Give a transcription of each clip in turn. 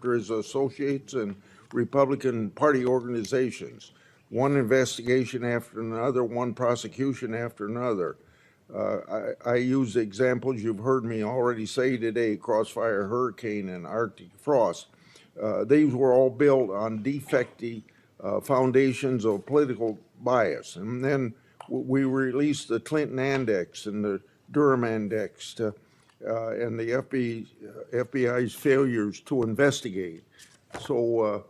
after his associates and Republican Party organizations. One investigation after another, one prosecution after another. I use examples you've heard me already say today: Crossfire Hurricane and Arctic Frost. These were all built on defective foundations of political bias. And then we released the Clinton Index and the Durham Index and the FBI's failures to investigate. So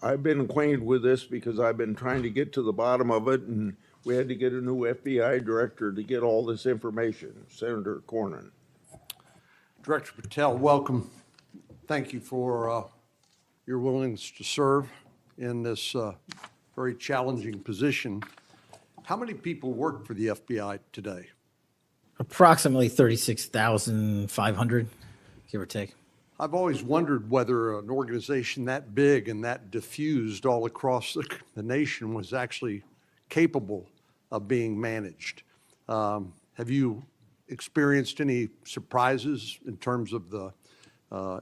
I've been acquainted with this because I've been trying to get to the bottom of it, and we had to get a new FBI director to get all this information, Senator Cornyn. Director Patel, welcome. Thank you for your willingness to serve in this very challenging position. How many people work for the FBI today? Approximately 36,500, give or take. I've always wondered whether an organization that big and that diffused all across the nation was actually capable of being managed. Have you experienced any surprises in terms of the,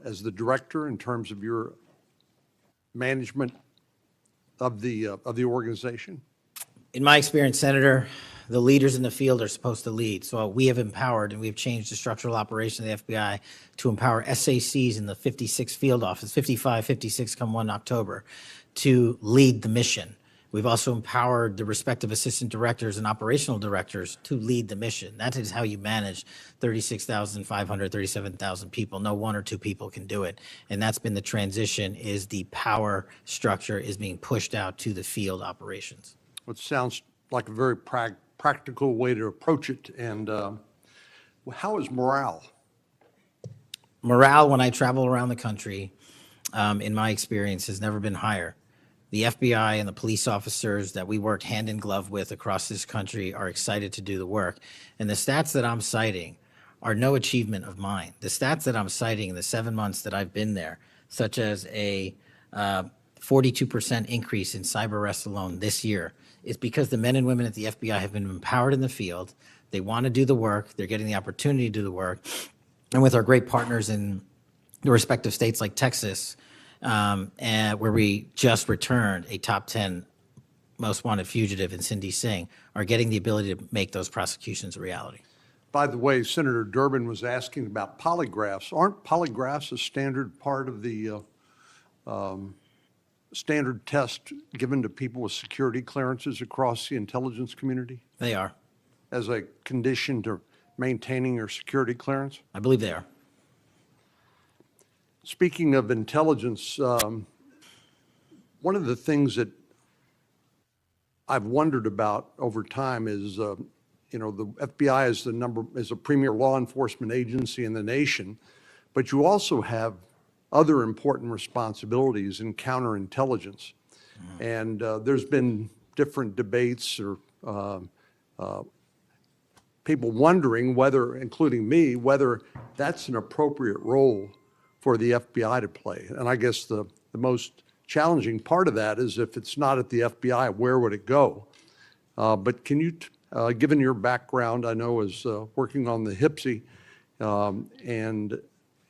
as the director, in terms of your management of the organization? In my experience, Senator, the leaders in the field are supposed to lead. So we have empowered and we've changed the structural operation of the FBI to empower SACs in the 56 field office, 55, 56 come 1 October, to lead the mission. We've also empowered the respective assistant directors and operational directors to lead the mission. That is how you manage 36,500, 37,000 people. No one or two people can do it. And that's been the transition, is the power structure is being pushed out to the field operations. It sounds like a very practical way to approach it. And how is morale? Morale, when I travel around the country, in my experience, has never been higher. The FBI and the police officers that we worked hand in glove with across this country are excited to do the work. And the stats that I'm citing are no achievement of mine. The stats that I'm citing in the 7 months that I've been there, such as a 42% increase in cyber arrests alone this year, is because the men and women at the FBI have been empowered in the field. They want to do the work. They're getting the opportunity to do the work. And with our great partners in the respective states like Texas, and where we just returned a top 10 most wanted fugitive in Cindy Singh, are getting the ability to make those prosecutions a reality. By the way, Senator Durbin was asking about polygraphs. Aren't polygraphs a standard part of the standard test given to people with security clearances across the intelligence community? They are. As a condition to maintaining your security clearance? I believe they are. Speaking of intelligence, one of the things that I've wondered about over time is, the FBI is a premier law enforcement agency in the nation, but you also have other important responsibilities in counterintelligence. And there's been different debates or people wondering whether, including me, whether that's an appropriate role for the FBI to play. And I guess the most challenging part of that is, if it's not at the FBI, where would it go? But can you, given your background, I know, as working on the HPSI and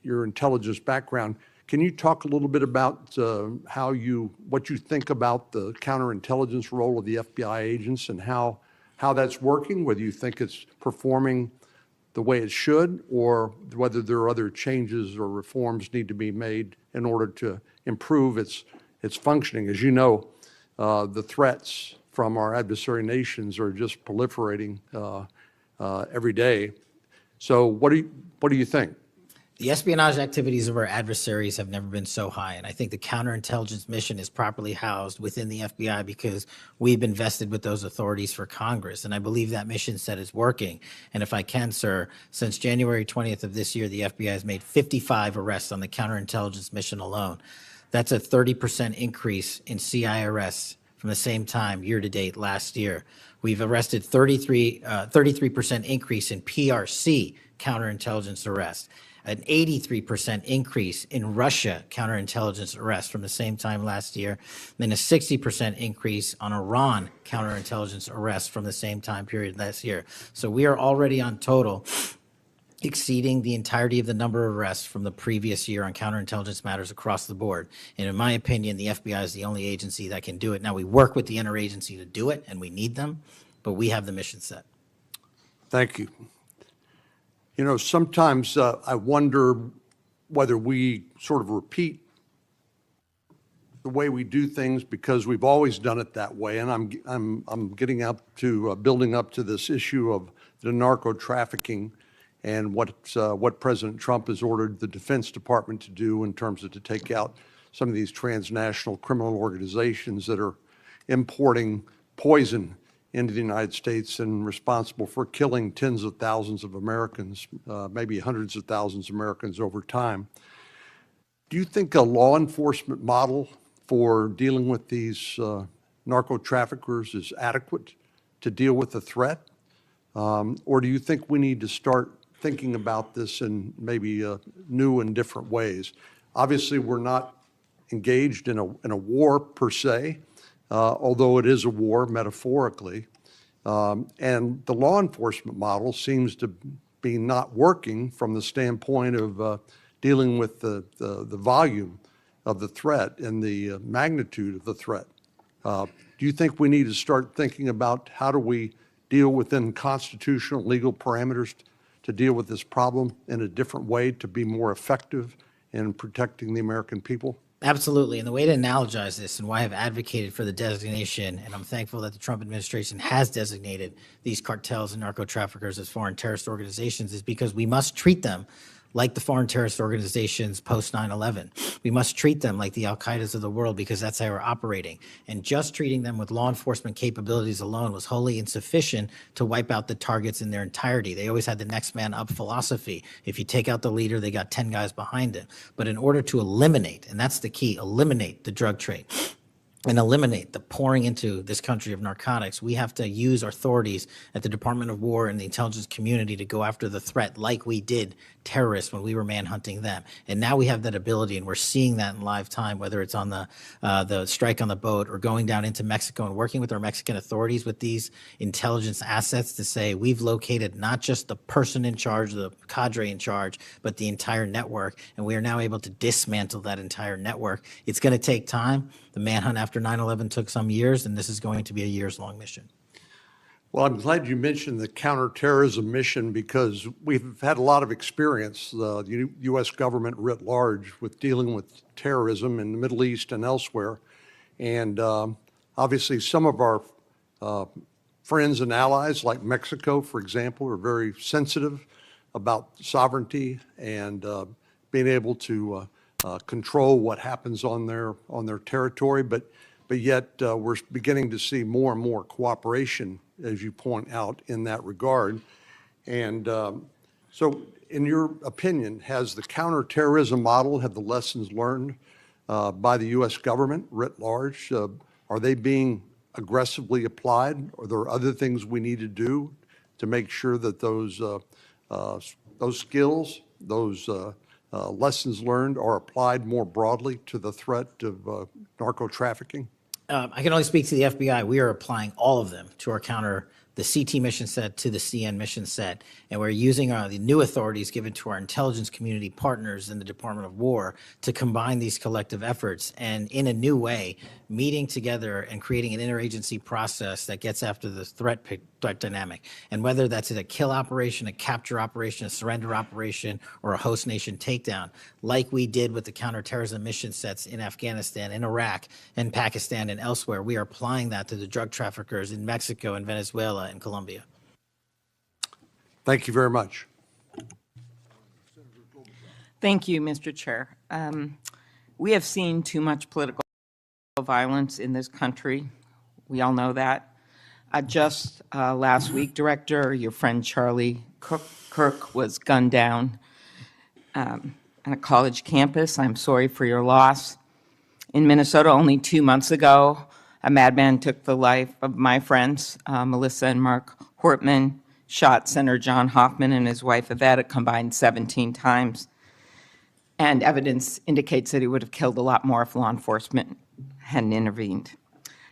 your intelligence background, can you talk a little bit about what you think about the counterintelligence role of the FBI agents and how that's working, whether you think it's performing the way it should, or whether there are other changes or reforms need to be made in order to improve its functioning? As you know, the threats from our adversary nations are just proliferating every day. So what do you think? The espionage activities of our adversaries have never been so high, and I think the counterintelligence mission is properly housed within the FBI because we've invested with those authorities for Congress, and I believe that mission set is working. And if I can, sir, since January 20th of this year, the FBI has made 55 arrests on the counterintelligence mission alone. That's a 30% increase in CI arrests from the same time year-to-date last year. We've arrested 33% increase in PRC counterintelligence arrests, an 83% increase in Russia counterintelligence arrests from the same time last year, then a 60% increase on Iran counterintelligence arrests from the same time period last year. So we are already on total exceeding the entirety of the number of arrests from the previous year on counterintelligence matters across the board. And in my opinion, the FBI is the only agency that can do it. Now, we work with the interagency to do it, and we need them, but we have the mission set. Thank you. You know, sometimes I wonder whether we sort of repeat the way we do things because we've always done it that way. And I'm getting up to building up to this issue of the narco trafficking and what President Trump has ordered the Defense Department to do in terms of to take out some of these transnational criminal organizations that are importing poison into the United States and responsible for killing tens of thousands of Americans, maybe hundreds of thousands of Americans over time. Do you think a law enforcement model for dealing with these narco traffickers is adequate to deal with the threat? Or do you think we need to start thinking about this in maybe new and different ways? Obviously, we're not engaged in a war per se, although it is a war metaphorically. And the law enforcement model seems to be not working from the standpoint of dealing with the volume of the threat and the magnitude of the threat. Do you think we need to start thinking about how do we deal within constitutional legal parameters to deal with this problem in a different way to be more effective in protecting the American people? Absolutely. And the way to analogize this and why I've advocated for the designation, and I'm thankful that the Trump administration has designated these cartels and narco traffickers as foreign terrorist organizations, is because we must treat them like the foreign terrorist organizations post 9/11. We must treat them like the Al-Qaedas of the world because that's how we're operating. And just treating them with law enforcement capabilities alone was wholly insufficient to wipe out the targets in their entirety. They always had the next man up philosophy. If you take out the leader, they got 10 guys behind him. But in order to eliminate, and that's the key, eliminate the drug trade, and eliminate the pouring into this country of narcotics, we have to use our authorities at the Department of War and the intelligence community to go after the threat like we did terrorists when we were manhunting them. And now we have that ability, and we're seeing that in live time, whether it's on the strike on the boat or going down into Mexico and working with our Mexican authorities with these intelligence assets to say we've located not just the person in charge, the cadre in charge, but the entire network. And we are now able to dismantle that entire network. It's going to take time. The manhunt after 9/11 took some years, and this is going to be a years-long mission. Well, I'm glad you mentioned the counterterrorism mission because we've had a lot of experience, the U.S. government writ large, with dealing with terrorism in the Middle East and elsewhere. And obviously, some of our friends and allies, like Mexico, for example, are very sensitive about sovereignty and being able to control what happens on their territory. But yet we're beginning to see more and more cooperation, as you point out, in that regard. And so in your opinion, has the counterterrorism model, have the lessons learned by the U.S. government writ large, are they being aggressively applied? Are there other things we need to do to make sure that those skills, those lessons learned are applied more broadly to the threat of narco trafficking? I can only speak to the FBI. We are applying all of them to our the CT mission set to the CN mission set, and we're using the new authorities given to our intelligence community partners in the Department of War to combine these collective efforts and in a new way, meeting together and creating an interagency process that gets after the threat dynamic. And whether that's a kill operation, a capture operation, a surrender operation, or a host nation takedown, like we did with the counterterrorism mission sets in Afghanistan, in Iraq, and Pakistan, and elsewhere, we are applying that to the drug traffickers in Mexico and Venezuela and Colombia. Thank you very much. Thank you, Mr. Chair. We have seen too much political violence in this country. We all know that. Just last week, Director, your friend Charlie Kirk was gunned down on a college campus. I'm sorry for your loss. In Minnesota, only 2 months ago, a madman took the life of my friends, Melissa and Mark Hortman, shot Senator John Hoffman and his wife Yvette a combined 17 times. And evidence indicates that he would have killed a lot more if law enforcement hadn't intervened.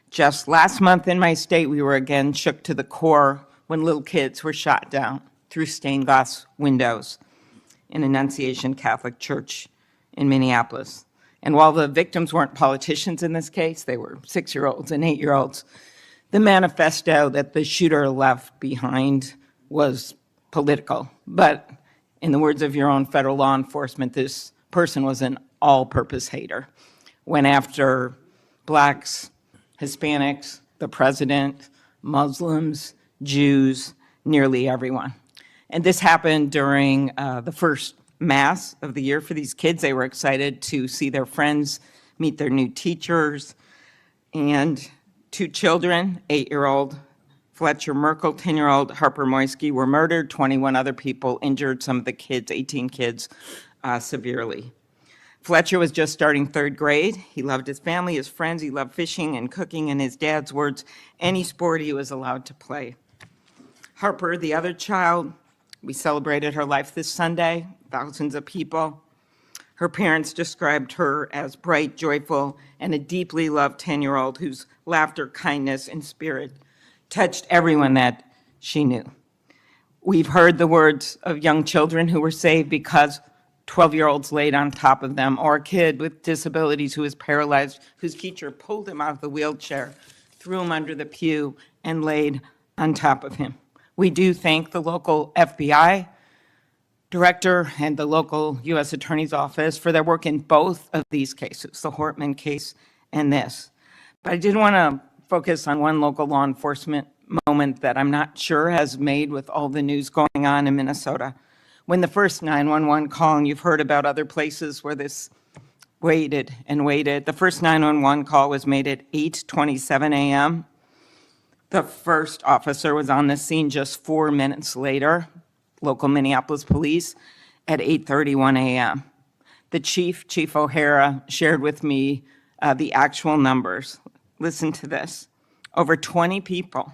Just last month in my state, we were again shook to the core when little kids were shot down through stained glass windows in Annunciation Catholic Church in Minneapolis. And while the victims weren't politicians in this case, they were 6-year-olds and 8-year-olds, the manifesto that the shooter left behind was political. But in the words of your own federal law enforcement, this person was an all-purpose hater. Went after blacks, Hispanics, the president, Muslims, Jews, nearly everyone. And this happened during the first Mass of the year for these kids. They were excited to see their friends, meet their new teachers, and 2 children, 8-year-old Fletcher Merkel, 10-year-old Harper Moisky, were murdered. 21 other people injured, some of the kids, 18 kids, severely. Fletcher was just starting 3rd grade. He loved his family, his friends. He loved fishing and cooking, in his dad's words, any sport he was allowed to play. Harper, the other child, we celebrated her life this Sunday, thousands of people. Her parents described her as bright, joyful, and a deeply loved 10-year-old whose laughter, kindness, and spirit touched everyone that she knew. We've heard the words of young children who were saved because 12-year-olds laid on top of them, or a kid with disabilities who was paralyzed, whose teacher pulled him out of the wheelchair, threw him under the pew, and laid on top of him. We do thank the local FBI director and the local U.S. Attorney's Office for their work in both of these cases, the Hortman case and this. But I did want to focus on one local law enforcement moment that I'm not sure has made with all the news going on in Minnesota. When the first 911 call, and you've heard about other places where this waited and waited, the first 911 call was made at 8:27 a.m. The first officer was on the scene just 4 minutes later, local Minneapolis police, at 8:31 a.m. The Chief O'Hara, shared with me the actual numbers. Listen to this. Over 20 people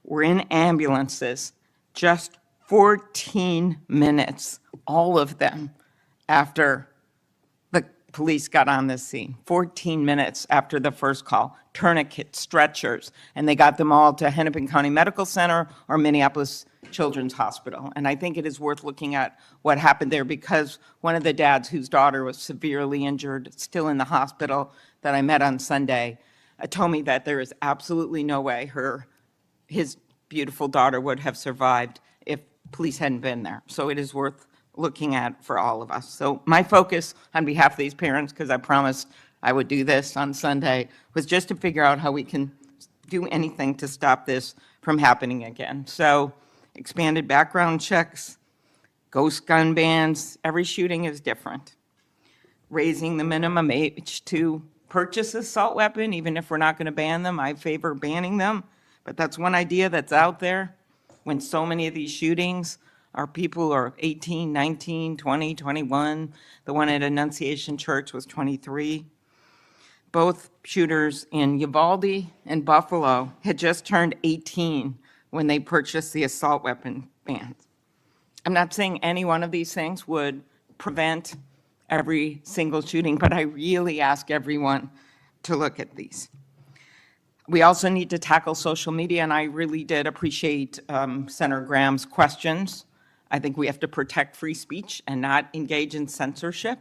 were in ambulances just 14 minutes, all of them, after the police got on the scene. 14 minutes after the first call. Tourniquets, stretchers, and they got them all to Hennepin County Medical Center or Minneapolis Children's Hospital. And I think it is worth looking at what happened there, because one of the dads whose daughter was severely injured, still in the hospital, that I met on Sunday, told me that there is absolutely no way his beautiful daughter would have survived if police hadn't been there. So it is worth looking at for all of us. So my focus on behalf of these parents, because I promised I would do this on Sunday, was just to figure out how we can do anything to stop this from happening again. So expanded background checks, ghost gun bans, every shooting is different. Raising the minimum age to purchase assault weapon, even if we're not going to ban them. I favor banning them, but that's one idea that's out there when so many of these shootings are people who are 18, 19, 20, 21. The one at Annunciation Church was 23. Both shooters in Uvalde and Buffalo had just turned 18 when they purchased the assault weapon bans. I'm not saying any one of these things would prevent every single shooting, but I really ask everyone to look at these. We also need to tackle social media, and I really did appreciate Senator Graham's questions. I think we have to protect free speech and not engage in censorship.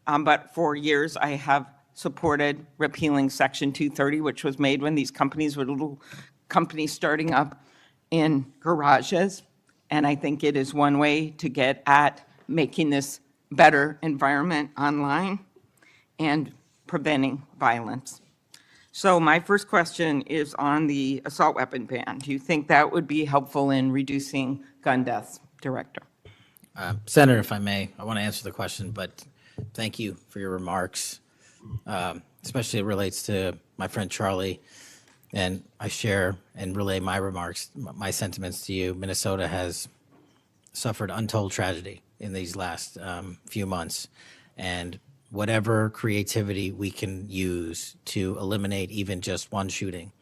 But for years, I have supported repealing Section 230, which was made when these companies were little companies starting up in garages. And I think it is one way to get at making this better environment online and preventing violence. So my first question is on the assault weapon ban. Do you think that would be helpful in reducing gun deaths, Director? Senator, if I may, I want to answer the question, but thank you for your remarks, especially it relates to my friend Charlie, and I share and relay my remarks, my sentiments to you. Minnesota has suffered untold tragedy in these last few months, and whatever creativity we can use to eliminate even just one shooting,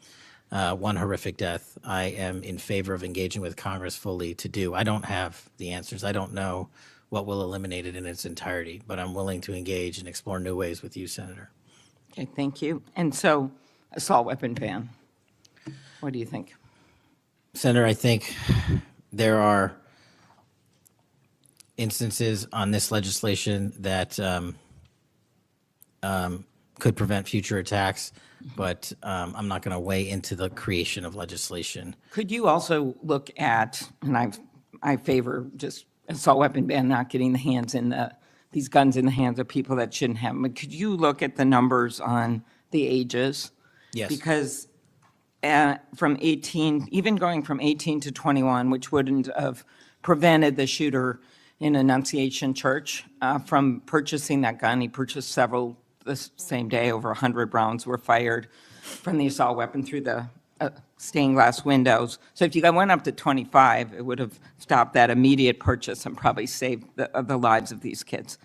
one horrific death, I am in favor of engaging with Congress fully to do. I don't have the answers. I don't know what will eliminate it in its entirety, but I'm willing to engage and explore new ways with you, Senator. Okay, thank you. And so, assault weapon ban, what do you think? Senator, I think there are instances on this legislation that could prevent future attacks, but I'm not going to weigh into the creation of legislation. Could you also look at, and I favor just assault weapon ban, not getting these guns in the hands of people that shouldn't have them, but could you look at the numbers on the ages? Yes. Because from 18, even going from 18 to 21, which wouldn't have prevented the shooter in Annunciation Church from purchasing that gun. He purchased several the same day. Over 100 rounds were fired from the assault weapon through the stained glass windows. So if you went up to 25, it would have stopped that immediate purchase and probably saved the lives of these kids.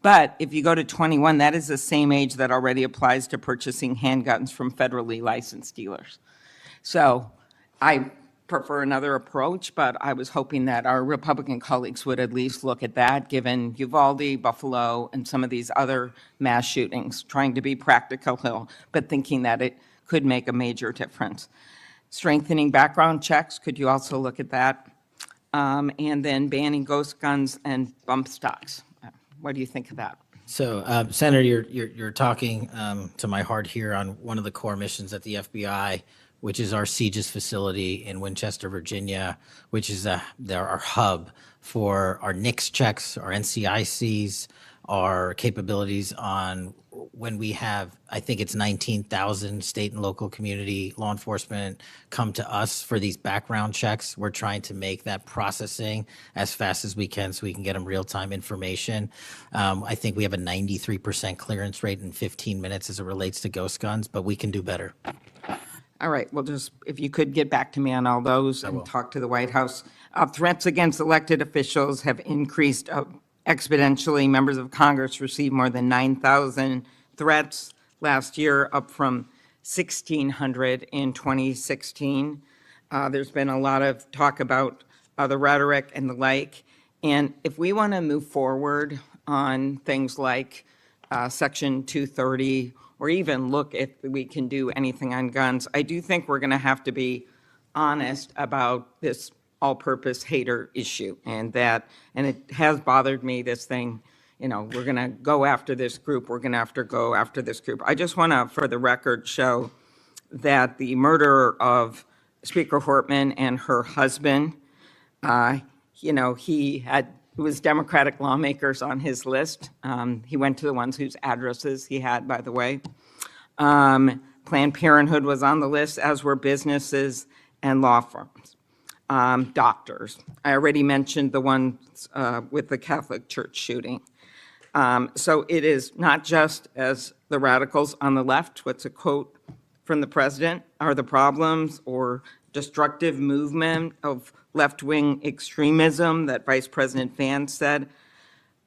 But if you go to 21, that is the same age that already applies to purchasing handguns from federally licensed dealers. So I prefer another approach, but I was hoping that our Republican colleagues would at least look at that, given Uvalde, Buffalo, and some of these other mass shootings, trying to be practical, but thinking that it could make a major difference. Strengthening background checks, could you also look at that? And then banning ghost guns and bump stocks. What do you think of that? So, Senator, you're talking to my heart here on one of the core missions at the FBI, which is our CJIS facility in Winchester, Virginia, which is our hub for our NICS checks, our NCICs, our capabilities on when we have, I think it's 19,000 state and local community law enforcement come to us for these background checks. We're trying to make that processing as fast as we can so we can get them real-time information. I think we have a 93% clearance rate in 15 minutes as it relates to ghost guns, but we can do better. All right, well, just if you could get back to me on all those and talk to the White House. Threats against elected officials have increased exponentially. Members of Congress received more than 9,000 threats last year, up from 1,600 in 2016. There's been a lot of talk about the rhetoric and the like. And if we want to move forward on things like Section 230, or even look if we can do anything on guns, I do think we're going to have to be honest about this all-purpose hater issue, and it has bothered me, this thing, we're going to go after this group, we're going to have to go after this group. I just want to, for the record, show that the murder of Speaker Hortman and her husband, it was Democratic lawmakers on his list. He went to the ones whose addresses he had, by the way. Planned Parenthood was on the list, as were businesses and law firms. Doctors. I already mentioned the ones with the Catholic Church shooting. So it is not just, as the radicals on the left, what's a quote from the president, are the problems or destructive movement of left-wing extremism that Vice President Vance said.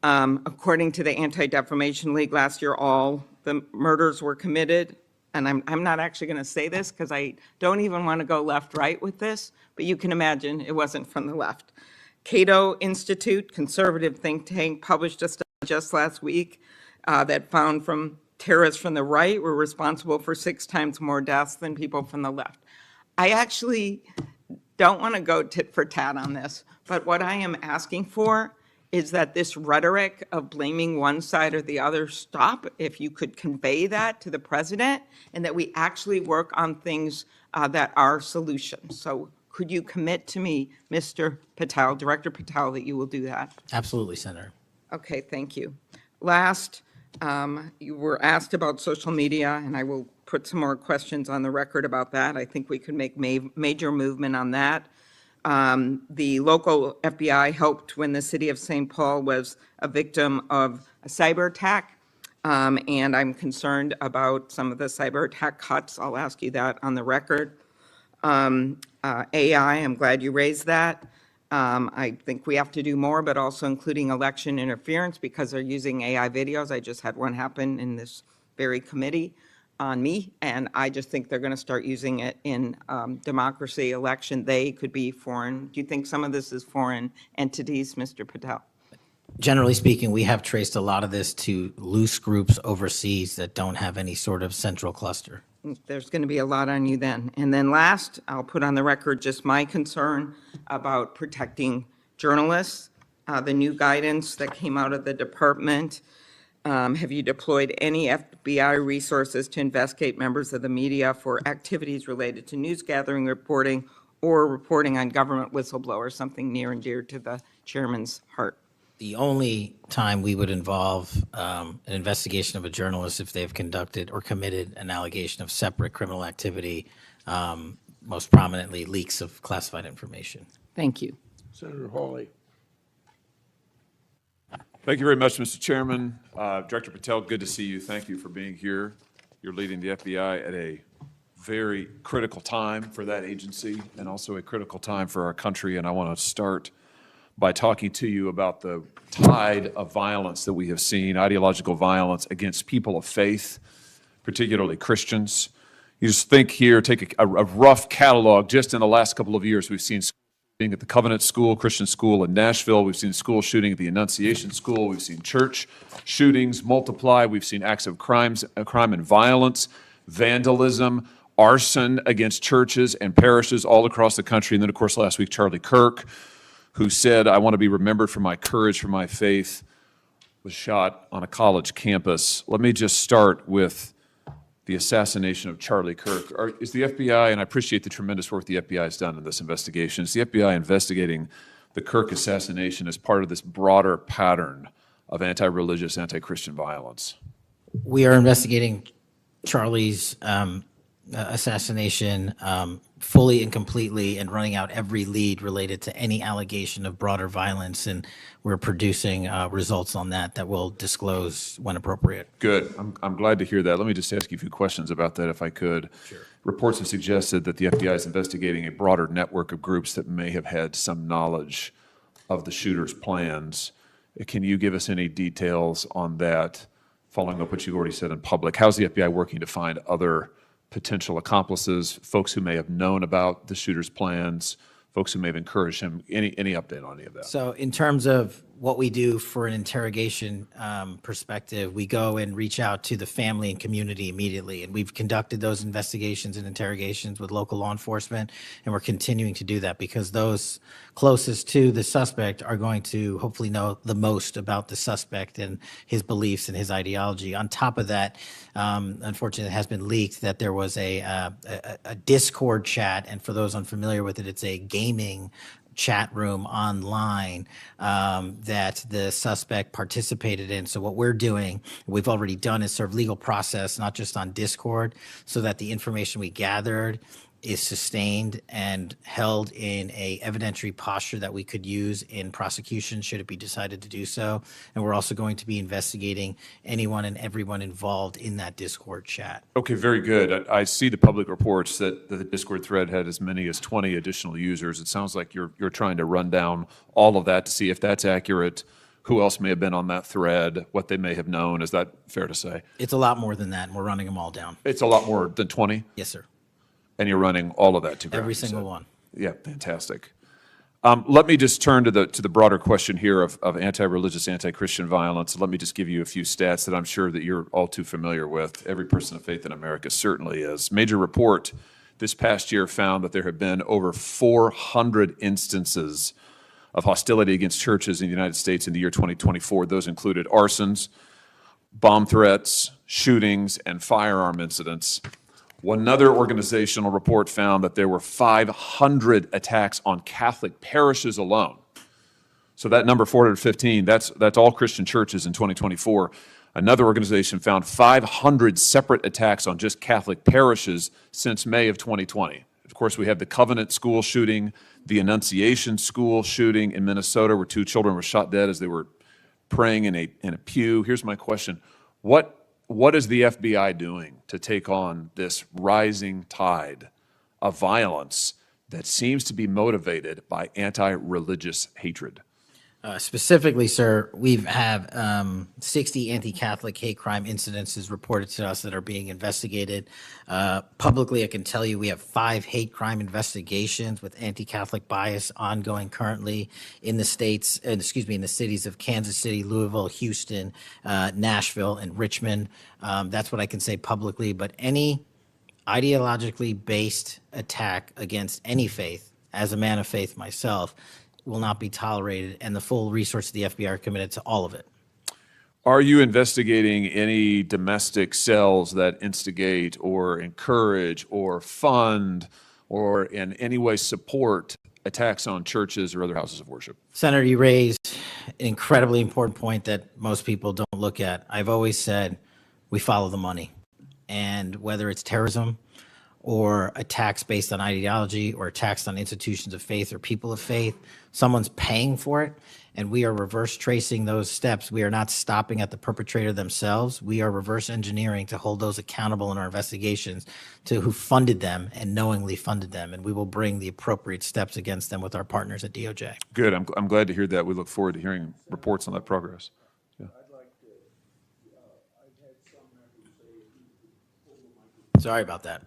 According to the Anti-Defamation League last year, all the murders were committed. And I'm not actually going to say this because I don't even want to go left-right with this, but you can imagine it wasn't from the left. Cato Institute, conservative think tank, published a study just last week that found terrorists from the right were responsible for 6 times more deaths than people from the left. I actually don't want to go tit for tat on this, but what I am asking for is that this rhetoric of blaming one side or the other stop, if you could convey that to the president, and that we actually work on things that are solutions. So could you commit to me, Mr. Patel, Director Patel, that you will do that? Absolutely, Senator. Okay, thank you. Last, you were asked about social media, and I will put some more questions on the record about that. I think we could make major movement on that. The local FBI helped when the city of St. Paul was a victim of a cyber attack, and I'm concerned about some of the cyber attack cuts. I'll ask you that on the record. AI, I'm glad you raised that. I think we have to do more, but also including election interference, because they're using AI videos. I just had one happen in this very committee on me, and I just think they're going to start using it in democracy, election. They could be foreign. Do you think some of this is foreign entities, Mr. Patel? Generally speaking, we have traced a lot of this to loose groups overseas that don't have any sort of central cluster. There's going to be a lot on you then. And then last, I'll put on the record just my concern about protecting journalists the new guidance that came out of the department? Have you deployed any FBI resources to investigate members of the media for activities related to news gathering, reporting, or reporting on government whistleblowers, something near and dear to the chairman's heart? The only time we would involve an investigation of a journalist if they've conducted or committed an allegation of separate criminal activity, most prominently leaks of classified information. Thank you. Senator Hawley. Thank you very much, Mr. Chairman. Director Patel, good to see you. Thank you for being here. You're leading the FBI at a very critical time for that agency and also a critical time for our country. And I want to start by talking to you about the tide of violence that we have seen, ideological violence against people of faith, particularly Christians. You just think here, take a rough catalog. Just in the last couple of years, we've seen shooting at the Covenant School, Christian school in Nashville. We've seen school shooting at the Annunciation School. We've seen church shootings multiply. We've seen acts of crime and violence, vandalism, arson against churches and parishes all across the country. And then, of course, last week, Charlie Kirk, who said, "I want to be remembered for my courage, for my faith," was shot on a college campus. Let me just start with the assassination of Charlie Kirk. Is the FBI, and I appreciate the tremendous work the FBI has done in this investigation, is the FBI investigating the Kirk assassination as part of this broader pattern of anti-religious, anti-Christian violence? We are investigating Charlie's assassination fully and completely and running out every lead related to any allegation of broader violence, and we're producing results on that we'll disclose when appropriate. Good. I'm glad to hear that. Let me just ask you a few questions about that, if I could. Sure. Reports have suggested that the FBI is investigating a broader network of groups that may have had some knowledge of the shooter's plans. Can you give us any details on that, following up what you already said in public? How's the FBI working to find other potential accomplices, folks who may have known about the shooter's plans, folks who may have encouraged him? Any update on any of that? So in terms of what we do for an interrogation perspective, we go and reach out to the family and community immediately. And we've conducted those investigations and interrogations with local law enforcement, and we're continuing to do that because those closest to the suspect are going to hopefully know the most about the suspect and his beliefs and his ideology. On top of that, unfortunately, it has been leaked that there was a Discord chat, and for those unfamiliar with it, it's a gaming chat room online that the suspect participated in. So what we're doing, we've already done, is serve legal process, not just on Discord, so that the information we gathered is sustained and held in a evidentiary posture that we could use in prosecution should it be decided to do so. And we're also going to be investigating anyone and everyone involved in that Discord chat. Okay, very good. I see the public reports that the Discord thread had as many as 20 additional users. It sounds like you're trying to run down all of that to see if that's accurate, who else may have been on that thread, what they may have known. Is that fair to say? It's a lot more than that, and we're running them all down. It's a lot more than 20? Yes, sir. And you're running all of that to ground? Every single one. Yeah, fantastic. Let me just turn to the broader question here of anti-religious, anti-Christian violence. Let me just give you a few stats that I'm sure that you're all too familiar with. Every person of faith in America certainly is. Major report this past year found that there have been over 400 instances of hostility against churches in the United States in the year 2024. Those included arsons, bomb threats, shootings, and firearm incidents. Another organizational report found that there were 500 attacks on Catholic parishes alone. So that number, 415, that's all Christian churches in 2024. Another organization found 500 separate attacks on just Catholic parishes since May of 2020. Of course, we have the Covenant School shooting, the Annunciation School shooting in Minnesota, where 2 children were shot dead as they were praying in a pew. Here's my question. What is the FBI doing to take on this rising tide of violence that seems to be motivated by anti-religious hatred? Specifically, sir, we've have 60 anti-Catholic hate crime incidences reported to us that are being investigated. Publicly, I can tell you we have 5 hate crime investigations with anti-Catholic bias ongoing currently in the states, in the cities of Kansas City, Louisville, Houston, Nashville, and Richmond. That's what I can say publicly. But any ideologically based attack against any faith, as a man of faith myself, will not be tolerated, and the full resources of the FBI are committed to all of it. Are you investigating any domestic cells that instigate or encourage or fund or in any way support attacks on churches or other houses of worship? Senator, you raised an incredibly important point that most people don't look at. I've always said we follow the money. And whether it's terrorism or attacks based on ideology or attacks on institutions of faith or people of faith, someone's paying for it, and we are reverse tracing those steps. We are not stopping at the perpetrator themselves. We are reverse engineering to hold those accountable in our investigations to who funded them and knowingly funded them, and we will bring the appropriate steps against them with our partners at DOJ. Good. I'm glad to hear that. We look forward to hearing reports on that progress. Yeah. Sorry about that.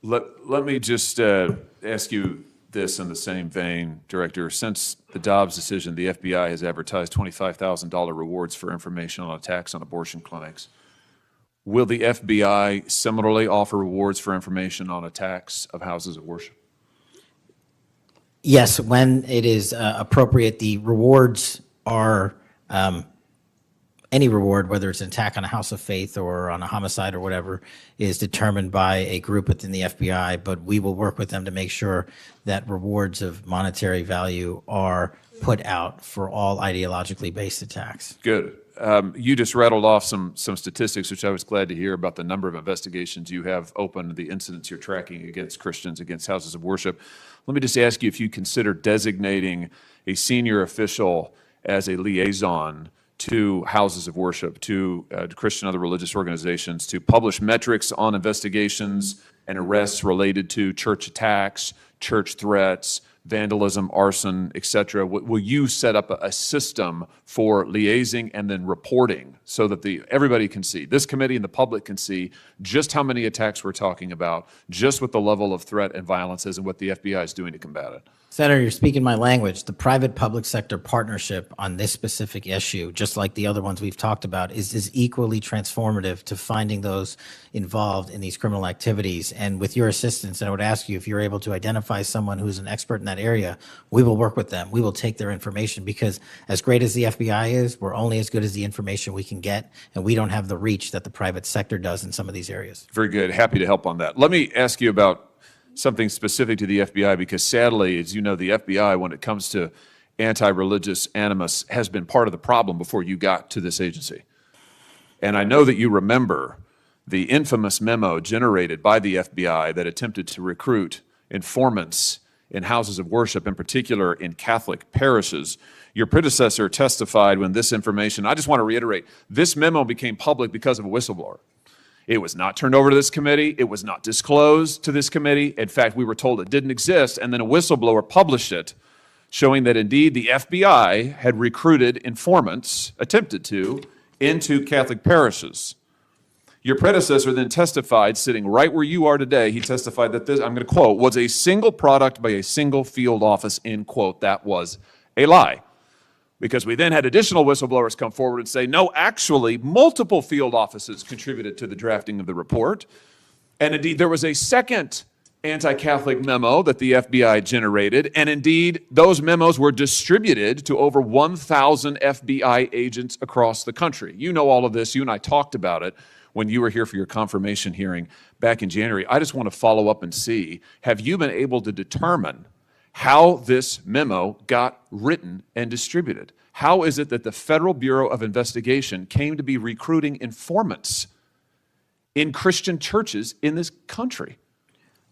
Let me just ask you this in the same vein, Director. Since the Dobbs decision, the FBI has advertised $25,000 rewards for information on attacks on abortion clinics. Will the FBI similarly offer rewards for information on attacks of houses of worship? Yes, when it is appropriate, the rewards are any reward, whether it's an attack on a house of faith or on a homicide or whatever, is determined by a group within the FBI, but we will work with them to make sure that rewards of monetary value are put out for all ideologically based attacks. Good. You just rattled off some statistics, which I was glad to hear about the number of investigations you have open, the incidents you're tracking against Christians, against houses of worship. Let me just ask you if you consider designating a senior official as a liaison to houses of worship, to Christian other religious organizations, to publish metrics on investigations and arrests related to church attacks, church threats, vandalism, arson, etc. Will you set up a system for liaising and then reporting so that everybody can see, this committee and the public can see just how many attacks we're talking about, just what the level of threat and violence is and what the FBI is doing to combat it? Senator, you're speaking my language. The private-public sector partnership on this specific issue, just like the other ones we've talked about, is equally transformative to finding those involved in these criminal activities. And with your assistance, and I would ask you if you're able to identify someone who's an expert in that area, we will work with them. We will take their information because as great as the FBI is, we're only as good as the information we can get, and we don't have the reach that the private sector does in some of these areas. Very good. Happy to help on that. Let me ask you about something specific to the FBI, because sadly, as you know, the FBI, when it comes to anti-religious animus, has been part of the problem before you got to this agency. And I know that you remember the infamous memo generated by the FBI that attempted to recruit informants in houses of worship, in particular in Catholic parishes. Your predecessor testified when this information, I just want to reiterate, this memo became public because of a whistleblower. It was not turned over to this committee. It was not disclosed to this committee. In fact, we were told it didn't exist, and then a whistleblower published it, showing that indeed the FBI had recruited informants, attempted to, into Catholic parishes. Your predecessor then testified, sitting right where you are today, he testified that this, I'm going to quote, was a single product by a single field office, end quote. That was a lie. Because we then had additional whistleblowers come forward and say, no, actually, multiple field offices contributed to the drafting of the report. And indeed, there was a second anti-Catholic memo that the FBI generated. And indeed, those memos were distributed to over 1,000 FBI agents across the country. You know all of this. You and I talked about it when you were here for your confirmation hearing back in January. I just want to follow up and see, have you been able to determine how this memo got written and distributed? How is it that the Federal Bureau of Investigation came to be recruiting informants in Christian churches in this country?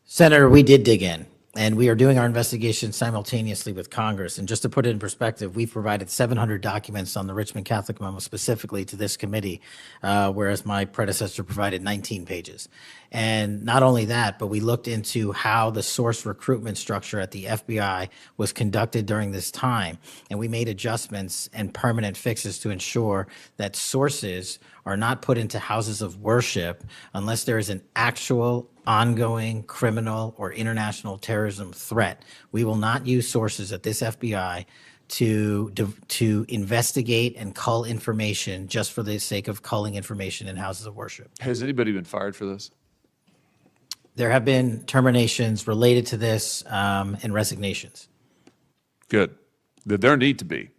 Senator, we did dig in, and we are doing our investigation simultaneously with Congress. And just to put it in perspective, we've provided 700 documents on the Richmond Catholic memo specifically to this committee, whereas my predecessor provided 19 pages. And not only that, but we looked into how the source recruitment structure at the FBI was conducted during this time. And we made adjustments and permanent fixes to ensure that sources are not put into houses of worship unless there is an actual ongoing criminal or international terrorism threat. We will not use sources at this FBI to investigate and cull information just for the sake of culling information in houses of worship. Has anybody been fired for this? There have been terminations related to this and resignations. Good. There need to be,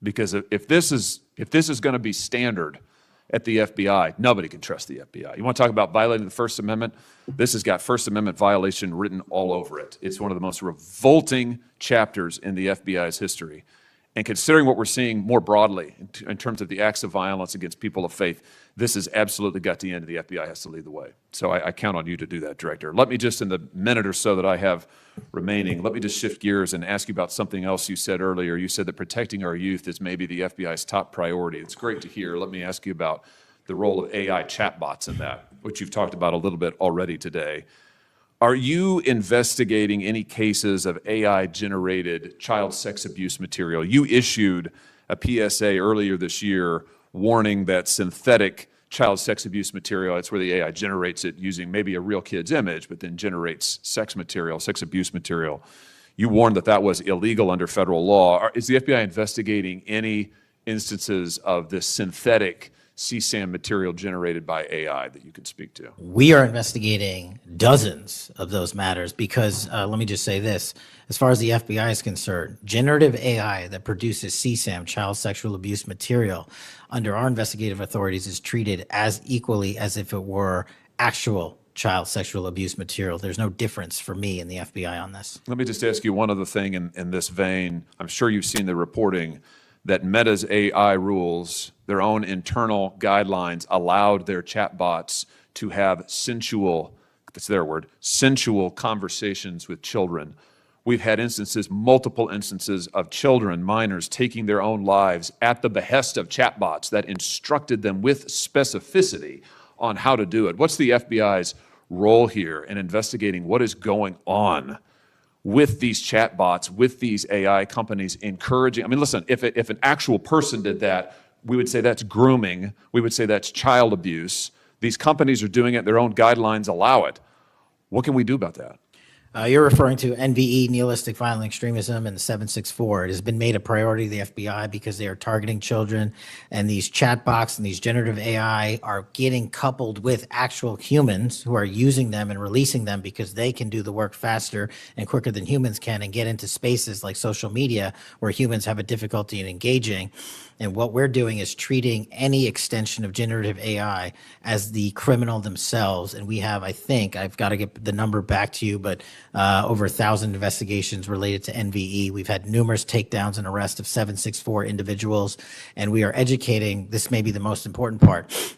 because if this is going to be standard at the FBI, nobody can trust the FBI. You want to talk about violating the First Amendment? This has got First Amendment violation written all over it. It's one of the most revolting chapters in the FBI's history. And considering what we're seeing more broadly in terms of the acts of violence against people of faith, this has absolutely got to end. The FBI has to lead the way. So I count on you to do that, Director. Let me just, in the minute or so that I have remaining, let me just shift gears and ask you about something else you said earlier. You said that protecting our youth is maybe the FBI's top priority. It's great to hear. Let me ask you about the role of AI chatbots in that, which you've talked about a little bit already today. Are you investigating any cases of AI-generated child sex abuse material? You issued a PSA earlier this year warning that synthetic child sex abuse material, that's where the AI generates it using maybe a real kid's image, but then generates sex material, sex abuse material. You warned that that was illegal under federal law. Is the FBI investigating any instances of this synthetic CSAM material generated by AI that you can speak to? We are investigating dozens of those matters because let me just say this. As far as the FBI is concerned, generative AI that produces CSAM, child sexual abuse material, under our investigative authorities is treated as equally as if it were actual child sexual abuse material. There's no difference for me in the FBI on this. Let me just ask you one other thing in this vein. I'm sure you've seen the reporting that Meta's AI rules, their own internal guidelines, allowed their chatbots to have sensual, that's their word, sensual conversations with children. We've had instances, multiple instances of children, minors, taking their own lives at the behest of chatbots that instructed them with specificity on how to do it. What's the FBI's role here in investigating what is going on with these chatbots, with these AI companies encouraging? I mean, listen, if an actual person did that, we would say that's grooming. We would say that's child abuse. These companies are doing it. Their own guidelines allow it. What can we do about that? You're referring to NVE, nihilistic violent extremism, and the 764. It has been made a priority of the FBI because they are targeting children, and these chatbots and these generative AI are getting coupled with actual humans who are using them and releasing them because they can do the work faster and quicker than humans can and get into spaces like social media where humans have a difficulty in engaging. And what we're doing is treating any extension of generative AI as the criminal themselves. And we have, I think, I've got to get the number back to you, but over 1,000 investigations related to NVE. We've had numerous takedowns and arrests of 764 individuals. And we are educating, this may be the most important part.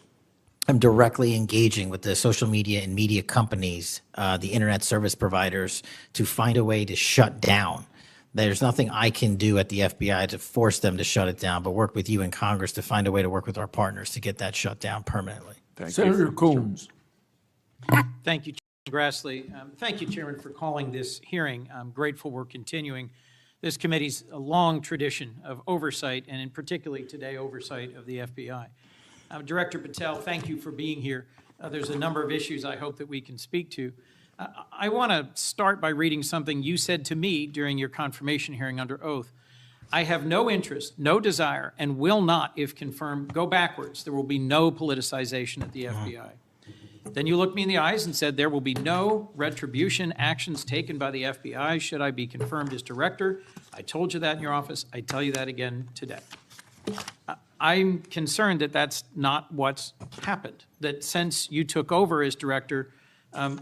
I'm directly engaging with the social media and media companies, the internet service providers, to find a way to shut down. There's nothing I can do at the FBI to force them to shut it down, but work with you in Congress to find a way to work with our partners to get that shut down permanently. Thank Senator you. Coons. Thank you, Chairman Grassley. Thank you, Chairman, for calling this hearing. I'm grateful we're continuing this committee's long tradition of oversight, and in particularly today, oversight of the FBI. Director Patel, thank you for being here. There's a number of issues I hope that we can speak to. I want to start by reading something you said to me during your confirmation hearing under oath. I have no interest, no desire, and will not, if confirmed, go backwards. There will be no politicization at the FBI. Then you looked me in the eyes and said there will be no retribution actions taken by the FBI should I be confirmed as director. I told you that in your office. I tell you that again today. I'm concerned that that's not what's happened, that since you took over as director,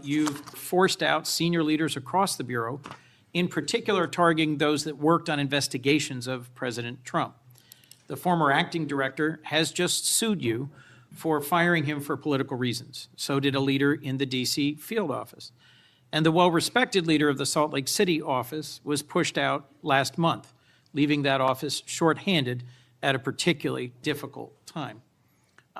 you've forced out senior leaders across the Bureau, in particular targeting those that worked on investigations of President Trump. The former acting director has just sued you for firing him for political reasons. So did a leader in the D.C. field office. And the well-respected leader of the Salt Lake City office was pushed out last month, leaving that office shorthanded at a particularly difficult time.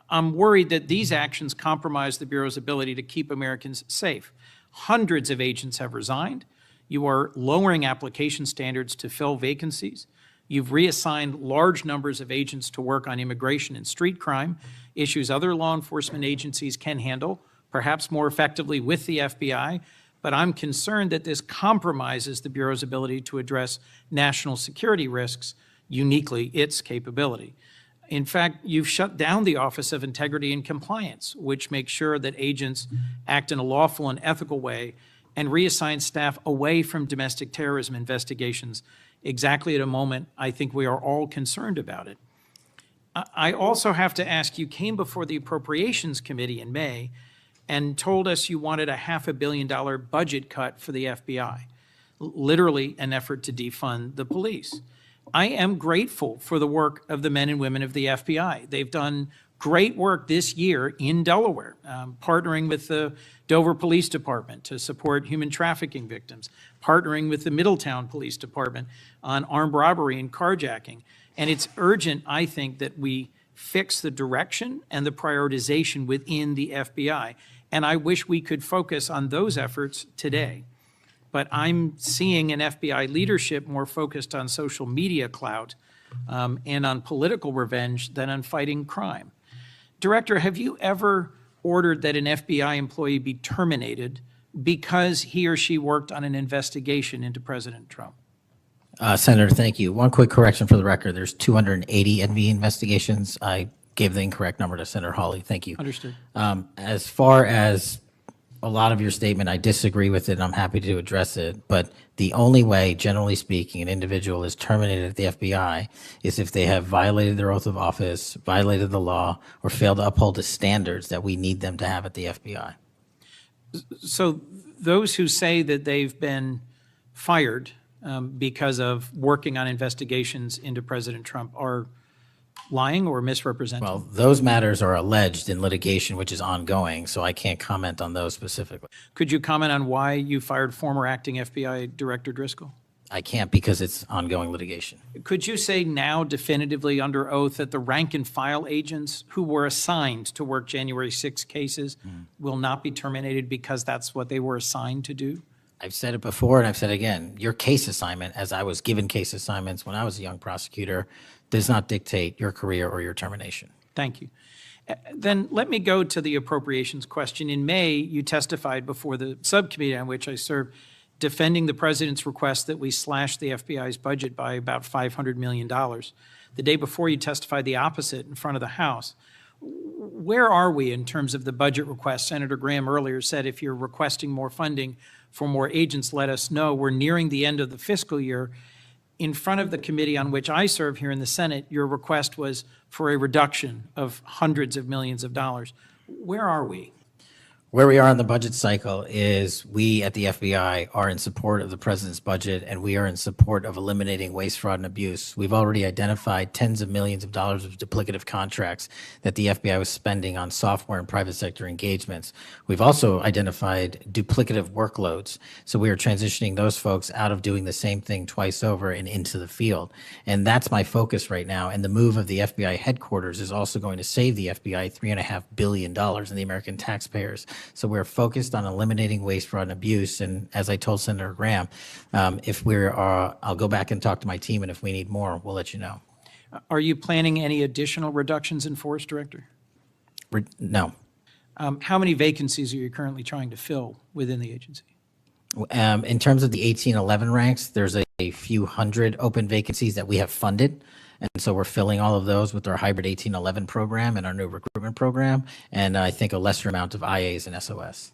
I'm worried that these actions compromise the Bureau's ability to keep Americans safe. Hundreds of agents have resigned. You are lowering application standards to fill vacancies. You've reassigned large numbers of agents to work on immigration and street crime, issues other law enforcement agencies can handle, perhaps more effectively with the FBI. But I'm concerned that this compromises the Bureau's ability to address national security risks, uniquely its capability. In fact, you've shut down the Office of Integrity and Compliance, which makes sure that agents act in a lawful and ethical way, and reassign staff away from domestic terrorism investigations exactly at a moment I think we are all concerned about it. I also have to ask, you came before the Appropriations Committee in May and told us you wanted a $500 million budget cut for the FBI, literally an effort to defund the police. I am grateful for the work of the men and women of the FBI. They've done great work this year in Delaware, partnering with the Dover Police Department to support human trafficking victims, partnering with the Middletown Police Department on armed robbery and carjacking. And it's urgent, I think, that we fix the direction and the prioritization within the FBI. And I wish we could focus on those efforts today. But I'm seeing an FBI leadership more focused on social media clout and on political revenge than on fighting crime. Director, have you ever ordered that an FBI employee be terminated because he or she worked on an investigation into President Trump? Senator, thank you. One quick correction for the record. There's 280 NV investigations. I gave the incorrect number to Senator Hawley. Thank you. Understood. As far as a lot of your statement, I disagree with it, and I'm happy to address it. But the only way, generally speaking, an individual is terminated at the FBI is if they have violated their oath of office, violated the law, or failed to uphold the standards that we need them to have at the FBI. So those who say that they've been fired because of working on investigations into President Trump are lying or misrepresenting? Well, those matters are alleged in litigation, which is ongoing, so I can't comment on those specifically. Could you comment on why you fired former acting FBI Director Driscoll? I can't because it's ongoing litigation. Could you say now definitively under oath that the rank and file agents who were assigned to work January 6 cases will not be terminated because that's what they were assigned to do? I've said it before and I've said it again. Your case assignment, as I was given case assignments when I was a young prosecutor, does not dictate your career or your termination. Thank you. Then let me go to the appropriations question. In May, you testified before the subcommittee on which I serve, defending the president's request that we slash the FBI's budget by about $500 million. The day before, you testified the opposite in front of the House. Where are we in terms of the budget request? Senator Graham earlier said if you're requesting more funding for more agents, let us know. We're nearing the end of the fiscal year. In front of the committee on which I serve here in the Senate, your request was for a reduction of hundreds of millions of dollars. Where are we? Where we are in the budget cycle is we at the FBI are in support of the president's budget, and we are in support of eliminating waste, fraud, and abuse. We've already identified tens of millions of dollars of duplicative contracts that the FBI was spending on software and private sector engagements. We've also identified duplicative workloads. So we are transitioning those folks out of doing the same thing twice over and into the field. And that's my focus right now. And the move of the FBI headquarters is also going to save the FBI $3.5 billion in the American taxpayers. So we're focused on eliminating waste, fraud, and abuse. And as I told Senator Graham, I'll go back and talk to my team, and if we need more, we'll let you know. Are you planning any additional reductions in force, Director? No. How many vacancies are you currently trying to fill within the agency? In terms of the 1811 ranks, there's a few hundred open vacancies that we have funded. And so we're filling all of those with our hybrid 1811 program and our new recruitment program, and I think a lesser amount of IAs and SOS.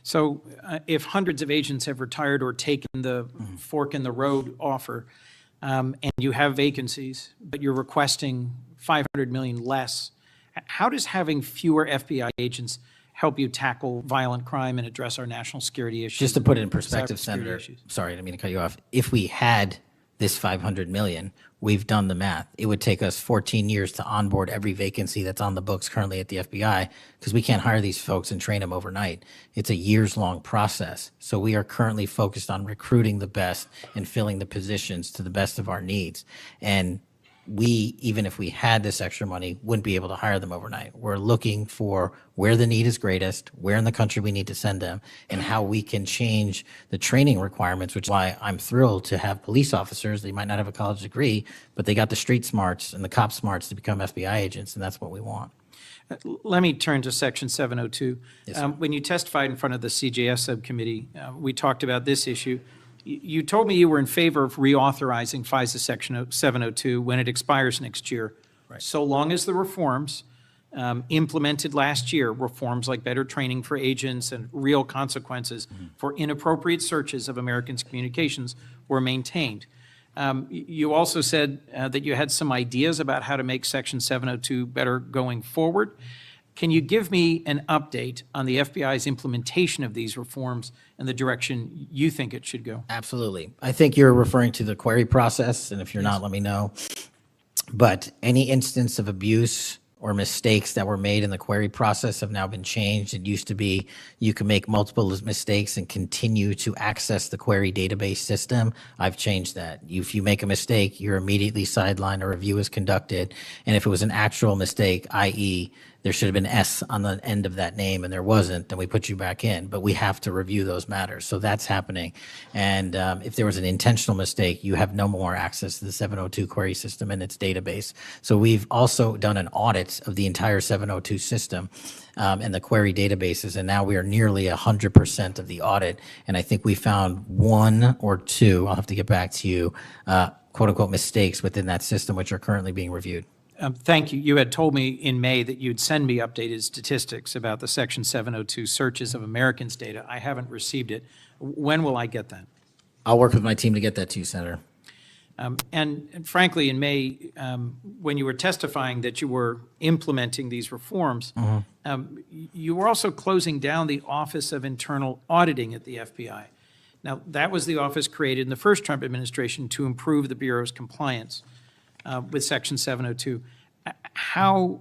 So if hundreds of agents have retired or taken the fork in the road offer, and you have vacancies, but you're requesting $500 million less, how does having fewer FBI agents help you tackle violent crime and address our national security issues? Just to put it in perspective, cybersecurity Senator, issues? sorry, I didn't mean to cut you off. If we had this $500 million, we've done the math. It would take us 14 years to onboard every vacancy that's on the books currently at the FBI because we can't hire these folks and train them overnight. It's a years-long process. So we are currently focused on recruiting the best and filling the positions to the best of our needs. And we, even if we had this extra money, wouldn't be able to hire them overnight. We're looking for where the need is greatest, where in the country we need to send them, and how we can change the training requirements, which is why I'm thrilled to have police officers. They might not have a college degree, but they got the street smarts and the cop smarts to become FBI agents, and that's what we want. Let me turn to Section 702. Yes, sir. When you testified in front of the CJS subcommittee, we talked about this issue. You told me you were in favor of reauthorizing FISA Section 702 when it expires next year. So long as the reforms implemented last year, reforms like better training for agents and real consequences for inappropriate searches of Americans' communications were maintained. You also said that you had some ideas about how to make Section 702 better going forward. Can you give me an update on the FBI's implementation of these reforms and the direction you think it should go? Absolutely. I think you're referring to the query process, and if you're not, let me know. But any instance of abuse or mistakes that were made in the query process have now been changed. It used to be you can make multiple mistakes and continue to access the query database system. I've changed that. If you make a mistake, you're immediately sidelined, a review is conducted. And if it was an actual mistake, i.e., there should have been S on the end of that name and there wasn't, then we put you back in. But we have to review those matters. So that's happening. And if there was an intentional mistake, you have no more access to the 702 query system and its database. So we've also done an audit of the entire 702 system and the query databases. And now we are nearly 100% of the audit. And I think we found one or two, I'll have to get back to you, quote unquote mistakes within that system, which are currently being reviewed. Thank you. You had told me in May that you'd send me updated statistics about the Section 702 searches of Americans' data. I haven't received it. When will I get that? I'll work with my team to get that to you, Senator. And frankly, in May, when you were testifying that you were implementing these reforms, you were also closing down the Office of Internal Auditing at the FBI. Now, that was the office created in the first Trump administration to improve the Bureau's compliance with Section 702. How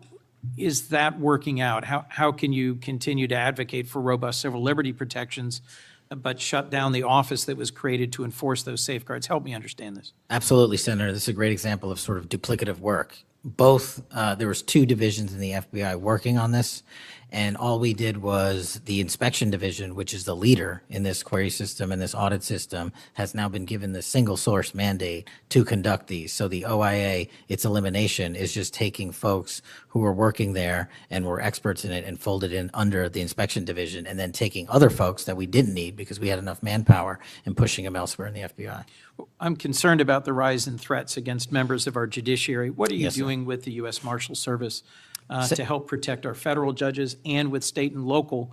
is that working out? How can you continue to advocate for robust civil liberty protections, but shut down the office that was created to enforce those safeguards? Help me understand this. Absolutely, Senator. This is a great example of sort of duplicative work. Both, there was two divisions in the FBI working on this, and all we did was the inspection division, which is the leader in this query system and this audit system, has now been given the single source mandate to conduct these. So the OIA, its elimination is just taking folks who were working there and were experts in it and folded in under the inspection division, and then taking other folks that we didn't need because we had enough manpower and pushing them elsewhere in the FBI. I'm concerned about the rise in threats against members of our judiciary. What are you Yes, sir. doing with the U.S. Marshal Service to help protect our federal judges and with state and local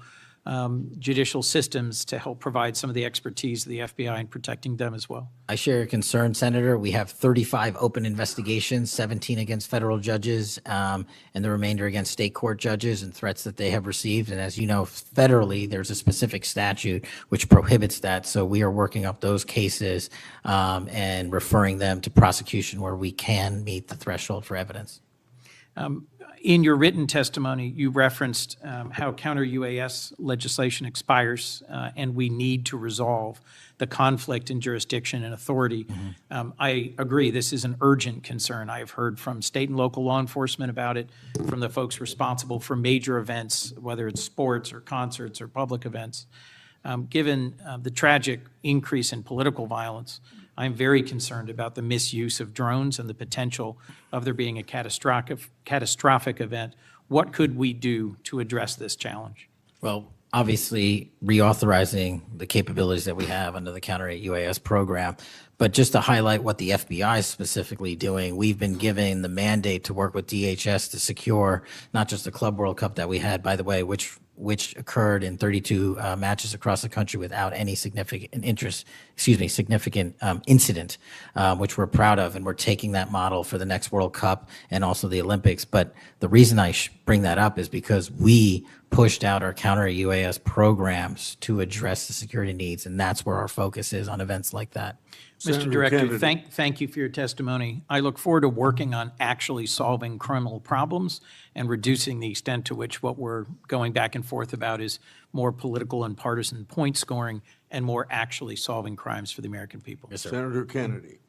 judicial systems to help provide some of the expertise of the FBI in protecting them as well? I share your concern, Senator. We have 35 open investigations, 17 against federal judges, and the remainder against state court judges and threats that they have received. And as you know, federally, there's a specific statute which prohibits that. So we are working up those cases and referring them to prosecution where we can meet the threshold for evidence. In your written testimony, you referenced how counter-UAS legislation expires and we need to resolve the conflict in jurisdiction and authority. I agree, this is an urgent concern. I have heard from state and local law enforcement about it, from the folks responsible for major events, whether it's sports or concerts or public events. Given the tragic increase in political violence, I'm very concerned about the misuse of drones and the potential of there being a catastrophic event. What could we do to address this challenge? Well, obviously, reauthorizing the capabilities that we have under the Counter-UAS program. But just to highlight what the FBI is specifically doing, we've been given the mandate to work with DHS to secure not just the Club World Cup that we had, by the way, which occurred in 32 matches across the country without any significant incident, which we're proud of, and we're taking that model for the next World Cup and also the Olympics. But the reason I bring that up is because we pushed out our counter-UAS programs to address the security needs, and that's where our focus is on events like that. Mr. Director, thank you for your testimony. I look forward to working on actually solving criminal problems and reducing the extent to which what we're going back and forth about is more political and partisan point scoring and more actually solving crimes for the American people. Yes, sir. Senator Kennedy.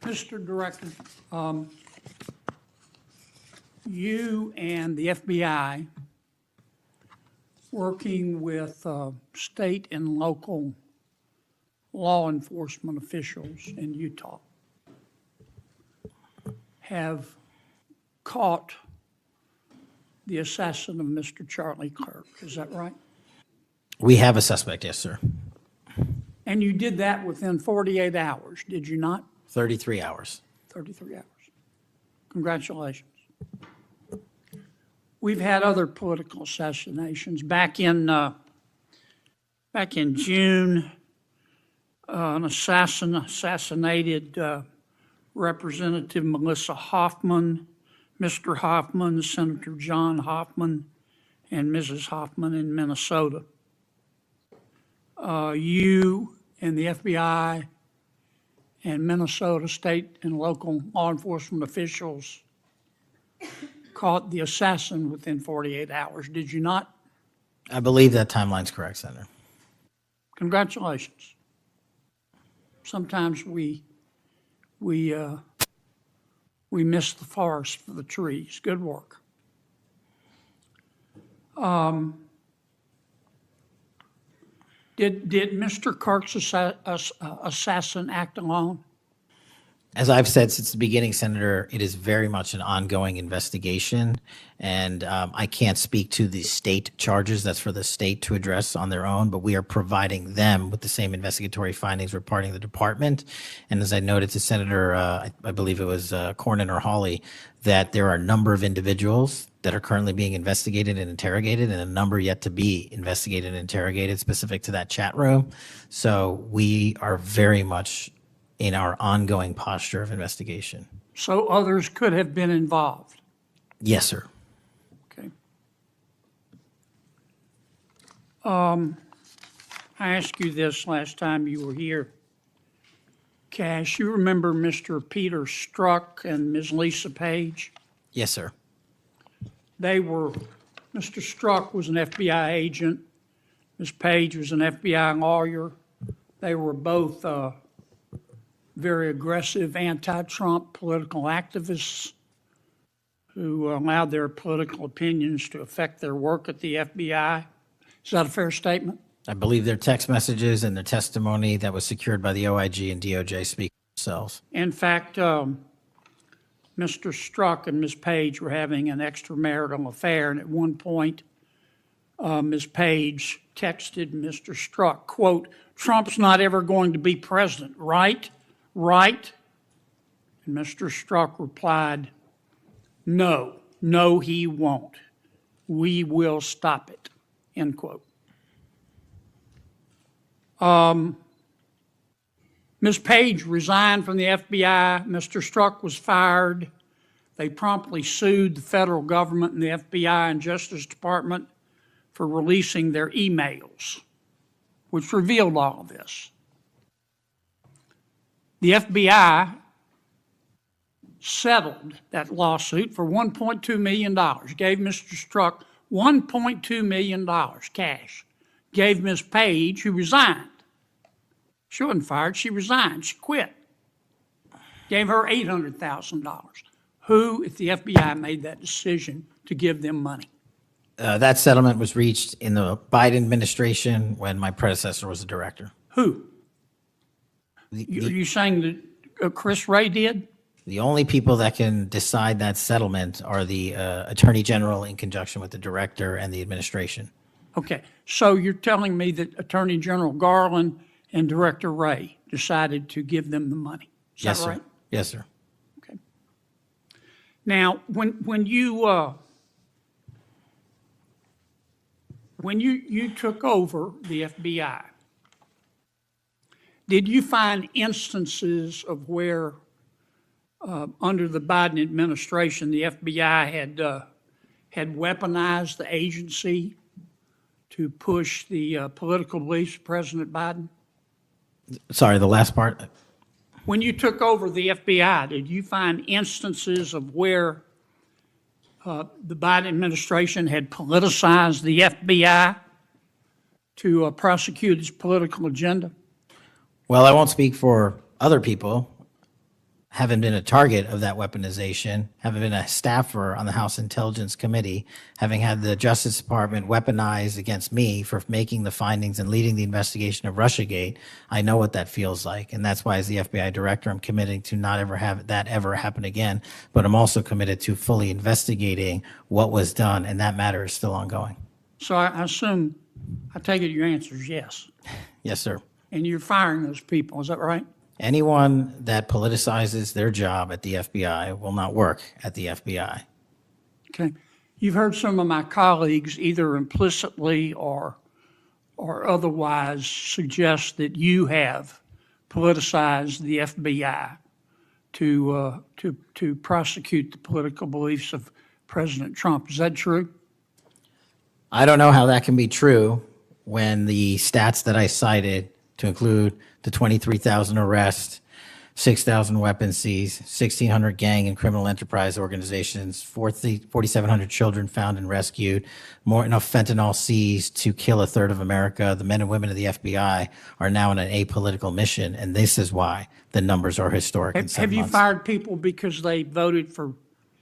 Mr. Director, you and the FBI working with state and local law enforcement officials in Utah have caught the assassin of Mr. Charlie Kirk. Is that right? We have a suspect, yes, sir. And you did that within 48 hours, did you not? 33 hours. 33 hours. Congratulations. We've had other political assassinations. Back in June, an assassinated Representative Melissa Hoffman, Mr. Hoffman, Senator John Hoffman, and Mrs. Hoffman in Minnesota. You and the FBI and Minnesota state and local law enforcement officials caught the assassin within 48 hours, did you not? I believe that timeline's correct, Senator. Congratulations. Sometimes we miss the forest for the trees. Good work. Did Mr. Kirk's assassin act alone? As I've said since the beginning, Senator, it is very much an ongoing investigation, and I can't speak to the state charges. That's for the state to address on their own, but we are providing them with the same investigatory findings reporting the department. And as I noted to Senator, I believe it was Cornyn or Hawley, that there are a number of individuals that are currently being investigated and interrogated, and a number yet to be investigated and interrogated specific to that chat room. So we are very much in our ongoing posture of investigation. So others could have been involved? Yes, sir. Okay. I asked you this last time you were here. Cash, you remember Mr. Peter Strzok and Ms. Lisa Page? Yes, sir. Mr. Strzok was an FBI agent. Ms. Page was an FBI lawyer. They were both very aggressive anti-Trump political activists who allowed their political opinions to affect their work at the FBI. Is that a fair statement? I believe their text messages and their testimony that was secured by the OIG and DOJ speak for themselves. In fact, Mr. Strzok and Ms. Page were having an extramarital affair, and at one point, Ms. Page texted Mr. Strzok, quote, "Trump's not ever going to be president, right? Right?" And Mr. Strzok replied, "No, he won't. We will stop it," end quote. Ms. Page resigned from the FBI. Mr. Strzok was fired. They promptly sued the federal government and the FBI and Justice Department for releasing their emails, which revealed all of this. The FBI settled that lawsuit for $1.2 million, gave Mr. Strzok $1.2 million cash, gave Ms. Page, who resigned. She wasn't fired, she resigned, she quit. Gave her $800,000. Who, if the FBI made that decision to give them money? That settlement was reached in the Biden administration when my predecessor was the director. Who? Are you saying that Chris Wray did? The only people that can decide that settlement are the Attorney General in conjunction with the director and the administration. Okay, so you're telling me that Attorney General Garland and Director Wray decided to give them the money? Is Yes, that sir. right? Yes, sir. Okay. Now, when you took over the FBI, did you find instances of where, under the Biden administration, the FBI had weaponized the agency to push the political beliefs of President Biden? Sorry, the last part. When you took over the FBI, did you find instances of where the Biden administration had politicized the FBI to prosecute its political agenda? Well, I won't speak for other people. Having been a target of that weaponization, having been a staffer on the House Intelligence Committee, having had the Justice Department weaponized against me for making the findings and leading the investigation of Russiagate, I know what that feels like. And that's why, as the FBI director, I'm committing to not ever have that ever happen again. But I'm also committed to fully investigating what was done, and that matter is still ongoing. So I assume, I take it your answer is yes. Yes, sir. and you're firing those people, is that right? Anyone that politicizes their job at the FBI will not work at the FBI. Okay. You've heard some of my colleagues either implicitly or otherwise suggest that you have politicized the FBI to prosecute the political beliefs of President Trump. Is that true? I don't know how that can be true when the stats that I cited, to include the 23,000 arrests, 6,000 weapons seized, 1,600 gang and criminal enterprise organizations, 4,700 children found and rescued, more enough fentanyl seized to kill a third of America. The men and women of the FBI are now on an apolitical mission, and this is why the numbers are historic in 7 Have you months. fired people because they voted for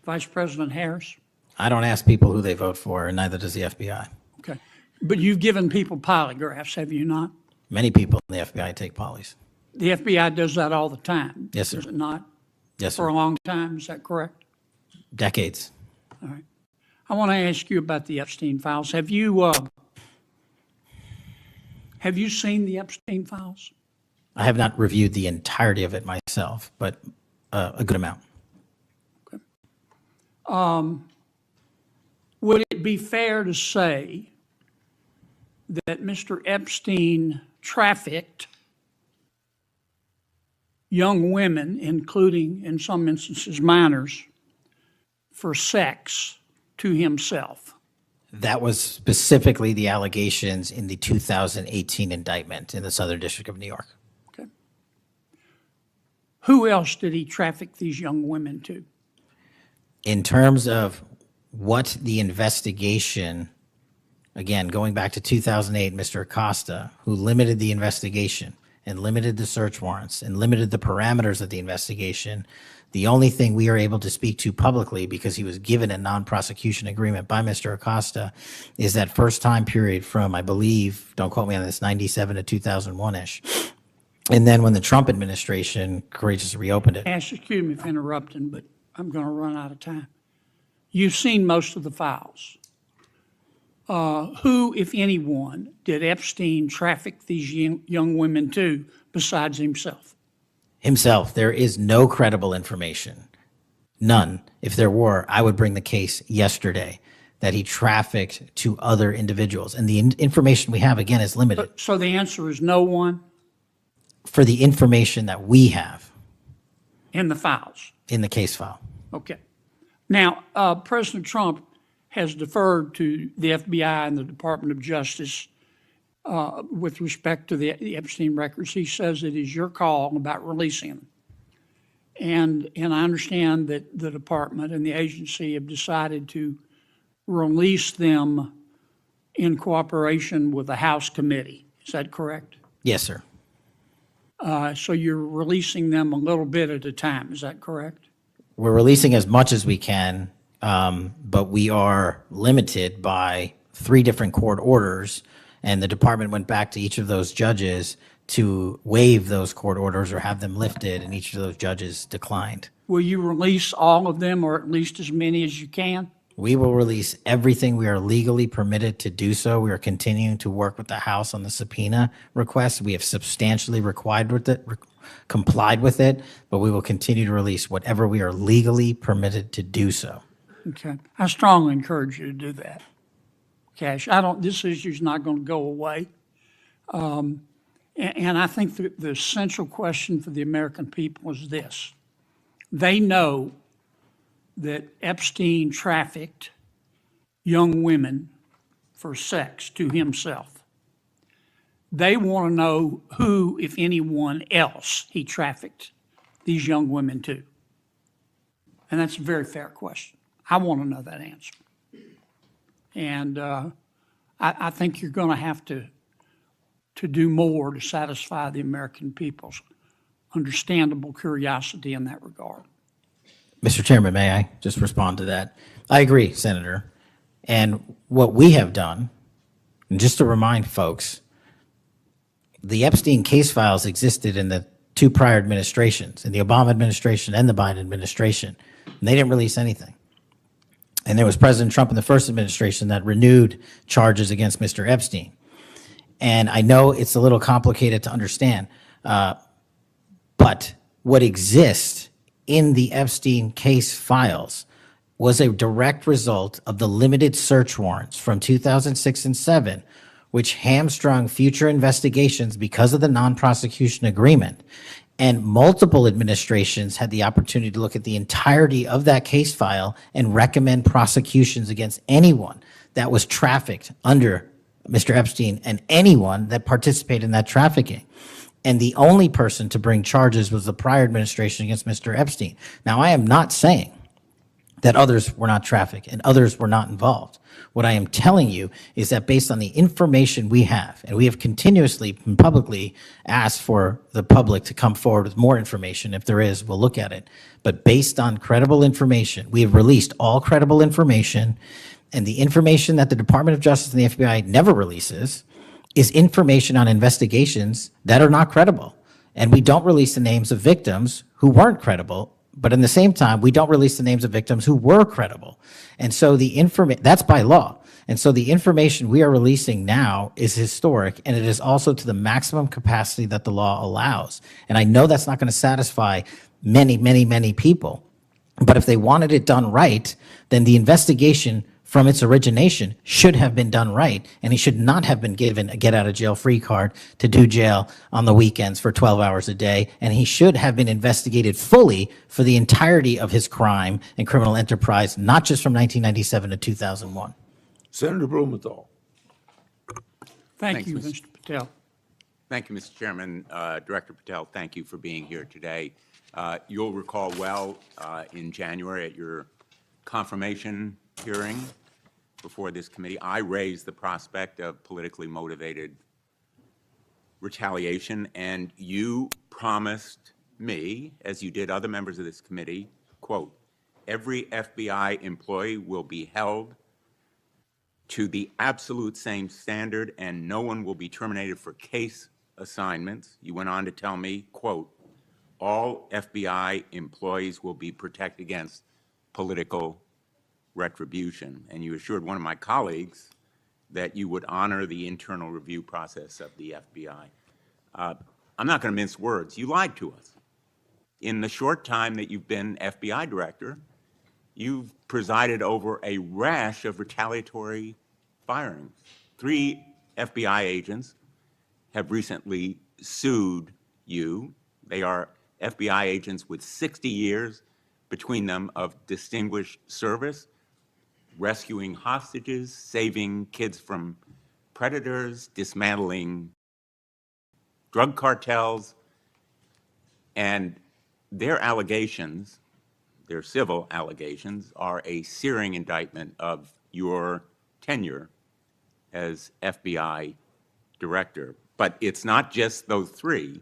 Vice President Harris? I don't ask people who they vote for, and neither does the FBI. Okay. But you've given people polygraphs, have you not? Many people in the FBI take polys. The FBI does that all the time. Yes, sir. Does it not? Yes, For a sir. long time, is that correct? Decades. All right. I want to ask you about the Epstein files. Have you seen the Epstein files? I have not reviewed the entirety of it myself, but a good amount. Would it be fair to say that Mr. Epstein trafficked young women, including, in some instances, minors, for sex to himself? That was specifically the allegations in the 2018 indictment in the Southern District of New York. Okay. Who else did he traffic these young women to? In terms of what the investigation, again, going back to 2008, Mr. Acosta, who limited the investigation and limited the search warrants and limited the parameters of the investigation, the only thing we are able to speak to publicly, because he was given a non-prosecution agreement by Mr. Acosta, is that first time period from, I believe, don't quote me on this, 97 to 2001-ish. And then when the Trump administration courageously reopened it. Ash, excuse me for interrupting, but I'm going to run out of time. You've seen most of the files. Who, if anyone, did Epstein traffic these young women to besides himself? Himself, there is no credible information. None. If there were, I would bring the case yesterday that he trafficked to other individuals. And the information we have, again, is limited. So the answer is no one For the information that we have in the files. in the case file. Okay. Now, President Trump has deferred to the FBI and the Department of Justice with respect to the Epstein records. He says it is your call about releasing them. And I understand that the department and the agency have decided to release them in cooperation with the House committee. Is that correct? Yes, sir. So you're releasing them a little bit at a time. Is that correct? We're releasing as much as we can, but we are limited by 3 different court orders, and the department went back to each of those judges to waive those court orders or have them lifted, and each of those judges declined. Will you release all of them, or at least as many as you can? We will release everything we are legally permitted to do so. We are continuing to work with the House on the subpoena request. We have substantially complied with it, but we will continue to release whatever we are legally permitted to do so. Okay. I strongly encourage you to do that. Kash, this issue's not going to go away. And I think the central question for the American people is this. They know that Epstein trafficked young women for sex to himself. They want to know who, if anyone else, he trafficked these young women to. And that's a very fair question. I want to know that answer. And I think you're going to have to do more to satisfy the American people's understandable curiosity in that regard. Mr. Chairman, may I just respond to that? I agree, Senator. And what we have done, and just to remind folks, the Epstein case files existed in the 2 prior administrations, in the Obama administration and the Biden administration, and they didn't release anything. And there was President Trump in the first administration that renewed charges against Mr. Epstein. And I know it's a little complicated to understand, but what exists in the Epstein case files was a direct result of the limited search warrants from 2006 and 7, which hamstrung future investigations because of the non-prosecution agreement. And multiple administrations had the opportunity to look at the entirety of that case file and recommend prosecutions against anyone that was trafficked under Mr. Epstein and anyone that participated in that trafficking. And the only person to bring charges was the prior administration against Mr. Epstein. Now, I am not saying that others were not trafficked and others were not involved. What I am telling you is that based on the information we have, and we have continuously and publicly asked for the public to come forward with more information. If there is, we'll look at it. But based on credible information, we have released all credible information, and the information that the Department of Justice and the FBI never releases is information on investigations that are not credible. And we don't release the names of victims who weren't credible, but in the same time, we don't release the names of victims who were credible. And so that's by law. And so the information we are releasing now is historic, and it is also to the maximum capacity that the law allows. And I know that's not going to satisfy many, many, many people. But if they wanted it done right, then the investigation from its origination should have been done right, and he should not have been given a get-out-of-jail-free card to do jail on the weekends for 12 hours a day, and he should have been investigated fully for the entirety of his crime and criminal enterprise, not just from 1997 to 2001. Senator Blumenthal. Thank you, Thanks, Mr. Patel. Thank you, Mr. Chairman. Director Patel, thank you for being here today. You'll recall well in January at your confirmation hearing before this committee, I raised the prospect of politically motivated retaliation, and you promised me, as you did other members of this committee, quote, every FBI employee will be held to the absolute same standard and no one will be terminated for case assignments. You went on to tell me, quote, all FBI employees will be protected against political retribution. And you assured one of my colleagues that you would honor the internal review process of the FBI. I'm not going to mince words. You lied to us. In the short time that you've been FBI director, you've presided over a rash of retaliatory firings. 3 FBI agents have recently sued you. They are FBI agents with 60 years between them of distinguished service, rescuing hostages, saving kids from predators, dismantling drug cartels, and their allegations, their civil allegations, are a searing indictment of your tenure as FBI director. But it's not just those 3.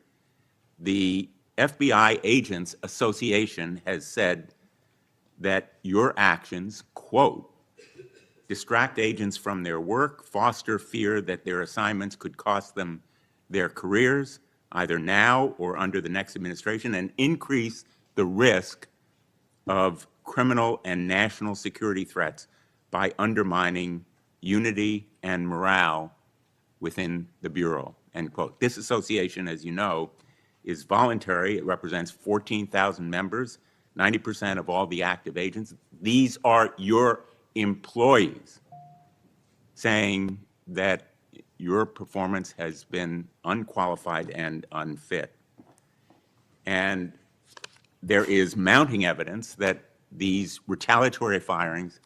The FBI Agents Association has said that your actions, quote, distract agents from their work, foster fear that their assignments could cost them their careers, either now or under the next administration, and increase the risk of criminal and national security threats by undermining unity and morale within the Bureau, end quote. This association, as you know, is voluntary. It represents 14,000 members, 90% of all the active agents. These are your employees saying that your performance has been unqualified and unfit. And there is mounting evidence that these retaliatory firings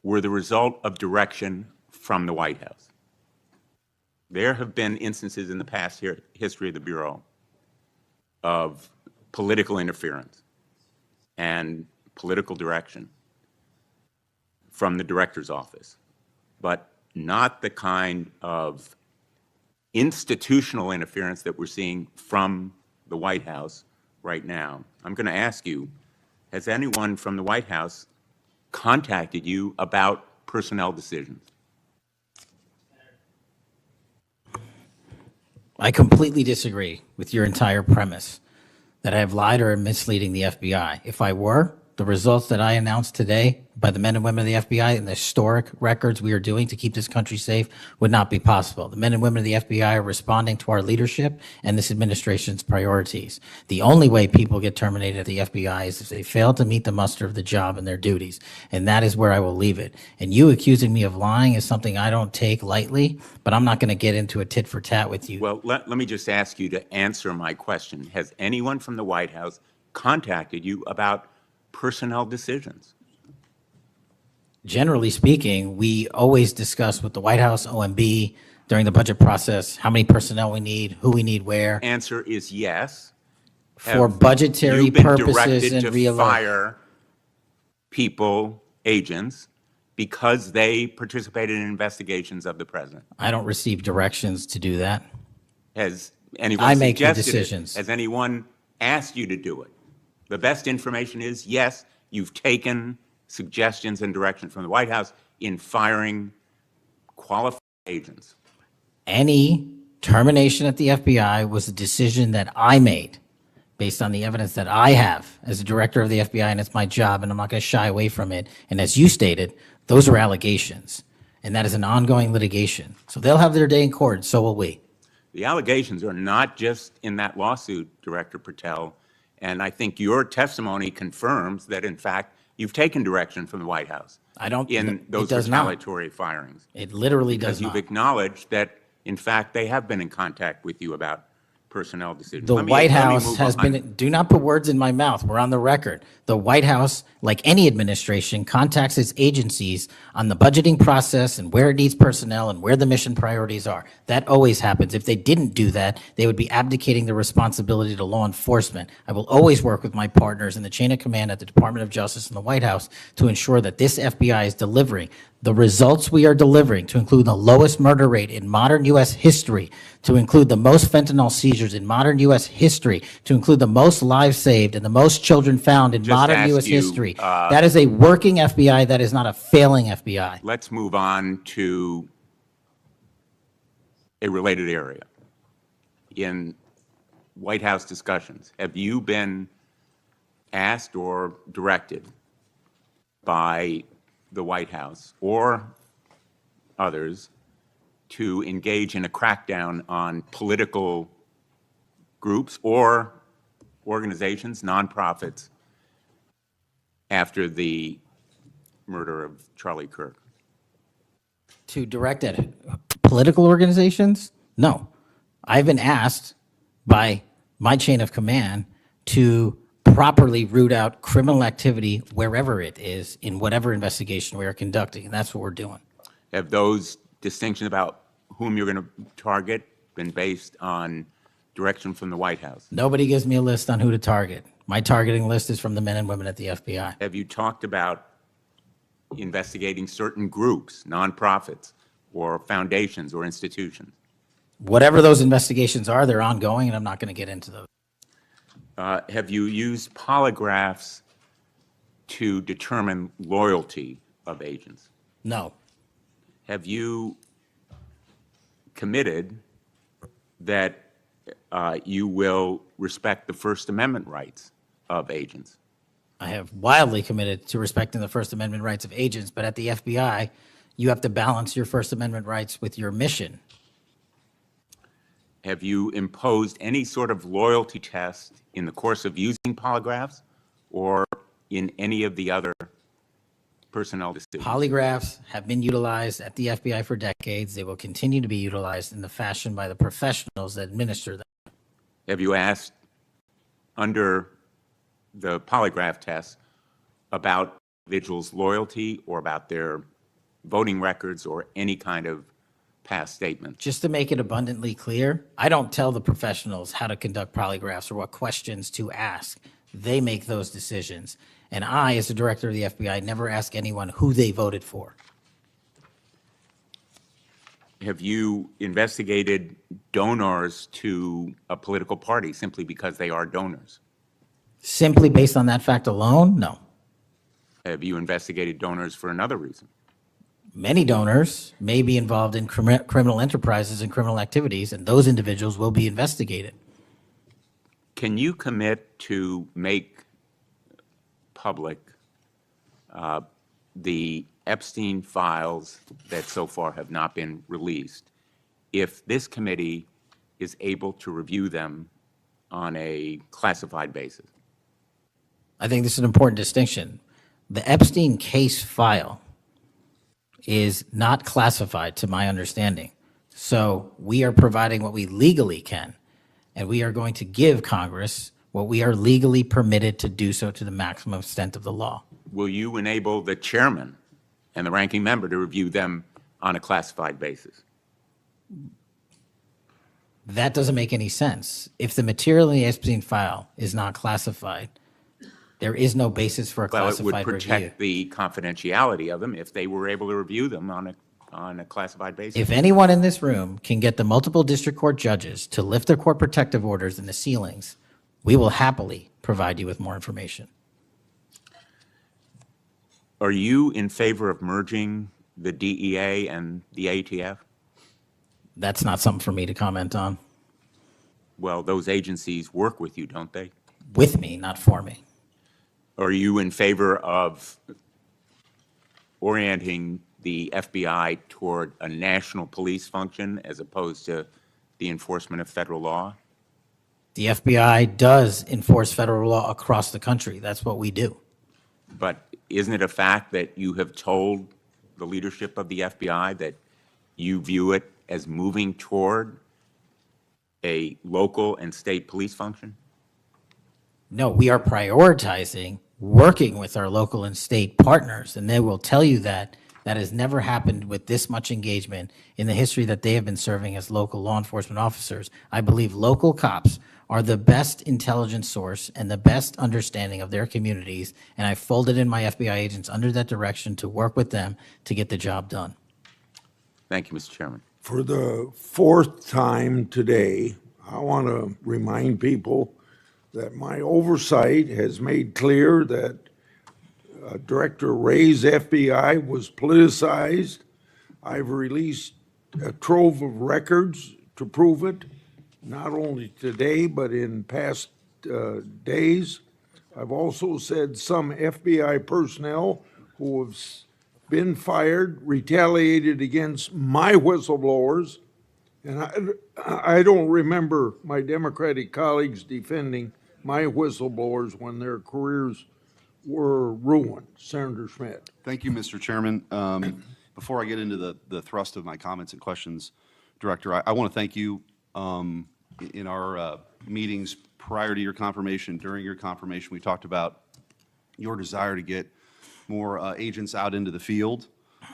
were the result of direction from the White House. There have been instances in the past history of the Bureau of political interference and political direction from the director's office, but not the kind of institutional interference that we're seeing from the White House right now. I'm going to ask you, has anyone from the White House contacted you about personnel decisions? I completely disagree with your entire premise that I have lied or am misleading the FBI. If I were, the results that I announced today by the men and women of the FBI and the historic records we are doing to keep this country safe would not be possible. The men and women of the FBI are responding to our leadership and this administration's priorities. The only way people get terminated at the FBI is if they fail to meet the muster of the job and their duties. And that is where I will leave it. And you accusing me of lying is something I don't take lightly, but I'm not going to get into a tit for tat with you. Well, let me just ask you to answer my question. Has anyone from the White House contacted you about personnel decisions? Generally speaking, we always discuss with the White House, OMB, during the budget process, how many personnel we need, who we need where, Answer is yes. for Have budgetary you been purposes directed and to real. fire people, agents, because they participated in investigations of the president? I don't receive directions to do that. Has anyone I make the suggested it? decisions. Has anyone asked you to do it? The best information is, yes, you've taken suggestions and direction from the White House in firing qualified agents. Any termination at the FBI was a decision that I made based on the evidence that I have as a director of the FBI, and it's my job, and I'm not going to shy away from it. And as you stated, those are allegations, and that is an ongoing litigation. So they'll have their day in court, and so will we. The allegations are not just in that lawsuit, Director Patel, and I think your testimony confirms that, in fact, you've taken direction from the White House I don't. in it those does not. retaliatory firings. It literally does Because you've not. acknowledged that, in fact, they have been in contact with you about personnel decisions. The Let me- White let me House move has on. been, do not put words in my mouth, we're on the record. The White House, like any administration, contacts its agencies on the budgeting process and where it needs personnel and where the mission priorities are. That always happens. If they didn't do that, they would be abdicating the responsibility to law enforcement. I will always work with my partners in the chain of command at the Department of Justice and the White House to ensure that this FBI is delivering the results we are delivering, to include the lowest murder rate in modern U.S. history, to include the most fentanyl seizures in modern U.S. history, to include the most lives saved and the most children found in Just modern ask U.S. you, history. That is a working FBI. That is not a failing FBI. Let's move on to a related area. In White House discussions, have you been asked or directed by the White House or others to engage in a crackdown on political groups or organizations, nonprofits, after the murder of Charlie Kirk? To direct at political organizations? No. I've been asked by my chain of command to properly root out criminal activity wherever it is in whatever investigation we are conducting, and that's what we're doing. Have those distinctions about whom you're going to target been based on direction from the White House? Nobody gives me a list on who to target. My targeting list is from the men and women at the FBI. Have you talked about investigating certain groups, nonprofits, or foundations or institutions? Whatever those investigations are, they're ongoing, and I'm not going to get into those. Have you used polygraphs to determine loyalty of agents? No. Have you committed that you will respect the First Amendment rights of agents? I have wildly committed to respecting the First Amendment rights of agents, but at the FBI, you have to balance your First Amendment rights with your mission. Have you imposed any sort of loyalty test in the course of using polygraphs or in any of the other personnel decisions? Polygraphs have been utilized at the FBI for decades. They will continue to be utilized in the fashion by the professionals that administer them. Have you asked under the polygraph test about individuals' loyalty or about their voting records or any kind of past statement? Just to make it abundantly clear, I don't tell the professionals how to conduct polygraphs or what questions to ask. They make those decisions. And I, as the director of the FBI, never ask anyone who they voted for. Have you investigated donors to a political party simply because they are donors? Simply based on that fact alone, no. Have you investigated donors for another reason? Many donors may be involved in criminal enterprises and criminal activities, and those individuals will be investigated. Can you commit to make public the Epstein files that so far have not been released, if this committee is able to review them on a classified basis? I think this is an important distinction. The Epstein case file is not classified, to my understanding. So we are providing what we legally can, and we are going to give Congress what we are legally permitted to do so to the maximum extent of the law. Will you enable the chairman and the ranking member to review them on a classified basis? That doesn't make any sense. If the material in the Epstein file is not classified, there is no basis for a Well, it would classified review. protect the confidentiality of them if they were able to review them on a classified basis. If anyone in this room can get the multiple district court judges to lift their court protective orders in the ceilings, we will happily provide you with more information. Are you in favor of merging the DEA and the ATF? That's not something for me to comment on. Well, those agencies work with you, don't they? With me, not for me. Are you in favor of orienting the FBI toward a national police function as opposed to the enforcement of federal law? The FBI does enforce federal law across the country. That's what we do. But isn't it a fact that you have told the leadership of the FBI that you view it as moving toward a local and state police function? No, we are prioritizing working with our local and state partners, and they will tell you that that has never happened with this much engagement in the history that they have been serving as local law enforcement officers. I believe local cops are the best intelligence source and the best understanding of their communities, and I folded in my FBI agents under that direction to work with them to get the job done. Thank you, Mr. Chairman. For the fourth time today, I want to remind people that my oversight has made clear that Director Wray's FBI was politicized. I've released a trove of records to prove it, not only today, but in past days. I've also said some FBI personnel who have been fired, retaliated against my whistleblowers, and I don't remember my Democratic colleagues defending my whistleblowers when their careers were ruined. Senator Schmidt. Thank you, Mr. Chairman. Before I get into the thrust of my comments and questions, Director, I want to thank you. In our meetings prior to your confirmation, during your confirmation, we talked about your desire to get more agents out into the field,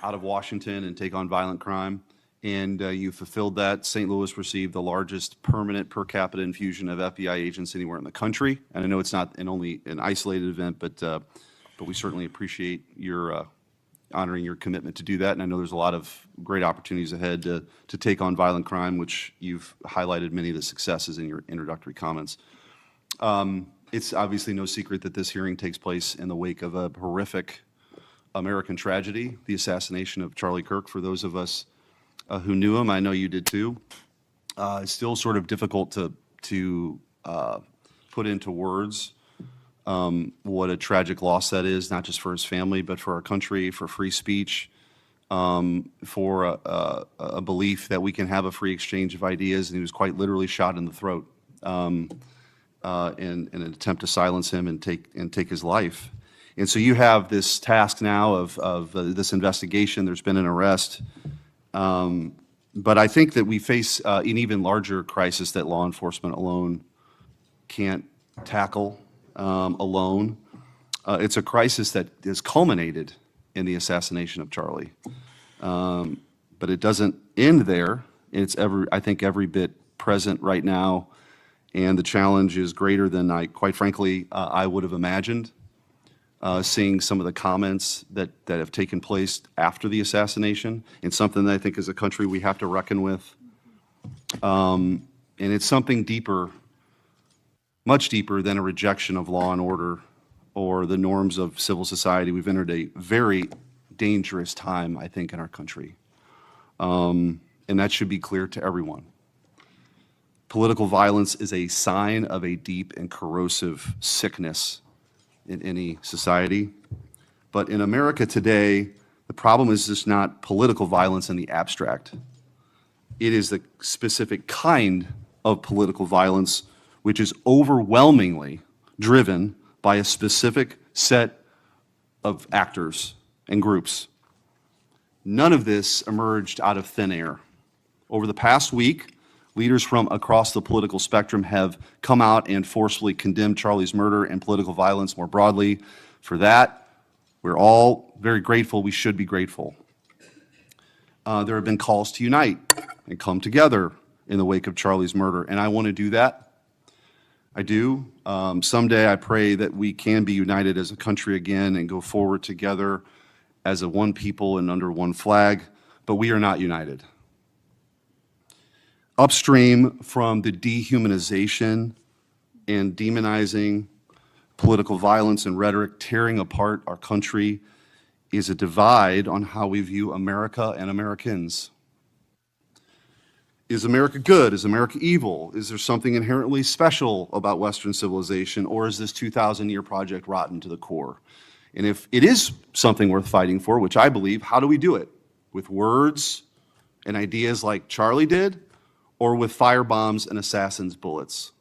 out of Washington, and take on violent crime. And you fulfilled that. St. Louis received the largest permanent per capita infusion of FBI agents anywhere in the country. And I know it's not only an isolated event, but we certainly appreciate your honoring your commitment to do that. And I know there's a lot of great opportunities ahead to take on violent crime, which you've highlighted many of the successes in your introductory comments. It's obviously no secret that this hearing takes place in the wake of a horrific American tragedy, the assassination of Charlie Kirk. For those of us who knew him, I know you did too. It's still sort of difficult to put into words what a tragic loss that is, not just for his family, but for our country, for free speech, for a belief that we can have a free exchange of ideas. And he was quite literally shot in the throat in an attempt to silence him and take his life. And so you have this task now of this investigation. There's been an arrest. But I think that we face an even larger crisis that law enforcement alone can't tackle alone. It's a crisis that is culminated in the assassination of Charlie. But it doesn't end there. It's I think every bit present right now, and the challenge is greater than quite frankly, I would have imagined. Seeing some of the comments that have taken place after the assassination, and something that I think as a country we have to reckon with. And it's something deeper, much deeper than a rejection of law and order or the norms of civil society. We've entered a very dangerous time, I think, in our country. And that should be clear to everyone. Political violence is a sign of a deep and corrosive sickness in any society. But in America today, the problem is just not political violence in the abstract. It is the specific kind of political violence which is overwhelmingly driven by a specific set of actors and groups. None of this emerged out of thin air. Over the past week, leaders from across the political spectrum have come out and forcefully condemned Charlie's murder and political violence more broadly. For that, we're all very grateful. We should be grateful. There have been calls to unite and come together in the wake of Charlie's murder, and I want to do that. I do. Someday I pray that we can be united as a country again and go forward together as a one people and under one flag, but we are not united. Upstream from the dehumanization and demonizing political violence and rhetoric tearing apart our country is a divide on how we view America and Americans. Is America good? Is America evil? Is there something inherently special about Western civilization, or is this 2,000-year project rotten to the core? And if it is something worth fighting for, which I believe, how do we do it? With words and ideas like Charlie did, or with firebombs and assassins' bullets?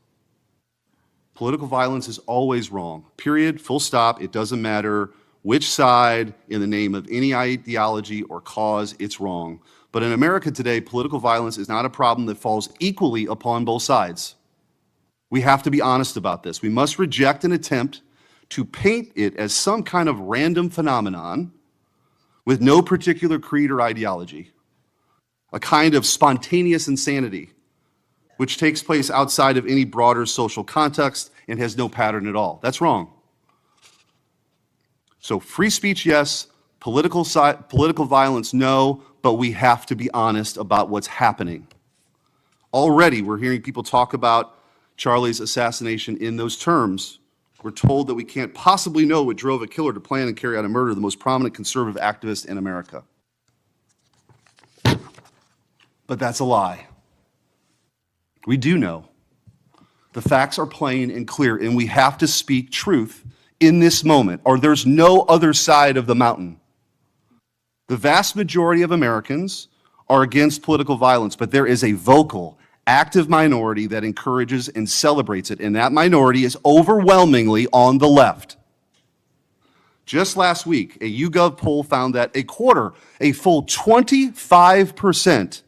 Political violence is always wrong. Period, full stop. It doesn't matter which side, in the name of any ideology or cause, it's wrong. But in America today, political violence is not a problem that falls equally upon both sides. We have to be honest about this. We must reject an attempt to paint it as some kind of random phenomenon with no particular creed or ideology, a kind of spontaneous insanity, which takes place outside of any broader social context and has no pattern at all. That's wrong. So free speech, yes. Political violence, no. But we have to be honest about what's happening. Already, we're hearing people talk about Charlie's assassination in those terms. We're told that we can't possibly know what drove a killer to plan and carry out a murder of the most prominent conservative activist in America. But that's a lie. We do know. The facts are plain and clear, and we have to speak truth in this moment, or there's no other side of the mountain. The vast majority of Americans are against political violence, but there is a vocal, active minority that encourages and celebrates it, and that minority is overwhelmingly on the left. Just last week, a YouGov poll found that a full 25%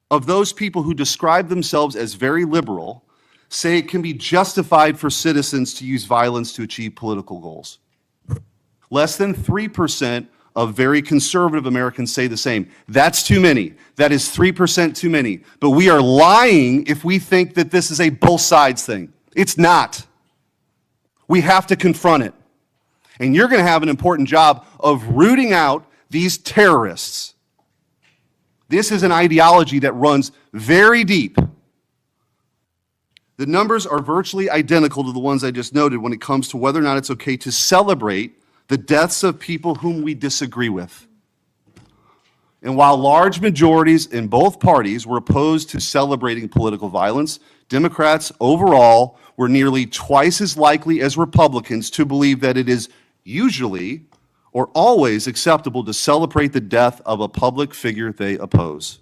of those people who describe themselves as very liberal say it can be justified for citizens to use violence to achieve political goals. Less than 3% of very conservative Americans say the same. That's too many. That is 3% too many. But we are lying if we think that this is a both sides thing. It's not. We have to confront it. And you're going to have an important job of rooting out these terrorists. This is an ideology that runs very deep. The numbers are virtually identical to the ones I just noted when it comes to whether or not it's okay to celebrate the deaths of people whom we disagree with. And while large majorities in both parties were opposed to celebrating political violence, Democrats overall were nearly twice as likely as Republicans to believe that it is usually or always acceptable to celebrate the death of a public figure they oppose.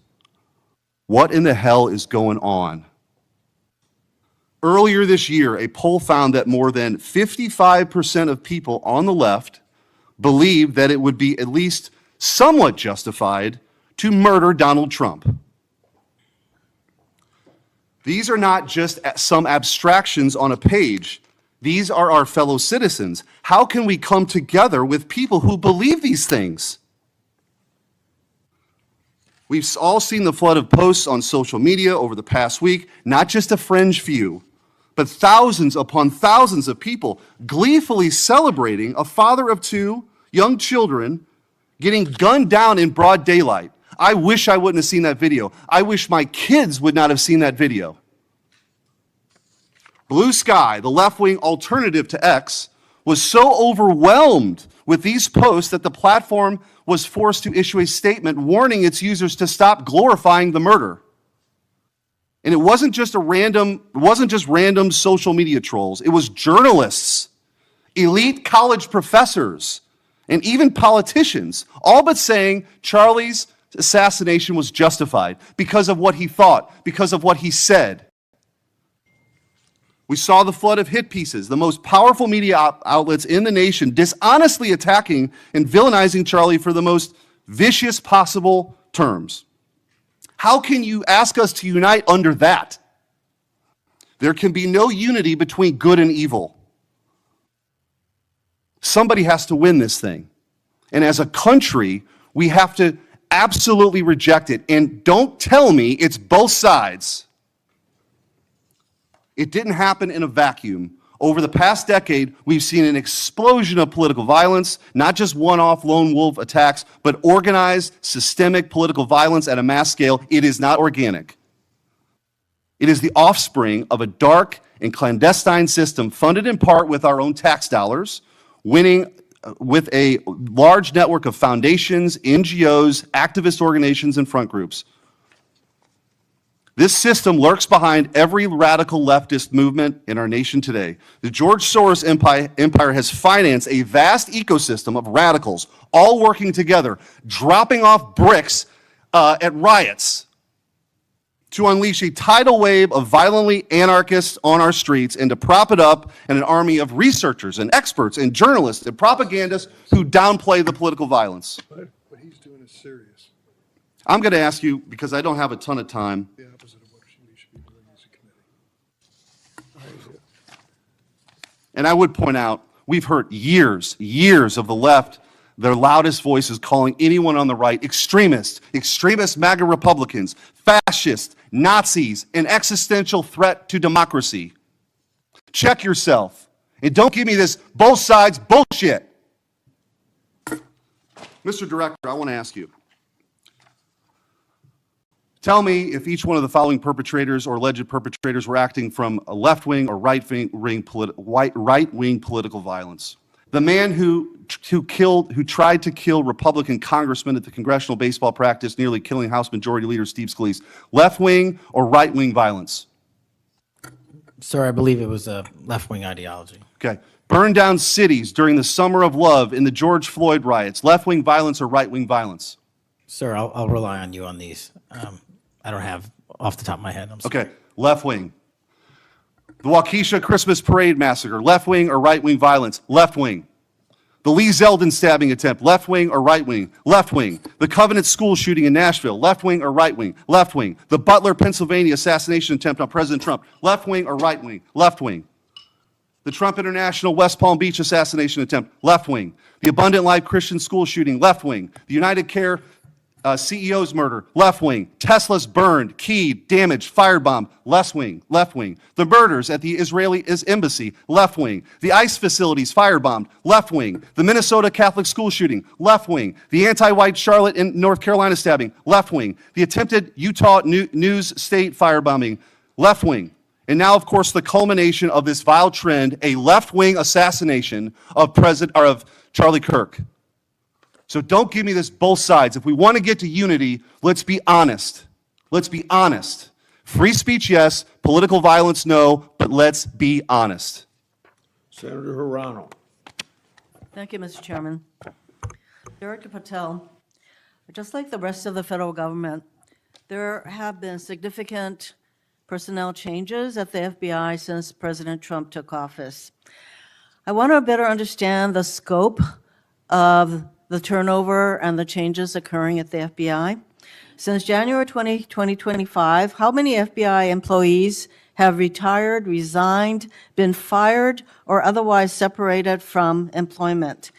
What in the hell is going on? Earlier this year, a poll found that more than 55% of people on the left believed that it would be at least somewhat justified to murder Donald Trump. These are not just some abstractions on a page. These are our fellow citizens. How can we come together with people who believe these things? We've all seen the flood of posts on social media over the past week, not just a fringe few, but thousands upon thousands of people gleefully celebrating a father of two young children getting gunned down in broad daylight. I wish I wouldn't have seen that video. I wish my kids would not have seen that video. Blue Sky, the left-wing alternative to X, was so overwhelmed with these posts that the platform was forced to issue a statement warning its users to stop glorifying the murder. And it wasn't just random social media trolls. It was journalists elite college professors, and even politicians, all but saying Charlie's assassination was justified because of what he thought, because of what he said. We saw the flood of hit pieces, the most powerful media outlets in the nation dishonestly attacking and villainizing Charlie for the most vicious possible terms. How can you ask us to unite under that? There can be no unity between good and evil. Somebody has to win this thing. And as a country, we have to absolutely reject it. And don't tell me it's both sides. It didn't happen in a vacuum. Over the past decade, we've seen an explosion of political violence, not just one-off lone wolf attacks, but organized, systemic political violence at a mass scale. It is not organic. It is the offspring of a dark and clandestine system funded in part with our own tax dollars, winning with a large network of foundations, NGOs, activist organizations, and front groups. This system lurks behind every radical leftist movement in our nation today. The George Soros empire has financed a vast ecosystem of radicals, all working together, dropping off bricks at riots to unleash a tidal wave of violently anarchists on our streets and to prop it up in an army of researchers and experts and journalists and propagandists who downplay the political violence. What he's doing is serious. I'm going to ask you, because I don't have a ton of time, The opposite of what we should be doing as a committee. and I would point out, we've heard years of the left, their loudest voices calling anyone on the right extremists, MAGA Republicans, fascists, Nazis, an existential threat to democracy. Check yourself, and don't give me this both sides bullshit. Mr. Director, I want to ask you, tell me if each one of the following perpetrators or alleged perpetrators were acting from a left-wing or right-wing political violence. The man who tried to kill Republican congressman at the congressional baseball practice, nearly killing House Majority Leader Steve Scalise, left-wing or right-wing violence? Sir, I believe it was a left-wing ideology. Okay. Burned down cities during the Summer of Love in the George Floyd riots, left-wing violence or right-wing violence? Sir, I'll rely on you on these. I don't have off the top of my head. I'm sorry. Okay, left-wing. The Waukesha Christmas Parade massacre, left-wing or right-wing violence? Left-wing. The Lee Zeldin stabbing attempt, left-wing or right-wing? Left-wing. The Covenant school shooting in Nashville, left-wing or right-wing? Left-wing. The Butler, Pennsylvania assassination attempt on President Trump, left-wing or right-wing? Left-wing. The Trump International West Palm Beach assassination attempt, left-wing. The Abundant Life Christian school shooting, left-wing. The United Care CEO's murder, left-wing. Tesla's burned, keyed, damaged, firebombed, left-wing. The murders at the Israeli embassy, left-wing. The ICE facilities firebombed, left-wing. The Minnesota Catholic school shooting, left-wing. The anti-white Charlotte and North Carolina stabbing, left-wing. The attempted Utah News State firebombing, left-wing. And now, of course, the culmination of this vile trend, a left-wing assassination of Charlie Kirk. So don't give me this both sides. If we want to get to unity, let's be honest. Let's be honest. Free speech, yes. Political violence, no. But let's be honest. Senator Hirano. Thank you, Mr. Chairman. Director Patel, just like the rest of the federal government, there have been significant personnel changes at the FBI since President Trump took office. I want to better understand the scope of the turnover and the changes occurring at the FBI. Since January 2025, how many FBI employees have retired, resigned, been fired, or otherwise separated from employment?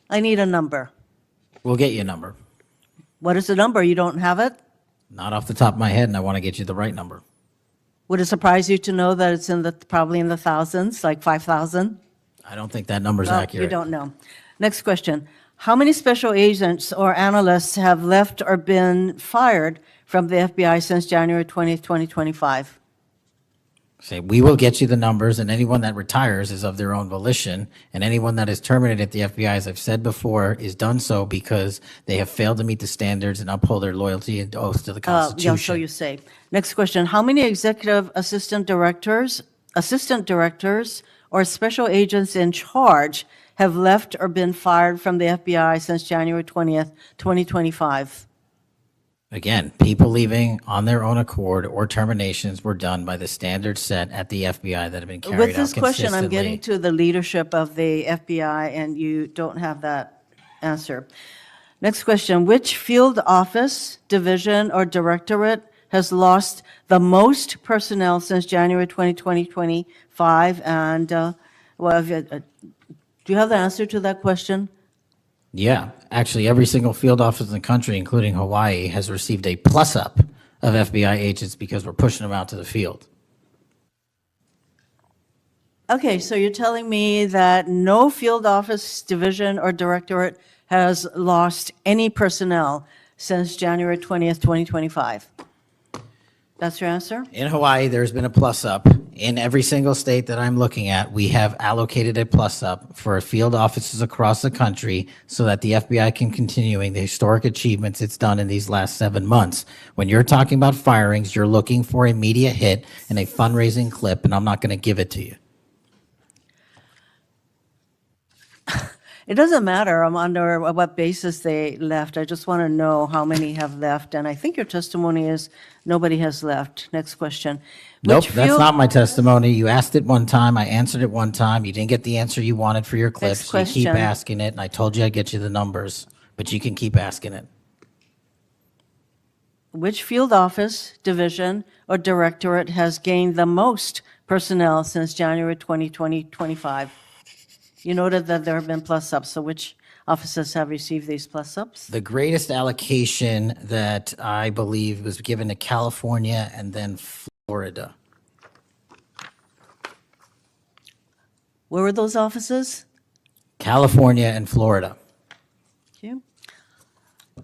I need a number. We'll get you a number. What is the number? You don't have it? Not off the top of my head, and I want to get you the right number. Would it surprise you to know that it's probably in the thousands, like 5,000? I don't think that number's Well, accurate. you don't know. Next question. How many special agents or analysts have left or been fired from the FBI since January 20th, 2025? Say, we will get you the numbers, and anyone that retires is of their own volition, and anyone that is terminated at the FBI, as I've said before, is done so because they have failed to meet the standards and uphold their loyalty and oath to the Yeah, Constitution. so you say. Next question. How many executive assistant directors or special agents in charge have left or been fired from the FBI since January 20th, 2025? Again, people leaving on their own accord or terminations were done by the standards set at the FBI that have been carried out With this question, I'm getting consistently. to the leadership of the FBI, and you don't have that answer. Next question, which field office, division, or directorate has lost the most personnel since January 2025? And, do you have the answer to that question? Yeah, actually, every single field office in the country, including Hawaii, has received a plus-up of FBI agents because we're pushing them out to the field. Okay, so you're telling me that no field office, division, or directorate has lost any personnel since January 20th, 2025? That's your answer? In Hawaii, there's been a plus-up. In every single state that I'm looking at, we have allocated a plus-up for field offices across the country so that the FBI can continuing the historic achievements it's done in these last 7 months. When you're talking about firings, you're looking for a media hit and a fundraising clip, and I'm not going to give it to you. It doesn't matter under what basis they left. I just want to know how many have left. And I think your testimony is nobody has left. Next question. Nope, Which that's field- not my testimony. You asked it one time, I answered it one time. You didn't get the answer you wanted for your clip, Next so you keep question. asking it, and I told you I'd get you the numbers, but you can keep asking it. Which field office, division, or directorate has gained the most personnel since January 2025? You noted that there have been plus-ups, so which offices have received these plus-ups? The greatest allocation that I believe was given to California and then Florida. Where were those offices? California and Florida. Thank you.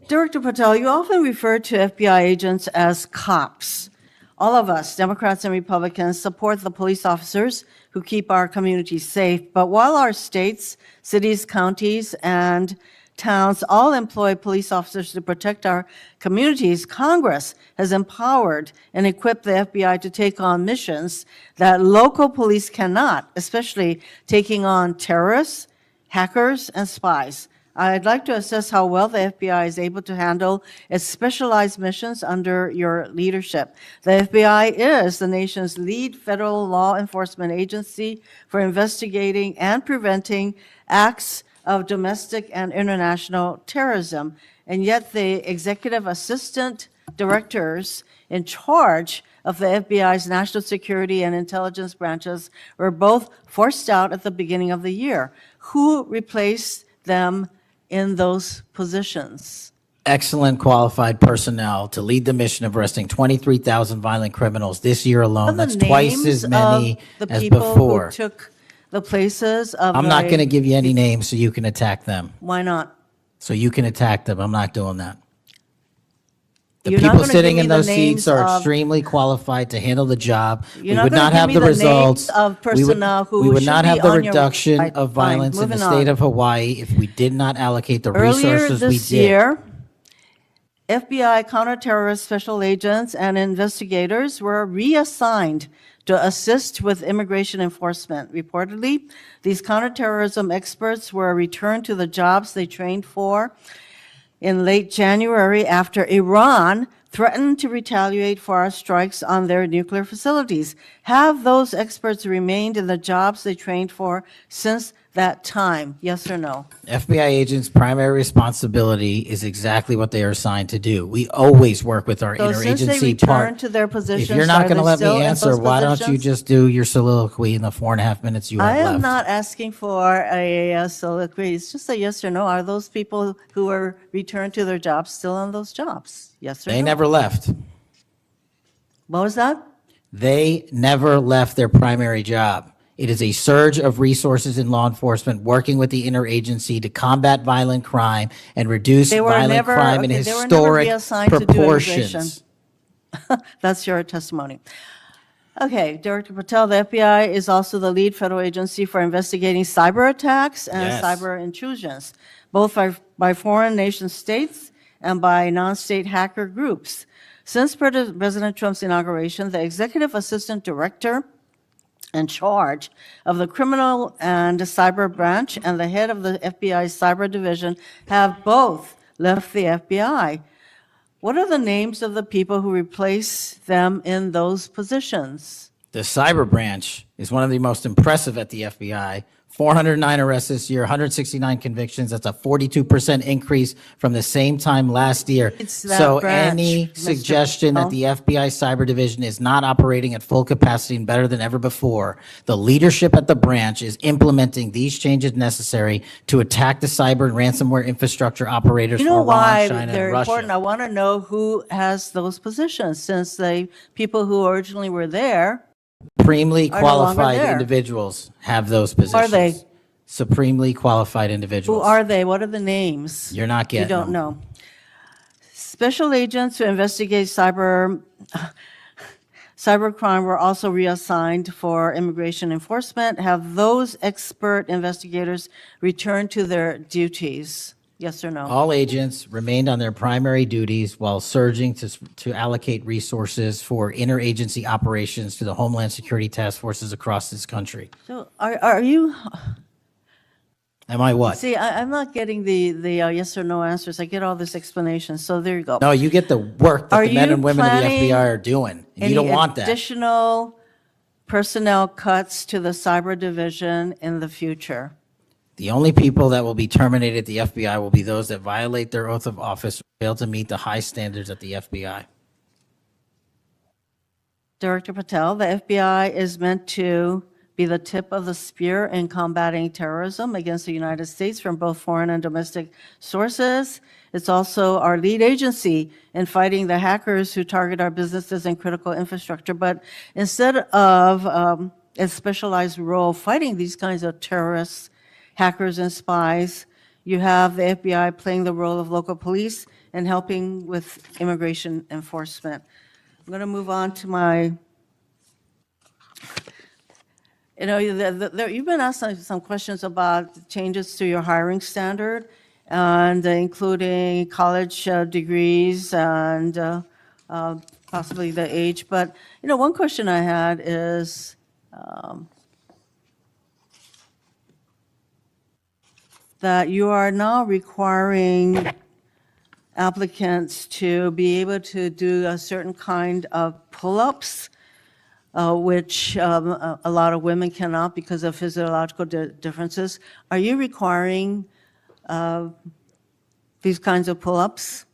Director Patel, you often refer to FBI agents as cops. All of us, Democrats and Republicans, support the police officers who keep our communities safe. But while our states, cities, counties, and towns all employ police officers to protect our communities, Congress has empowered and equipped the FBI to take on missions that local police cannot, especially taking on terrorists, hackers, and spies. I'd like to assess how well the FBI is able to handle its specialized missions under your leadership. The FBI is the nation's lead federal law enforcement agency for investigating and preventing acts of domestic and international terrorism. And yet the executive assistant directors in charge of the FBI's national security and intelligence branches were both forced out at the beginning of the year. Who replaced them in those positions? Excellent qualified personnel to lead the mission of arresting 23,000 violent criminals this year alone. The That's twice names as many of the as people before. who took the places of I'm not the- going to give you any names so you can attack them. Why not? So you can attack them. I'm not doing that. The You're not people gonna sitting give in me the those seats names are of- extremely qualified to handle the job. You're We not would gonna not give have me the the names results. of We would- personnel who We would should not be have the on your reduction website. of Fine, violence in the moving state on. of Hawaii if we did not allocate the Earlier resources we this did. year, FBI counterterrorist special agents and investigators were reassigned to assist with immigration enforcement. Reportedly, these counterterrorism experts were returned to the jobs they trained for in late January after Iran threatened to retaliate for our strikes on their nuclear facilities. Have those experts remained in the jobs they trained for since that time? Yes or no? FBI agents' primary responsibility is exactly what they are assigned to do. We always work with our So since they interagency part. returned to their positions, If you're not are going to they let still me in answer, those why don't you positions? just do your soliloquy in the 4.5 minutes you have I left? am not asking for a soliloquy. It's just a yes or no. Are those people who were returned to their jobs still on those jobs? Yes or no? They never left. What was that? They never left their primary job. It is a surge of resources in law enforcement working with the interagency to combat violent crime and reduce They were violent never- crime in okay, they were never historic reassigned to do proportions. That's your testimony. Okay, Director Patel, the FBI is also the lead federal agency for investigating cyber attacks and Yes. cyber intrusions, both by foreign nation states and by non-state hacker groups. Since President Trump's inauguration, the executive assistant director in charge of the criminal and cyber branch and the head of the FBI cyber division have both left the FBI. What are the names of the people who replace them in those positions? The cyber branch is one of the most impressive at the FBI. 409 arrests this year, 169 convictions. That's a 42% increase from the same time last year. It's that So branch, any Mr. suggestion that the FBI cyber division is not operating at full capacity and better than ever before, the leadership at the branch is implementing these changes necessary to attack the cyber and ransomware infrastructure operators You for know Iran, why China, they're and important? I Russia. want to know who has those positions, since the people who originally were there, Supremely are no longer qualified there. individuals have those positions. Are they? Supremely qualified individuals. who are they? What are the names? You're not You getting don't them. know. Special agents who investigate cybercrime were also reassigned for immigration enforcement. Have those expert investigators returned to their duties? Yes or no? All agents remained on their primary duties while surging to allocate resources for interagency operations to the Homeland Security task forces across this country. So are you, Am I what? see, I'm not getting the yes or no answers. I get all this explanation, so there you go. No, you get the work that Are the men you and women of the planning FBI are doing. And you don't want Any that. additional personnel cuts to the cyber division in the future? The only people that will be terminated at the FBI will be those that violate their oath of office or fail to meet the high standards at the FBI. Director Patel, the FBI is meant to be the tip of the spear in combating terrorism against the United States from both foreign and domestic sources. It's also our lead agency in fighting the hackers who target our businesses and critical infrastructure. But instead of a specialized role fighting these kinds of terrorists, hackers, and spies, you have the FBI playing the role of local police and helping with immigration enforcement. I'm going to move on to my, you've been asked some questions about the changes to your hiring standard, and including college degrees and possibly the age. But, one question I had is, that you are now requiring applicants to be able to do a certain kind of pull-ups, which a lot of women cannot because of physiological differences. Are you requiring these kinds of pull-ups?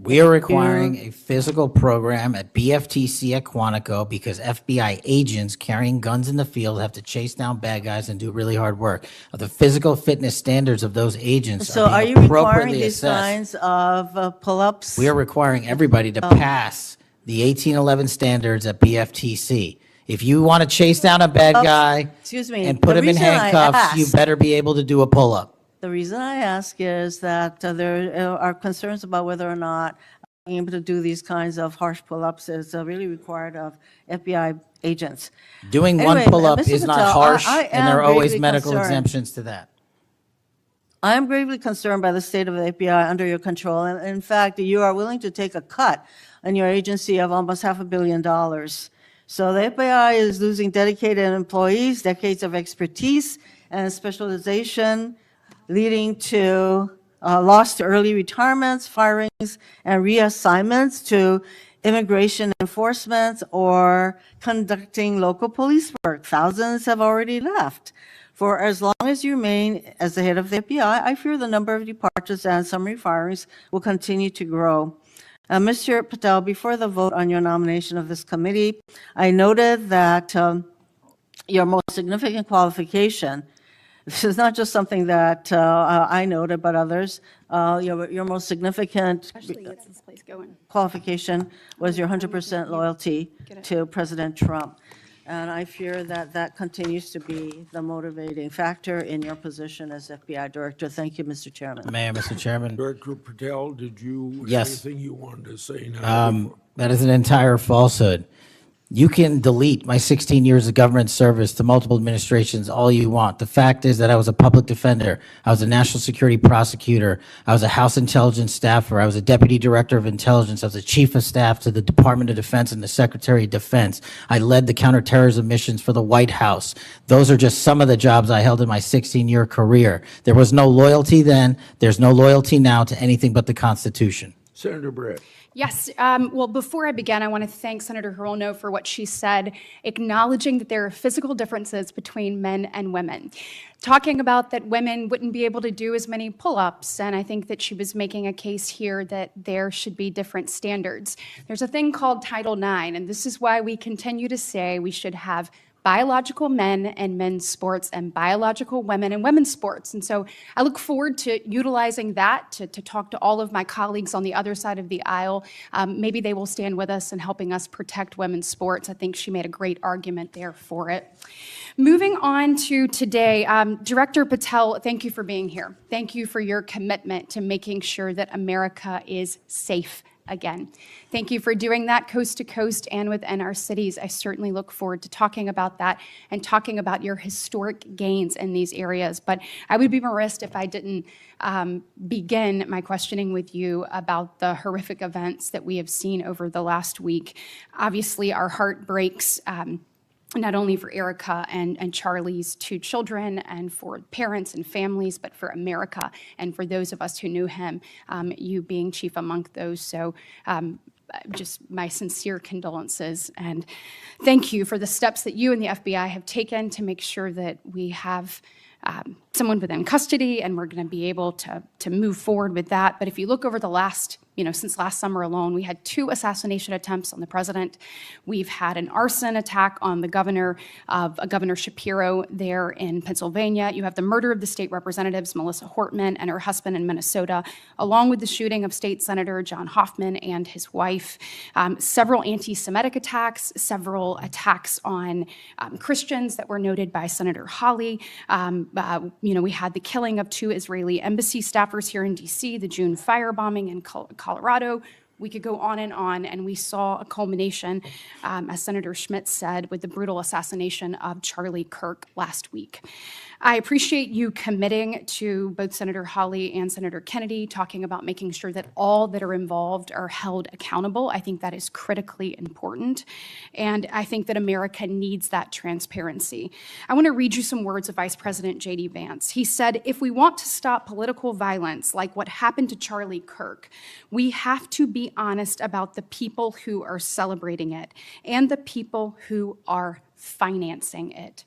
We are requiring a physical program at BFTC at Quantico because FBI agents carrying guns in the field have to chase down bad guys and do really hard work. The physical fitness standards of those agents So are are you being requiring appropriately these assessed. kinds of pull-ups? We are requiring everybody to pass the 1811 standards at BFTC. If you want to chase down a bad guy Excuse me, and put the him in reason I handcuffs, you asked- better be able to do a pull-up. The reason I ask is that there are concerns about whether or not being able to do these kinds of harsh pull-ups is really required of FBI agents. Doing one Anyway, pull-up Mr. is not Patel, harsh, I and there are am always gravely medical concerned. exemptions to that. I am gravely concerned by the state of the FBI under your control. And in fact, you are willing to take a cut on your agency of almost $500 million. So the FBI is losing dedicated employees, decades of expertise and specialization, leading to loss to early retirements, firings, and reassignments to immigration enforcement or conducting local police work. Thousands have already left. For as long as you remain as the head of the FBI, I fear the number of departures and summary firings will continue to grow. Mr. Patel, before the vote on your nomination of this committee, I noted that your most significant qualification, this is not just something that I noted, but others, your most significant Actually gets this place going. qualification was your 100% loyalty to President Trump. And I fear that that continues to be the motivating factor in your position as FBI director. Thank you, Mr. Chairman. Mayor, Mr. Chairman. Director Patel, did you have Yes. anything you wanted to say now? That is an entire falsehood. You can delete my 16 years of government service to multiple administrations all you want. The fact is that I was a public defender. I was a national security prosecutor. I was a House intelligence staffer. I was a deputy director of intelligence. I was a chief of staff to the Department of Defense and the Secretary of Defense. I led the counterterrorism missions for the White House. Those are just some of the jobs I held in my 16-year career. There was no loyalty then. There's no loyalty now to anything but the Constitution. Senator Brett. Yes. Well, before I begin, I want to thank Senator Hirono for what she said, acknowledging that there are physical differences between men and women. Talking about that women wouldn't be able to do as many pull-ups, and I think that she was making a case here that there should be different standards. There's a thing called Title IX, and this is why we continue to say we should have biological men and men's sports and biological women and women's sports. And so I look forward to utilizing that to talk to all of my colleagues on the other side of the aisle. Maybe they will stand with us in helping us protect women's sports. I think she made a great argument there for it. Moving on to today, Director Patel, thank you for being here. Thank you for your commitment to making sure that America is safe again. Thank you for doing that coast to coast and within our cities. I certainly look forward to talking about that and talking about your historic gains in these areas. But I would be remiss if I didn't begin my questioning with you about the horrific events that we have seen over the last week. Obviously, our heart breaks. Not only for Erica and Charlie's two children and for parents and families, but for America and for those of us who knew him, you being chief among those. So just my sincere condolences and thank you for the steps that you and the FBI have taken to make sure that we have someone within custody and we're going to be able to move forward with that. But if you look over the last, since last summer alone, we had 2 assassination attempts on the president. We've had an arson attack on the governor Shapiro there in Pennsylvania. You have the murder of the state representatives, Melissa Hortman and her husband in Minnesota, along with the shooting of State Senator John Hoffman and his wife. Several anti-Semitic attacks, several attacks on Christians that were noted by Senator Hawley. We had the killing of 2 Israeli embassy staffers here in D.C., the June firebombing in Colorado. We could go on, and we saw a culmination, as Senator Schmidt said, with the brutal assassination of Charlie Kirk last week. I appreciate you committing to both Senator Hawley and Senator Kennedy, talking about making sure that all that are involved are held accountable. I think that is critically important, and I think that America needs that transparency. I want to read you some words of Vice President J.D. Vance. He said, "If we want to stop political violence like what happened to Charlie Kirk, we have to be honest about the people who are celebrating it and the people who are financing it."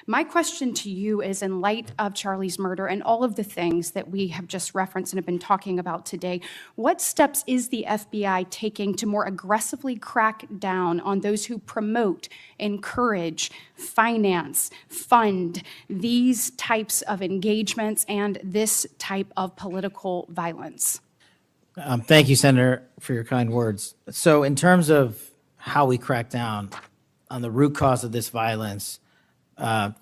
My question to you is, in light of Charlie's murder and all of the things that we have just referenced and have been talking about today, what steps is the FBI taking to more aggressively crack down on those who promote, encourage, finance, fund these types of engagements and this type of political violence? Thank you, Senator, for your kind words. So in terms of how we crack down on the root cause of this violence,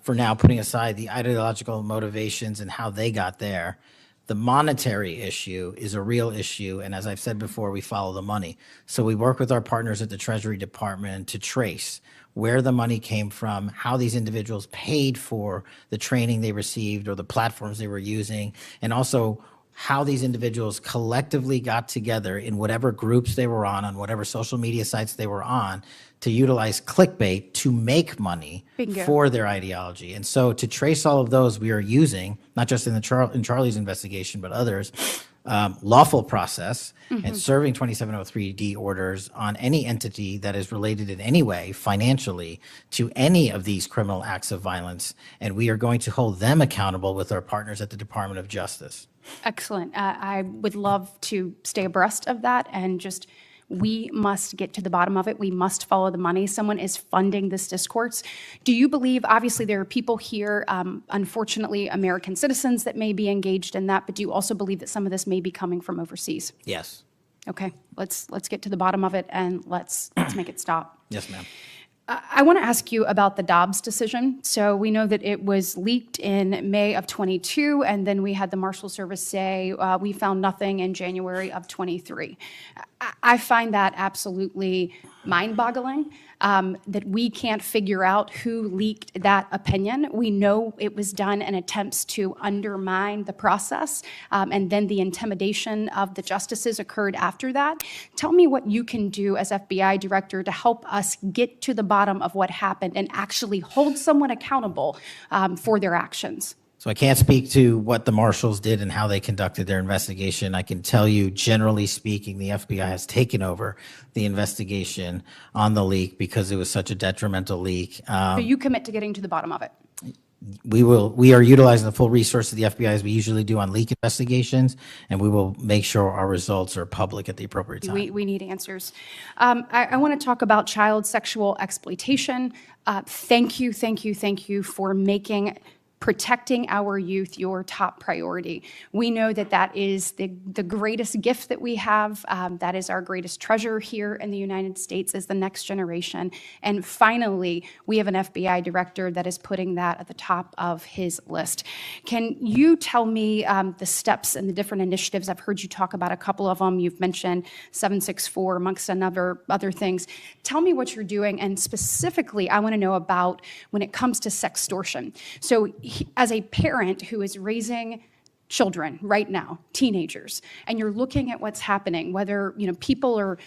for now putting aside the ideological motivations and how they got there, the monetary issue is a real issue. And as I've said before, we follow the money. So we work with our partners at the Treasury Department to trace where the money came from, how these individuals paid for the training they received or the platforms they were using, and also how these individuals collectively got together in whatever groups they were on whatever social media sites they were on, to utilize clickbait to make money Bingo. For their ideology. And so to trace all of those, we are using, not just in in Charlie's investigation, but others, lawful process and serving 2703D orders on any entity that is related in any way financially to any of these criminal acts of violence. And we are going to hold them accountable with our partners at the Department of Justice. Excellent. I would love to stay abreast of that, and just we must get to the bottom of it. We must follow the money. Someone is funding this discourse. Do you believe, obviously there are people here, unfortunately American citizens, that may be engaged in that, but do you also believe that some of this may be coming from overseas? Yes. Okay, let's get to the bottom of it and let's make it stop. Yes, ma'am. I want to ask you about the Dobbs decision. So we know that it was leaked in May of 22, and then we had the Marshal Service say we found nothing in January of 23. I find that absolutely mind-boggling that we can't figure out who leaked that opinion. We know it was done in attempts to undermine the process, and then the intimidation of the justices occurred after that. Tell me what you can do as FBI director to help us get to the bottom of what happened and actually hold someone accountable for their actions. So I can't speak to what the marshals did and how they conducted their investigation. I can tell you, generally speaking, the FBI has taken over the investigation on the leak because it was such a detrimental leak. So you commit to getting to the bottom of it. We are utilizing the full resource of the FBI as we usually do on leak investigations, and we will make sure our results are public at the appropriate time. We need answers. I want to talk about child sexual exploitation. Thank you for making protecting our youth your top priority. We know that that is the greatest gift that we have. That is our greatest treasure here in the United States is the next generation. And finally, we have an FBI director that is putting that at the top of his list. Can you tell me the steps and the different initiatives? I've heard you talk about a couple of them. You've mentioned 764 amongst other things. Tell me what you're doing, and specifically, I want to know about when it comes to sextortion. So as a parent who is raising children right now, teenagers, and you're looking at what's happening, whether people are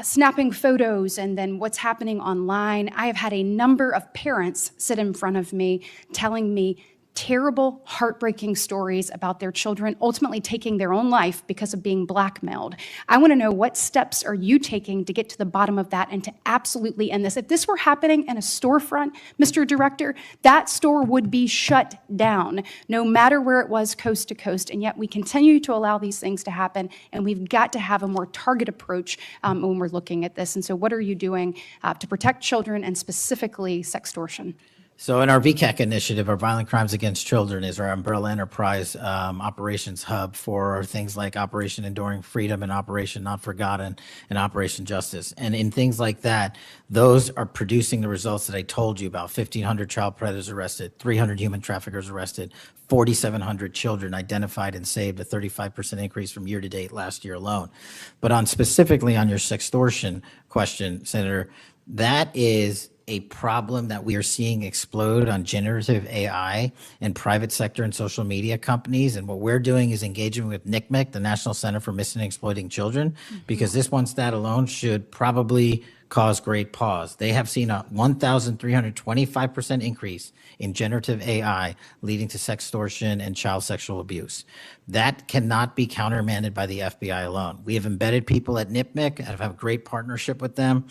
snapping photos and then what's happening online. I have had a number of parents sit in front of me telling me terrible, heartbreaking stories about their children ultimately taking their own life because of being blackmailed. I want to know, what steps are you taking to get to the bottom of that and to absolutely end this? If this were happening in a storefront, Mr. Director, that store would be shut down, no matter where it was, coast to coast, and yet we continue to allow these things to happen, and we've got to have a more targeted approach when we're looking at this. And so what are you doing to protect children and specifically sextortion? So in our VCAC initiative, our Violent Crimes Against Children is our umbrella enterprise operations hub for things like Operation Enduring Freedom and Operation Not Forgotten and Operation Justice. And in things like that, those are producing the results that I told you about. 1,500 child predators arrested, 300 human traffickers arrested, 4,700 children identified and saved, a 35% increase from year to date last year alone. But specifically on your sextortion question, Senator, that is a problem that we are seeing explode on generative AI in private sector and social media companies. And what we're doing is engaging with NCMEC, the National Center for Missing and Exploiting Children, because this one stat alone should probably cause great pause. They have seen a 1,325% increase in generative AI leading to sextortion and child sexual abuse. That cannot be countermanded by the FBI alone. We have embedded people at NCMEC and have a great partnership with them.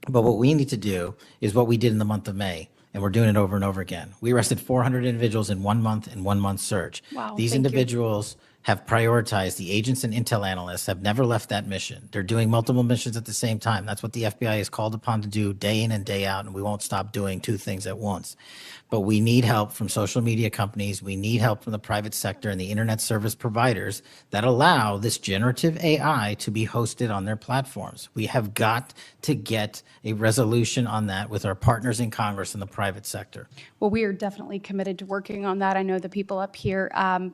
But what we need to do is what we did in the month of May, and we're doing it over and over again. We arrested 400 individuals in 1 month in 1 month search. Wow, These thank you. individuals have prioritized. The agents and intel analysts have never left that mission. They're doing multiple missions at the same time. That's what the FBI is called upon to do day in and day out, and we won't stop doing two things at once. But we need help from social media companies. We need help from the private sector and the internet service providers that allow this generative AI to be hosted on their platforms. We have got to get a resolution on that with our partners in Congress and the private sector. Well, we are definitely committed to working on that. I know the people up here.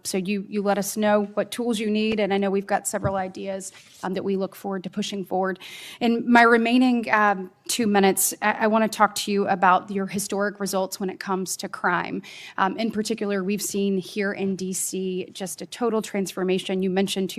So you let us know what tools you need, and I know we've got several ideas that we look forward to pushing forward. In my remaining 2 minutes, I want to talk to you about your historic results when it comes to crime. In particular, we've seen here in DC just a total transformation. You mentioned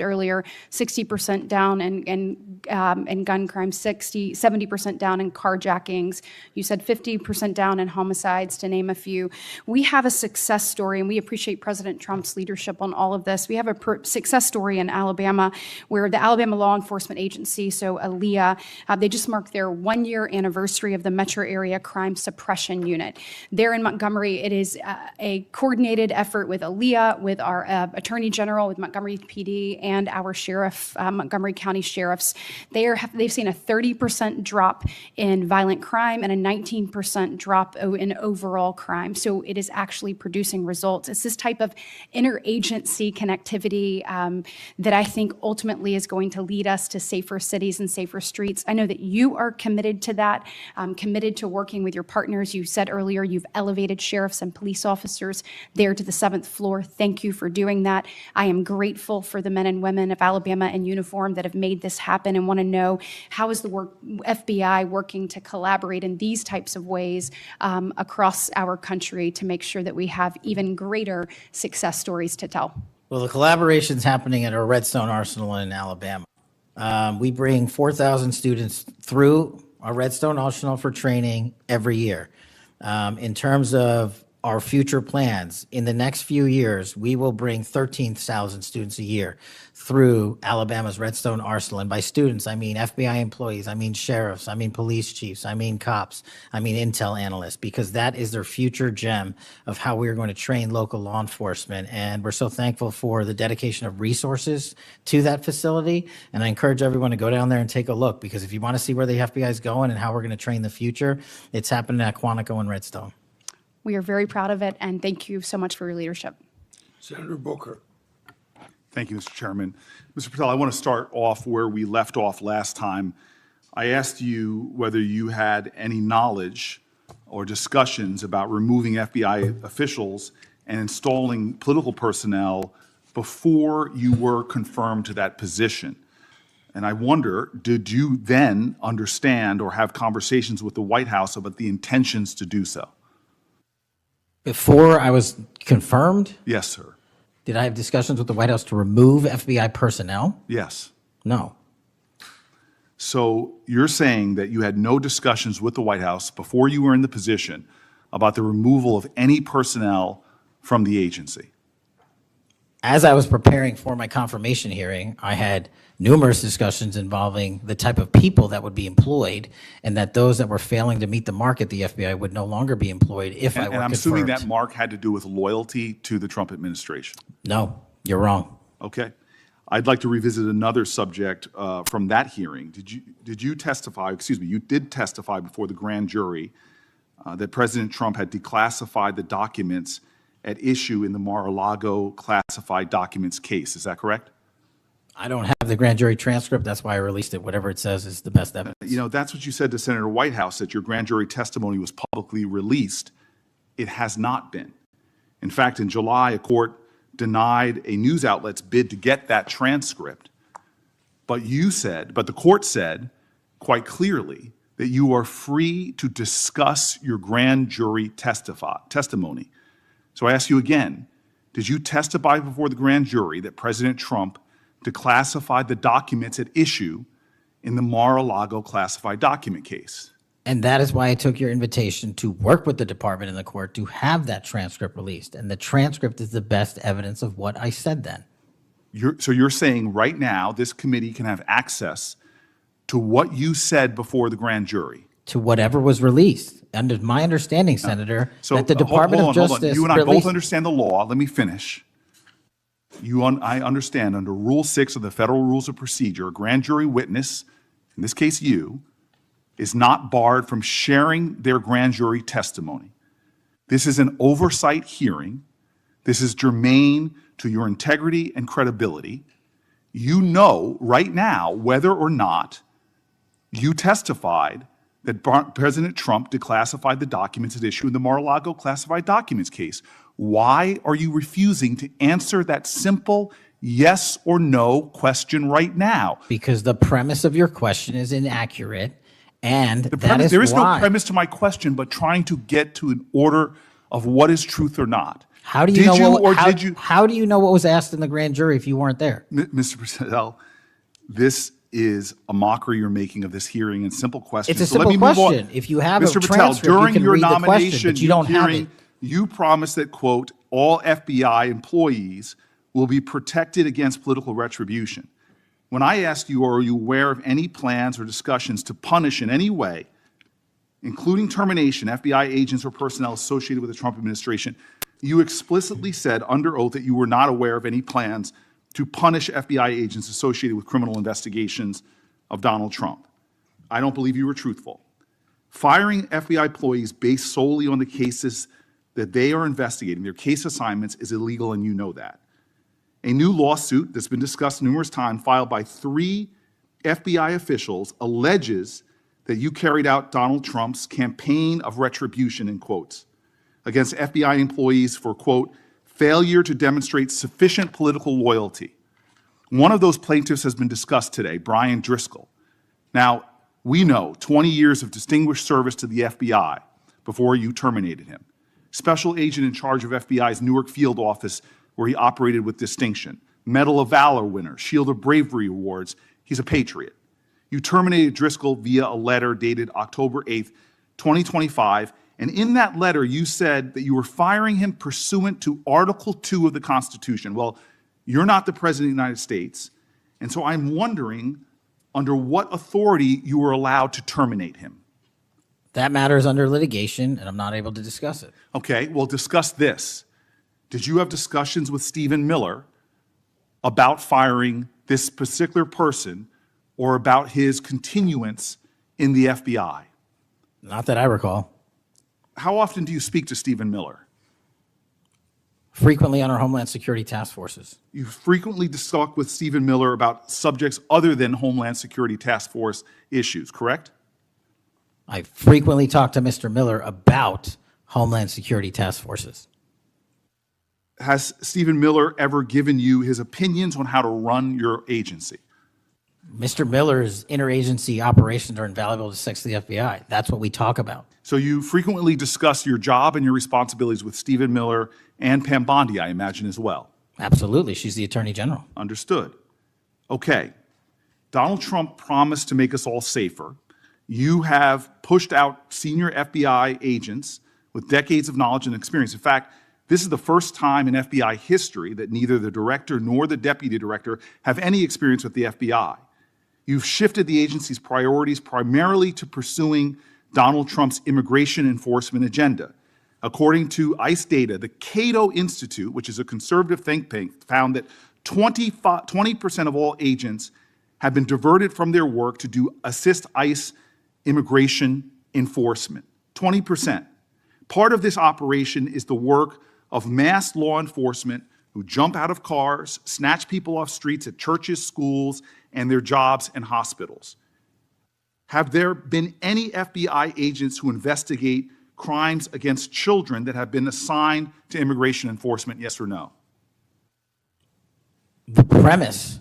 earlier 60% down in gun crime, 70% down in carjackings. You said 50% down in homicides, to name a few. We have a success story, and we appreciate President Trump's leadership on all of this. We have a success story in Alabama where the Alabama Law Enforcement Agency, so ALEA, they just marked their 1-year anniversary of the Metro Area Crime Suppression Unit. There in Montgomery, it is a coordinated effort with ALEA, with our Attorney General, with Montgomery PD, and our sheriff, Montgomery County sheriffs. They've seen a 30% drop in violent crime and a 19% drop in overall crime. So it is actually producing results. It's this type of interagency efficiency, connectivity that I think ultimately is going to lead us to safer cities and safer streets. I know that you are committed to that, committed to working with your partners. You said earlier you've elevated sheriffs and police officers there to the 7th floor. Thank you for doing that. I am grateful for the men and women of Alabama in uniform that have made this happen and want to know how is the FBI working to collaborate in these types of ways across our country to make sure that we have even greater success stories to tell. Well, the collaboration's happening at our Redstone Arsenal in Alabama. We bring 4,000 students through our Redstone Arsenal for training every year. In terms of our future plans, in the next few years, we will bring 13,000 students a year through Alabama's Redstone Arsenal. And by students, I mean FBI employees, I mean sheriffs, I mean police chiefs, I mean cops, I mean intel analysts, because that is their future gem of how we're going to train local law enforcement. And we're so thankful for the dedication of resources to that facility. And I encourage everyone to go down there and take a look, because if you want to see where the FBI is going and how we're going to train the future, it's happening at Quantico and Redstone. We are very proud of it, and thank you so much for your leadership. Senator Booker. Thank you, Mr. Chairman. Mr. Patel, I want to start off where we left off last time. I asked you whether you had any knowledge or discussions about removing FBI officials and installing political personnel before you were confirmed to that position. And I wonder, did you then understand or have conversations with the White House about the intentions to do so? Before I was confirmed, Yes, sir. did I have discussions with the White House to remove FBI personnel? Yes. No. So you're saying that you had no discussions with the White House before you were in the position about the removal of any personnel from the agency? As I was preparing for my confirmation hearing, I had numerous discussions involving the type of people that would be employed, and that those that were failing to meet the mark at the FBI would no longer be employed if I were And I'm confirmed. assuming that mark had to do with loyalty to the Trump administration. No, you're wrong. Okay. I'd like to revisit another subject from that hearing. Did you testify, excuse me, you did testify before the grand jury that President Trump had declassified the documents at issue in the Mar-a-Lago classified documents case. Is that correct? I don't have the grand jury transcript. That's why I released it. Whatever it says is the best evidence. You know, that's what you said to Senator Whitehouse, that your grand jury testimony was publicly released. It has not been. In fact, in July, a court denied a news outlet's bid to get that transcript. But the court said quite clearly that you are free to discuss your grand jury testimony. So I ask you again, did you testify before the grand jury that President Trump declassified the documents at issue in the Mar-a-Lago classified document case? And that is why I took your invitation to work with the department and the court to have that transcript released. And the transcript is the best evidence of what I said then. So you're saying right now this committee can have access to what you said before the grand jury? To whatever was released. Under my understanding, Senator, So that the Department of hold on. Justice You and I both released. understand the law. Let me finish. I understand under Rule 6 of the Federal Rules of Procedure, a grand jury witness, in this case you, is not barred from sharing their grand jury testimony. This is an oversight hearing. This is germane to your integrity and credibility. You know right now whether or not you testified that President Trump declassified the documents at issue in the Mar-a-Lago classified documents case. Why are you refusing to answer that simple yes or no question right now? Because the premise of your question is inaccurate, and that is There is why. no premise to my question, but trying to get to an order of what is truth or not. How do you Did know you or did you? How do you know what was asked in the grand jury if you weren't there? Mr. Patel, this is a mockery you're making of this hearing and simple questions. It's a So let simple me move on. question. If you have a Mr. Patel, transcript, you during can your read the question, nomination but you don't have hearing, it. you promised that, quote, all FBI employees will be protected against political retribution. When I asked you, are you aware of any plans or discussions to punish in any way, including termination, FBI agents or personnel associated with the Trump administration, you explicitly said under oath that you were not aware of any plans to punish FBI agents associated with criminal investigations of Donald Trump. I don't believe you were truthful. Firing FBI employees based solely on the cases that they are investigating, their case assignments, is illegal, and you know that. A new lawsuit that's been discussed numerous times, filed by 3 FBI officials, alleges that you carried out Donald Trump's campaign of retribution, in quotes, against FBI employees for, quote, failure to demonstrate sufficient political loyalty. One of those plaintiffs has been discussed today, Brian Driscoll. Now, we know 20 years of distinguished service to the FBI before you terminated him. Special agent in charge of FBI's Newark field office, where he operated with distinction. Medal of Valor winner, Shield of Bravery awards. He's a patriot. You terminated Driscoll via a letter dated October 8th, 2025, and in that letter you said that you were firing him pursuant to Article 2 of the Constitution. Well, you're not the President of the United States, and so I'm wondering under what authority you were allowed to terminate him. That matter is under litigation, and I'm not able to discuss it. Okay, well, discuss this. Did you have discussions with Stephen Miller about firing this particular person or about his continuance in the FBI? Not that I recall. How often do you speak to Stephen Miller? Frequently on our Homeland Security task forces. You frequently talk with Stephen Miller about subjects other than Homeland Security task force issues, correct? I frequently talk to Mr. Miller about Homeland Security task forces. Has Stephen Miller ever given you his opinions on how to run your agency? Mr. Miller's interagency operations are invaluable to the FBI. That's what we talk about. So you frequently discuss your job and your responsibilities with Stephen Miller and Pam Bondi, I imagine, as well. Absolutely. She's the Attorney General. Understood. Okay. Donald Trump promised to make us all safer. You have pushed out senior FBI agents with decades of knowledge and experience. In fact, this is the first time in FBI history that neither the director nor the deputy director have any experience with the FBI. You've shifted the agency's priorities primarily to pursuing Donald Trump's immigration enforcement agenda. According to ICE data, the Cato Institute, which is a conservative think tank, found that 20% of all agents have been diverted from their work to assist ICE immigration enforcement. 20%. Part of this operation is the work of mass law enforcement who jump out of cars, snatch people off streets at churches, schools, and their jobs and hospitals. Have there been any FBI agents who investigate crimes against children that have been assigned to immigration enforcement, yes or no? The premise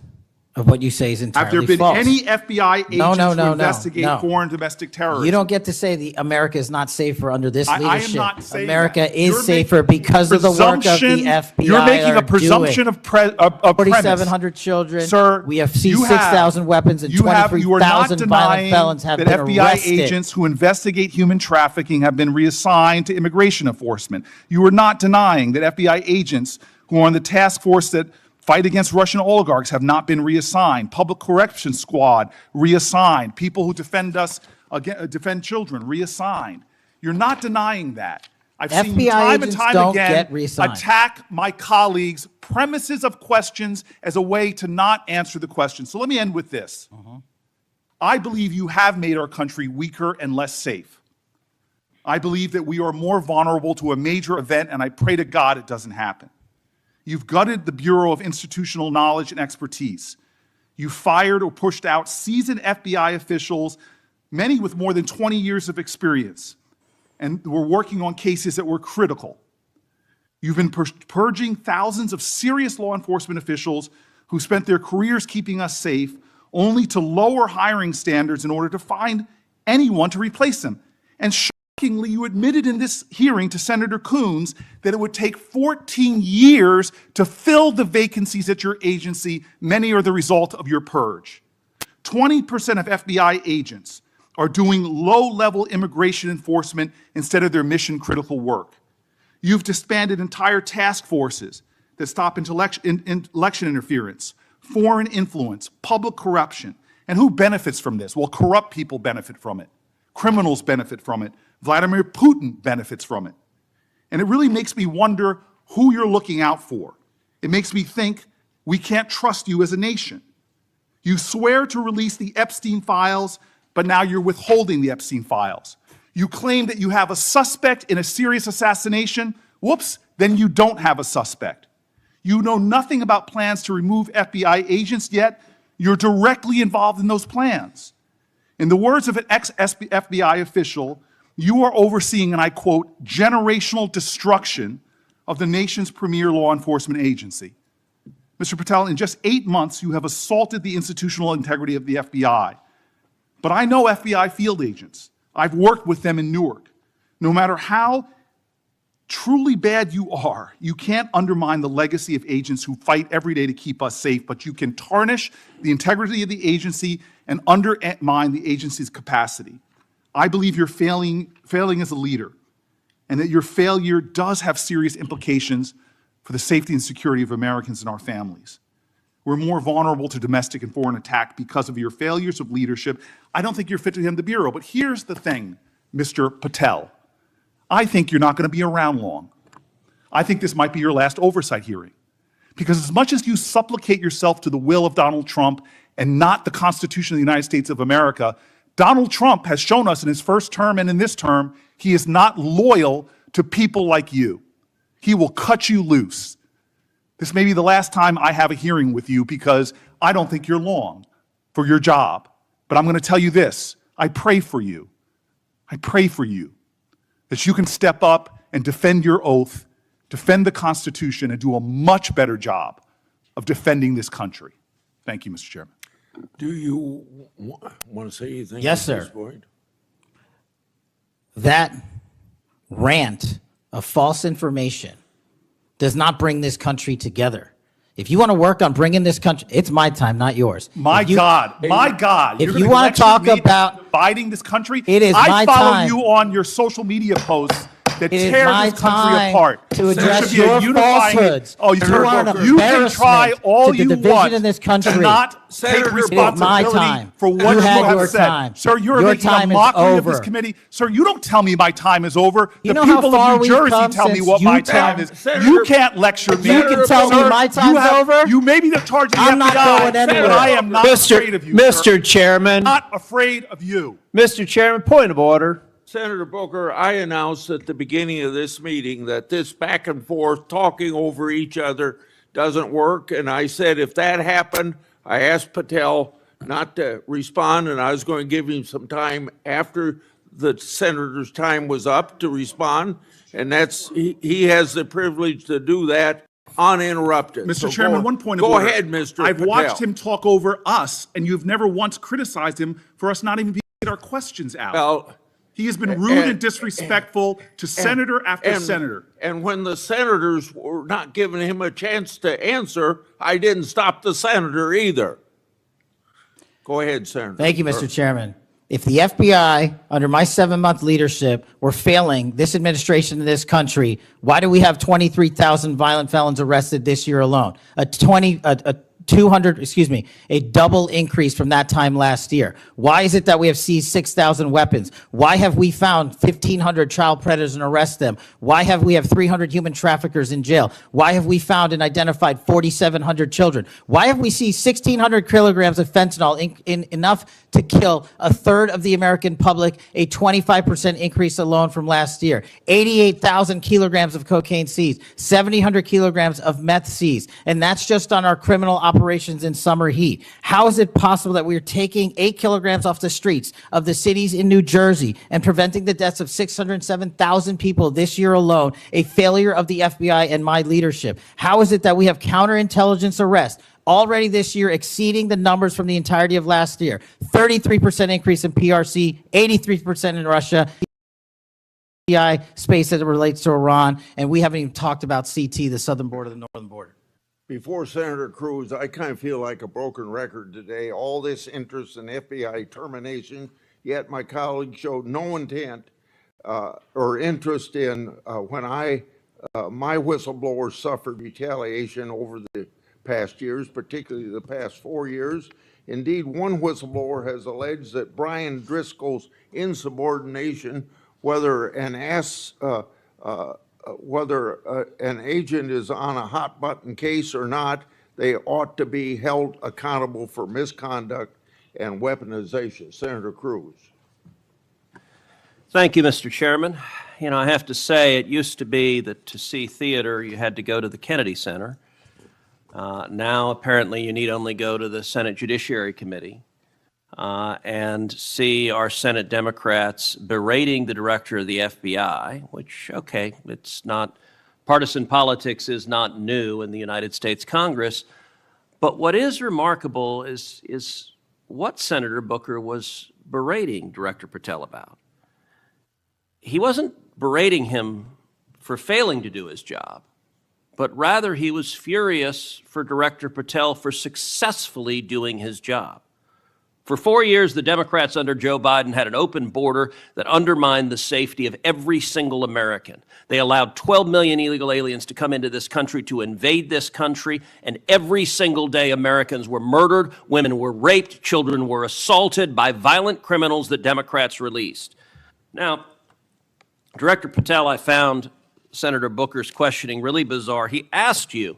of what you say is entirely false. Have there been false. any FBI agents who investigate no. foreign domestic terrorism? You don't get to say America is not safer under this leadership. I am not saying America that. is You're safer because of the work of the FBI. You're making a presumption of premise. 4,700 children. Sir, we have seized 6,000 weapons and 23,000 violent felons have been arrested. That FBI agents who investigate human trafficking have been reassigned to immigration enforcement. You are not denying that FBI agents who are on the task force that fight against Russian oligarchs have not been reassigned. Public Correction Squad reassigned. People who defend children reassigned. You're not denying that. I've seen you time and time again attack my colleagues' premises of questions as a way to not answer the question. So let me end with this. I believe you have made our country weaker and less safe. I believe that we are more vulnerable to a major event, and I pray to God it doesn't happen. You've gutted the Bureau of Institutional Knowledge and Expertise. You fired or pushed out seasoned FBI officials, many with more than 20 years of experience, and were working on cases that were critical. You've been purging thousands of serious law enforcement officials who spent their careers keeping us safe, only to lower hiring standards in order to find anyone to replace them. And shockingly, you admitted in this hearing to Senator Coons that it would take 14 years to fill the vacancies at your agency. Many are the result of your purge. 20% of FBI agents are doing low-level immigration enforcement instead of their mission-critical work. You've disbanded entire task forces that stop election interference, foreign influence, public corruption. And who benefits from this? Well, corrupt people benefit from it. Criminals benefit from it. Vladimir Putin benefits from it. And it really makes me wonder who you're looking out for. It makes me think we can't trust you as a nation. You swear to release the Epstein files, but now you're withholding the Epstein files. You claim that you have a suspect in a serious assassination. Whoops, then you don't have a suspect. You know nothing about plans to remove FBI agents, yet you're directly involved in those plans. In the words of an ex-FBI official, you are overseeing, and I quote, generational destruction of the nation's premier law enforcement agency. Mr. Patel, in just 8 months, you have assaulted the institutional integrity of the FBI. But I know FBI field agents. I've worked with them in Newark. No matter how truly bad you are, you can't undermine the legacy of agents who fight every day to keep us safe, but you can tarnish the integrity of the agency and undermine the agency's capacity. I believe you're failing as a leader, and that your failure does have serious implications for the safety and security of Americans and our families. We're more vulnerable to domestic and foreign attack because of your failures of leadership. I don't think you're fit to hand the Bureau, but here's the thing, Mr. Patel. I think you're not going to be around long. I think this might be your last oversight hearing. Because as much as you supplicate yourself to the will of Donald Trump and not the Constitution of the United States of America, Donald Trump has shown us in his first term and in this term, he is not loyal to people like you. He will cut you loose. This may be the last time I have a hearing with you because I don't think you're long for your job. But I'm going to tell you this, I pray for you. I pray for you that you can step up and defend your oath, defend the Constitution, and do a much better job of defending this country. Thank you, Mr. Chairman. Do you want to say anything? Yes, at this sir. point? That rant of false information does not bring this country together. If you want to work on bringing this country, it's my time, not yours. My If you- God. If You're you gonna want to lecture talk me about dividing this country, It is I my follow time. you on your social media posts that It is tear my this country time apart. to There address should be a your unifying- falsehoods. Oh, You are an you can try embarrassment all to the you division want in this to country. not Senator, take it is my responsibility time. for what You you had have your said. time. Sir, you're Your making time a is mockery of this over. committee. Sir, you don't tell me my time is over. You The know how people far of New we've Jersey come tell me since what you my tell- time is. Senator- You can't lecture me. You can tell me Sir, my time's over? You may be the charge of the I'm FBI, not going anywhere. but I am not afraid of you, sir. Mr. Chairman, Not afraid of you. Mr. Chairman, point of order. Senator Booker, I announced at the beginning of this meeting that this back and forth, talking over each other doesn't work. And I said if that happened, I asked Patel not to respond, and I was going to give him some time after the senator's time was up to respond. And he has the privilege to do that uninterrupted. Mr. So Chairman, go- one point of Go order. ahead, Mr. I've Patel. watched him talk over us, and you've never once criticized him for us not even being able to get our questions out. Well, He has been rude and disrespectful to senator after senator. And when the senators were not giving him a chance to answer, I didn't stop the senator either. Go ahead, Senator. Thank you, Mr. Chairman. If the FBI, under my 7-month leadership, were failing this administration in this country, why do we have 23,000 violent felons arrested this year alone? A double increase from that time last year. Why is it that we have seized 6,000 weapons? Why have we found 1,500 child predators and arrested them? Why have we 300 human traffickers in jail? Why have we found and identified 4,700 children? Why have we seized 1,600 kilograms of fentanyl, enough to kill a third of the American public, a 25% increase alone from last year? 88,000 kilograms of cocaine seized, 7,000 kilograms of meth seized, and that's just on our criminal operations in summer heat. How is it possible that we are taking 8 kilograms off the streets of the cities in New Jersey and preventing the deaths of 607,000 people this year alone, a failure of the FBI and my leadership? How is it that we have counterintelligence arrests already this year exceeding the numbers from the entirety of last year? 33% increase in PRC, 83% in Russia, space as it relates to Iran, and we haven't even talked about CT, the southern border, the northern border. Before Senator Cruz, I kind of feel like a broken record today. All this interest in FBI termination, yet my colleague showed no intent or interest in when my whistleblowers suffered retaliation over the past years, particularly the past 4 years. Indeed, one whistleblower has alleged that Brian Driscoll's insubordination, whether an agent is on a hot button case or not, they ought to be held accountable for misconduct and weaponization. Senator Cruz. Thank you, Mr. Chairman. You know, I have to say, it used to be that to see theater, you had to go to the Kennedy Center. Now, apparently, you need only go to the Senate Judiciary Committee and see our Senate Democrats berating the director of the FBI, which, okay, it's not, partisan politics is not new in the United States Congress. But what is remarkable is what Senator Booker was berating Director Patel about. He wasn't berating him for failing to do his job, but rather he was furious for Director Patel for successfully doing his job. For 4 years, the Democrats under Joe Biden had an open border that undermined the safety of every single American. They allowed 12 million illegal aliens to come into this country to invade this country, and every single day Americans were murdered, women were raped, children were assaulted by violent criminals that Democrats released. Now, Director Patel, I found Senator Booker's questioning really bizarre. He asked you,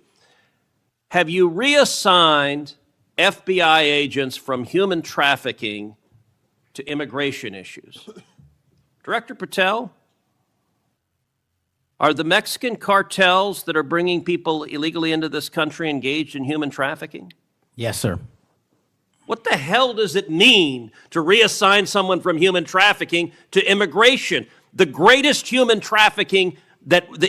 have you reassigned FBI agents from human trafficking to immigration issues? Director Patel, are the Mexican cartels that are bringing people illegally into this country engaged in human trafficking? Yes, sir. What the hell does it mean to reassign someone from human trafficking to immigration? The greatest human trafficking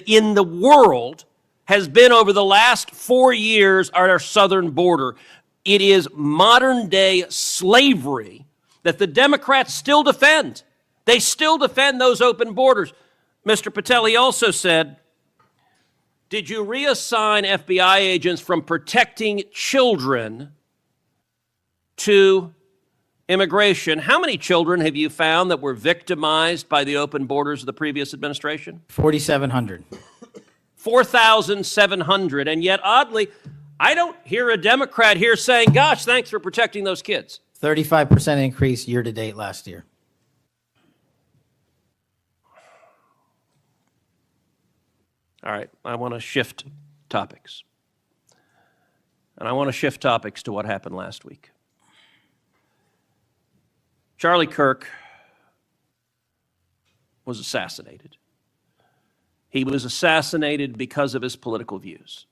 in the world has been over the last 4 years at our southern border. It is modern-day slavery that the Democrats still defend. They still defend those open borders. Mr. Patel, he also said, did you reassign FBI agents from protecting children to immigration? How many children have you found that were victimized by the open borders of the previous administration? 4,700. 4,700. And yet, oddly, I don't hear a Democrat here saying, gosh, thanks for protecting those kids. 35% increase year to date last year. All right, I want to shift topics. And I want to shift topics to what happened last week. Charlie Kirk was assassinated. He was assassinated because of his political views.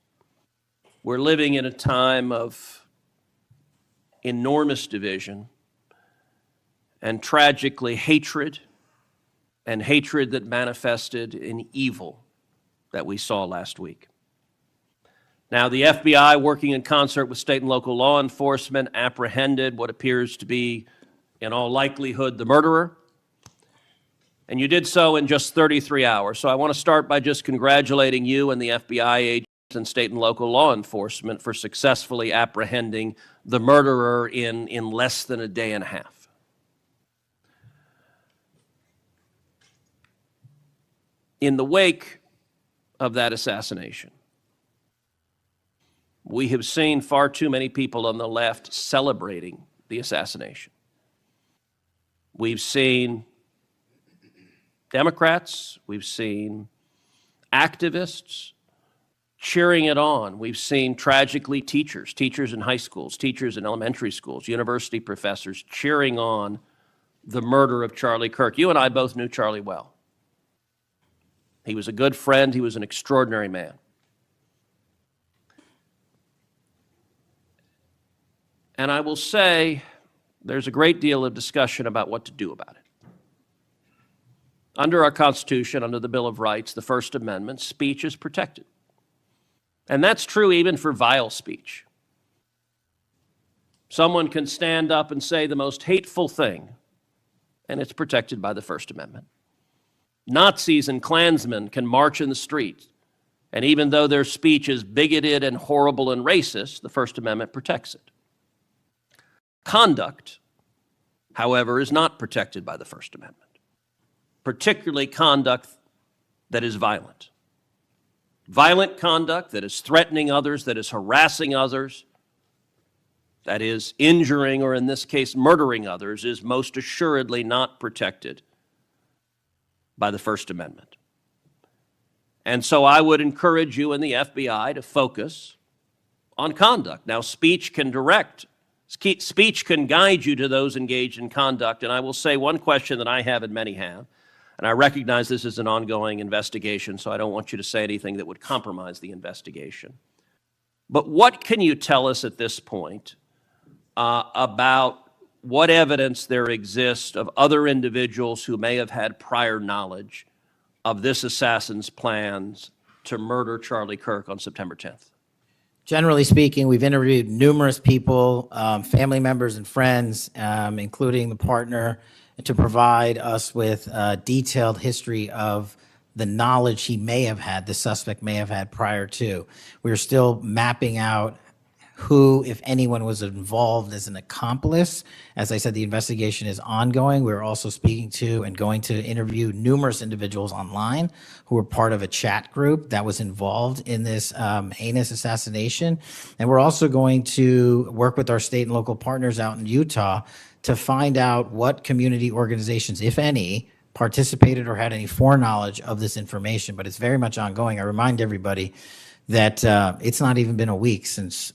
We're living in a time of enormous division and tragically hatred, and hatred that manifested in evil that we saw last week. Now, the FBI, working in concert with state and local law enforcement, apprehended what appears to be, in all likelihood, the murderer. And you did so in just 33 hours. So I want to start by just congratulating you and the FBI agents and state and local law enforcement for successfully apprehending the murderer in less than a day and a half. In the wake of that assassination, we have seen far too many people on the left celebrating the assassination. We've seen Democrats, we've seen activists cheering it on. We've seen, tragically, teachers in high schools, teachers in elementary schools, university professors cheering on the murder of Charlie Kirk. You and I both knew Charlie well. He was a good friend. He was an extraordinary man. And I will say there's a great deal of discussion about what to do about it. Under our Constitution, under the Bill of Rights, the First Amendment, speech is protected. And that's true even for vile speech. Someone can stand up and say the most hateful thing, and it's protected by the First Amendment. Nazis and Klansmen can march in the street, and even though their speech is bigoted and horrible and racist, the First Amendment protects it. Conduct, however, is not protected by the First Amendment, particularly conduct that is violent. Violent conduct that is threatening others, that is harassing others, that is injuring, or in this case, murdering others, is most assuredly not protected by the First Amendment. And so I would encourage you and the FBI to focus on conduct. Now, speech can guide you to those engaged in conduct. And I will say one question that I have and many have, and I recognize this is an ongoing investigation, so I don't want you to say anything that would compromise the investigation. But what can you tell us at this point about what evidence there exists of other individuals who may have had prior knowledge of this assassin's plans to murder Charlie Kirk on September 10th? Generally speaking, we've interviewed numerous people, family members and friends, including the partner, to provide us with a detailed history of the knowledge he may have had, the suspect may have had prior to. We're still mapping out who, if anyone, was involved as an accomplice. As I said, the investigation is ongoing. We're also speaking to and going to interview numerous individuals online who were part of a chat group that was involved in this heinous assassination. And we're also going to work with our state and local partners out in Utah to find out what community organizations, if any, participated or had any foreknowledge of this information. But it's very much ongoing. I remind everybody that it's not even been a week since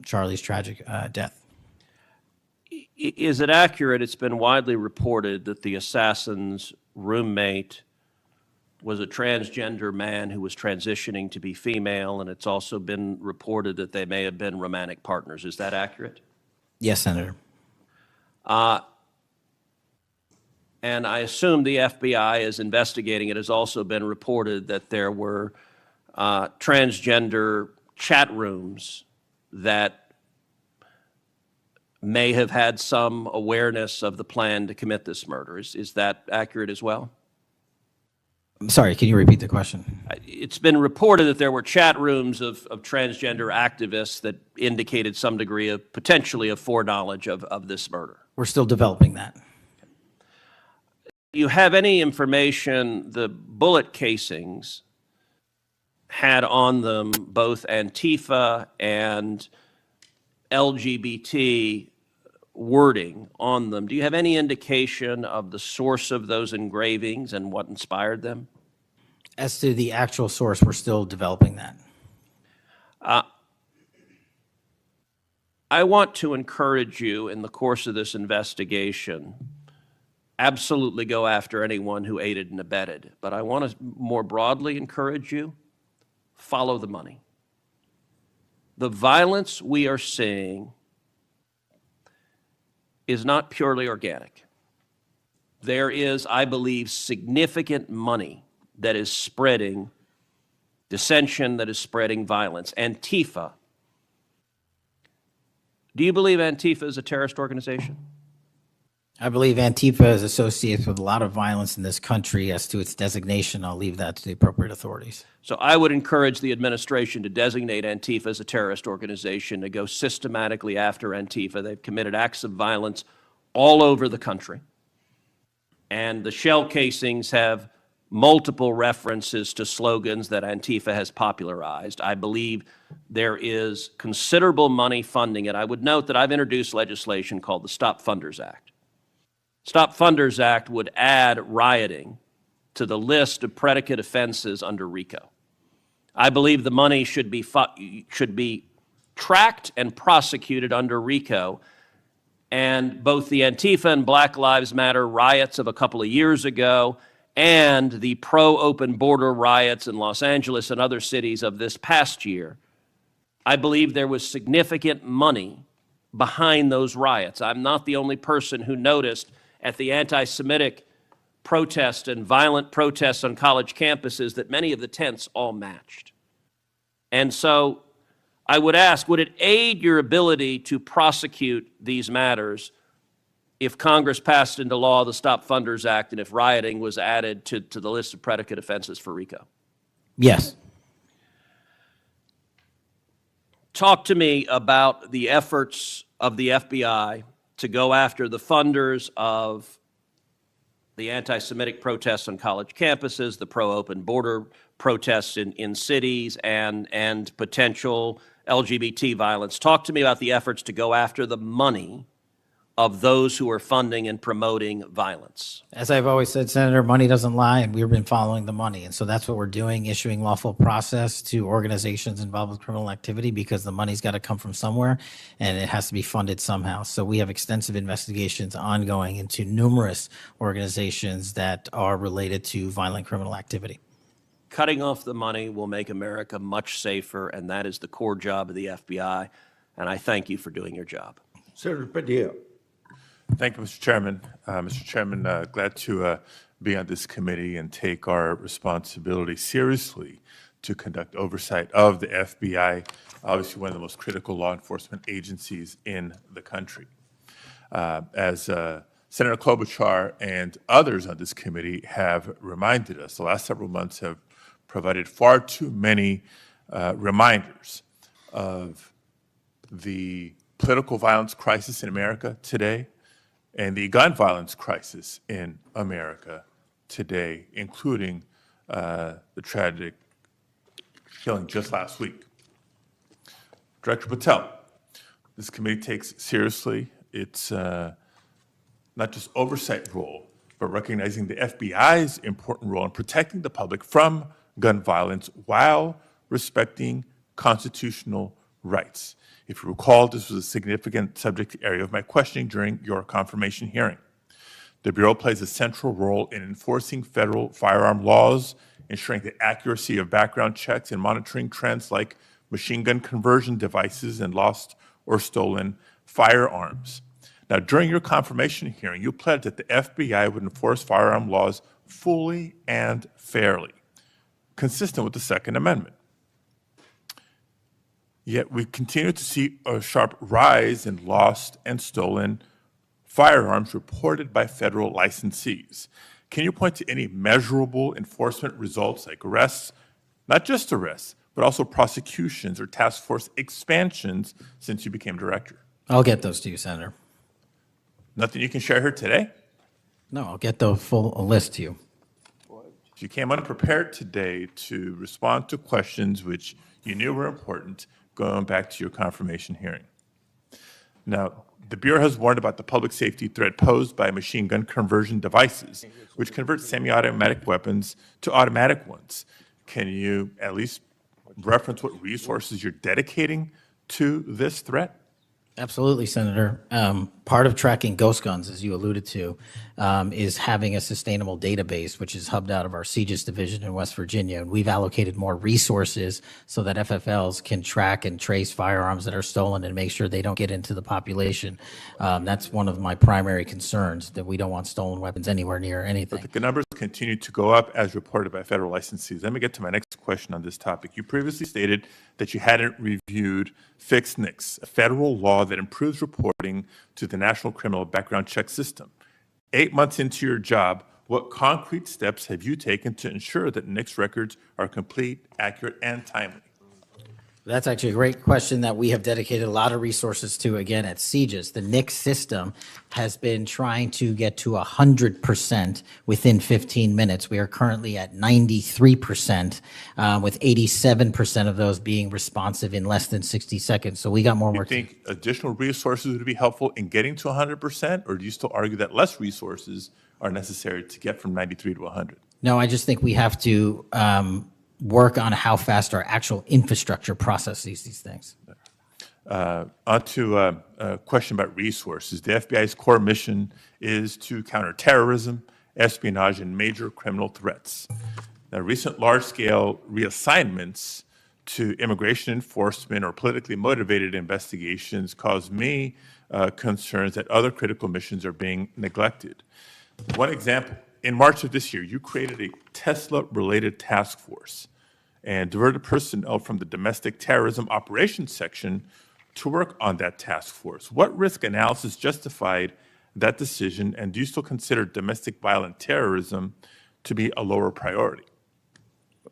Charlie's tragic death. Is it accurate, it's been widely reported that the assassin's roommate was a transgender man who was transitioning to be female, and it's also been reported that they may have been romantic partners. Is that accurate? Yes, Senator. And I assume the FBI is investigating. It has also been reported that there were transgender chat rooms that may have had some awareness of the plan to commit this murder. Is that accurate as well? I'm sorry, can you repeat the question? It's been reported that there were chat rooms of transgender activists that indicated some degree of potentially of foreknowledge of this murder. We're still developing that. Do you have any information, the bullet casings had on them both Antifa and LGBT wording on them? Do you have any indication of the source of those engravings and what inspired them? As to the actual source, we're still developing that. I want to encourage you in the course of this investigation, absolutely go after anyone who aided and abetted. But I want to more broadly encourage you, follow the money. The violence we are seeing is not purely organic. There is, I believe, significant money that is spreading dissension, that is spreading violence. Antifa. Do you believe Antifa is a terrorist organization? I believe Antifa is associated with a lot of violence in this country. As to its designation, I'll leave that to the appropriate authorities. So I would encourage the administration to designate Antifa as a terrorist organization, to go systematically after Antifa. They've committed acts of violence all over the country. And the shell casings have multiple references to slogans that Antifa has popularized. I believe there is considerable money funding it. I would note that I've introduced legislation called the Stop Funders Act. Stop Funders Act would add rioting to the list of predicate offenses under RICO. I believe the money should be tracked and prosecuted under RICO. And both the Antifa and Black Lives Matter riots of a couple of years ago and the pro-open border riots in Los Angeles and other cities of this past year, I believe there was significant money behind those riots. I'm not the only person who noticed at the anti-Semitic protests and violent protests on college campuses that many of the tents all matched. And so I would ask, would it aid your ability to prosecute these matters if Congress passed into law the Stop Funders Act and if rioting was added to the list of predicate offenses for RICO? Yes. Talk to me about the efforts of the FBI to go after the funders of the anti-Semitic protests on college campuses, the pro-open border protests in cities, and potential LGBT violence. Talk to me about the efforts to go after the money of those who are funding and promoting violence. As I've always said, Senator, money doesn't lie, and we've been following the money. And so that's what we're doing, issuing lawful process to organizations involved with criminal activity, because the money's got to come from somewhere and it has to be funded somehow. So we have extensive investigations ongoing into numerous organizations that are related to violent criminal activity. Cutting off the money will make America much safer, and that is the core job of the FBI. And I thank you for doing your job. Senator Padilla. Thank you, Mr. Chairman. Mr. Chairman, glad to be on this committee and take our responsibility seriously to conduct oversight of the FBI, obviously one of the most critical law enforcement agencies in the country. As Senator Klobuchar and others on this committee have reminded us, the last several months have provided far too many reminders of the political violence crisis in America today and the gun violence crisis in America today, including the tragic killing just last week. Director Patel, this committee takes seriously its not just oversight role, but recognizing the FBI's important role in protecting the public from gun violence while respecting constitutional rights. If you recall, this was a significant subject area of my questioning during your confirmation hearing. The Bureau plays a central role in enforcing federal firearm laws, ensuring the accuracy of background checks, and monitoring trends like machine gun conversion devices and lost or stolen firearms. Now, during your confirmation hearing, you pledged that the FBI would enforce firearm laws fully and fairly, consistent with the Second Amendment. Yet we continue to see a sharp rise in lost and stolen firearms reported by federal licensees. Can you point to any measurable enforcement results like arrests, not just arrests, but also prosecutions or task force expansions since you became director? I'll get those to you, Senator. Nothing you can share here today? No, I'll get the full list to you. You came unprepared today to respond to questions which you knew were important, going back to your confirmation hearing. Now, the Bureau has warned about the public safety threat posed by machine gun conversion devices, which convert semi-automatic weapons to automatic ones. Can you at least reference what resources you're dedicating to this threat? Absolutely, Senator. Part of tracking ghost guns, as you alluded to, is having a sustainable database, which is hubbed out of our CJIS division in West Virginia. And we've allocated more resources so that FFLs can track and trace firearms that are stolen and make sure they don't get into the population. That's one of my primary concerns, that we don't want stolen weapons anywhere near anything. But the numbers continue to go up as reported by federal licensees. Let me get to my next question on this topic. You previously stated that you hadn't reviewed Fix NICS, a federal law that improves reporting to the National Criminal Background Check System. 8 months into your job, what concrete steps have you taken to ensure that NICS records are complete, accurate, and timely? That's actually a great question that we have dedicated a lot of resources to, again, at CJIS. The NICS system has been trying to get to 100% within 15 minutes. We are currently at 93%, with 87% of those being responsive in less than 60 seconds. So we got more work. Do you think additional resources would be helpful in getting to 100%, or do you still argue that less resources are necessary to get from 93 to 100? No, I just think we have to work on how fast our actual infrastructure processes these things. On to a question about resources. The FBI's core mission is to counter terrorism, espionage, and major criminal threats. Now, recent large-scale reassignments to immigration enforcement or politically motivated investigations cause me concerns that other critical missions are being neglected. One example, in March of this year, you created a Tesla-related task force and diverted personnel from the domestic terrorism operations section to work on that task force. What risk analysis justified that decision, and do you still consider domestic violent terrorism to be a lower priority?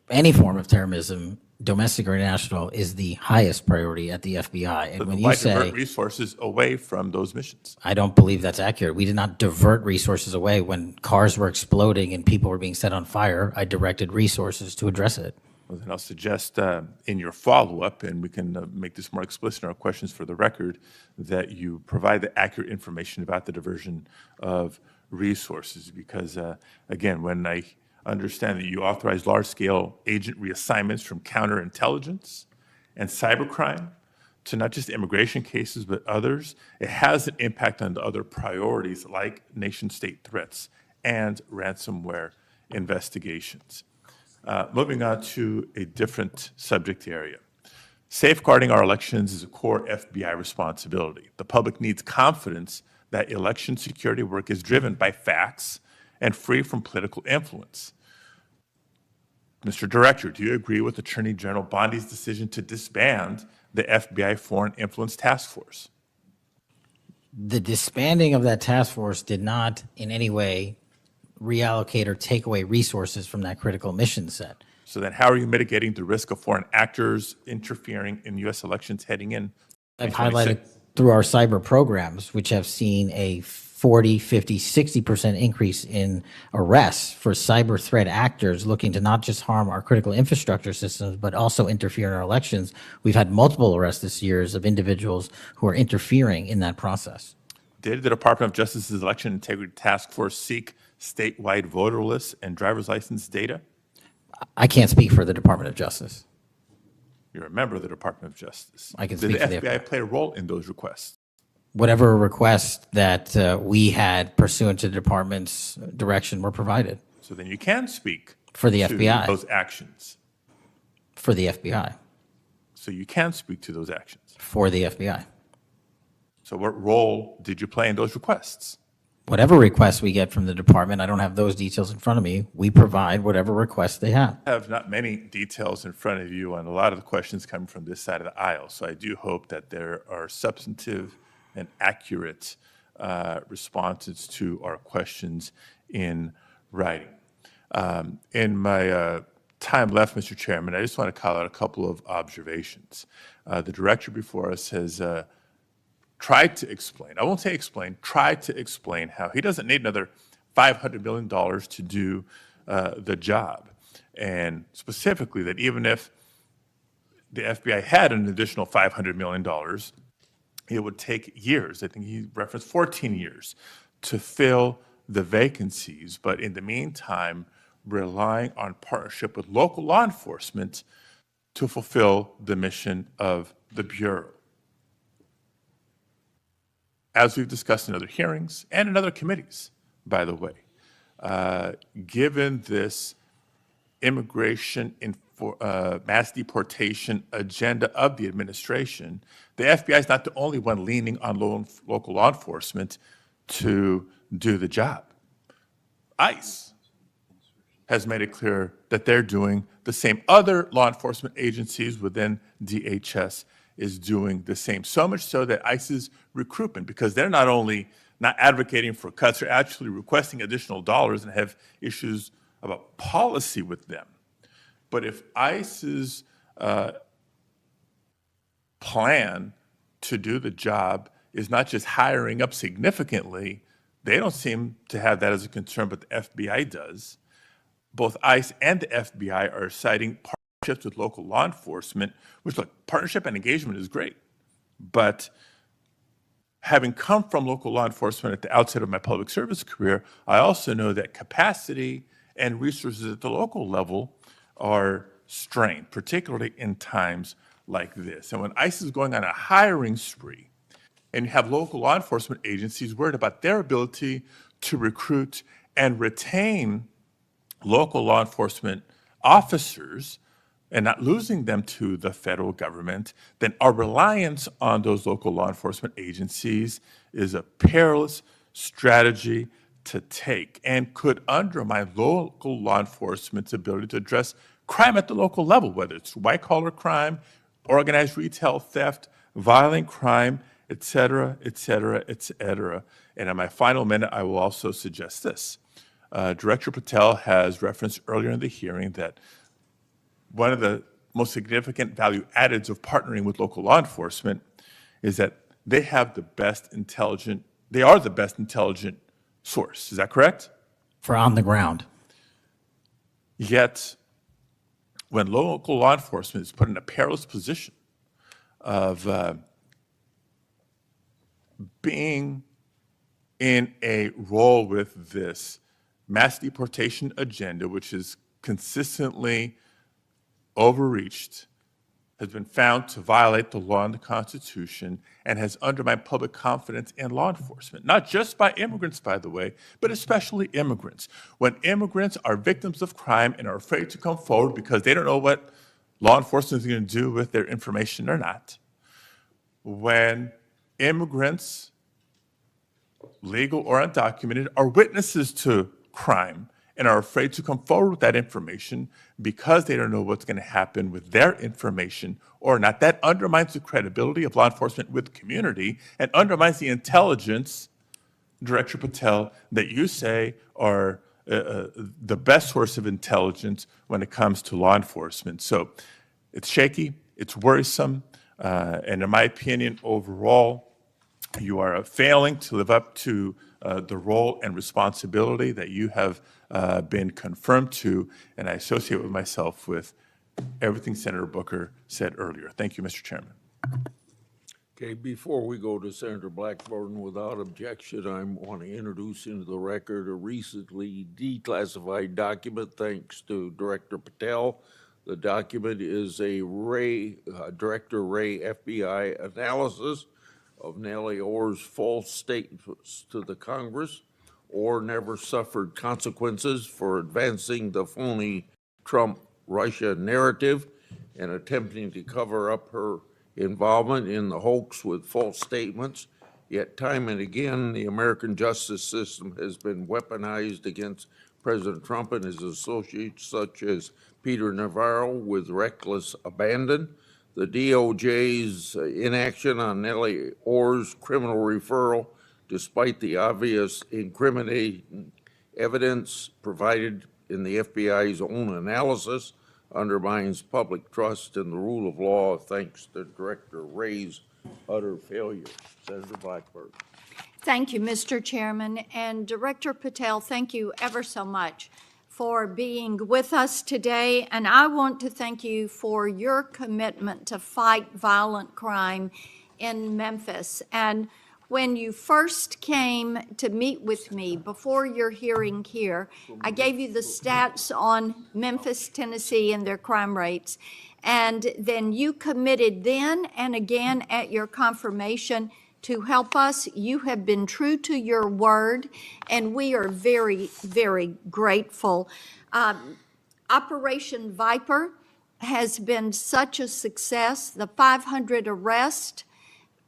Any form of terrorism, domestic or international, is the highest priority at the FBI. And But when why you say divert resources away from those missions? I don't believe that's accurate. We did not divert resources away. When cars were exploding and people were being set on fire, I directed resources to address it. Well, then I'll suggest in your follow-up, and we can make this more explicit in our questions for the record, that you provide the accurate information about the diversion of resources. Because, again, when I understand that you authorize large-scale agent reassignments from counterintelligence and cybercrime to not just immigration cases, but others, it has an impact on the other priorities like nation-state threats and ransomware investigations. Moving on to a different subject area. Safeguarding our elections is a core FBI responsibility. The public needs confidence that election security work is driven by facts and free from political influence. Mr. Director, do you agree with Attorney General Bondi's decision to disband the FBI Foreign Influence Task Force? The disbanding of that task force did not in any way reallocate or take away resources from that critical mission set. So then how are you mitigating the risk of foreign actors interfering in U.S. elections heading in? I've highlighted through our cyber programs, which have seen a 40, 50, 60% increase in arrests for cyber threat actors looking to not just harm our critical infrastructure systems, but also interfere in our elections. We've had multiple arrests this year of individuals who are interfering in that process. Did the Department of Justice's Election Integrity Task Force seek statewide voter lists and driver's license data? I can't speak for the Department of Justice. You're a member of the Department of Justice. I can Did speak the for the FBI play a role in those requests? Whatever requests that we had pursuant to the department's direction were provided. So then you can speak For the to FBI. those actions. For the FBI. So you can speak to those actions. For the FBI. So what role did you play in those requests? Whatever requests we get from the department, I don't have those details in front of me. We provide whatever requests they have. I have not many details in front of you on a lot of the questions coming from this side of the aisle. So I do hope that there are substantive and accurate responses to our questions in writing. In my time left, Mr. Chairman, I just want to call out a couple of observations. The director before us has tried to explain, I won't say explain, tried to explain how he doesn't need another $500 million to do the job. And specifically that even if the FBI had an additional $500 million, it would take years. I think he referenced 14 years to fill the vacancies. But in the meantime, relying on partnership with local law enforcement to fulfill the mission of the Bureau. As we've discussed in other hearings and in other committees, by the way, given this immigration mass deportation agenda of the administration, the FBI is not the only one leaning on local law enforcement to do the job. ICE has made it clear that they're doing the same. Other law enforcement agencies within DHS is doing the same. So much so that ICE's recruitment, because they're not only not advocating for cuts, they're actually requesting additional dollars and have issues about policy with them. But if ICE's plan to do the job is not just hiring up significantly, they don't seem to have that as a concern, but the FBI does. Both ICE and the FBI are citing partnerships with local law enforcement, which, look, partnership and engagement is great. But having come from local law enforcement at the outset of my public service career, I also know that capacity and resources at the local level are strained, particularly in times like this. And when ICE is going on a hiring spree, and you have local law enforcement agencies worried about their ability to recruit and retain local law enforcement officers and not losing them to the federal government, then our reliance on those local law enforcement agencies is a perilous strategy to take and could undermine local law enforcement's ability to address crime at the local level, whether it's white-collar crime, organized retail theft, violent crime, et cetera, et cetera, et cetera. And in my final minute, I will also suggest this. Director Patel has referenced earlier in the hearing that one of the most significant value addeds of partnering with local law enforcement is that they have the best intelligent, they are the best intelligent source. Is that correct? For on the ground. Yet, when local law enforcement is put in a perilous position of being in a role with this mass deportation agenda, which is consistently overreached, has been found to violate the law and the Constitution and has undermined public confidence in law enforcement, not just by immigrants, by the way, but especially immigrants. When immigrants are victims of crime and are afraid to come forward because they don't know what law enforcement is going to do with their information or not, when immigrants, legal or undocumented, are witnesses to crime and are afraid to come forward with that information because they don't know what's going to happen with their information or not. That undermines the credibility of law enforcement with the community and undermines the intelligence, Director Patel, that you say are the best source of intelligence when it comes to law enforcement. So it's shaky, it's worrisome, and in my opinion, overall, you are failing to live up to the role and responsibility that you have been confirmed to, and I associate with myself with everything Senator Booker said earlier. Thank you, Mr. Chairman. Okay, before we go to Senator Blackburn, without objection, I want to introduce into the record a recently declassified document thanks to Director Patel. The document is a Director Wray FBI analysis of Nellie Orr's false statements to the Congress. Orr never suffered consequences for advancing the phony Trump-Russia narrative and attempting to cover up her involvement in the hoax with false statements. Yet time and again, the American justice system has been weaponized against President Trump and his associates, such as Peter Navarro, with reckless abandon. The DOJ's inaction on Nellie Orr's criminal referral, despite the obvious incriminating evidence provided in the FBI's own analysis, undermines public trust in the rule of law thanks to Director Wray's utter failure. Senator Blackburn. Thank you, Mr. Chairman. And Director Patel, thank you ever so much for being with us today. And I want to thank you for your commitment to fight violent crime in Memphis. And when you first came to meet with me before your hearing here, I gave you the stats on Memphis, Tennessee, and their crime rates. And then you committed then and again at your confirmation to help us. You have been true to your word, and we are very, very grateful. Operation Viper has been such a success. The 500 arrests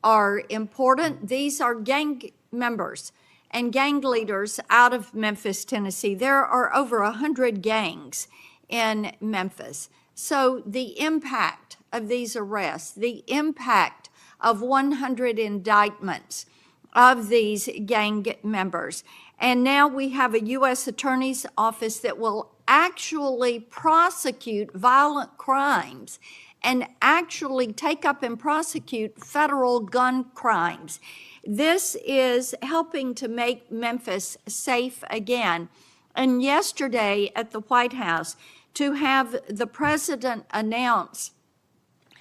are important. These are gang members and gang leaders out of Memphis, Tennessee. There are over 100 gangs in Memphis. So the impact of these arrests, the impact of 100 indictments of these gang members. And now we have a U.S. Attorney's Office that will actually prosecute violent crimes and actually take up and prosecute federal gun crimes. This is helping to make Memphis safe again. And yesterday at the White House, to have the president announce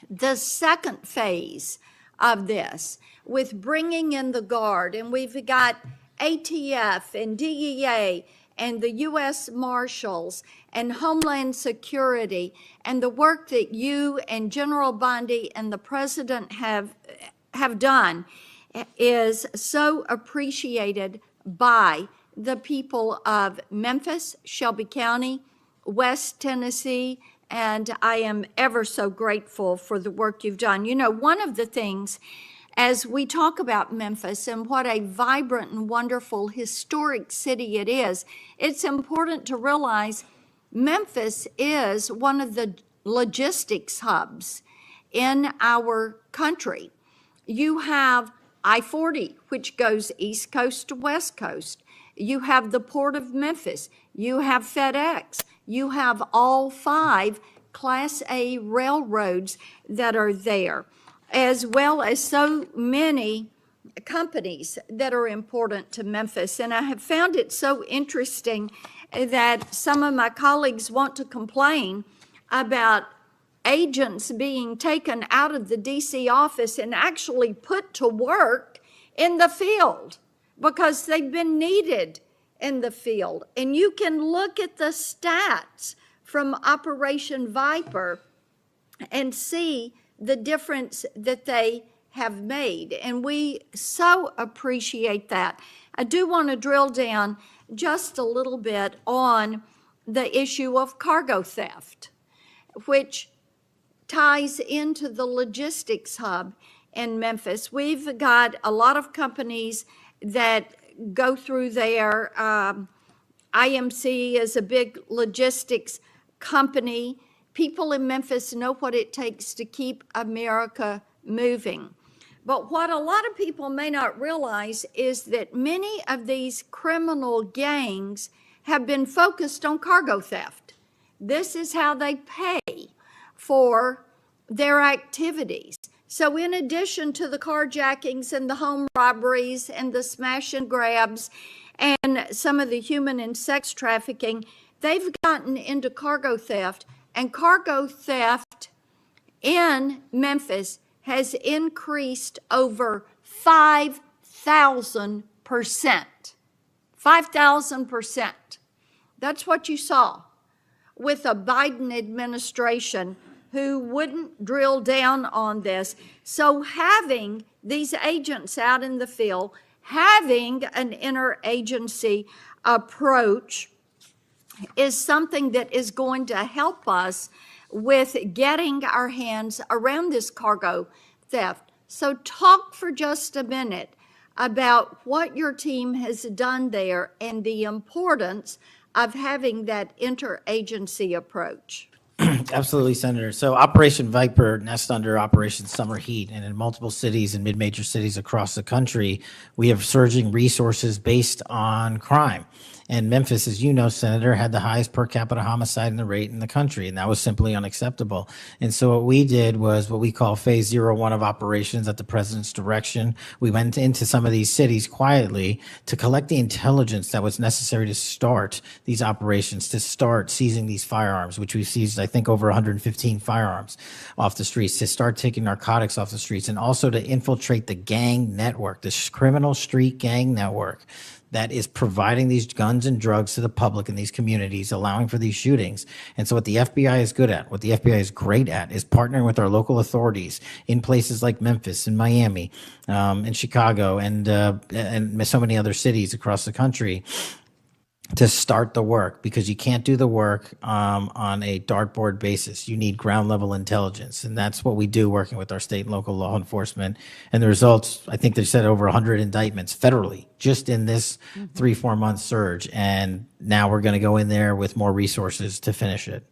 the second phase of this with bringing in the Guard, and we've got ATF and DEA and the U.S. Marshals and Homeland Security, and the work that you and General Bondi and the President have done is so appreciated by the people of Memphis, Shelby County, West Tennessee, and I am ever so grateful for the work you've done. You know, one of the things as we talk about Memphis and what a vibrant and wonderful historic city it is, it's important to realize Memphis is one of the logistics hubs in our country. You have I-40, which goes East Coast to West Coast. You have the Port of Memphis. You have FedEx. You have all 5 Class A railroads that are there, as well as so many companies that are important to Memphis. And I have found it so interesting that some of my colleagues want to complain about agents being taken out of the DC office and actually put to work in the field because they've been needed in the field. And you can look at the stats from Operation Viper and see the difference that they have made. And we so appreciate that. I do want to drill down just a little bit on the issue of cargo theft, which ties into the logistics hub in Memphis. We've got a lot of companies that go through there. IMC is a big logistics company. People in Memphis know what it takes to keep America moving. But what a lot of people may not realize is that many of these criminal gangs have been focused on cargo theft. This is how they pay for their activities. So in addition to the carjackings and the home robberies and the smash and grabs and some of the human and sex trafficking, they've gotten into cargo theft. And cargo theft in Memphis has increased over 5,000%. 5,000%. That's what you saw with a Biden administration who wouldn't drill down on this. So having these agents out in the field, having an interagency approach is something that is going to help us with getting our hands around this cargo theft. So talk for just a minute about what your team has done there and the importance of having that interagency approach. Absolutely, Senator. So Operation Viper nests under Operation Summer Heat, and in multiple cities and mid-major cities across the country, we have surging resources based on crime. And Memphis, as you know, Senator, had the highest per capita homicide rate in the country, and that was simply unacceptable. And so what we did was what we call Phase 01 of operations at the president's direction. We went into some of these cities quietly to collect the intelligence that was necessary to start these operations, to start seizing these firearms, which we've seized, I think, over 115 firearms off the streets, to start taking narcotics off the streets, and also to infiltrate the gang network, this criminal street gang network that is providing these guns and drugs to the public in these communities, allowing for these shootings. And so what the FBI is good at, what the FBI is great at, is partnering with our local authorities in places like Memphis and Miami and Chicago and so many other cities across the country to start the work, because you can't do the work on a dartboard basis. You need ground level intelligence. And that's what we do working with our state and local law enforcement. And the results, I think they said over 100 indictments federally just in this 3-4 month surge. And now we're going to go in there with more resources to finish it.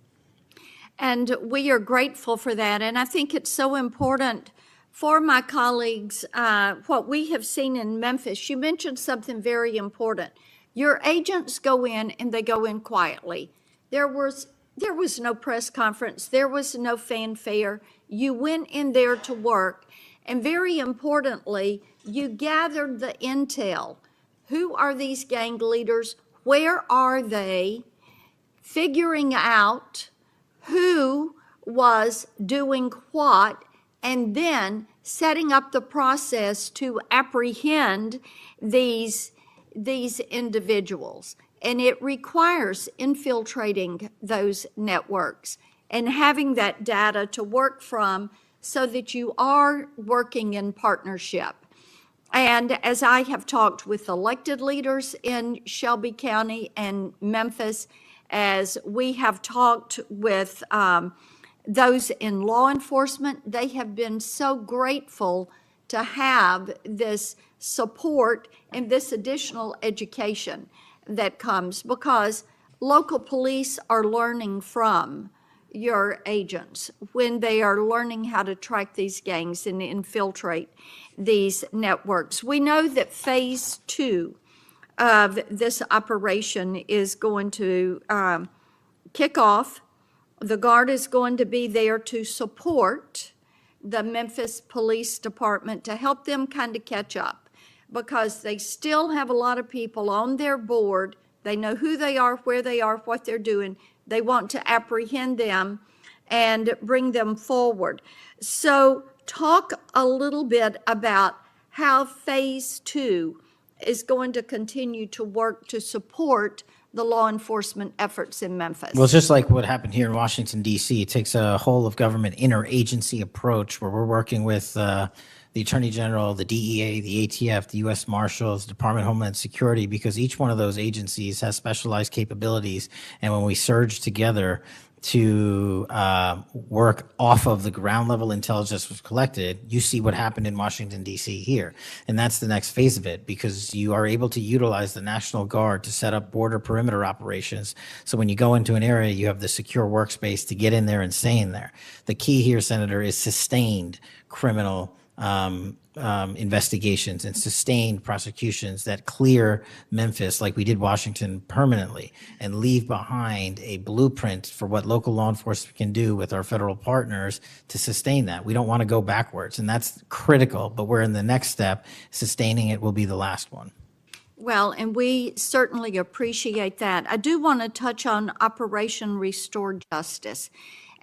And we are grateful for that. And I think it's so important for my colleagues, what we have seen in Memphis. You mentioned something very important. Your agents go in and they go in quietly. There was no press conference. There was no fanfare. You went in there to work. And very importantly, you gathered the intel. Who are these gang leaders? Where are they? Figuring out who was doing what, and then setting up the process to apprehend these individuals. And it requires infiltrating those networks and having that data to work from so that you are working in partnership. And as I have talked with elected leaders in Shelby County and Memphis, as we have talked with those in law enforcement, they have been so grateful to have this support and this additional education that comes, because local police are learning from your agents when they are learning how to track these gangs and infiltrate these networks. We know that phase 2 of this operation is going to kick off. The Guard is going to be there to support the Memphis Police Department to help them kind of catch up, because they still have a lot of people on their board. They know who they are, where they are, what they're doing. They want to apprehend them and bring them forward. So talk a little bit about how phase 2 is going to continue to work to support the law enforcement efforts in Memphis. Well, it's just like what happened here in Washington, D.C. It takes a whole of government interagency approach where we're working with the Attorney General, the DEA, the ATF, the U.S. Marshals, Department of Homeland Security, because each one of those agencies has specialized capabilities. And when we surge together to work off of the ground level intelligence was collected, you see what happened in Washington, D.C. here. And that's the next phase of it, because you are able to utilize the National Guard to set up border perimeter operations. So when you go into an area, you have the secure workspace to get in there and stay in there. The key here, Senator, is sustained criminal investigations and sustained prosecutions that clear Memphis, like we did Washington, permanently, and leave behind a blueprint for what local law enforcement can do with our federal partners to sustain that. We don't want to go backwards, and that's critical, but we're in the next step. Sustaining it will be the last one. Well, and we certainly appreciate that. I do want to touch on Operation Restore Justice.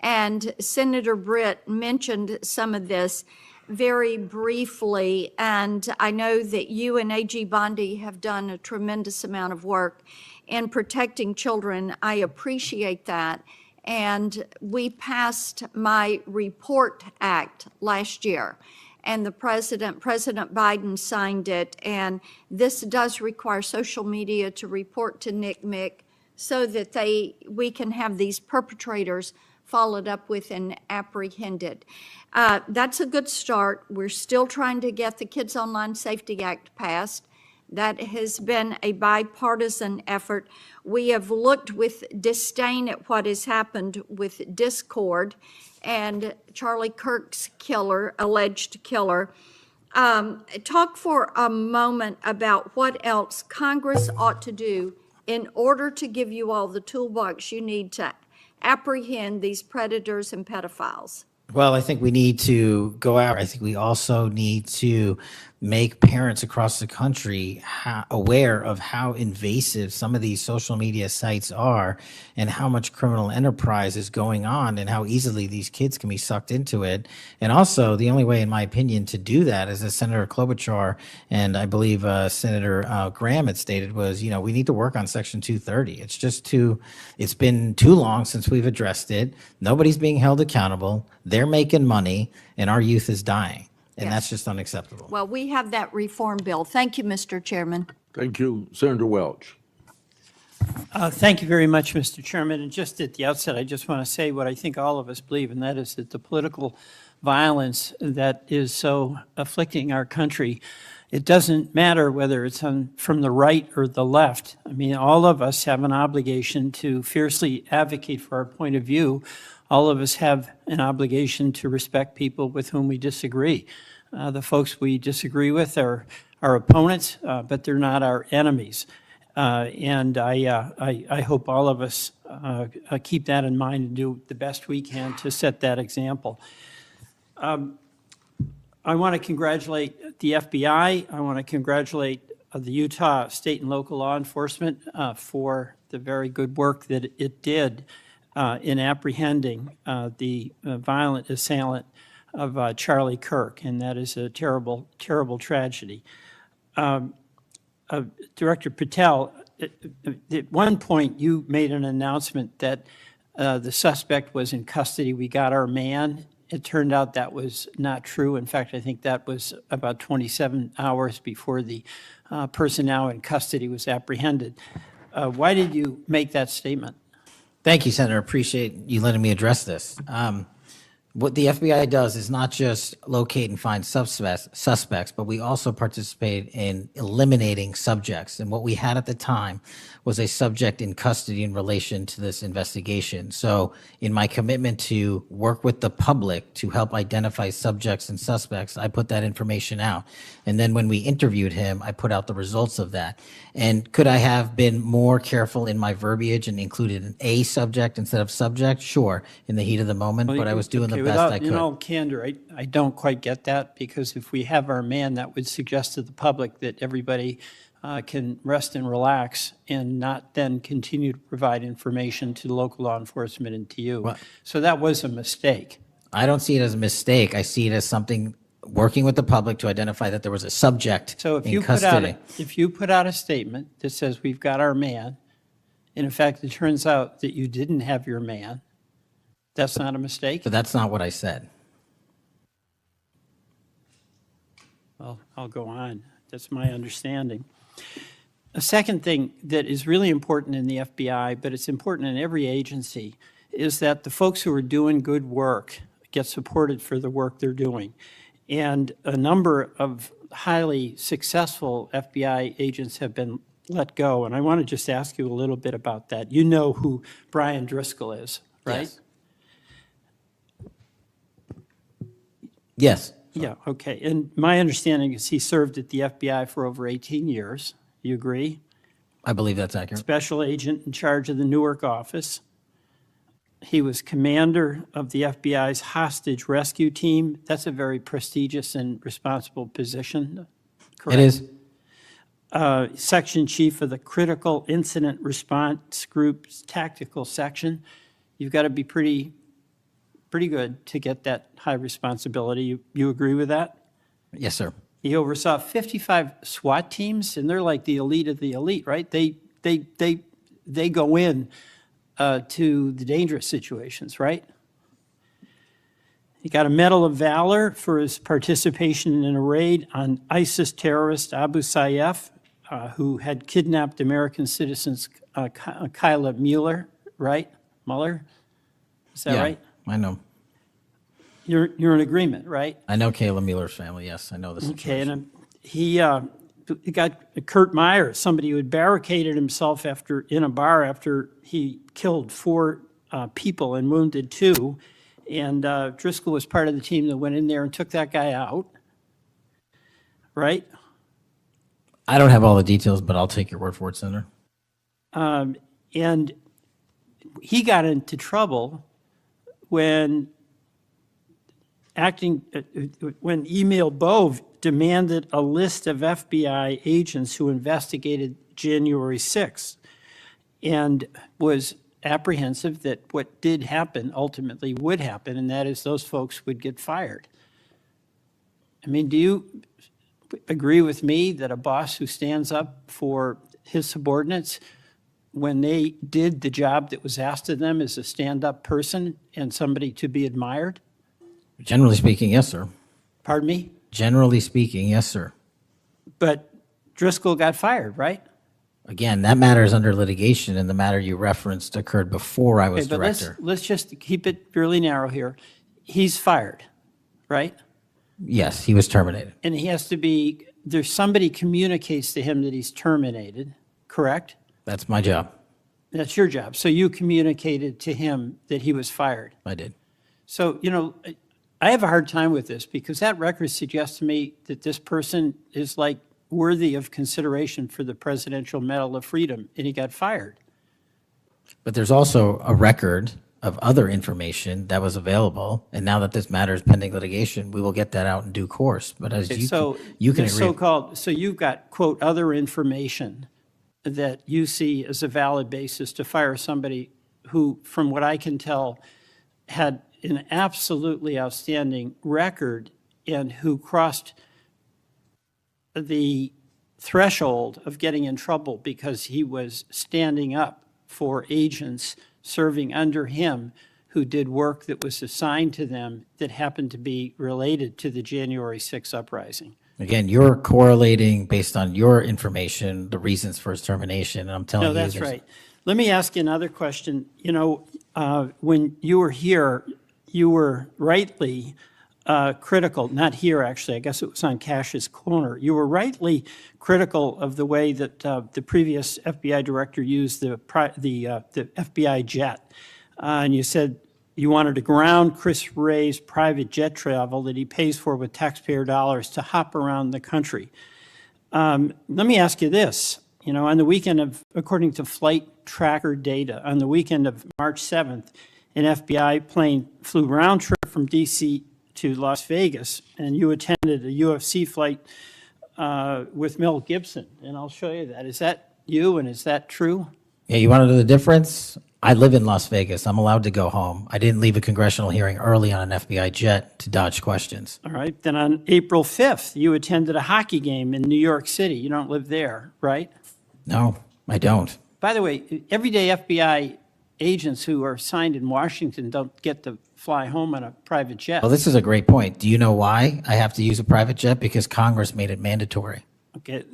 And Senator Britt mentioned some of this very briefly, and I know that you and A.G. Bondi have done a tremendous amount of work in protecting children. I appreciate that. And we passed my Report Act last year, and President Biden signed it, and this does require social media to report to NCMEC so that we can have these perpetrators followed up with and apprehended. That's a good start. We're still trying to get the Kids Online Safety Act passed. That has been a bipartisan effort. We have looked with disdain at what has happened with Discord and Charlie Kirk's alleged killer. Talk for a moment about what else Congress ought to do in order to give you all the toolbox you need to apprehend these predators and pedophiles. Well, I think we need to go out. I think we also need to make parents across the country aware of how invasive some of these social media sites are and how much criminal enterprise is going on and how easily these kids can be sucked into it. And also, the only way, in my opinion, to do that, is as Senator Klobuchar and I believe Senator Graham had stated, was, we need to work on Section 230. It's been too long since we've addressed it. Nobody's being held accountable. They're making money, and our youth is dying. And that's just unacceptable. Well, we have that reform bill. Thank you, Mr. Chairman. Thank you. Senator Welch. Thank you very much, Mr. Chairman. And just at the outset, I just want to say what I think all of us believe, and that is that the political violence that is so afflicting our country, it doesn't matter whether it's from the right or the left. I mean, all of us have an obligation to fiercely advocate for our point of view. All of us have an obligation to respect people with whom we disagree. The folks we disagree with are our opponents, but they're not our enemies. And I hope all of us keep that in mind and do the best we can to set that example. I want to congratulate the FBI. I want to congratulate the Utah state and local law enforcement for the very good work that it did in apprehending the violent assailant of Charlie Kirk, and that is a terrible, terrible tragedy. Director Patel, at one point you made an announcement that the suspect was in custody. We got our man. It turned out that was not true. In fact, I think that was about 27 hours before the person now in custody was apprehended. Why did you make that statement? Thank you, Senator. Appreciate you letting me address this. What the FBI does is not just locate and find suspects, but we also participate in eliminating subjects. And what we had at the time was a subject in custody in relation to this investigation. So in my commitment to work with the public to help identify subjects and suspects, I put that information out. And then when we interviewed him, I put out the results of that. And could I have been more careful in my verbiage and included an A subject instead of subject? Sure, in the heat of the moment, but I was doing the best I could. In all candor, I don't quite get that, because if we have our man, that would suggest to the public that everybody can rest and relax and not then continue to provide information to local law enforcement and to you. Well, so that was a mistake. I don't see it as a mistake. I see it as something working with the public to identify that there was a subject So if in you custody. put out a statement that says we've got our man, And in fact, it turns out that you didn't have your man. That's not a mistake? But that's not what I said. Well, I'll go on. That's my understanding. A second thing that is really important in the FBI, but it's important in every agency, is that the folks who are doing good work get supported for the work they're doing. And a number of highly successful FBI agents have been let go. And I want to just ask you a little bit about that. You know who Brian Driscoll is, right? Yes. Yeah, okay. And my understanding is he served at the FBI for over 18 years. You agree? I believe that's accurate. Special agent in charge of the Newark office. He was commander of the FBI's hostage rescue team. That's a very prestigious and responsible position, correct? It is. Section chief of the Critical Incident Response Group's tactical section. You've got to be pretty good to get that high responsibility. You agree with that? Yes, sir. He oversaw 55 SWAT teams, and they're like the elite of the elite, right? They go in to the dangerous situations, right? He got a Medal of Valor for his participation in a raid on ISIS terrorist Abu Sayyaf, who had kidnapped American citizens Kyla Mueller, right? Mueller? Is that Yeah, right? I know. You're in agreement, right? I know Kayla Mueller's family. Yes, I know the situation. Okay, and he got Kurt Meyer, somebody who had barricaded himself in a bar after he killed 4 people and wounded 2. And Driscoll was part of the team that went in there and took that guy out, right? I don't have all the details, but I'll take your word for it, Senator. And he got into trouble when Emil Bove demanded a list of FBI agents who investigated January 6th and was apprehensive that what did happen ultimately would happen, and that is those folks would get fired. I mean, do you agree with me that a boss who stands up for his subordinates when they did the job that was asked of them is a stand-up person and somebody to be admired? Generally speaking, yes, sir. Pardon me? Generally speaking, yes, sir. But Driscoll got fired, right? Again, that matter is under litigation, and the matter you referenced occurred before I was Okay, but director. let's just keep it really narrow here. He's fired, right? Yes, he was terminated. And he has to be, there's somebody communicates to him that he's terminated, correct? That's my job. That's your job. So you communicated to him that he was fired. I did. So, I have a hard time with this because that record suggests to me that this person is like worthy of consideration for the Presidential Medal of Freedom, and he got fired. But there's also a record of other information that was available, and now that this matter is pending litigation, we will get that out in due course. But as you can agree. So you've got, quote, other information that you see as a valid basis to fire somebody who, from what I can tell, had an absolutely outstanding record and who crossed the threshold of getting in trouble because he was standing up for agents serving under him who did work that was assigned to them that happened to be related to the January 6th uprising. Again, you're correlating based on your information, the reasons for his termination, and I'm telling you. No, that's right. Let me ask you another question. When you were here, you were rightly critical, not here actually, I guess it was on Cash's corner. You were rightly critical of the way that the previous FBI director used the FBI jet. And you said you wanted to ground Chris Wray's private jet travel that he pays for with taxpayer dollars to hop around the country. Let me ask you this. On the weekend of, according to flight tracker data, on the weekend of March 7th, an FBI plane flew round trip from D.C. to Las Vegas, and you attended a UFC fight with Mel Gibson, and I'll show you that. Is that you, and is that true? Yeah, you want to know the difference? I live in Las Vegas. I'm allowed to go home. I didn't leave a congressional hearing early on an FBI jet to dodge questions. All right. Then on April 5th, you attended a hockey game in New York City. You don't live there, right? No, I don't. by the way, everyday FBI agents who are assigned in Washington don't get to fly home on a private jet. Well, this is a great point. Do you know why I have to use a private jet? Because Congress made it mandatory. Okay,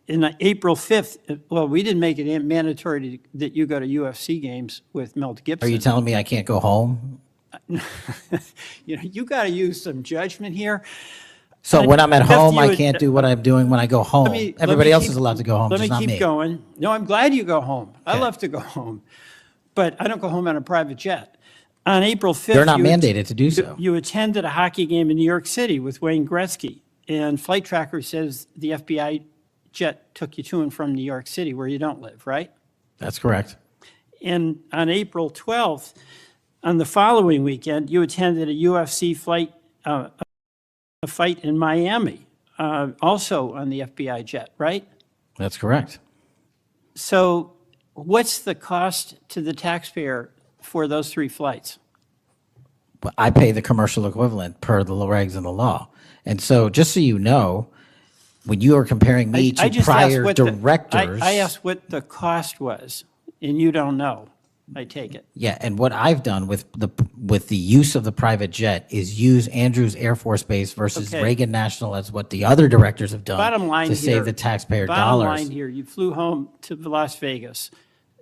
in April 5th, well, we didn't make it mandatory that you go to UFC games with Mel Gibson. Are you telling me I can't go home? You got to use some judgment here. So when I'm at Beth, home, you I would- can't do what I'm doing when I go home. Everybody else is allowed to go home, Let just me not keep me. going. No, I'm glad you go home. I Okay. love to go home, but I don't go home on a private jet. On April 5th, They're not you mandated to do so. You attended a hockey game in New York City with Wayne Gretzky, and Flight Tracker says the FBI jet took you to and from New York City, where you don't live, right? That's correct. And on April 12th, on the following weekend, you attended a UFC fight, a fight in Miami, also on the FBI jet, right? That's correct. So what's the cost to the taxpayer for those 3 flights? But I pay the commercial equivalent per the regs and the law. And so just so you know, when you are comparing me I to just asked prior what directors. I asked what the cost was, and you don't know, I take it. Yeah, and what I've done with the use of the private jet is use Andrews Air Force Base versus Okay. Reagan National as what the other directors have done Bottom line to here. save the taxpayer Bottom dollars. line here, you flew home to Las Vegas.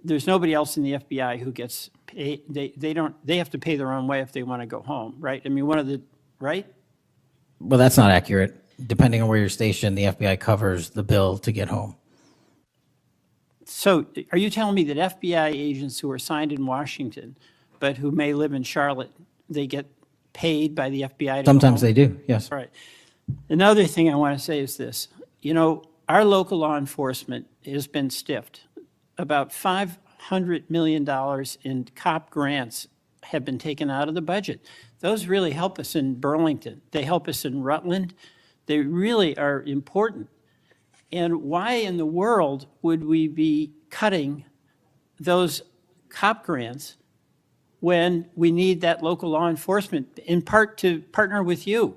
There's nobody else in the FBI who gets paid. They have to pay their own way if they want to go home, right? I mean, right? Well, that's not accurate. Depending on where you're stationed, the FBI covers the bill to get home. So are you telling me that FBI agents who are assigned in Washington, but who may live in Charlotte, they get paid by the FBI to go Sometimes home? they do, yes. All right. Another thing I want to say is this. Our local law enforcement has been stiffed. About $500 million in COP grants have been taken out of the budget. Those really help us in Burlington. They help us in Rutland. They really are important. And why in the world would we be cutting those COP grants when we need that local law enforcement, in part to partner with you?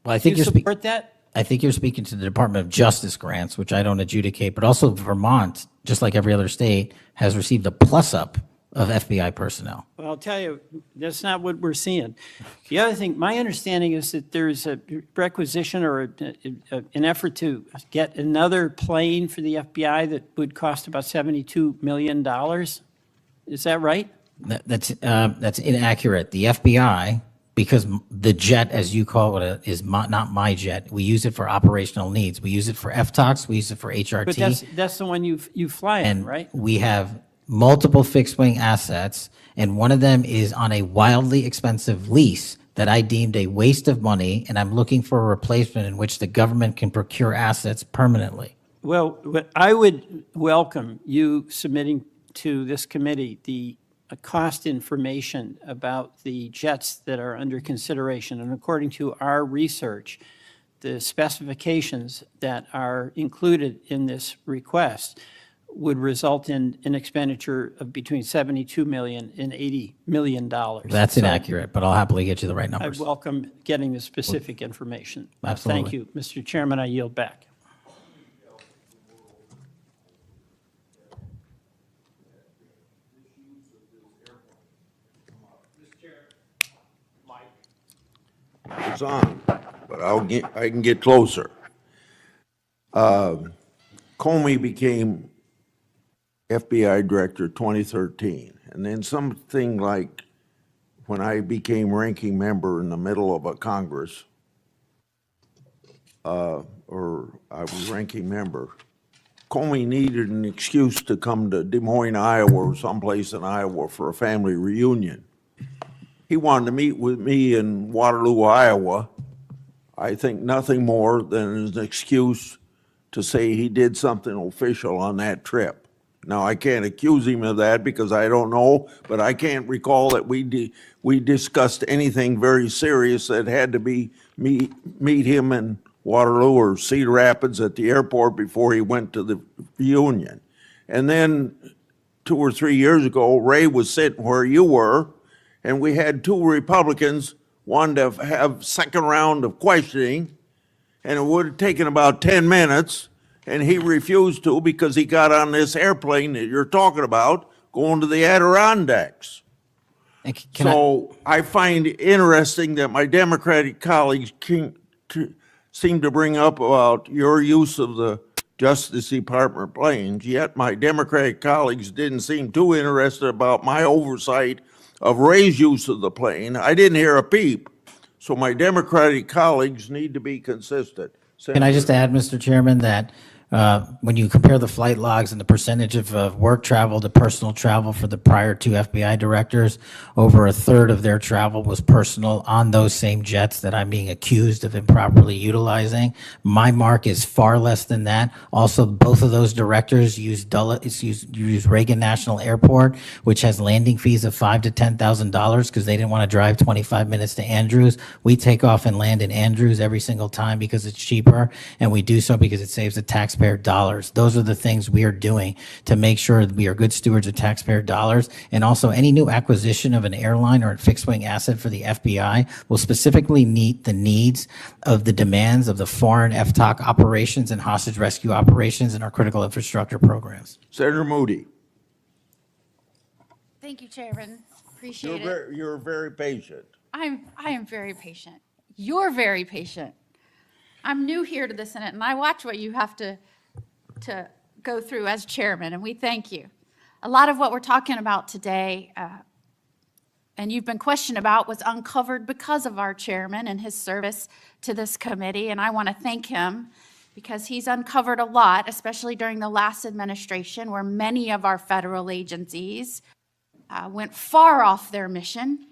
Well, I Do think you you're support that? I think you're speaking to the Department of Justice grants, which I don't adjudicate, but also Vermont, just like every other state, has received a plus-up of FBI personnel. Well, I'll tell you, that's not what we're seeing. The other thing, my understanding is that there's a requisition or an effort to get another plane for the FBI that would cost about $72 million. Is that right? That's inaccurate. The FBI, because the jet, as you call it, is not my jet. We use it for operational needs. We use it for FTOX. We use it for HRT. But that's the one you fly in, and right? we have multiple fixed-wing assets, and one of them is on a wildly expensive lease that I deemed a waste of money, and I'm looking for a replacement in which the government can procure assets permanently. Well, I would welcome you submitting to this committee the cost information about the jets that are under consideration. And according to our research, the specifications that are included in this request would result in an expenditure of between $72 million and $80 million. That's So inaccurate, but I'll happily get you the right I numbers. welcome getting the specific information. Absolutely. Thank you. Mr. Chairman, I yield back. It's on, but I can get closer. Comey became FBI director 2013, and then something like when I became ranking member in the middle of a Congress, or I was ranking member, Comey needed an excuse to come to Des Moines, Iowa, or someplace in Iowa for a family reunion. He wanted to meet with me in Waterloo, Iowa. I think nothing more than an excuse to say he did something official on that trip. Now, I can't accuse him of that because I don't know, but I can't recall that we discussed anything very serious that had to be meet him in Waterloo or Cedar Rapids at the airport before he went to the reunion. And then 2 or 3 years ago, Ray was sitting where you were, and we had 2 Republicans wanted to have second round of questioning, and it would have taken about 10 minutes, and he refused to because he got on this airplane that you're talking about going to the Adirondacks. So I find it interesting that my Democratic colleagues seem to bring up about your use of the Justice Department planes, yet my Democratic colleagues didn't seem too interested about my oversight of Ray's use of the plane. I didn't hear a peep. So my Democratic colleagues need to be consistent. Can I just add, Mr. Chairman, that when you compare the flight logs and the percentage of work travel to personal travel for the prior two FBI directors, over a third of their travel was personal on those same jets that I'm being accused of improperly utilizing. My mark is far less than that. Also, both of those directors use Reagan National Airport, which has landing fees of $5,000 to $10,000 because they didn't want to drive 25 minutes to Andrews. We take off and land in Andrews every single time because it's cheaper, and we do so because it saves the taxpayer dollars. Those are the things we are doing to make sure that we are good stewards of taxpayer dollars. And also, any new acquisition of an airline or a fixed-wing asset for the FBI will specifically meet the needs of the demands of the foreign FTOC operations and hostage rescue operations in our critical infrastructure programs. Senator Moody. Thank you, Chairman. Appreciate it. You're very patient. I am very patient. You're very patient. I'm new here to the Senate, and I watch what you have to go through as chairman, and we thank you. A lot of what we're talking about today, and you've been questioned about, was uncovered because of our chairman and his service to this committee, and I want to thank him because he's uncovered a lot, especially during the last administration, where many of our federal agencies went far off their mission.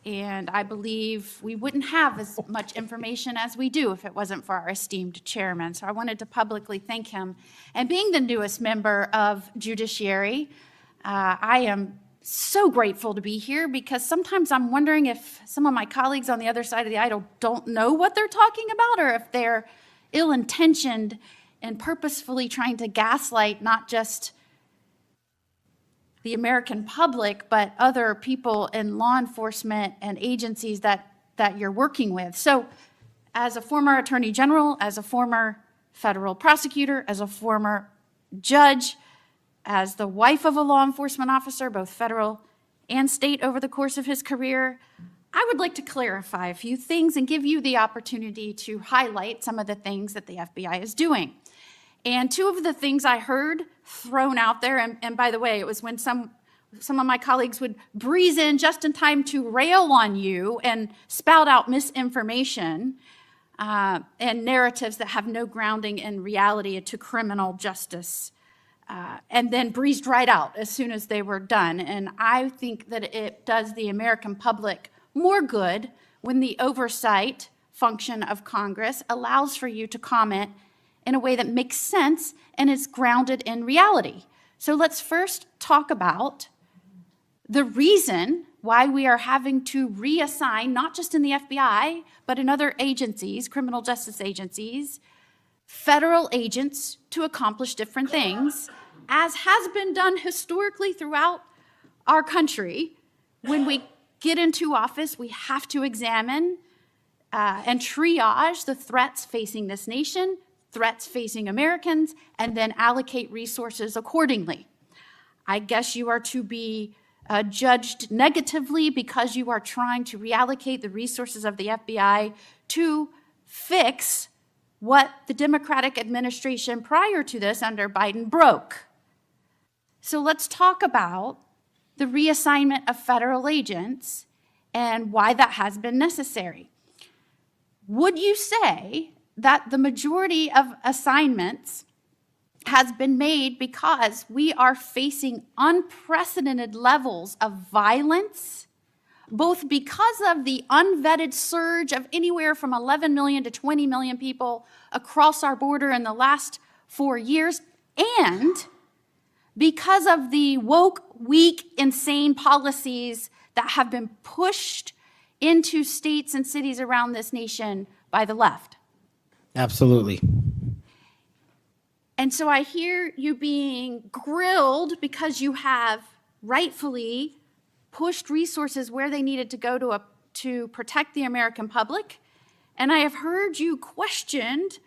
And I believe we wouldn't have as much information as we do if it wasn't for our esteemed chairman. So I wanted to publicly thank him. And being the newest member of Judiciary, I am so grateful to be here because sometimes I'm wondering if some of my colleagues on the other side of the aisle don't know what they're talking about, or if they're ill-intentioned and purposefully trying to gaslight not just the American public, but other people in law enforcement and agencies that you're working with. So as a former attorney general, as a former federal prosecutor, as a former judge, as the wife of a law enforcement officer, both federal and state over the course of his career, I would like to clarify a few things and give you the opportunity to highlight some of the things that the FBI is doing. And two of the things I heard thrown out there, and by the way, it was when some of my colleagues would breeze in just in time to rail on you and spout out misinformation and narratives that have no grounding in reality to criminal justice, and then breezed right out as soon as they were done. And I think that it does the American public more good when the oversight function of Congress allows for you to comment in a way that makes sense and is grounded in reality. So let's first talk about the reason why we are having to reassign, not just in the FBI, but in other agencies, criminal justice agencies, federal agents to accomplish different things, as has been done historically throughout our country. When we get into office, we have to examine and triage the threats facing this nation, threats facing Americans, and then allocate resources accordingly. I guess you are to be judged negatively because you are trying to reallocate the resources of the FBI to fix what the Democratic administration prior to this under Biden broke. So let's talk about the reassignment of federal agents and why that has been necessary. Would you say that the majority of assignments has been made because we are facing unprecedented levels of violence, both because of the unvetted surge of anywhere from 11 million to 20 million people across our border in the last 4 years, and because of the woke, weak, insane policies that have been pushed into states and cities around this nation by the left? Absolutely. And so I hear you being grilled because you have rightfully pushed resources where they needed to go to protect the American public. And I have heard you questioned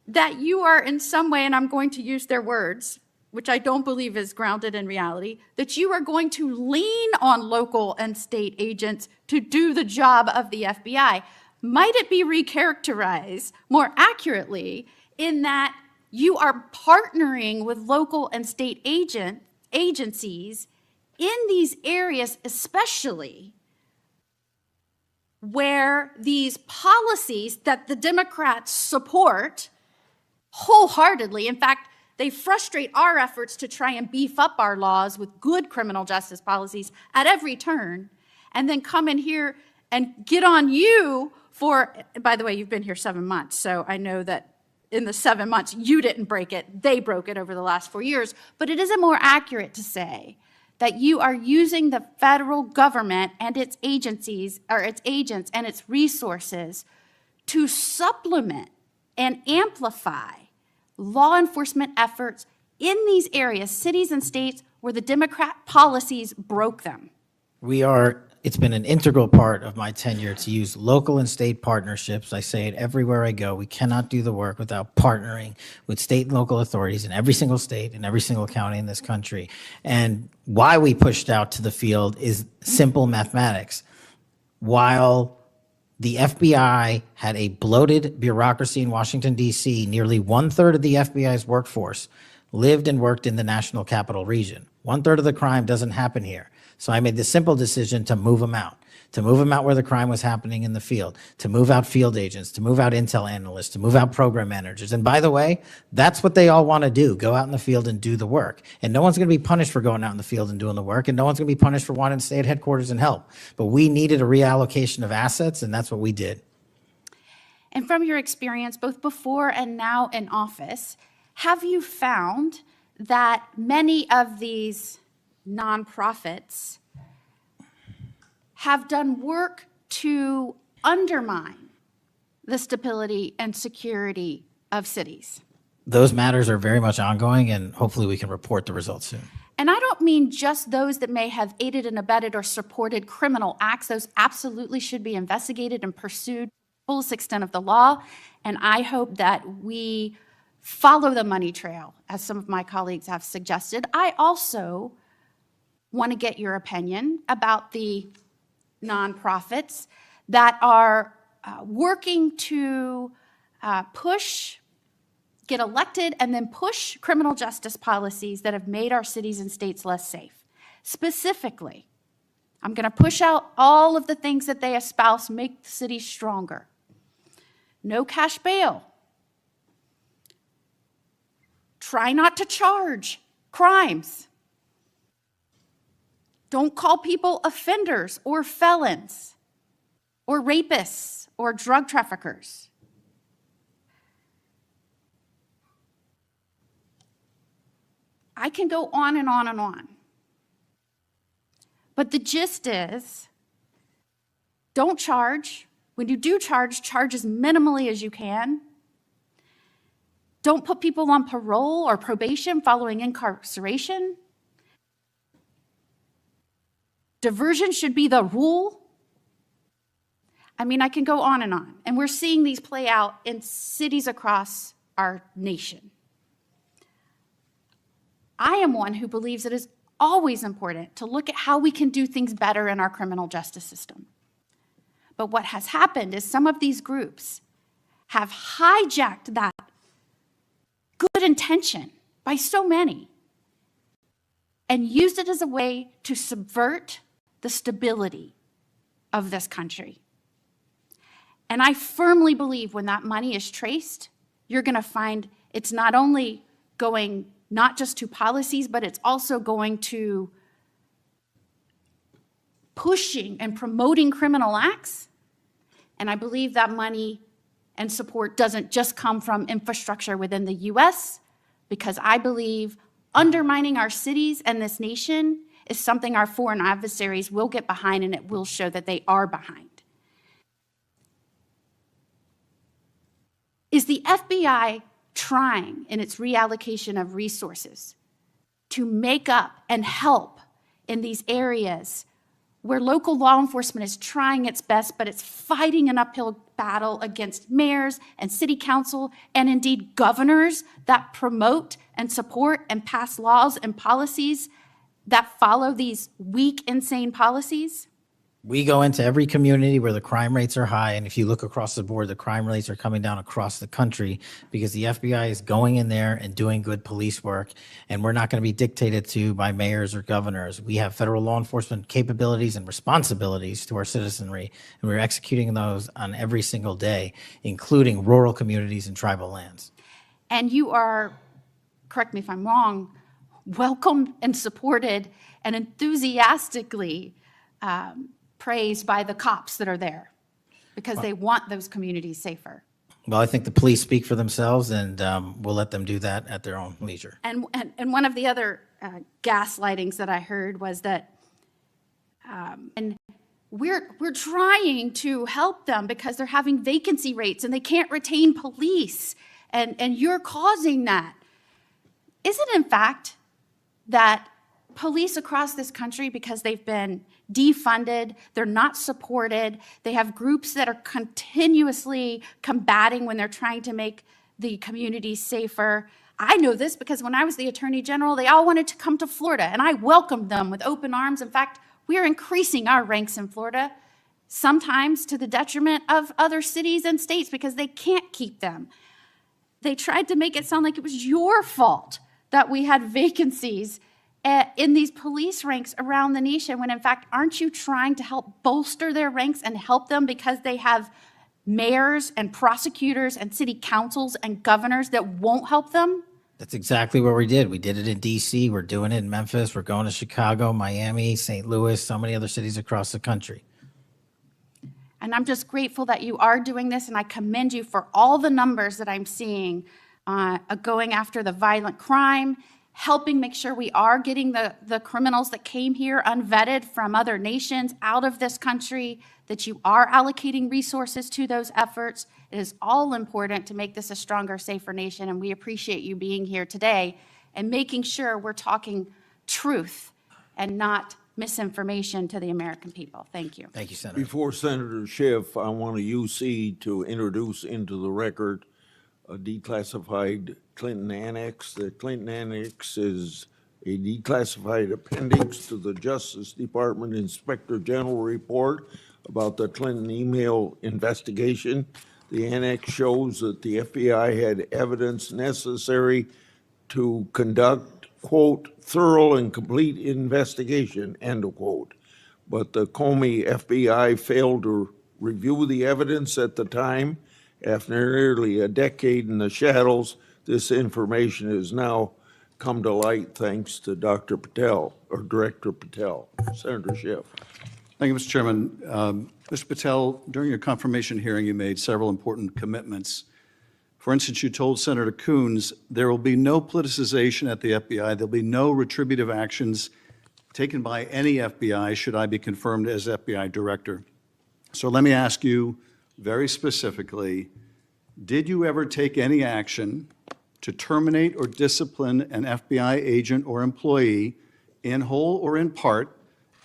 that you are in some way, and I'm going to use their words, which I don't believe is grounded in reality, that you are going to lean on local and state agents to do the job of the FBI. Might it be recharacterized more accurately in that you are partnering with local and state agencies in these areas, especially where these policies that the Democrats support wholeheartedly, in fact, they frustrate our efforts to try and beef up our laws with good criminal justice policies at every turn, and then come in here and get on you for, by the way, you've been here 7 months, so I know that in the 7 months, you didn't break it, they broke it over the last 4 years, but it isn't more accurate to say that you are using the federal government and its agencies, or its agents and its resources to supplement and amplify law enforcement efforts in these areas, cities and states where the Democrat policies broke them. It's been an integral part of my tenure to use local and state partnerships. I say it everywhere I go. We cannot do the work without partnering with state and local authorities in every single state and every single county in this country. And why we pushed out to the field is simple mathematics. While the FBI had a bloated bureaucracy in Washington, D.C., nearly 1/3 of the FBI's workforce lived and worked in the national capital region. 1/3 of the crime doesn't happen here. So I made the simple decision to move them out where the crime was happening in the field, to move out field agents, to move out intel analysts, to move out program managers. And by the way, that's what they all want to do, go out in the field and do the work. And no one's going to be punished for going out in the field and doing the work, and no one's going to be punished for wanting to stay at headquarters and help. But we needed a reallocation of assets, and that's what we did. And from your experience, both before and now in office, have you found that many of these nonprofits have done work to undermine the stability and security of cities? Those matters are very much ongoing, and hopefully we can report the results soon. And I don't mean just those that may have aided and abetted or supported criminal acts. Those absolutely should be investigated and pursued to the fullest extent of the law. And I hope that we follow the money trail, as some of my colleagues have suggested. I also want to get your opinion about the nonprofits that are working to get elected and then push criminal justice policies that have made our cities and states less safe. Specifically, I'm going to push out all of the things that they espouse make the cities stronger. No cash bail. Try not to charge crimes. Don't call people offenders or felons or rapists or drug traffickers. I can go on and on and on. But the gist is, don't charge. When you do charge, charge as minimally as you can. Don't put people on parole or probation following incarceration. Diversion should be the rule. I mean, I can go on. And we're seeing these play out in cities across our nation. I am one who believes it is always important to look at how we can do things better in our criminal justice system. But what has happened is some of these groups have hijacked that good intention by so many and used it as a way to subvert the stability of this country. And I firmly believe when that money is traced, you're going to find it's not only going not just to policies, but it's also going to pushing and promoting criminal acts. And I believe that money and support doesn't just come from infrastructure within the US, because I believe undermining our cities and this nation is something our foreign adversaries will get behind, and it will show that they are behind. Is the FBI trying in its reallocation of resources to make up and help in these areas where local law enforcement is trying its best, but it's fighting an uphill battle against mayors and city council and indeed governors that promote and support and pass laws and policies that follow these weak, insane policies? We go into every community where the crime rates are high, and if you look across the board, the crime rates are coming down across the country because the FBI is going in there and doing good police work, and we're not going to be dictated to by mayors or governors. We have federal law enforcement capabilities and responsibilities to our citizenry, and we're executing those on every single day, including rural communities and tribal lands. And you are, correct me if I'm wrong, welcomed and supported and enthusiastically praised by the cops that are there because they want those communities safer. Well, I think the police speak for themselves, and we'll let them do that at their own leisure. And one of the other gaslightings that I heard was that and we're trying to help them because they're having vacancy rates and they can't retain police, and you're causing that. Is it in fact that police across this country, because they've been defunded, they're not supported, they have groups that are continuously combating when they're trying to make the communities safer? I know this because when I was the Attorney General, they all wanted to come to Florida, and I welcomed them with open arms. In fact, we are increasing our ranks in Florida, sometimes to the detriment of other cities and states because they can't keep them. They tried to make it sound like it was your fault that we had vacancies in these police ranks around the nation, when in fact, aren't you trying to help bolster their ranks and help them because they have mayors and prosecutors and city councils and governors that won't help them? That's exactly what we did. We did it in D.C., we're doing it in Memphis, we're going to Chicago, Miami, St. Louis, so many other cities across the country. And I'm just grateful that you are doing this, and I commend you for all the numbers that I'm seeing going after the violent crime, helping make sure we are getting the criminals that came here unvetted from other nations out of this country, that you are allocating resources to those efforts. It is all important to make this a stronger, safer nation, and we appreciate you being here today and making sure we're talking truth and not misinformation to the American people. Thank you. Thank you, Senator. Before Senator Schiff, I want a UC to introduce into the record a declassified Clinton Annex. The Clinton Annex is a declassified appendix to the Justice Department Inspector General report about the Clinton email investigation. The annex shows that the FBI had evidence necessary to conduct, quote, thorough and complete investigation, end of quote. But the Comey FBI failed to review the evidence at the time. After nearly a decade in the shadows, this information has now come to light thanks to Dr. Patel, or Director Patel. Senator Schiff. Thank you, Mr. Chairman. Mr. Patel, during your confirmation hearing, you made several important commitments. For instance, you told Senator Coons there will be no politicization at the FBI. There'll be no retributive actions taken by any FBI should I be confirmed as FBI director. So let me ask you very specifically, did you ever take any action to terminate or discipline an FBI agent or employee in whole or in part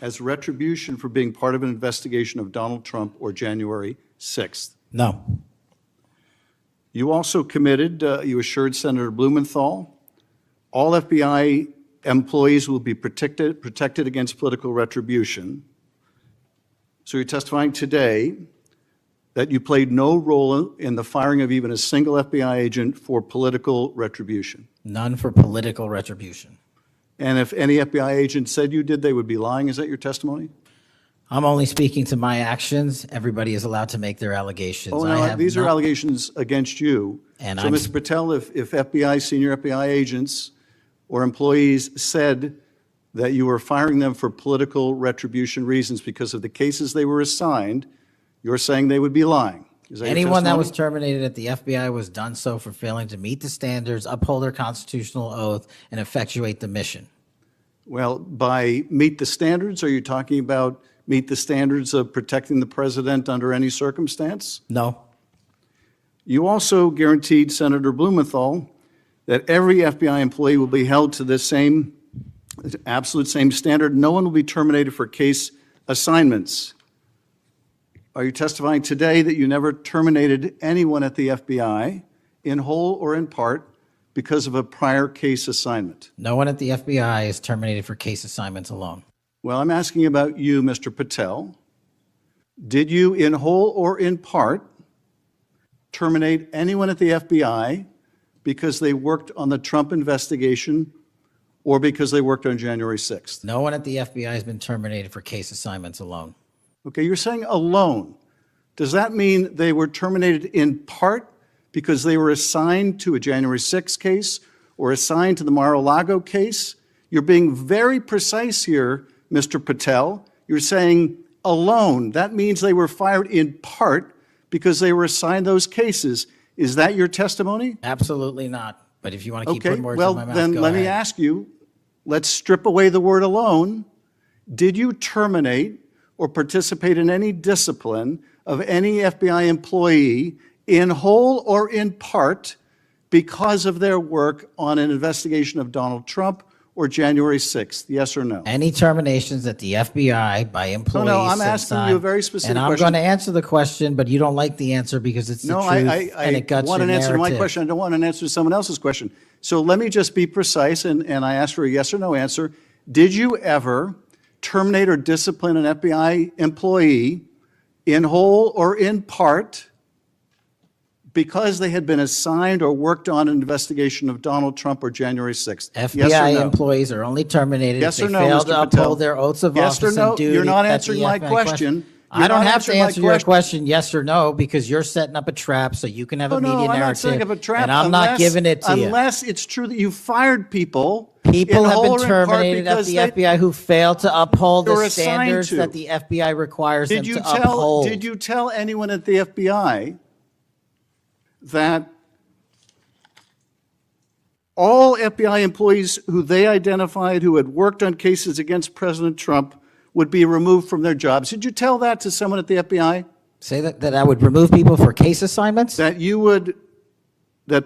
as retribution for being part of an investigation of Donald Trump or January 6th? No. You also committed, you assured Senator Blumenthal, all FBI employees will be protected against political retribution. So you're testifying today that you played no role in the firing of even a single FBI agent for political retribution. None for political retribution. And if any FBI agent said you did, they would be lying. Is that your testimony? I'm only speaking to my actions. Everybody is allowed to make their allegations. Oh, no, these are allegations against you. And so, Mr. Patel, if FBI, senior FBI agents or employees said that you were firing them for political retribution reasons because of the cases they were assigned, you're saying they would be lying. Is that your anyone that testimony? was terminated at the FBI was done so for failing to meet the standards, uphold their constitutional oath, and effectuate the mission. Well, by meet the standards, are you talking about meet the standards of protecting the president under any circumstance? No. You also guaranteed Senator Blumenthal that every FBI employee will be held to the absolute same standard. No one will be terminated for a case assignments. Are you testifying today that you never terminated anyone at the FBI in whole or in part because of a prior case assignment? No one at the FBI is terminated for case assignments alone. Well, I'm asking about you, Mr. Patel. Did you, in whole or in part, terminate anyone at the FBI because they worked on the Trump investigation or because they worked on January 6th? No one at the FBI has been terminated for case assignments alone. Okay, you're saying alone. Does that mean they were terminated in part because they were assigned to a January 6th case or assigned to the Mar-a-Lago case? You're being very precise here, Mr. Patel. You're saying alone. That means they were fired in part because they were assigned those cases. Is that your testimony? Absolutely not. But if you want to keep Okay, putting words well, in my mouth, then go let me ahead. ask you, let's strip away the word alone. Did you terminate or participate in any discipline of any FBI employee in whole or in part because of their work on an investigation of Donald Trump or January 6th? Yes or no? Any terminations at the FBI by employees. No, I'm since asking you a very specific And I'm question. going to answer the question, but you don't like the answer because it's the No, truth I and it guts want your an answer to my narrative. question. I don't want an answer to someone else's question. So let me just be precise, and I ask for a yes or no answer. Did you ever terminate or discipline an FBI employee in whole or in part because they had been assigned or worked on an investigation of Donald Trump or January 6th? FBI Yes or no? employees are only terminated Yes if or they no, fail Mr. to Patel? uphold their oaths of Yes or office no? and duty. You're not at the answering my FBI question. I You're don't not have to answering my answer your question yes or no because you're setting up a trap so you can have a media Oh, no, I'm narrative. not setting up a trap. And I'm not giving it to you. Unless it's true that you fired people. People in have whole been or in part terminated at because the they- FBI who fail to uphold You're the assigned standards to. that the FBI requires them to Did uphold. you tell anyone at the FBI that all FBI employees who they identified who had worked on cases against President Trump would be removed from their jobs? Did you tell that to someone at the FBI? Say that I would remove people for case assignments? That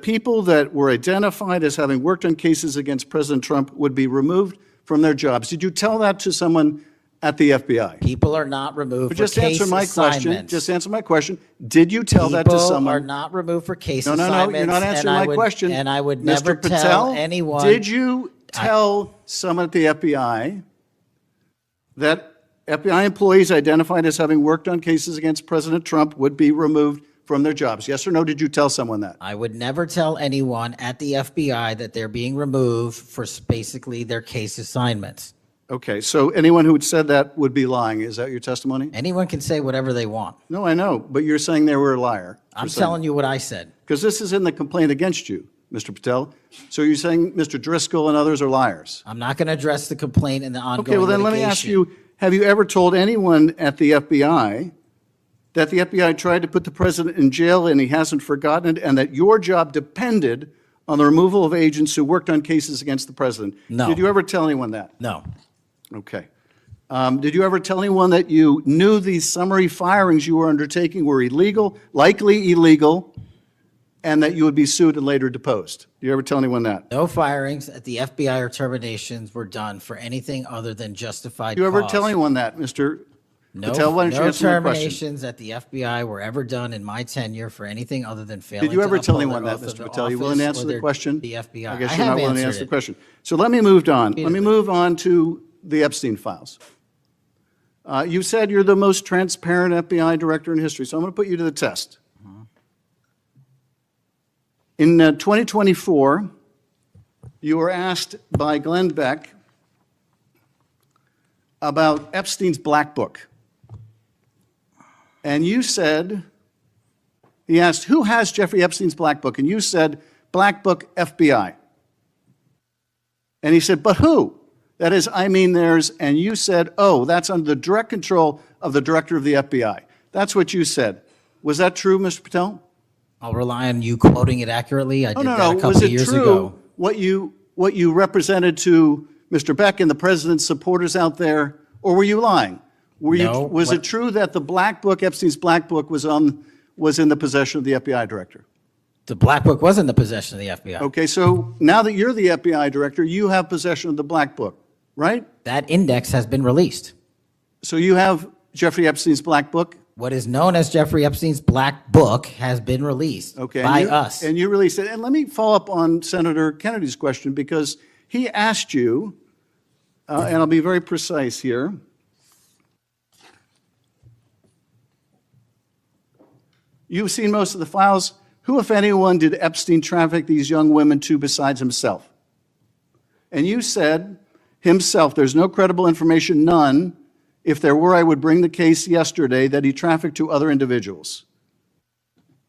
people that were identified as having worked on cases against President Trump would be removed from their jobs. Did you tell that to someone at the FBI? People are not removed But for just case answer my question. assignments. Just answer my question. Did you tell that to People someone? are not removed for case No, assignments. you're not answering my question. And I would Mr. never Patel, tell anyone. Did you tell someone at the FBI that FBI employees identified as having worked on cases against President Trump would be removed from their jobs? Yes or no? Did you tell someone that? I would never tell anyone at the FBI that they're being removed for basically their case assignments. Okay, so anyone who had said that would be lying. Is that your testimony? Anyone can say whatever they want. No, I know, but you're saying they were a liar. I'm telling you what I said. Because this is in the complaint against you, Mr. Patel. So you're saying Mr. Driscoll and others are liars? I'm not going to address the complaint and the ongoing Okay, well then let me ask litigation. you, have you ever told anyone at the FBI that the FBI tried to put the president in jail and he hasn't forgotten it, and that your job depended on the removal of agents who worked on cases against the president? No. Did you ever tell anyone that? No. Okay. Did you ever tell anyone that you knew these summary firings you were undertaking were illegal, likely illegal, and that you would be sued and later deposed? Did you ever tell anyone that? No firings at the FBI or terminations were done for anything other than justified Did you ever cause. tell anyone that, Mr. No, Patel? Why don't you no answer my question? terminations at the FBI were ever done in my tenure for anything other than failing Did you ever to tell uphold anyone their that, oath Mr. of Patel? You willing to office answer or the their- question? The FBI. I guess I you're not have willing to answered answer the it. question. So let me move on. Let me move on to the Epstein files. You said you're the most transparent FBI director in history, so I'm going to put you to the test. In 2024, you were asked by Glenn Beck about Epstein's Black Book. And you said, he asked, who has Jeffrey Epstein's Black Book? And you said, Black Book, FBI. And he said, but who? That is, I mean theirs. And you said, oh, that's under the direct control of the director of the FBI. That's what you said. Was that true, Mr. Patel? I'll rely on you quoting it accurately. I did that a Was couple it years true ago. what you represented to Mr. Beck and the president's supporters out there, or were you lying? Was it true that the Black Book, Epstein's Black Book, was in the possession of the FBI director? The Black Book was in the possession of the FBI. Okay, so now that you're the FBI director, you have possession of the Black Book, right? That index has been released. So you have Jeffrey Epstein's black book? What is known as Jeffrey Epstein's black book has been released Okay, by us. And you released it. And let me follow up on Senator Kennedy's question, because he asked you, and I'll be very precise here. You've seen most of the files. Who, if anyone, did Epstein traffic these young women to besides himself? And you said, himself, there's no credible information, none. If there were, I would bring the case yesterday that he trafficked to other individuals.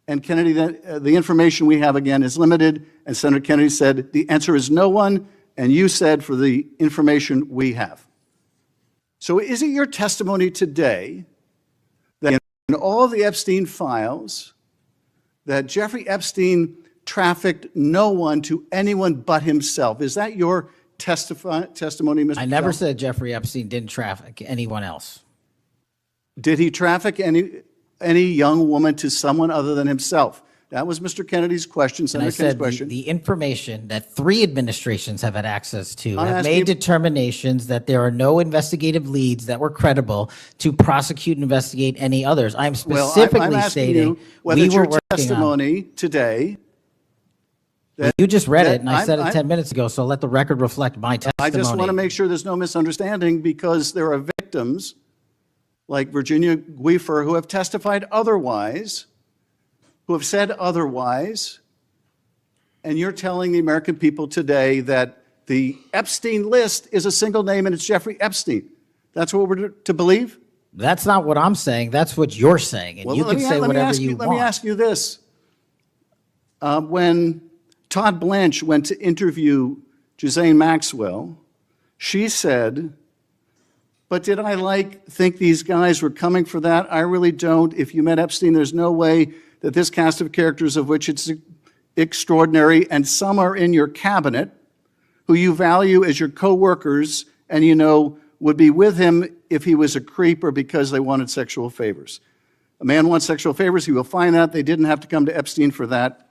And Kennedy, the information we have, again, is limited. And Senator Kennedy said, the answer is no one. And you said, for the information we have. So is it your testimony today that in all of the Epstein files, that Jeffrey Epstein trafficked no one to anyone but himself? Is that your testimony, Mr. I never Patel? said Jeffrey Epstein didn't traffic anyone else. Did he traffic any young woman to someone other than himself? That was Mr. Kennedy's question, And I Senator Kennedy's said question. the information that 3 administrations have had access to I'm have asking made you- determinations that there are no investigative leads that were credible to prosecute and investigate any others. I'm Well, specifically I'm asking stating you whether we it's were your working on. testimony today. that- You just read that it, and I said it I'm- 10 minutes ago, so let the record reflect my testimony. I just want to make sure there's no misunderstanding, because there are victims like Virginia Guifer who have testified otherwise, who have said otherwise, and you're telling the American people today that the Epstein list is a single name and it's Jeffrey Epstein. That's what we're to believe? That's not what I'm saying. That's what you're saying, and Well, you can say whatever you Let me want. ask you this. When Todd Blanche went to interview Ghislaine Maxwell, she said, but did I think these guys were coming for that? I really don't. If you met Epstein, there's no way that this cast of characters, of which it's extraordinary, and some are in your cabinet, who you value as your co-workers, and you know would be with him if he was a creep or because they wanted sexual favors. A man wants sexual favors, he will find that. They didn't have to come to Epstein for that.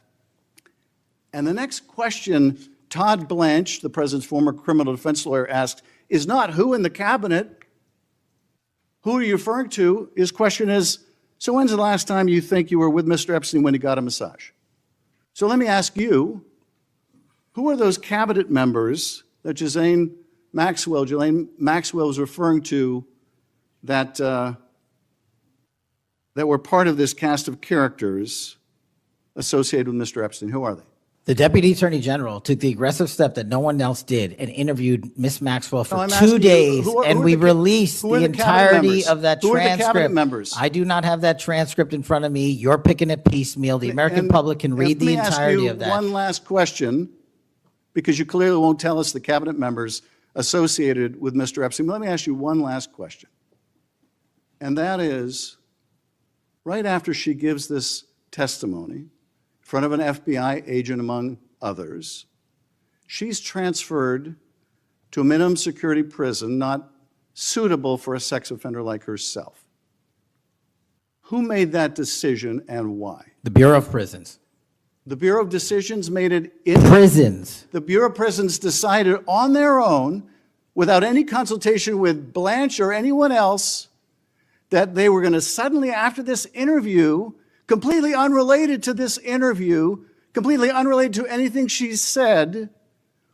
And the next question Todd Blanche, the president's former criminal defense lawyer, asked is not who in the cabinet, who are you referring to? His question is, so when's the last time you think you were with Mr. Epstein when he got a massage? So let me ask you, who are those cabinet members that Ghislaine Maxwell was referring to that, that were part of this cast of characters associated with Mr. Epstein? Who are they? The Deputy Attorney General took the aggressive step that no one else did and interviewed Miss Maxwell for I'm 2 asking you, days, who are and we released who are the the cabinet entirety members? of that Who are the cabinet transcript. members? I do not have that transcript in front of me. You're picking it piecemeal. The American public can read the entirety of that. One last question, because you clearly won't tell us the cabinet members associated with Mr. Epstein. Let me ask you one last question. And that is, right after she gives this testimony in front of an FBI agent, among others, she's transferred to a minimum security prison not suitable for a sex offender like herself. Who made that decision and why? The Bureau of Prisons. The Bureau of Decisions made it in Prisons. The Bureau of Prisons decided on their own, without any consultation with Blanche or anyone else, that they were going to suddenly, after this interview, completely unrelated to this interview, completely unrelated to anything she said,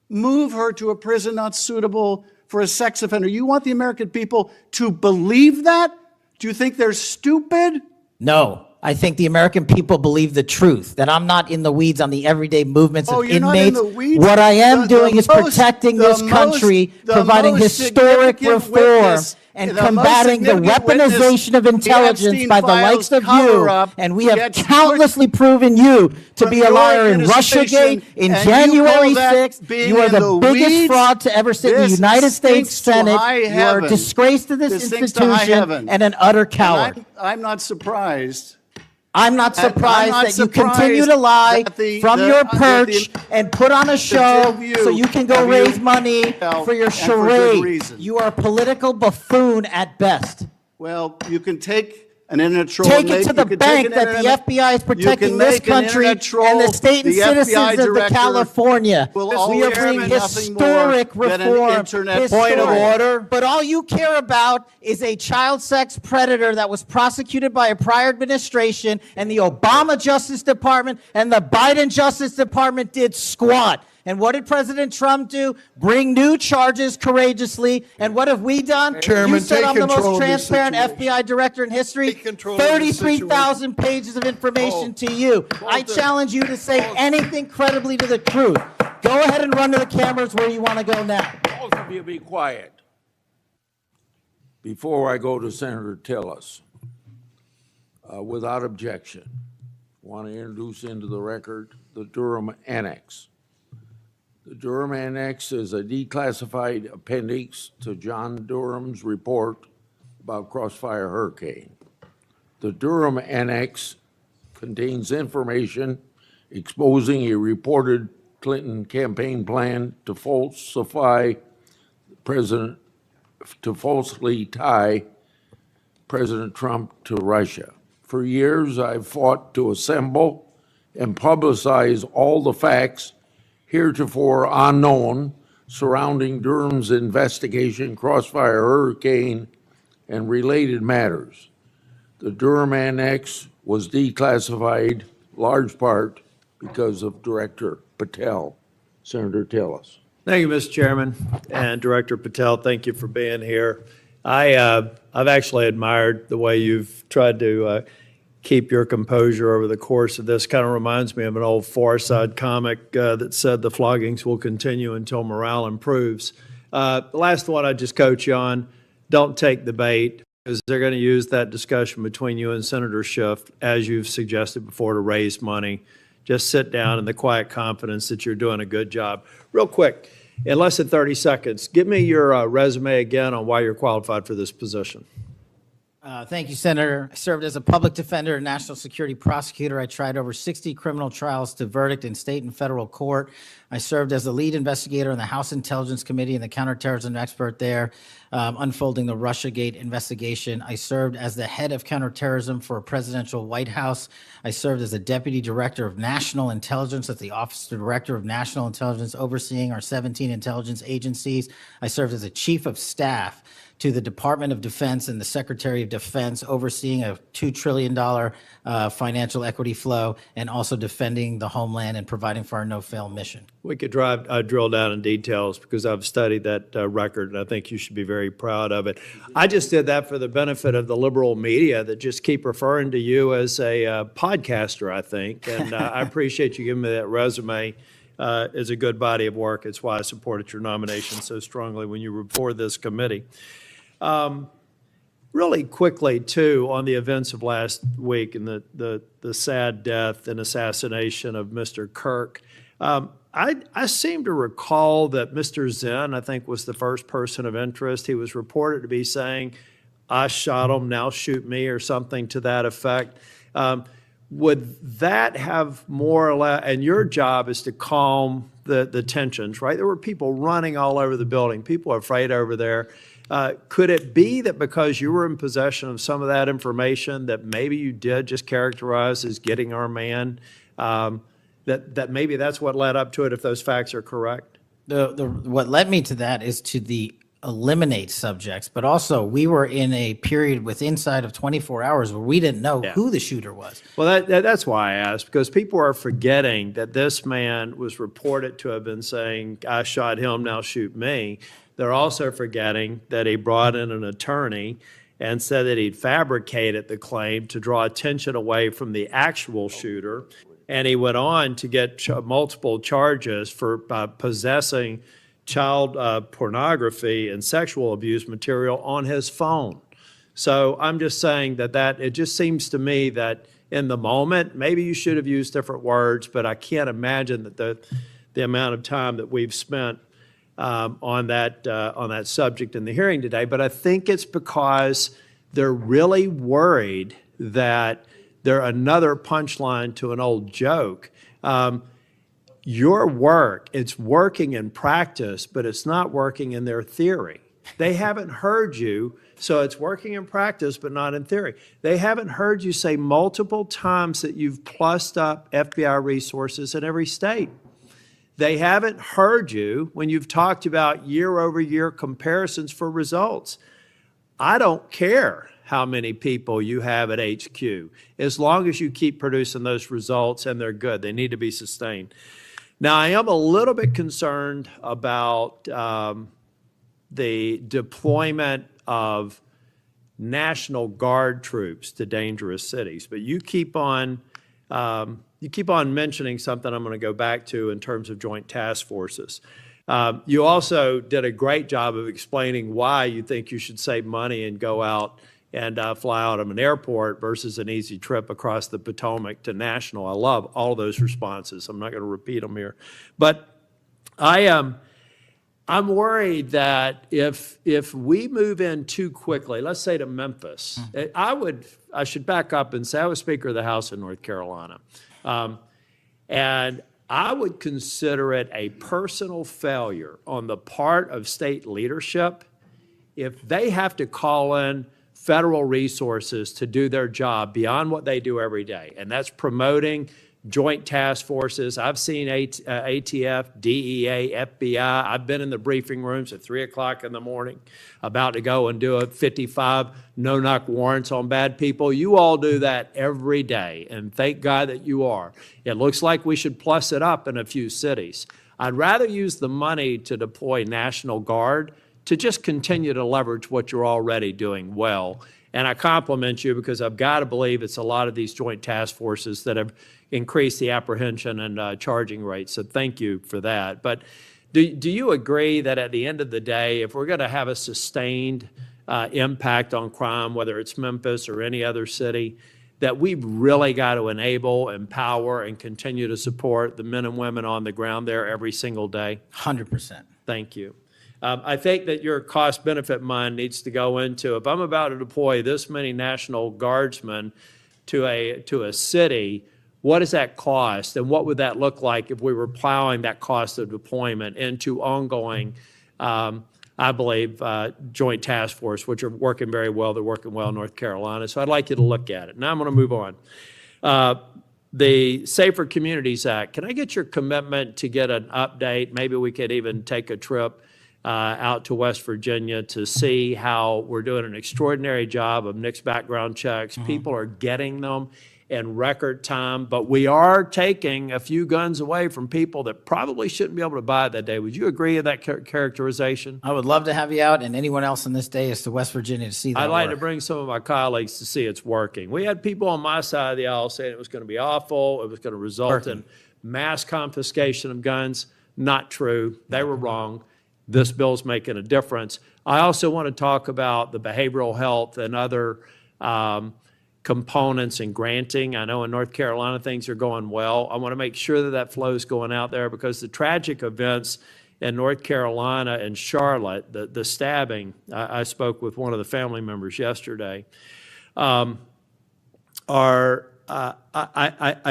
move her to a prison not suitable for a sex offender. You want the American people to believe that? Do you think they're stupid? No. I think the American people believe the truth, that I'm not in the weeds on the everyday movements of you're not in inmates. the weeds? What I am doing is most- protecting the this most- country, the providing most historic significant reform, witness- and the most combating the significant witness, weaponization of the intelligence Epstein by the likes files of you. cover-up, And we have gets countlessly proven you to from be a your liar in administration, Russiagate, in and you January call that 6th. being You are in the the biggest weeds? fraud to ever sit in the This United States stinks to Senate. high You are a heaven. disgrace to this This stinks to high institution heaven. and an utter coward. I'm not surprised. I'm not surprised not that you continue to lie that the- from the- your that perch the- and put on a show view so you can go of you raise money for your and for good charade. reason. You are a political buffoon at best. Well, you can take an internet troll. Take and it make- to the you can take bank an that the internet- FBI is you protecting can this make an country internet troll. and the state and The FBI citizens of the director California. will We are always bringing be nothing more historic than an reform. internet Point of troll. order. But all you care about is a child sex predator that was prosecuted by a prior administration, and the Obama Justice Department and the Biden Justice Department did squat. And what did President Trump do? Bring new charges courageously. And what have we done? Chairman, You said take I'm the control most of this transparent situation. FBI director in history. control of this 33,000 pages of information to you. I challenge you to say anything credibly to the truth. Go ahead and run to the cameras where you want to go now. Both of you be quiet. Before I go to Senator Tillis, without objection, want to introduce into the record the Durham Annex. The Durham Annex is a declassified appendix to John Durham's report about Crossfire Hurricane. The Durham Annex contains information exposing a reported Clinton campaign plan to falsely tie President Trump to Russia. For years, I've fought to assemble and publicize all the facts heretofore unknown surrounding Durham's investigation, Crossfire Hurricane, and related matters. The Durham Annex was declassified large part because of Director Patel. Senator Tillis. Thank you, Mr. Chairman, and Director Patel, thank you for being here. I've actually admired the way you've tried to keep your composure over the course of this. Kind of reminds me of an old Far Side comic that said the floggings will continue until morale improves. The last one I just coach you on, don't take the bait, because they're going to use that discussion between you and Senator Schiff, as you've suggested before, to raise money. Just sit down in the quiet confidence that you're doing a good job. Real quick, in less than 30 seconds, give me your resume again on why you're qualified for this position. Thank you, Senator. I served as a public defender and national security prosecutor. I tried over 60 criminal trials to verdict in state and federal court. I served as the lead investigator in the House Intelligence Committee and the counterterrorism expert there, unfolding the Russiagate investigation. I served as the head of counterterrorism for a presidential White House. I served as the deputy director of national intelligence at the Office of the Director of National Intelligence, overseeing our 17 intelligence agencies. I served as a chief of staff to the Department of Defense and the Secretary of Defense, overseeing a $2 trillion financial equity flow, and also defending the homeland and providing for our no-fail mission. We could drill down in details, because I've studied that record, and I think you should be very proud of it. I just did that for the benefit of the liberal media that just keep referring to you as a podcaster, I think, and I appreciate you giving me that resume. It's a good body of work. It's why I supported your nomination so strongly when you were before this committee. Really quickly, too, on the events of last week and the sad death and assassination of Mr. Kirk, I seem to recall that Mr. Zinn, I think, was the first person of interest. He was reported to be saying, "I shot him, now shoot me," or something to that effect. Would that have more or less, and your job is to calm the tensions, right? There were people running all over the building. People are afraid over there. Could it be that because you were in possession of some of that information that maybe you did just characterize as getting our man, that maybe that's what led up to it, if those facts are correct? What led me to that is to the eliminate subjects, but also we were in a period with inside of 24 hours where we didn't know who the shooter was. Well, that's why I asked, because people are forgetting that this man was reported to have been saying, "I shot him, now shoot me." They're also forgetting that he brought in an attorney and said that he'd fabricated the claim to draw attention away from the actual shooter. And he went on to get multiple charges for possessing child pornography and sexual abuse material on his phone. So I'm just saying that it just seems to me that in the moment, maybe you should have used different words, but I can't imagine that the amount of time that we've spent on that subject in the hearing today. But I think it's because they're really worried that they're another punchline to an old joke. Your work, it's working in practice, but it's not working in their theory. They haven't heard you, so it's working in practice, but not in theory. They haven't heard you say multiple times that you've plussed up FBI resources in every state. They haven't heard you when you've talked about year-over-year comparisons for results. I don't care how many people you have at HQ, as long as you keep producing those results and they're good. They need to be sustained. Now, I am a little bit concerned about the deployment of National Guard troops to dangerous cities, but you keep on mentioning something I'm going to go back to in terms of joint task forces. You also did a great job of explaining why you think you should save money and go out and fly out of an airport versus an easy trip across the Potomac to National. I love all of those responses. I'm not going to repeat them here. But I'm worried that if we move in too quickly, let's say to Memphis, I should back up and say I was Speaker of the House in North Carolina. And I would consider it a personal failure on the part of state leadership if they have to call in federal resources to do their job beyond what they do every day. And that's promoting joint task forces. I've seen ATF, DEA, FBI. I've been in the briefing rooms at 3 o'clock in the morning about to go and do a 55 no-knock warrants on bad people. You all do that every day, and thank God that you are. It looks like we should plus it up in a few cities. I'd rather use the money to deploy National Guard to just continue to leverage what you're already doing well. And I compliment you because I've got to believe it's a lot of these joint task forces that have increased the apprehension and charging rates. So thank you for that. But do you agree that at the end of the day, if we're going to have a sustained impact on crime, whether it's Memphis or any other city, that we've really got to enable, empower, and continue to support the men and women on the ground there every single day? 100%. Thank you. I think that your cost-benefit mind needs to go into, if I'm about to deploy this many National Guardsmen to a city, what does that cost? And what would that look like if we were plowing that cost of deployment into ongoing, I believe, joint task force, which are working very well. They're working well in North Carolina. So I'd like you to look at it. Now I'm going to move on. The Safer Communities Act, can I get your commitment to get an update? Maybe we could even take a trip out to West Virginia to see how we're doing an extraordinary job of NICS background checks. People are getting them in record time, but we are taking a few guns away from people that probably shouldn't be able to buy it that day. Would you agree with that characterization? I would love to have you out and anyone else on this day is to West Virginia to see that I'd like work. to bring some of my colleagues to see it's working. We had people on my side of the aisle saying it was going to be awful, it was going to result in mass confiscation of guns. Not true. They were wrong. This bill's making a difference. I also want to talk about the behavioral health and other components in granting. I know in North Carolina things are going well. I want to make sure that that flow is going out there because the tragic events in North Carolina and Charlotte, the stabbing, I spoke with one of the family members yesterday, I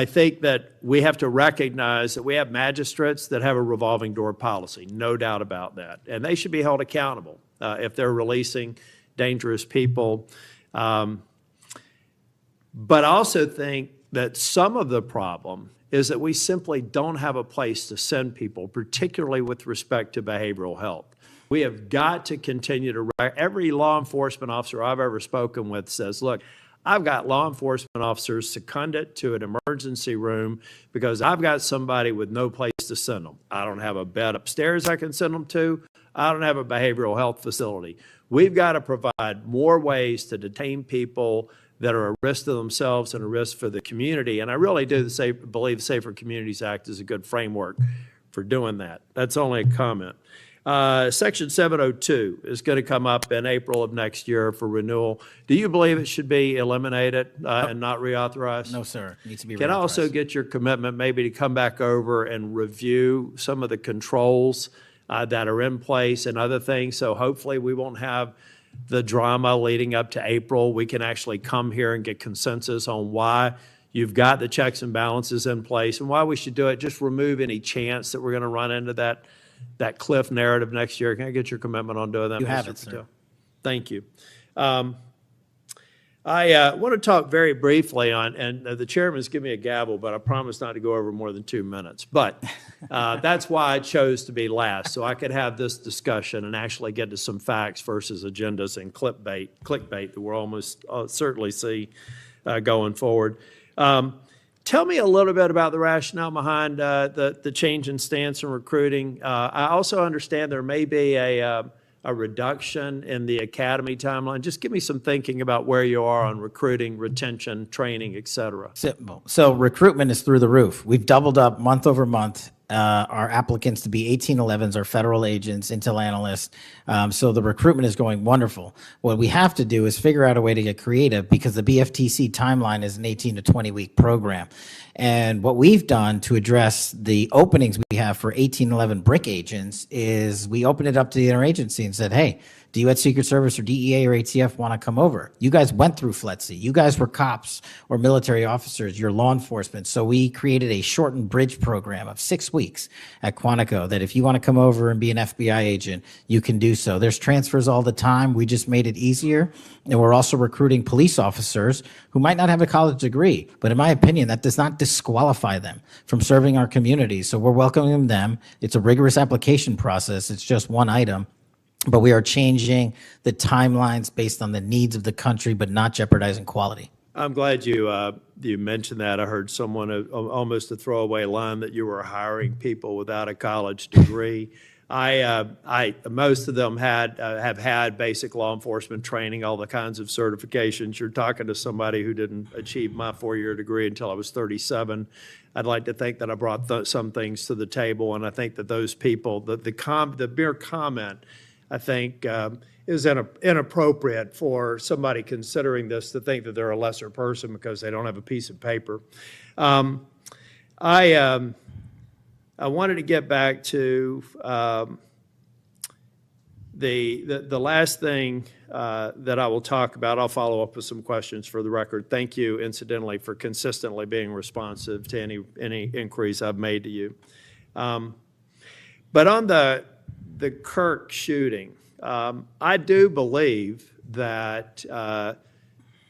think that we have to recognize that we have magistrates that have a revolving door policy, no doubt about that. And they should be held accountable if they're releasing dangerous people. But I also think that some of the problem is that we simply don't have a place to send people, particularly with respect to behavioral health. We have got to continue to, every law enforcement officer I've ever spoken with says, look, I've got law enforcement officers seconded to an emergency room because I've got somebody with no place to send them. I don't have a bed upstairs I can send them to. I don't have a behavioral health facility. We've got to provide more ways to detain people that are a risk to themselves and a risk for the community. And I really do believe the Safer Communities Act is a good framework for doing that. That's only a comment. Section 702 is going to come up in April of next year for renewal. Do you believe it should be eliminated and not reauthorized? No, sir. It needs to be Can I also get your commitment maybe to come back over and review some of the controls that are in place and other things? So hopefully we won't have the drama leading up to April. We can actually come here and get consensus on why you've got the checks and balances in place and why we should do it. Just remove any chance that we're going to run into that that cliff narrative next year. Can I get your commitment on doing that, You have Mr. it, sir. Patel? Thank you. I want to talk very briefly on, and the chairman's given me a gavel, but I promise not to go over more than 2 minutes. But that's why I chose to be last, so I could have this discussion and actually get to some facts versus agendas and clickbait that we'll almost certainly see going forward. Tell me a little bit about the rationale behind the change in stance in recruiting. I also understand there may be a reduction in the academy timeline. Just give me some thinking about where you are on recruiting, retention, training, et cetera. Simple. So recruitment is through the roof. We've doubled up month over month our applicants to be 1811s, our federal agents, intel analysts. So the recruitment is going wonderful. What we have to do is figure out a way to get creative because the BFTC timeline is an 18 to 20 week program. And what we've done to address the openings we have for 1811 BRIC agents is we opened it up to the interagency and said, hey, do you at Secret Service or DEA or ATF want to come over? You guys went through FLETC. You guys were cops or military officers. You're law enforcement. So we created a shortened bridge program of 6 weeks at Quantico that if you want to come over and be an FBI agent, you can do so. There's transfers all the time. We just made it easier. And we're also recruiting police officers who might not have a college degree. But in my opinion, that does not disqualify them from serving our community. So we're welcoming them. It's a rigorous application process. It's just one item. But we are changing the timelines based on the needs of the country, but not jeopardizing quality. I'm glad you mentioned that. I heard someone almost a throwaway line that you were hiring people without a college degree. Most of them have had basic law enforcement training, all the kinds of certifications. You're talking to somebody who didn't achieve my 4-year degree until I was 37. I'd like to think that I brought some things to the table, and I think that those people, the mere comment, I think is inappropriate for somebody considering this to think that they're a lesser person because they don't have a piece of paper. I wanted to get back to the last thing that I will talk about. I'll follow up with some questions for the record. Thank you, incidentally, for consistently being responsive to any inquiries I've made to you. But on the Kirk shooting, I do believe that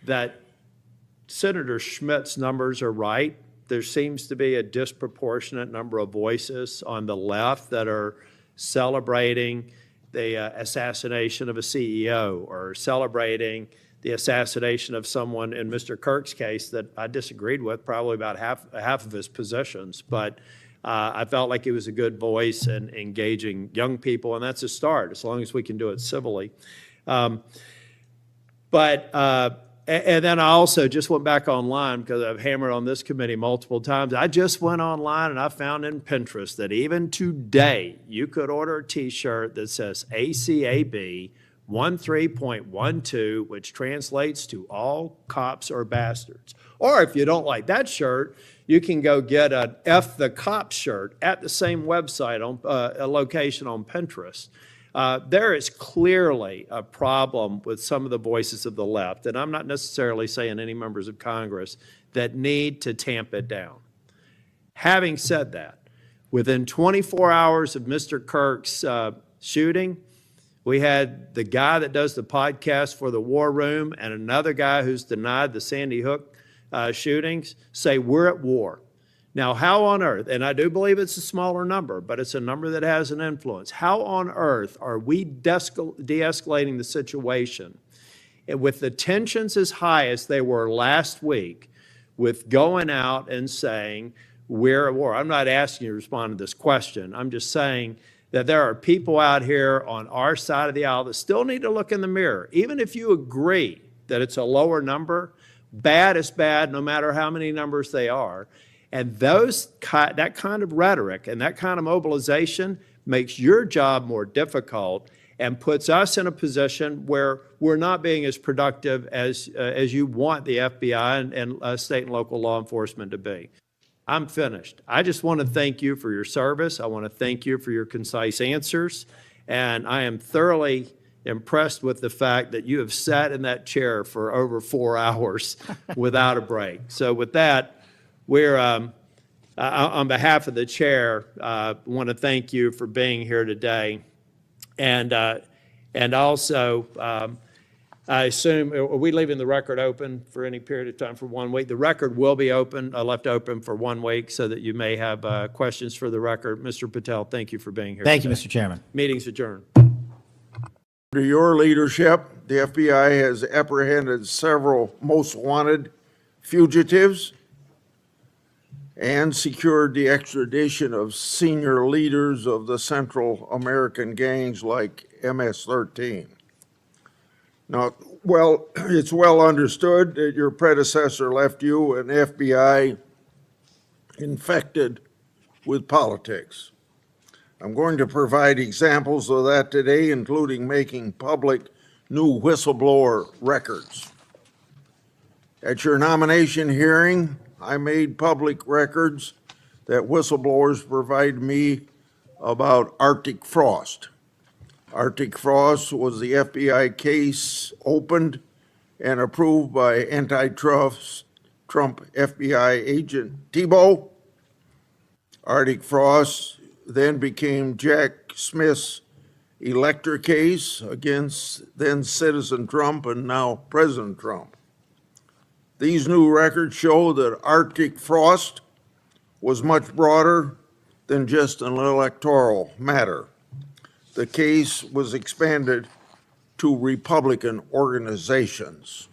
that Senator Schmitt's numbers are right. There seems to be a disproportionate number of voices on the left that are celebrating the assassination of a CEO or celebrating the assassination of someone in Mr. Kirk's case that I disagreed with probably about half of his positions. But I felt like he was a good voice in engaging young people, and that's a start, as long as we can do it civilly. And then I also just went back online because I've hammered on this committee multiple times. I just went online and I found in Pinterest that even today you could order a T-shirt that says ACAB 13.12, which translates to all cops are bastards. Or if you don't like that shirt, you can go get an F the Cop shirt at the same website, on a location on Pinterest. There is clearly a problem with some of the voices of the left, and I'm not necessarily saying any members of Congress, that need to tamp it down. Having said that, within 24 hours of Mr. Kirk's shooting, we had the guy that does the podcast for the War Room and another guy who's denied the Sandy Hook shootings say we're at war. Now, how on earth, and I do believe it's a smaller number, but it's a number that has an influence. How on earth are we de-escalating the situation and with the tensions as high as they were last week with going out and saying we're at war? I'm not asking you to respond to this question. I'm just saying that there are people out here on our side of the aisle that still need to look in the mirror. Even if you agree that it's a lower number, bad is bad no matter how many numbers they are. And that kind of rhetoric and that kind of mobilization makes your job more difficult and puts us in a position where we're not being as productive as you want the FBI and state and local law enforcement to be. I'm finished. I just want to thank you for your service. I want to thank you for your concise answers. And I am thoroughly impressed with the fact that you have sat in that chair for over 4 hours without a break. So with that, we're on behalf of the chair, want to thank you for being here today. And also, I assume, are we leaving the record open for any period of time for 1 week? The record will be open, left open for 1 week so that you may have questions for the record. Mr. Patel, thank you for being here Thank you, today. Mr. Chairman. Meeting's adjourned. Under your leadership, the FBI has apprehended several most wanted fugitives and secured the extradition of senior leaders of the Central American gangs like MS-13. Now, well, it's well understood that your predecessor left you an FBI infected with politics. I'm going to provide examples of that today, including making public new whistleblower records. At your nomination hearing, I made public records that whistleblowers provide me about Arctic Frost. Arctic Frost was the FBI case opened and approved by antitrust Trump FBI agent Tebow. Arctic Frost then became Jack Smith's elector case against then citizen Trump and now President Trump. These new records show that Arctic Frost was much broader than just an electoral matter. The case was expanded to Republican organizations.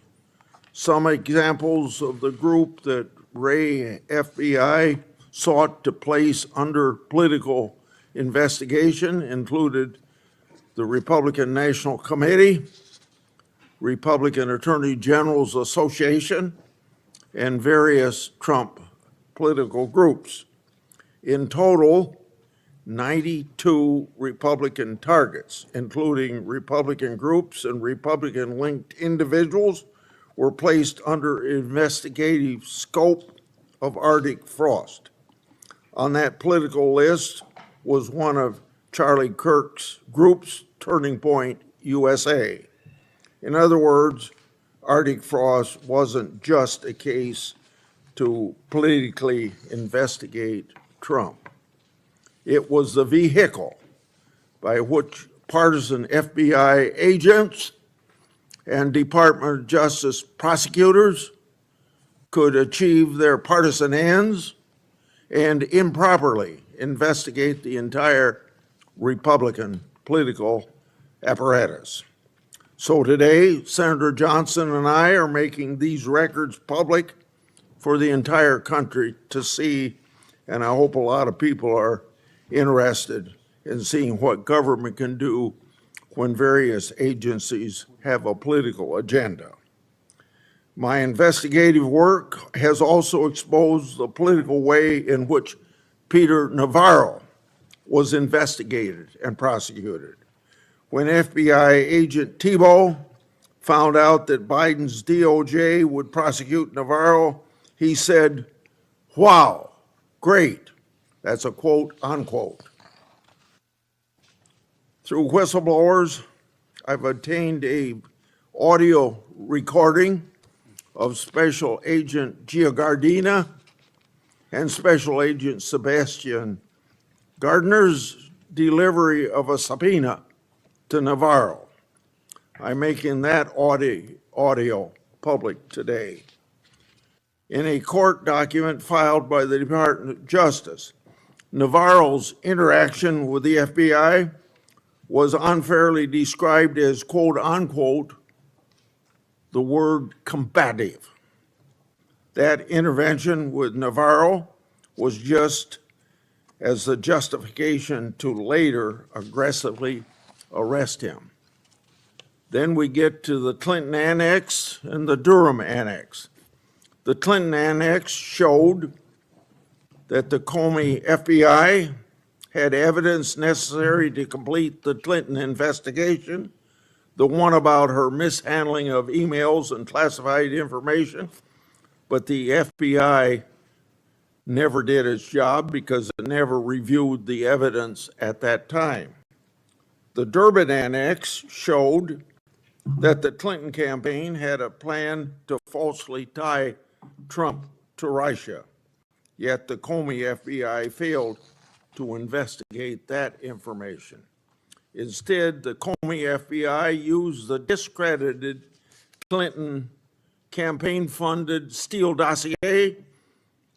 Some examples of the group that Ray FBI sought to place under political investigation included the Republican National Committee, Republican Attorney General's Association, and various Trump political groups. In total, 92 Republican targets, including Republican groups and Republican-linked individuals, were placed under investigative scope of Arctic Frost. On that political list was one of Charlie Kirk's groups, Turning Point USA. In other words, Arctic Frost wasn't just a case to politically investigate Trump. It was the vehicle by which partisan FBI agents and Department of Justice prosecutors could achieve their partisan ends and improperly investigate the entire Republican political apparatus. So today, Senator Johnson and I are making these records public for the entire country to see, and I hope a lot of people are interested in seeing what government can do when various agencies have a political agenda. My investigative work has also exposed the political way in which Peter Navarro was investigated and prosecuted. When FBI agent Tebow found out that Biden's DOJ would prosecute Navarro, he said, "Wow, great." That's a quote, unquote. Through whistleblowers, I've obtained an audio recording of Special Agent Giagardina and Special Agent Sebastian Gardner's delivery of a subpoena to Navarro. I'm making that audio public today. In a court document filed by the Department of Justice, Navarro's interaction with the FBI was unfairly described as, quote, unquote, the word combative. That intervention with Navarro was just as the justification to later aggressively arrest him. Then we get to the Clinton Annex and the Durham Annex. The Clinton Annex showed that the Comey FBI had evidence necessary to complete the Clinton investigation, the one about her mishandling of emails and classified information, but the FBI never did its job because it never reviewed the evidence at that time. The Durbin Annex showed that the Clinton campaign had a plan to falsely tie Trump to Russia. Yet the Comey FBI failed to investigate that information. Instead, the Comey FBI used the discredited Clinton campaign-funded Steele dossier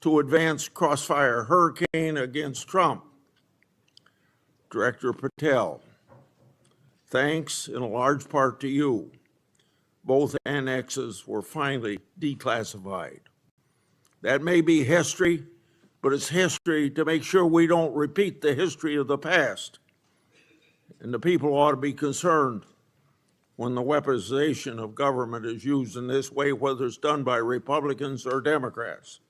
to advance crossfire hurricane against Trump. Director Patel, thanks in a large part to you, both annexes were finally declassified. That may be history, but it's history to make sure we don't repeat the history of the past. And the people ought to be concerned when the weaponization of government is used in this way, whether it's done by Republicans or Democrats.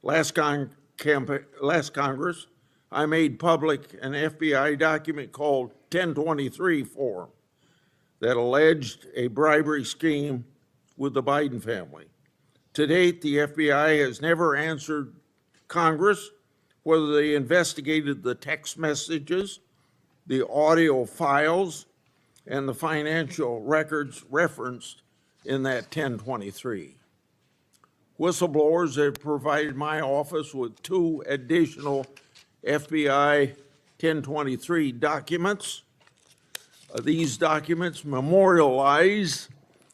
Last Congress, I made public an FBI document called 1023 form that alleged a bribery scheme with the Biden family. To date, the FBI has never answered Congress whether they investigated the text messages, the audio files, and the financial records referenced in that 1023. Whistleblowers have provided my office with 2 additional FBI 1023 documents. These documents memorialize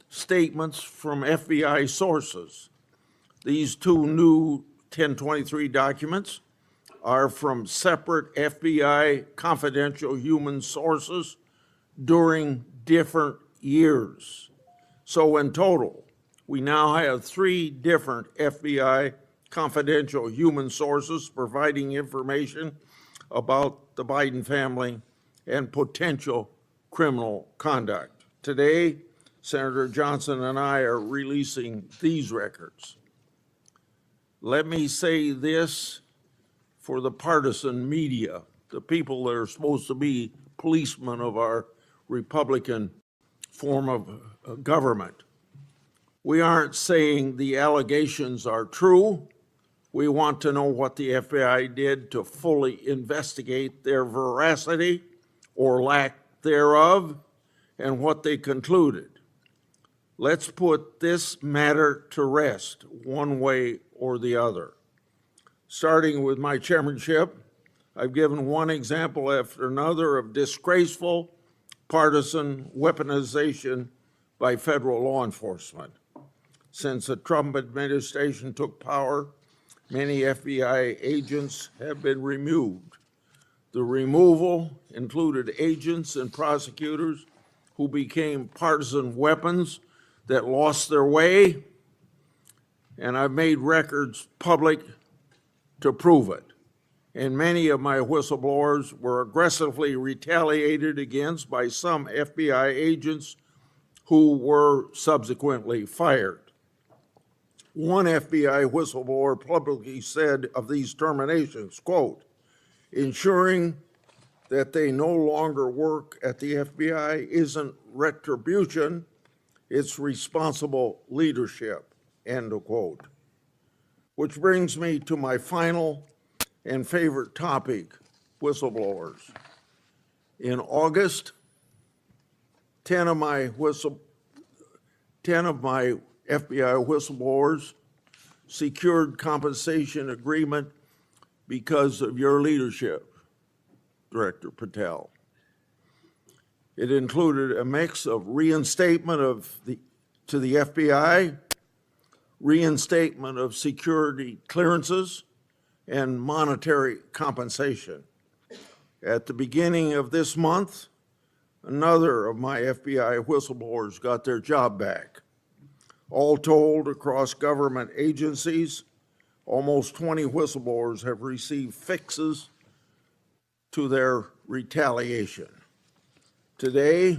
statements from FBI sources. These 2 new 1023 documents are from separate FBI confidential human sources during different years. So in total, we now have 3 different FBI confidential human sources providing information about the Biden family and potential criminal conduct. Today, Senator Johnson and I are releasing these records. Let me say this for the partisan media, the people that are supposed to be policemen of our Republican form of government. We aren't saying the allegations are true. We want to know what the FBI did to fully investigate their veracity or lack thereof and what they concluded. Let's put this matter to rest one way or the other. Starting with my chairmanship, I've given one example after another of disgraceful partisan weaponization by federal law enforcement. Since the Trump administration took power, many FBI agents have been removed. The removal included agents and prosecutors who became partisan weapons that lost their way, and I've made records public to prove it. And many of my whistleblowers were aggressively retaliated against by some FBI agents who were subsequently fired. One FBI whistleblower publicly said of these terminations, quote, ensuring that they no longer work at the FBI isn't retribution, it's responsible leadership, end of quote. Which brings me to my final and favorite topic, whistleblowers. In August, 10 of my FBI whistleblowers secured compensation agreement because of your leadership, Director Patel. It included a mix of reinstatement to the FBI, reinstatement of security clearances, and monetary compensation. At the beginning of this month, another of my FBI whistleblowers got their job back. All told, across government agencies, almost 20 whistleblowers have received fixes to their retaliation. Today,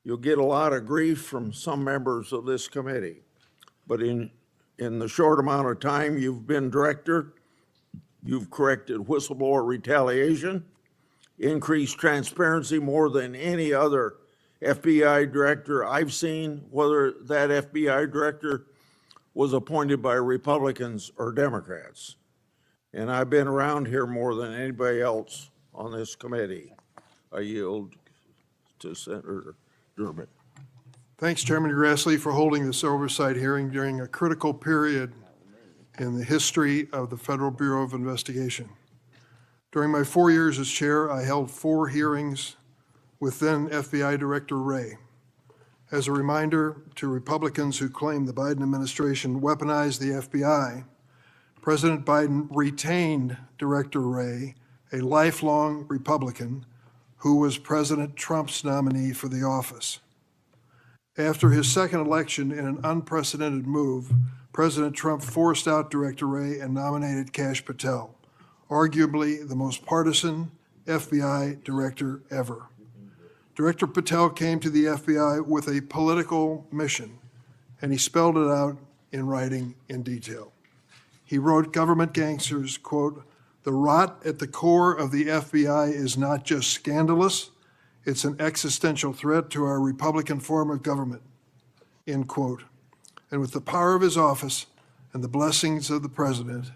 you'll get a lot of grief from some members of this committee, but in the short amount of time you've been director, you've corrected whistleblower retaliation, increased transparency more than any other FBI director I've seen, whether that FBI director was appointed by Republicans or Democrats. And I've been around here more than anybody else on this committee. I yield to Senator Durbin. Thanks, Chairman Grassley, for holding this oversight hearing during a critical period in the history of the Federal Bureau of Investigation. During my 4 years as chair, I held 4 hearings with then FBI Director Wray. As a reminder to Republicans who claim the Biden administration weaponized the FBI, President Biden retained Director Wray, a lifelong Republican who was President Trump's nominee for the office. After his second election, in an unprecedented move, President Trump forced out Director Wray and nominated Kash Patel, arguably the most partisan FBI director ever. Director Patel came to the FBI with a political mission, and he spelled it out in writing in detail. He wrote government gangsters, quote, "The rot at the core of the FBI is not just scandalous, it's an existential threat to our Republican form of government," end quote. And with the power of his office and the blessings of the president,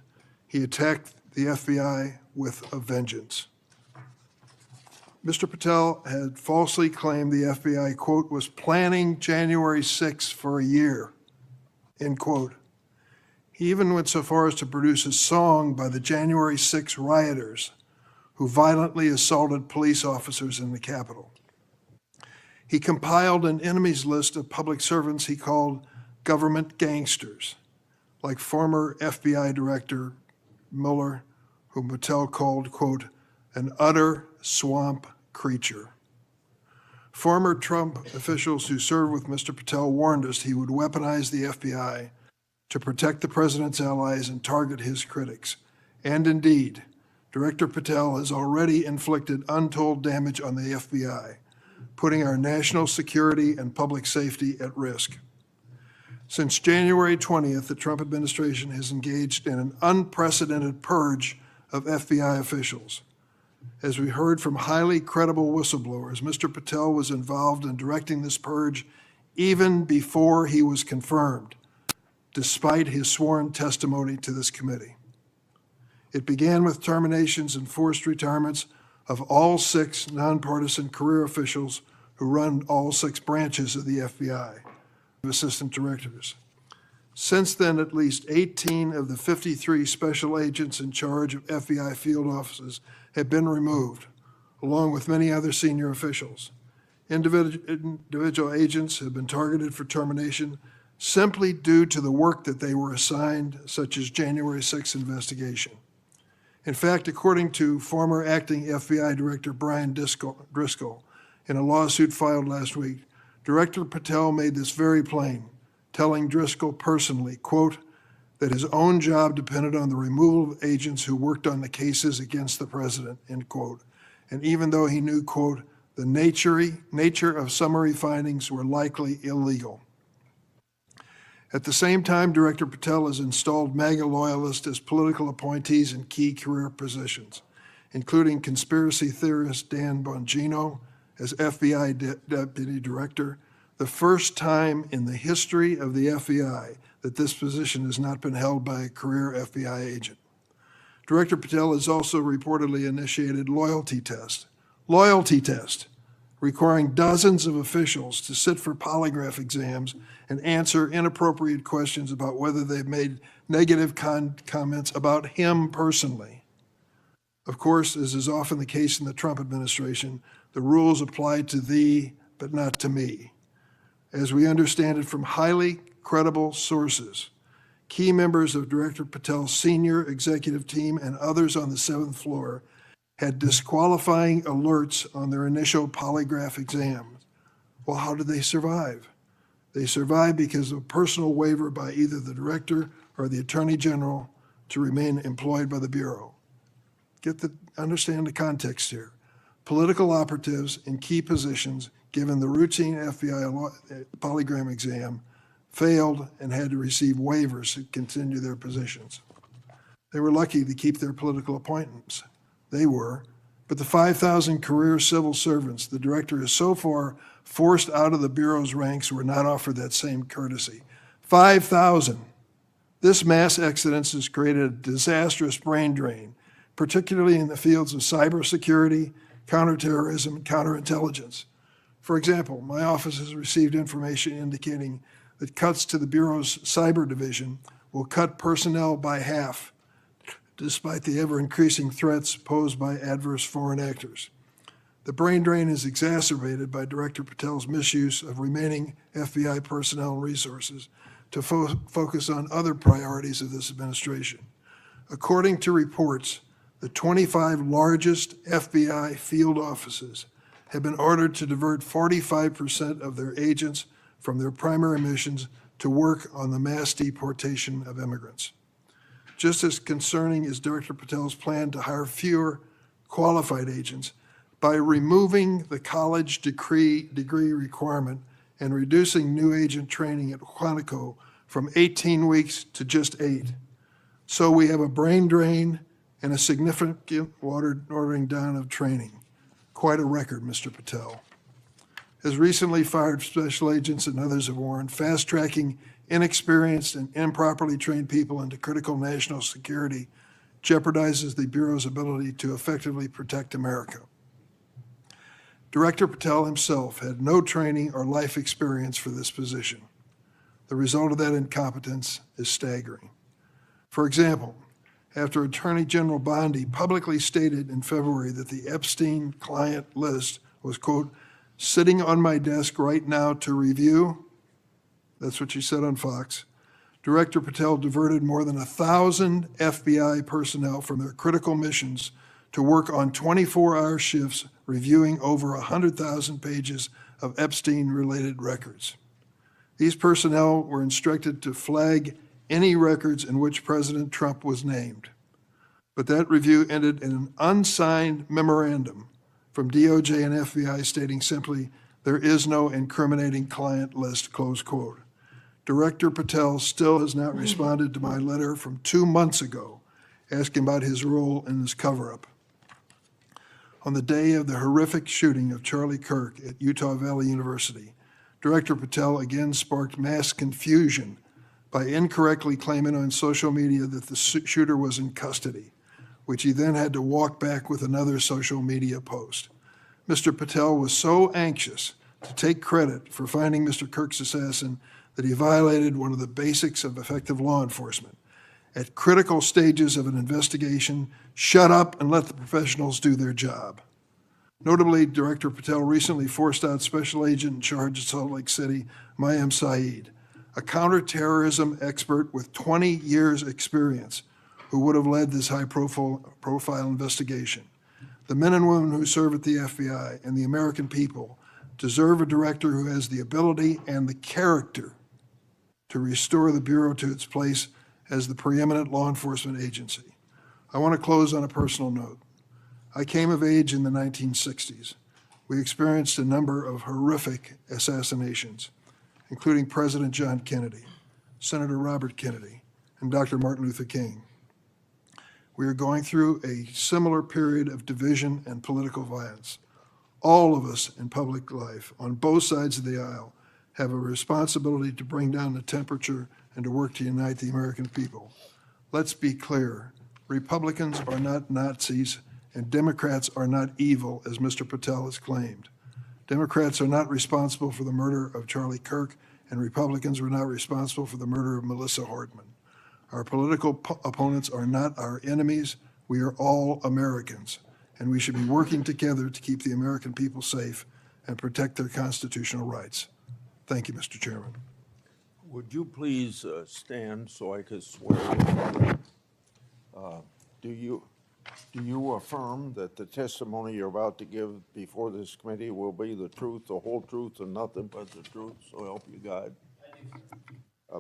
he attacked the FBI with a vengeance. Mr. Patel had falsely claimed the FBI, quote, "was planning January 6th for a year," end quote. He even went so far as to produce a song by the January 6 rioters who violently assaulted police officers in the Capitol. He compiled an enemies list of public servants he called government gangsters, like former FBI Director Mueller, whom Patel called, quote, "an utter swamp creature." Former Trump officials who served with Mr. Patel warned us he would weaponize the FBI to protect the president's allies and target his critics. And indeed, Director Patel has already inflicted untold damage on the FBI, putting our national security and public safety at risk. Since January 20th, the Trump administration has engaged in an unprecedented purge of FBI officials. As we heard from highly credible whistleblowers, Mr. Patel was involved in directing this purge even before he was confirmed, despite his sworn testimony to this committee. It began with terminations and forced retirements of all 6 nonpartisan career officials who run all 6 branches of the FBI, assistant directors. Since then, at least 18 of the 53 special agents in charge of FBI field offices have been removed, along with many other senior officials. Individual agents have been targeted for termination simply due to the work that they were assigned, such as January 6th investigation. In fact, according to former acting FBI Director Brian Driscoll, in a lawsuit filed last week, Director Patel made this very plain, telling Driscoll personally, quote, that his own job depended on the removal of agents who worked on the cases against the president, end quote. And even though he knew, quote, the nature of summary findings were likely illegal. At the same time, Director Patel has installed MAGA loyalists as political appointees in key career positions, including conspiracy theorist Dan Bongino as FBI Deputy Director, the first time in the history of the FBI that this position has not been held by a career FBI agent. Director Patel has also reportedly initiated loyalty test, requiring dozens of officials to sit for polygraph exams and answer inappropriate questions about whether they've made negative comments about him personally. Of course, as is often the case in the Trump administration, the rules apply to thee, but not to me. As we understand it from highly credible sources, key members of Director Patel's senior executive team and others on the 7th floor had disqualifying alerts on their initial polygraph exams. Well, how did they survive? They survived because of a personal waiver by either the director or the attorney general to remain employed by the Bureau. Understand the context here. Political operatives in key positions, given the routine FBI polygraph exam, failed and had to receive waivers to continue their positions. They were lucky to keep their political appointments. They were, but the 5,000 career civil servants the director has so far forced out of the Bureau's ranks were not offered that same courtesy. 5,000. This mass exodus has created a disastrous brain drain, particularly in the fields of cybersecurity, counterterrorism, and counterintelligence. For example, my office has received information indicating that cuts to the Bureau's cyber division will cut personnel by half, despite the ever-increasing threats posed by adverse foreign actors. The brain drain is exacerbated by Director Patel's misuse of remaining FBI personnel and resources to focus on other priorities of this administration. According to reports, the 25 largest FBI field offices have been ordered to divert 45% of their agents from their primary missions to work on the mass deportation of immigrants. Just as concerning is Director Patel's plan to hire fewer qualified agents by removing the college degree requirement and reducing new agent training at Quantico from 18 weeks to just 8. So we have a brain drain and a significant watering down of training. Quite a record, Mr. Patel. As recently fired special agents and others have warned, fast-tracking inexperienced and improperly trained people into critical national security jeopardizes the Bureau's ability to effectively protect America. Director Patel himself had no training or life experience for this position. The result of that incompetence is staggering. For example, after Attorney General Bondi publicly stated in February that the Epstein client list was, quote, sitting on my desk right now to review, that's what she said on Fox, Director Patel diverted more than 1,000 FBI personnel from their critical missions to work on 24-hour shifts reviewing over 100,000 pages of Epstein-related records. These personnel were instructed to flag any records in which President Trump was named. But that review ended in an unsigned memorandum from DOJ and FBI stating simply, there is no incriminating client list, close quote. Director Patel still has not responded to my letter from 2 months ago asking about his role in this cover-up. On the day of the horrific shooting of Charlie Kirk at Utah Valley University, Director Patel again sparked mass confusion by incorrectly claiming on social media that the shooter was in custody, which he then had to walk back with another social media post. Mr. Patel was so anxious to take credit for finding Mr. Kirk's assassin that he violated one of the basics of effective law enforcement. At critical stages of an investigation, shut up and let the professionals do their job. Notably, Director Patel recently forced out Special Agent in charge of Salt Lake City, Mayim Saeed, a counterterrorism expert with 20 years' experience, who would have led this high-profile investigation. The men and women who serve at the FBI and the American people deserve a director who has the ability and the character to restore the Bureau to its place as the preeminent law enforcement agency. I want to close on a personal note. I came of age in the 1960s. We experienced a number of horrific assassinations, including President John Kennedy, Senator Robert Kennedy, and Dr. Martin Luther King. We are going through a similar period of division and political violence. All of us in public life, on both sides of the aisle, have a responsibility to bring down the temperature and to work to unite the American people. Let's be clear, Republicans are not Nazis and Democrats are not evil, as Mr. Patel has claimed. Democrats are not responsible for the murder of Charlie Kirk, and Republicans were not responsible for the murder of Melissa Hordman. Our political opponents are not our enemies. We are all Americans, and we should be working together to keep the American people safe and protect their constitutional rights. Thank you, Mr. Chairman. Would you please stand so I could swear you? Do you affirm that the testimony you're about to give before this committee will be the truth, the whole truth, and nothing but the truth? So help you God.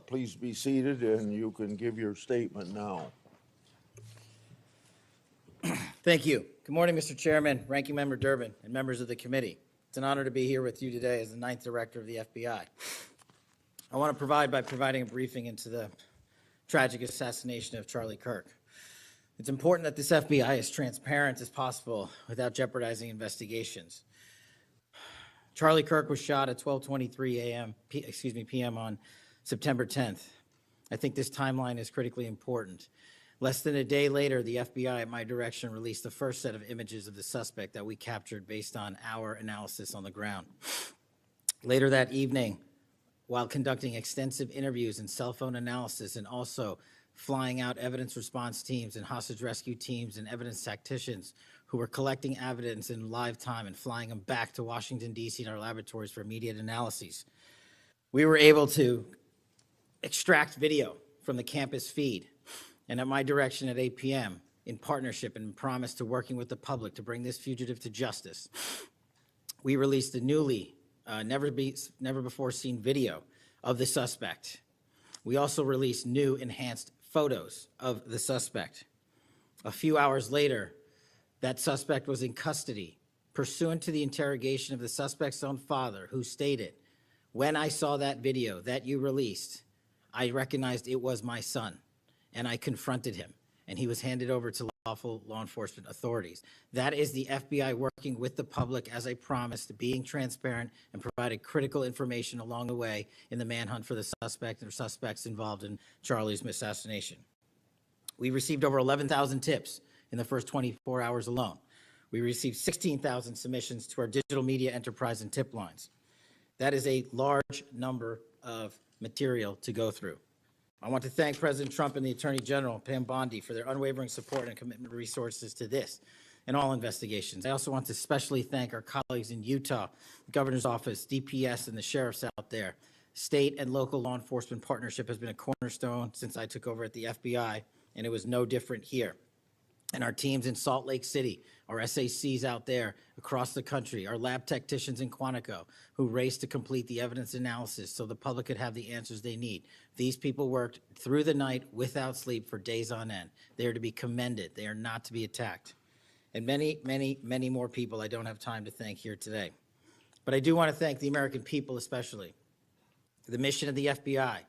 Please be seated, and you can give your statement now. Thank you. Good morning, Mr. Chairman, Ranking Member Durbin, and members of the committee. It's an honor to be here with you today as the 9th Director of the FBI. I want to provide by providing a briefing into the tragic assassination of Charlie Kirk. It's important that this FBI is transparent as possible without jeopardizing investigations. Charlie Kirk was shot at 12:23 p.m. on September 10th. I think this timeline is critically important. Less than a day later, the FBI at my direction released the first set of images of the suspect that we captured based on our analysis on the ground. Later that evening, while conducting extensive interviews and cell phone analysis, and also flying out evidence response teams and hostage rescue teams and evidence tacticians who were collecting evidence in live time and flying them back to Washington, D.C. in our laboratories for immediate analyses. We were able to extract video from the campus feed, and at my direction at 8 p.m., in partnership and promise to working with the public to bring this fugitive to justice, we released a newly, never before seen video of the suspect. We also released new enhanced photos of the suspect. A few hours later, that suspect was in custody, pursuant to the interrogation of the suspect's own father, who stated, "When I saw that video that you released, I recognized it was my son, and I confronted him, and he was handed over to lawful law enforcement authorities." That is the FBI working with the public, as I promised, being transparent and providing critical information along the way in the manhunt for the suspect or suspects involved in Charlie's assassination. We received over 11,000 tips in the first 24 hours alone. We received 16,000 submissions to our digital media enterprise and tip lines. That is a large number of material to go through. I want to thank President Trump and the Attorney General, Pam Bondi, for their unwavering support and commitment of resources to this and all investigations. I also want to especially thank our colleagues in Utah, the Governor's Office, DPS, and the sheriffs out there. State and local law enforcement partnership has been a cornerstone since I took over at the FBI, and it was no different here. And our teams in Salt Lake City, our SACs out there across the country, our lab technicians in Quantico who raced to complete the evidence analysis so the public could have the answers they need. These people worked through the night without sleep for days on end. They are to be commended. They are not to be attacked. And many, many, many more people I don't have time to thank here today. But I do want to thank the American people especially. The mission of the FBI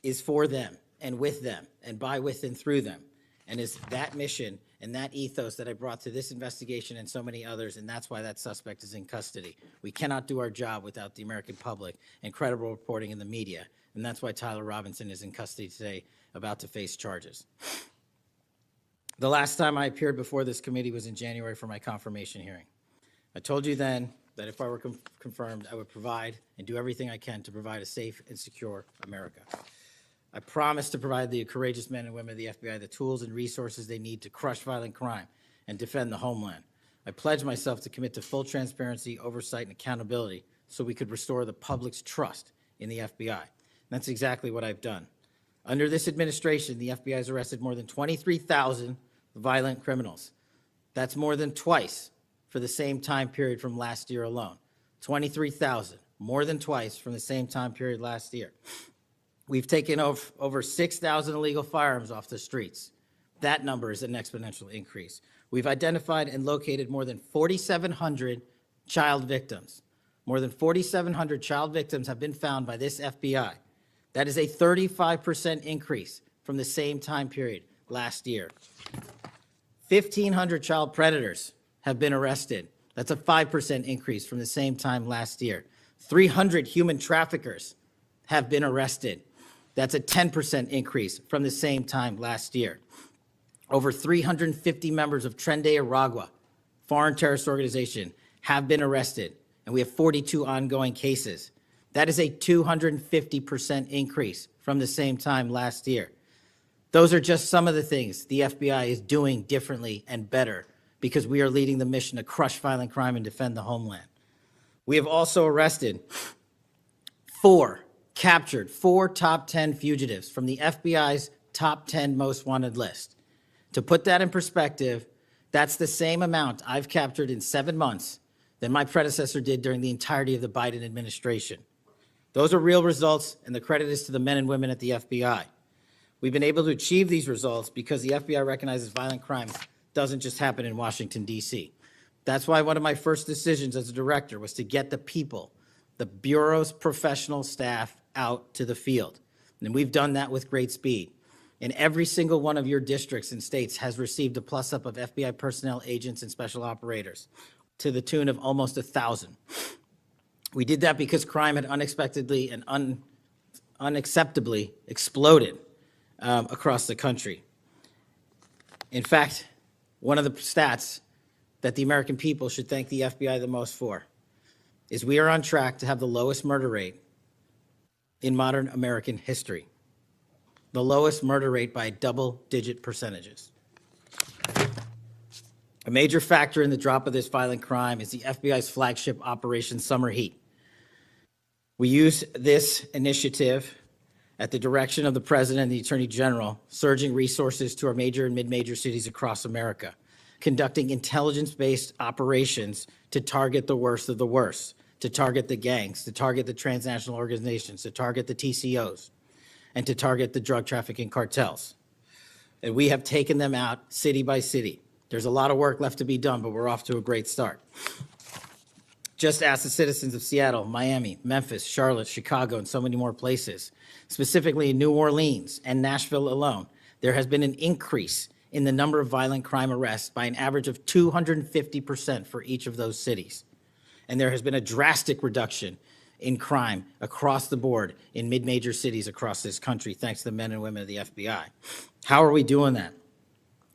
is for them and with them and by, with, and through them. And it's that mission and that ethos that I brought to this investigation and so many others, and that's why that suspect is in custody. We cannot do our job without the American public and credible reporting in the media, and that's why Tyler Robinson is in custody today, about to face charges. The last time I appeared before this committee was in January for my confirmation hearing. I told you then that if I were confirmed, I would provide and do everything I can to provide a safe and secure America. I promise to provide the courageous men and women of the FBI the tools and resources they need to crush violent crime and defend the homeland. I pledge myself to commit to full transparency, oversight, and accountability so we could restore the public's trust in the FBI. And that's exactly what I've done. Under this administration, the FBI has arrested more than 23,000 violent criminals. That's more than twice for the same time period from last year alone. 23,000, more than twice from the same time period last year. We've taken over 6,000 illegal firearms off the streets. That number is an exponential increase. We've identified and located more than 4,700 child victims. More than 4,700 child victims have been found by this FBI. That is a 35% increase from the same time period last year. 1,500 child predators have been arrested. That's a 5% increase from the same time last year. 300 human traffickers have been arrested. That's a 10% increase from the same time last year. Over 350 members of Tren de Aragua, foreign terrorist organization, have been arrested, and we have 42 ongoing cases. That is a 250% increase from the same time last year. Those are just some of the things the FBI is doing differently and better because we are leading the mission to crush violent crime and defend the homeland. We have also captured four top 10 fugitives from the FBI's top 10 most wanted list. To put that in perspective, that's the same amount I've captured in 7 months than my predecessor did during the entirety of the Biden administration. Those are real results, and the credit is to the men and women at the FBI. We've been able to achieve these results because the FBI recognizes violent crime doesn't just happen in Washington, D.C. That's why one of my first decisions as a director was to get the people, the Bureau's professional staff, out to the field. And we've done that with great speed. And every single one of your districts and states has received a plus-up of FBI personnel, agents, and special operators to the tune of almost 1,000. We did that because crime had unexpectedly and unacceptably exploded across the country. In fact, one of the stats that the American people should thank the FBI the most for is we are on track to have the lowest murder rate in modern American history. The lowest murder rate by double-digit percentages. A major factor in the drop of this violent crime is the FBI's flagship Operation Summer Heat. We use this initiative at the direction of the President and the Attorney General, surging resources to our major and mid-major cities across America, conducting intelligence-based operations to target the worst of the worst, to target the gangs, to target the transnational organizations, to target the TCOs, and to target the drug trafficking cartels. And we have taken them out city by city. There's a lot of work left to be done, but we're off to a great start. Just ask the citizens of Seattle, Miami, Memphis, Charlotte, Chicago, and so many more places. Specifically in New Orleans and Nashville alone, there has been an increase in the number of violent crime arrests by an average of 250% for each of those cities. And there has been a drastic reduction in crime across the board in mid-major cities across this country, thanks to the men and women of the FBI. How are we doing that?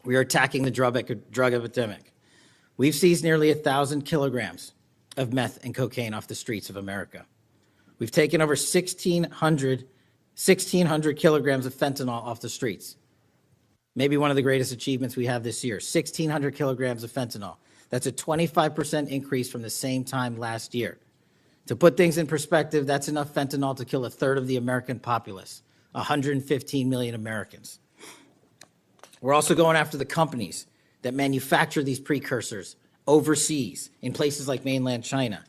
We are attacking the drug epidemic. We've seized nearly 1,000 kilograms of meth and cocaine off the streets of America. We've taken over 1,600 kilograms of fentanyl off the streets. Maybe one of the greatest achievements we have this year, 1,600 kilograms of fentanyl. That's a 25% increase from the same time last year. To put things in perspective, that's enough fentanyl to kill a third of the American populace, 115 million Americans. We're also going after the companies that manufacture these precursors overseas in places like mainland China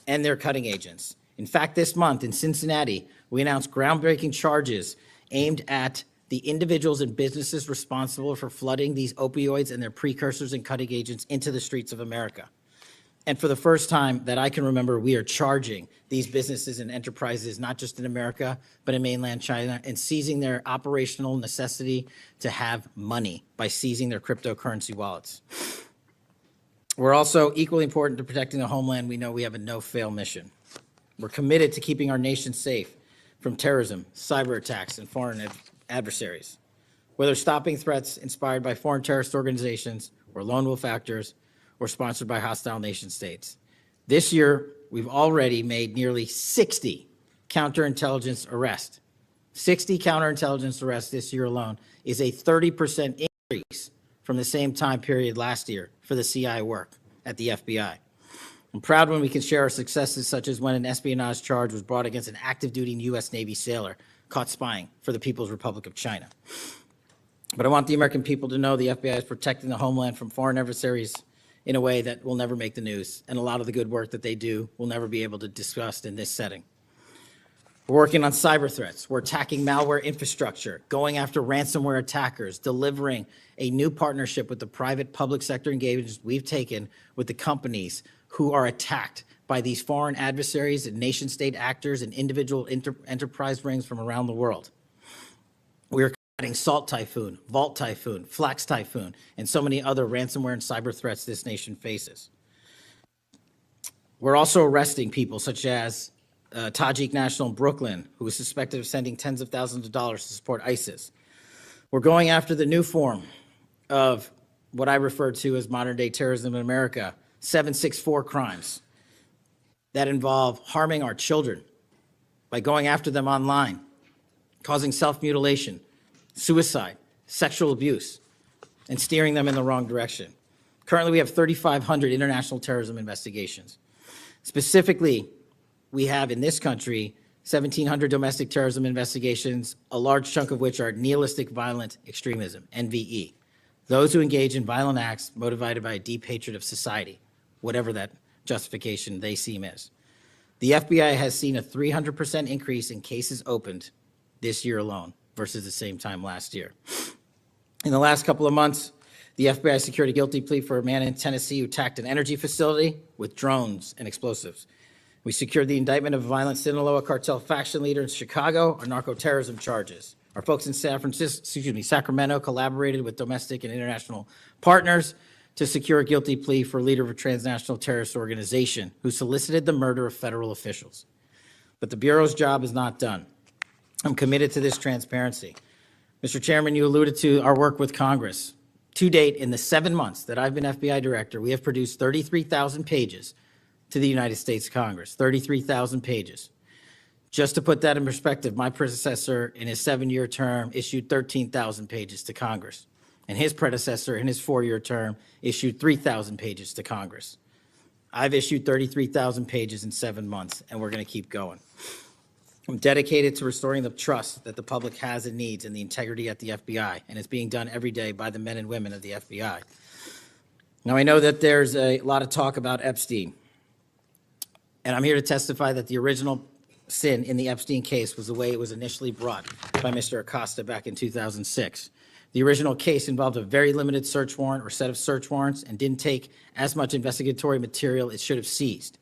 and their cutting agents. In fact, this month in Cincinnati, we announced groundbreaking charges aimed at the individuals and businesses responsible for flooding these opioids and their precursors and cutting agents into the streets of America. And for the first time that I can remember, we are charging these businesses and enterprises, not just in America, but in mainland China, and seizing their operational necessity to have money by seizing their cryptocurrency wallets. We're also equally important to protecting the homeland. We know we have a no-fail mission. We're committed to keeping our nation safe from terrorism, cyber attacks, and foreign adversaries. Whether stopping threats inspired by foreign terrorist organizations or lone wolf actors, or sponsored by hostile nation states. This year, we've already made nearly 60 counterintelligence arrests. 60 counterintelligence arrests this year alone is a 30% increase from the same time period last year for the CI work at the FBI. I'm proud when we can share our successes, such as when an espionage charge was brought against an active-duty U.S. Navy sailor caught spying for the People's Republic of China. But I want the American people to know the FBI is protecting the homeland from foreign adversaries in a way that will never make the news, and a lot of the good work that they do will never be able to discuss in this setting. We're working on cyber threats. We're attacking malware infrastructure, going after ransomware attackers, delivering a new partnership with the private public sector engagements we've taken with the companies who are attacked by these foreign adversaries and nation-state actors and individual enterprise rings from around the world. We're combating Salt Typhoon, Vault Typhoon, Flax Typhoon, and so many other ransomware and cyber threats this nation faces. We're also arresting people such as Tajik national in Brooklyn, who is suspected of sending tens of thousands of dollars to support ISIS. We're going after the new form of what I refer to as modern-day terrorism in America, 764 crimes that involve harming our children by going after them online, causing self-mutilation, suicide, sexual abuse, and steering them in the wrong direction. Currently, we have 3,500 international terrorism investigations. Specifically, we have in this country 1,700 domestic terrorism investigations, a large chunk of which are nihilistic violent extremism, NVE. Those who engage in violent acts motivated by a deep hatred of society, whatever that justification they seem is. The FBI has seen a 300% increase in cases opened this year alone versus the same time last year. In the last couple of months, the FBI secured a guilty plea for a man in Tennessee who attacked an energy facility with drones and explosives. We secured the indictment of a violent Sinaloa cartel faction leader in Chicago on narco-terrorism charges. Our folks in Sacramento collaborated with domestic and international partners to secure a guilty plea for a leader of a transnational terrorist organization who solicited the murder of federal officials. But the Bureau's job is not done. I'm committed to this transparency. Mr. Chairman, you alluded to our work with Congress. To date, in the 7 months that I've been FBI director, we have produced 33,000 pages to the United States Congress, 33,000 pages. Just to put that in perspective, my predecessor in his 7-year term issued 13,000 pages to Congress, and his predecessor in his 4-year term issued 3,000 pages to Congress. I've issued 33,000 pages in 7 months, and we're going to keep going. I'm dedicated to restoring the trust that the public has and needs in the integrity at the FBI, and it's being done every day by the men and women of the FBI. Now, I know that there's a lot of talk about Epstein, and I'm here to testify that the original sin in the Epstein case was the way it was initially brought by Mr. Acosta back in 2006. The original case involved a very limited search warrant or set of search warrants and didn't take as much investigatory material it should have seized.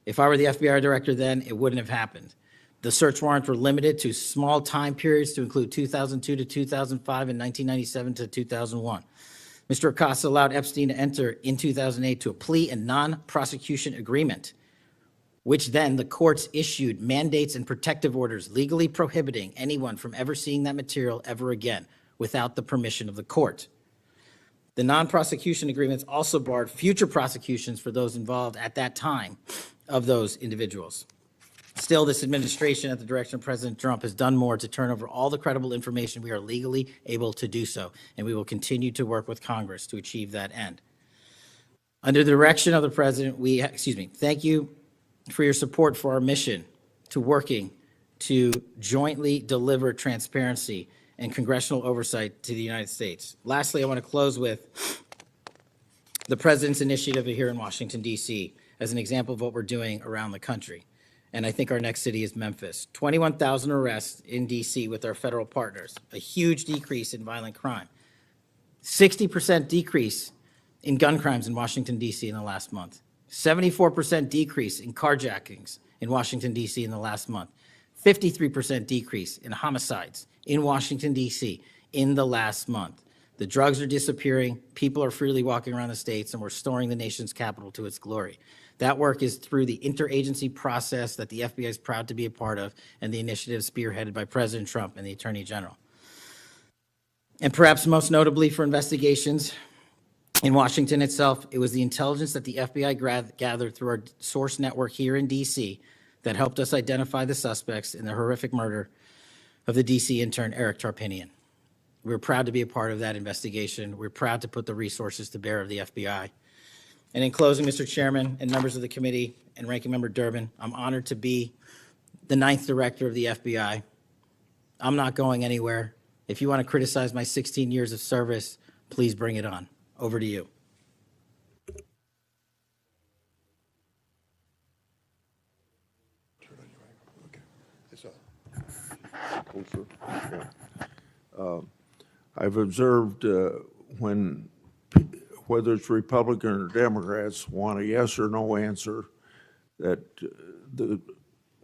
If I were the FBI director then, it wouldn't have happened. The search warrants were limited to small time periods to include 2002 to 2005 and 1997 to 2001. Mr. Acosta allowed Epstein to enter in 2008 to a plea and non-prosecution agreement, which then the courts issued mandates and protective orders legally prohibiting anyone from ever seeing that material ever again without the permission of the court. The non-prosecution agreements also barred future prosecutions for those involved at that time of those individuals. Still, this administration, at the direction of President Trump, has done more to turn over all the credible information we are legally able to do so, and we will continue to work with Congress to achieve that end. Under the direction of the President, thank you for your support for our mission to working to jointly deliver transparency and congressional oversight to the United States. Lastly, I want to close with the President's initiative here in Washington, D.C. as an example of what we're doing around the country. And I think our next city is Memphis. 21,000 arrests in D.C. with our federal partners, a huge decrease in violent crime, 60% decrease in gun crimes in Washington, D.C. in the last month, 74% decrease in carjackings in Washington, D.C. in the last month, 53% decrease in homicides in Washington, D.C. in the last month. The drugs are disappearing, people are freely walking around the states, and we're restoring the nation's capital to its glory. That work is through the interagency process that the FBI is proud to be a part of, and the initiative spearheaded by President Trump and the Attorney General. And perhaps most notably for investigations in Washington itself, it was the intelligence that the FBI gathered through our source network here in D.C. that helped us identify the suspects in the horrific murder of the D.C. intern Eric Tarpinian. We're proud to be a part of that investigation. We're proud to put the resources to bear of the FBI. And in closing, Mr. Chairman and members of the committee and Ranking Member Durbin, I'm honored to be the 9th director of the FBI. I'm not going anywhere. If you want to criticize my 16 years of service, please bring it on. Over to you. I've observed when whether it's Republican or Democrats want a yes or no answer, that the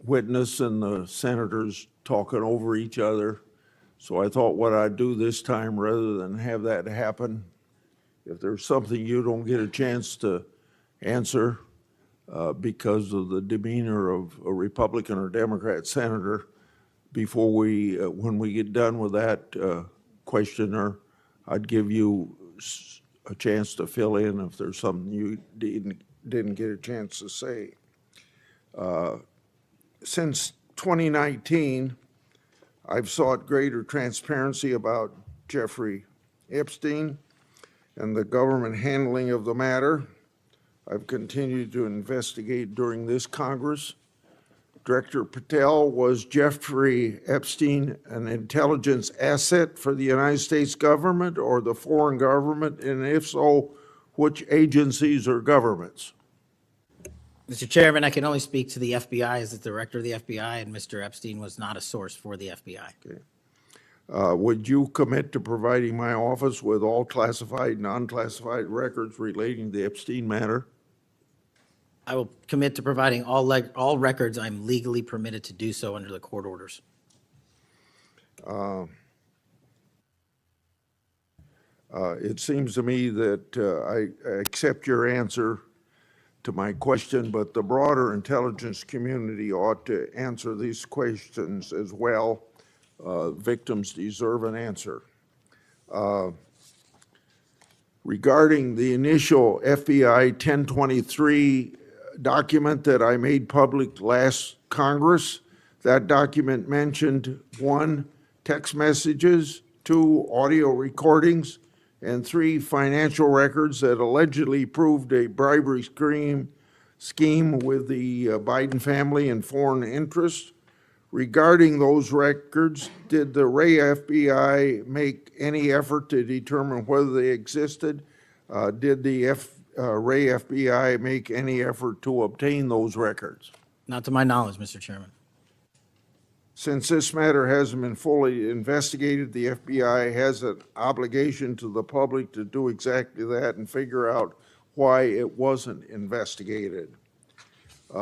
witness and the senators talking over each other. So I thought what I'd do this time, rather than have that happen, if there's something you don't get a chance to answer because of the demeanor of a Republican or Democrat senator, before we, when we get done with that questioner, I'd give you a chance to fill in if there's something you didn't get a chance to say. Since 2019, I've sought greater transparency about Jeffrey Epstein and the government handling of the matter. I've continued to investigate during this Congress. Director Patel, was Jeffrey Epstein an intelligence asset for the United States government or the foreign government? And if so, which agencies or governments? Mr. Chairman, I can only speak to the FBI as the director of the FBI, and Mr. Epstein was not a source for the FBI. Okay. Would you commit to providing my office with all classified, non-classified records relating to the Epstein matter? I will commit to providing all records I'm legally permitted to do so under the court orders. It seems to me that I accept your answer to my question, but the broader intelligence community ought to answer these questions as well. Victims deserve an answer. Regarding the initial FBI 1023 document that I made public last Congress, That document mentioned 1, text messages, 2, audio recordings, and 3, financial records that allegedly proved a bribery scheme with the Biden family and foreign interests. Regarding those records, did the Ray FBI make any effort to determine whether they existed? Did the Ray FBI make any effort to obtain those records? Not to my knowledge, Mr. Chairman. Since this matter hasn't been fully investigated, the FBI has an obligation to the public to do exactly that and figure out why it wasn't investigated.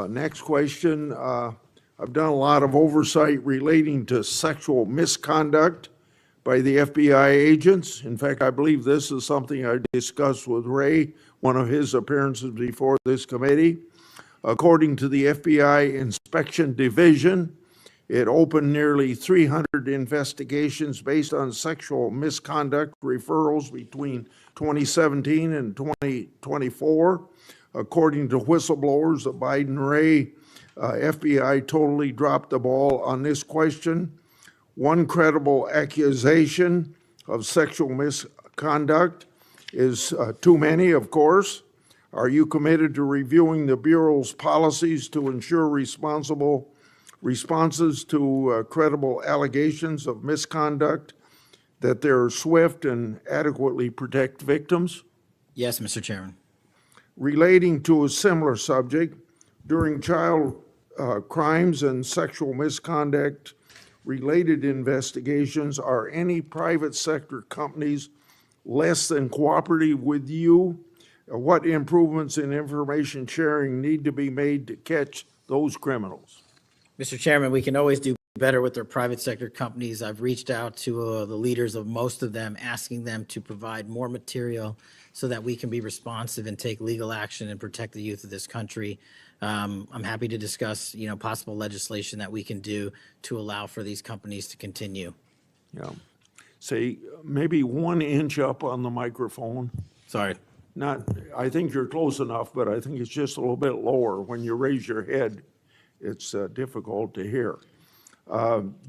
Next question. I've done a lot of oversight relating to sexual misconduct by the FBI agents. In fact, I believe this is something I discussed with Ray, one of his appearances before this committee. According to the FBI Inspection Division, it opened nearly 300 investigations based on sexual misconduct referrals between 2017 and 2024. According to whistleblowers, the Biden-Ray FBI totally dropped the ball on this question. One credible accusation of sexual misconduct is too many, of course. Are you committed to reviewing the Bureau's policies to ensure responsible responses to credible allegations of misconduct, that they're swift and adequately protect victims? Yes, Mr. Chairman. Relating to a similar subject, during child crimes and sexual misconduct related investigations, are any private sector companies less than cooperative with you? What improvements in information sharing need to be made to catch those criminals? Mr. Chairman, we can always do better with our private sector companies. I've reached out to the leaders of most of them, asking them to provide more material so that we can be responsive and take legal action and protect the youth of this country. I'm happy to discuss, possible legislation that we can do to allow for these companies to continue. Yeah. Say, maybe 1 inch up on the microphone. Sorry. I think you're close enough, but I think it's just a little bit lower. When you raise your head, it's difficult to hear.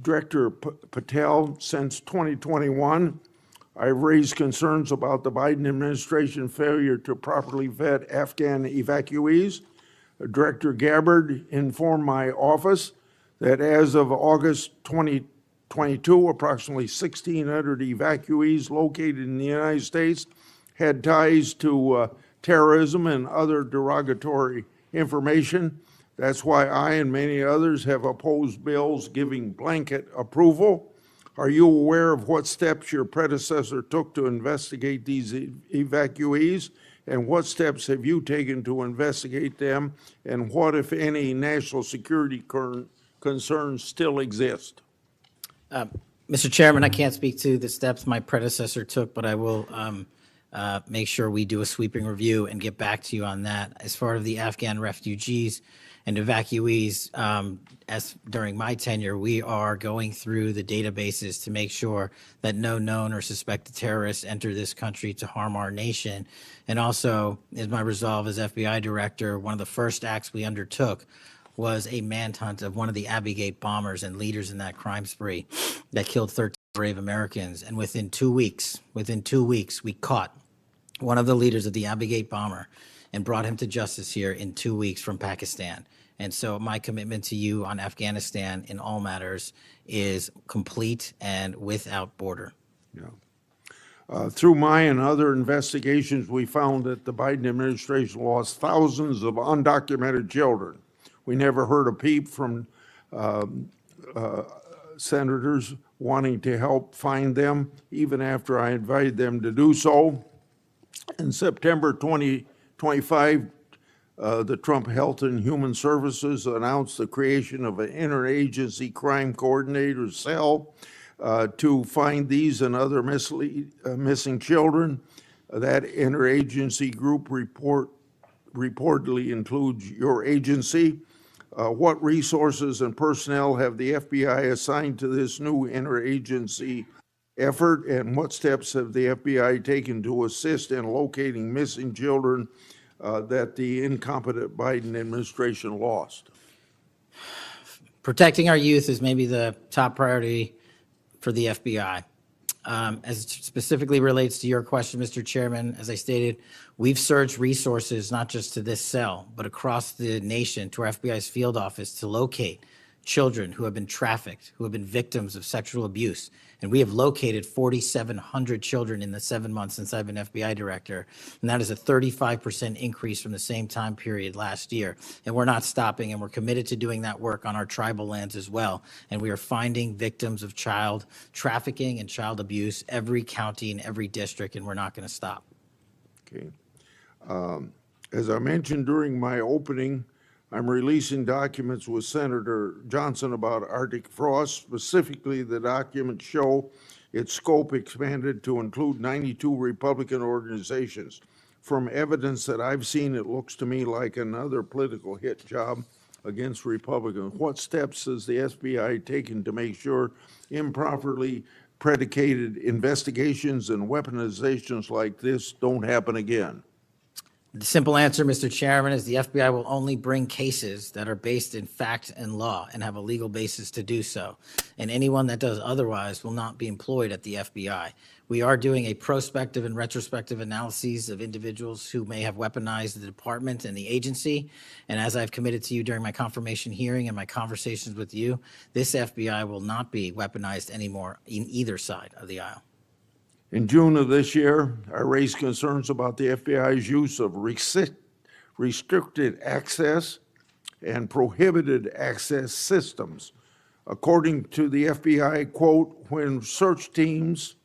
Director Patel, since 2021, I've raised concerns about the Biden administration failure to properly vet Afghan evacuees. Director Gabbard informed my office that as of August 2022, approximately 1,600 evacuees located in the United States had ties to terrorism and other derogatory information. That's why I and many others have opposed bills giving blanket approval. Are you aware of what steps your predecessor took to investigate these evacuees? And what steps have you taken to investigate them? And what, if any, national security concerns still exist? Mr. Chairman, I can't speak to the steps my predecessor took, but I will make sure we do a sweeping review and get back to you on that. As far as the Afghan refugees and evacuees, as during my tenure, we are going through the databases to make sure that no known or suspected terrorists enter this country to harm our nation. And also, as my resolve as FBI director, one of the first acts we undertook was a manhunt of one of the Abbey Gate bombers and leaders in that crime spree that killed 13 brave Americans. And within 2 weeks, we caught one of the leaders of the Abbey Gate bomber and brought him to justice here in 2 weeks from Pakistan. And so my commitment to you on Afghanistan in all matters is complete and without border. Yeah. Through my and other investigations, we found that the Biden administration lost thousands of undocumented children. We never heard a peep from senators wanting to help find them, even after I invited them to do so. In September 2025, the Trump Health and Human Services announced the creation of an interagency crime coordinator cell to find these and other missing children. That interagency group reportedly includes your agency. What resources and personnel have the FBI assigned to this new interagency effort, and what steps have the FBI taken to assist in locating missing children that the incompetent Biden administration lost? Protecting our youth is maybe the top priority for the FBI. As it specifically relates to your question, Mr. Chairman, as I stated, we've surged resources not just to this cell, but across the nation to our FBI's field office to locate children who have been trafficked, who have been victims of sexual abuse. And we have located 4,700 children in the 7 months since I've been FBI director. And that is a 35% increase from the same time period last year. And we're not stopping, and we're committed to doing that work on our tribal lands as well. And we are finding victims of child trafficking and child abuse every county and every district, and we're not going to stop. Okay. As I mentioned during my opening, I'm releasing documents with Senator Johnson about Arctic frost. Specifically, the documents show its scope expanded to include 92 Republican organizations. From evidence that I've seen, it looks to me like another political hit job against Republicans. What steps has the FBI taken to make sure improperly predicated investigations and weaponizations like this don't happen again? The simple answer, Mr. Chairman, is the FBI will only bring cases that are based in fact and law and have a legal basis to do so. And anyone that does otherwise will not be employed at the FBI. We are doing a prospective and retrospective analyses of individuals who may have weaponized the department and the agency. And as I've committed to you during my confirmation hearing and my conversations with you, this FBI will not be weaponized anymore in either side of the aisle. In June of this year, I raised concerns about the FBI's use of restricted access and prohibited access systems. According to the FBI, quote, when search teams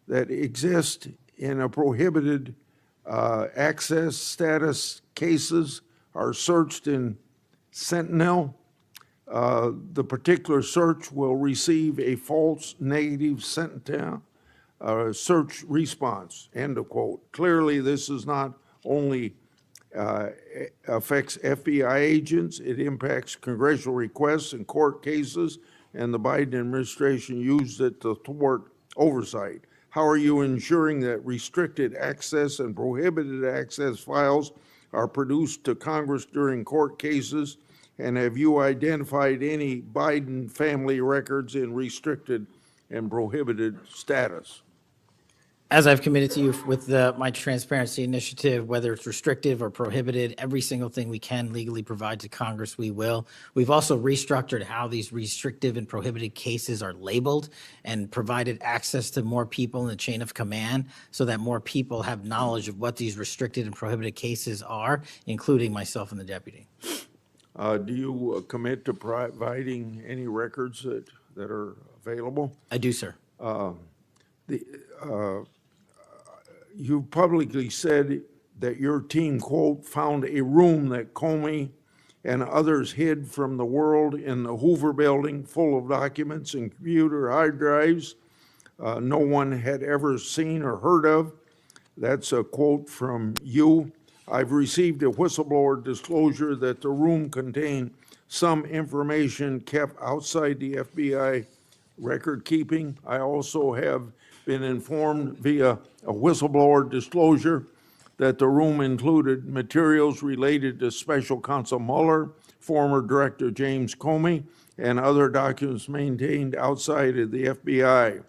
that exist in a prohibited access status cases are searched in Sentinel, the particular search will receive a false negative Sentinel search response, end of quote. Clearly, this is not only affects FBI agents, it impacts congressional requests and court cases, and the Biden administration used it to thwart oversight. How are you ensuring that restricted access and prohibited access files are produced to Congress during court cases? And have you identified any Biden family records in restricted and prohibited status? As I've committed to you with my transparency initiative, whether it's restrictive or prohibited, every single thing we can legally provide to Congress, we will. We've also restructured how these restrictive and prohibited cases are labeled and provided access to more people in the chain of command so that more people have knowledge of what these restricted and prohibited cases are, including myself and the deputy. Do you commit to providing any records that are available? I do, sir. You publicly said that your team, quote, found a room that Comey and others hid from the world in the Hoover building full of documents and computer hard drives no one had ever seen or heard of. That's a quote from you. I've received a whistleblower disclosure that the room contained some information kept outside the FBI record keeping. I also have been informed via a whistleblower disclosure that the room included materials related to Special Counsel Mueller, former Director James Comey, and other documents maintained outside of the FBI.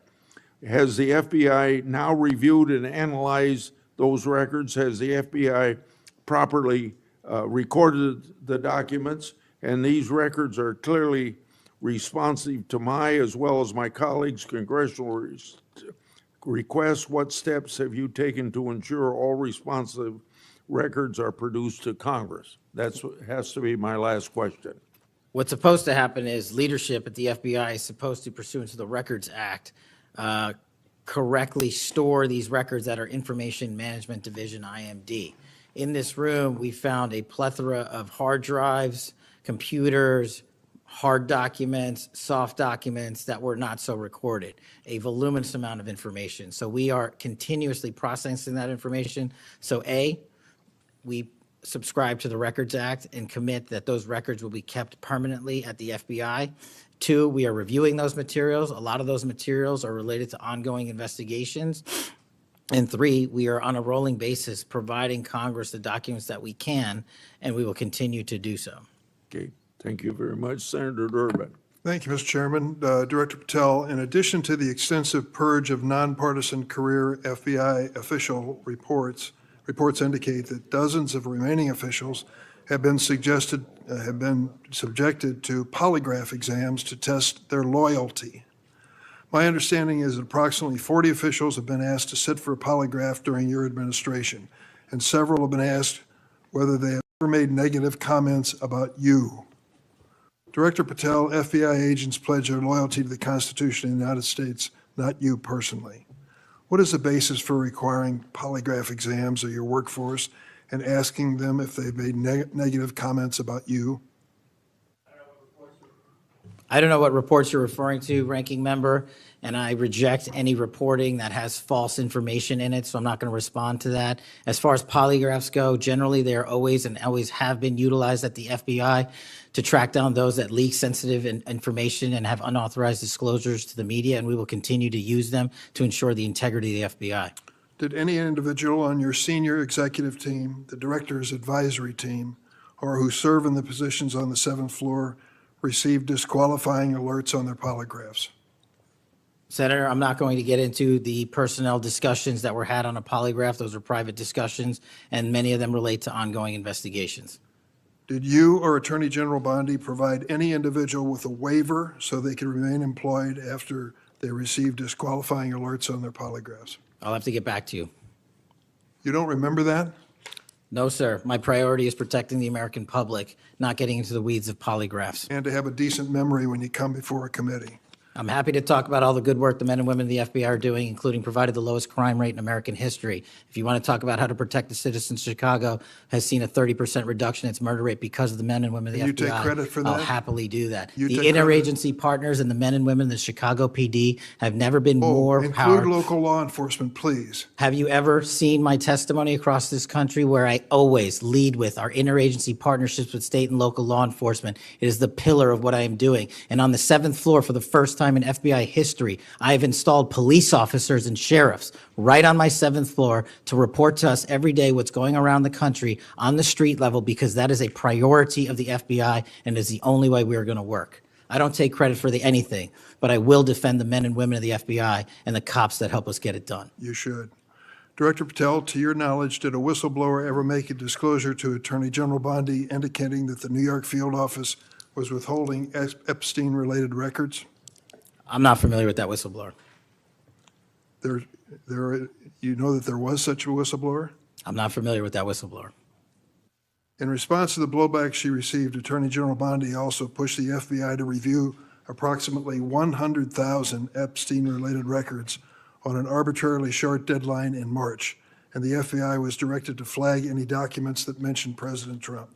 Has the FBI now reviewed and analyzed those records? Has the FBI properly recorded the documents? And these records are clearly responsive to my, as well as my colleagues' congressional requests. What steps have you taken to ensure all responsive records are produced to Congress? That has to be my last question. What's supposed to happen is leadership at the FBI is supposed to, pursuant to the Records Act, correctly store these records at our Information Management Division, IMD. In this room, we found a plethora of hard drives, computers, hard documents, soft documents that were not so recorded, a voluminous amount of information. So we are continuously processing that information. So A, we subscribe to the Records Act and commit that those records will be kept permanently at the FBI. 2, we are reviewing those materials. A lot of those materials are related to ongoing investigations. And three, we are on a rolling basis providing Congress the documents that we can, and we will continue to do so. Okay, thank you very much. Senator Durbin. Thank you, Mr. Chairman. Director Patel, in addition to the extensive purge of nonpartisan career FBI official reports indicate that dozens of remaining officials have been subjected to polygraph exams to test their loyalty. My understanding is that approximately 40 officials have been asked to sit for a polygraph during your administration, and several have been asked whether they have ever made negative comments about you. Director Patel, FBI agents pledge their loyalty to the Constitution of the United States, not you personally. What is the basis for requiring polygraph exams of your workforce and asking them if they've made negative comments about you? I don't know what reports you're referring to, Ranking Member, and I reject any reporting that has false information in it, so I'm not going to respond to that. As far as polygraphs go, generally they are always and always have been utilized at the FBI to track down those that leak sensitive information and have unauthorized disclosures to the media, and we will continue to use them to ensure the integrity of the FBI. Did any individual on your senior executive team, the director's advisory team, or who serve in the positions on the 7th floor receive disqualifying alerts on their polygraphs? Senator, I'm not going to get into the personnel discussions that were had on a polygraph. Those are private discussions, and many of them relate to ongoing investigations. Did you or Attorney General Bondi provide any individual with a waiver so they could remain employed after they received disqualifying alerts on their polygraphs? I'll have to get back to you. You don't remember that? No, sir. My priority is protecting the American public, not getting into the weeds of polygraphs. And to have a decent memory when you come before a committee. I'm happy to talk about all the good work the men and women of the FBI are doing, including provided the lowest crime rate in American history. If you want to talk about how to protect the citizens of Chicago, has seen a 30% reduction in its murder rate because of the men and women of the FBI. You take credit for that? I'll happily do that. You The take credit? interagency partners and the men and women of the Chicago PD have never been Oh, more include powerful. local law enforcement, please. Have you ever seen my testimony across this country where I always lead with our interagency partnerships with state and local law enforcement? It is the pillar of what I am doing. And on the 7th floor, for the first time in FBI history, I have installed police officers and sheriffs right on my 7th floor to report to us every day what's going around the country on the street level, because that is a priority of the FBI and is the only way we are going to work. I don't take credit for anything, but I will defend the men and women of the FBI and the cops that help us get it done. You should. Director Patel, to your knowledge, did a whistleblower ever make a disclosure to Attorney General Bondi indicating that the New York field office was withholding Epstein-related records? I'm not familiar with that whistleblower. You know that there was such a whistleblower? I'm not familiar with that whistleblower. In response to the blowback she received, Attorney General Bondi also pushed the FBI to review approximately 100,000 Epstein-related records on an arbitrarily short deadline in March, and the FBI was directed to flag any documents that mentioned President Trump.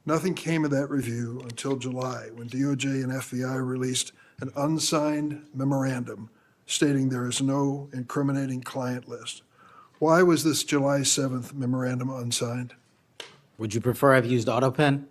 Nothing came of that review until July, when DOJ and FBI released an unsigned memorandum stating there is no incriminating client list. Why was this July 7th memorandum unsigned? Would you prefer I've used AutoPen?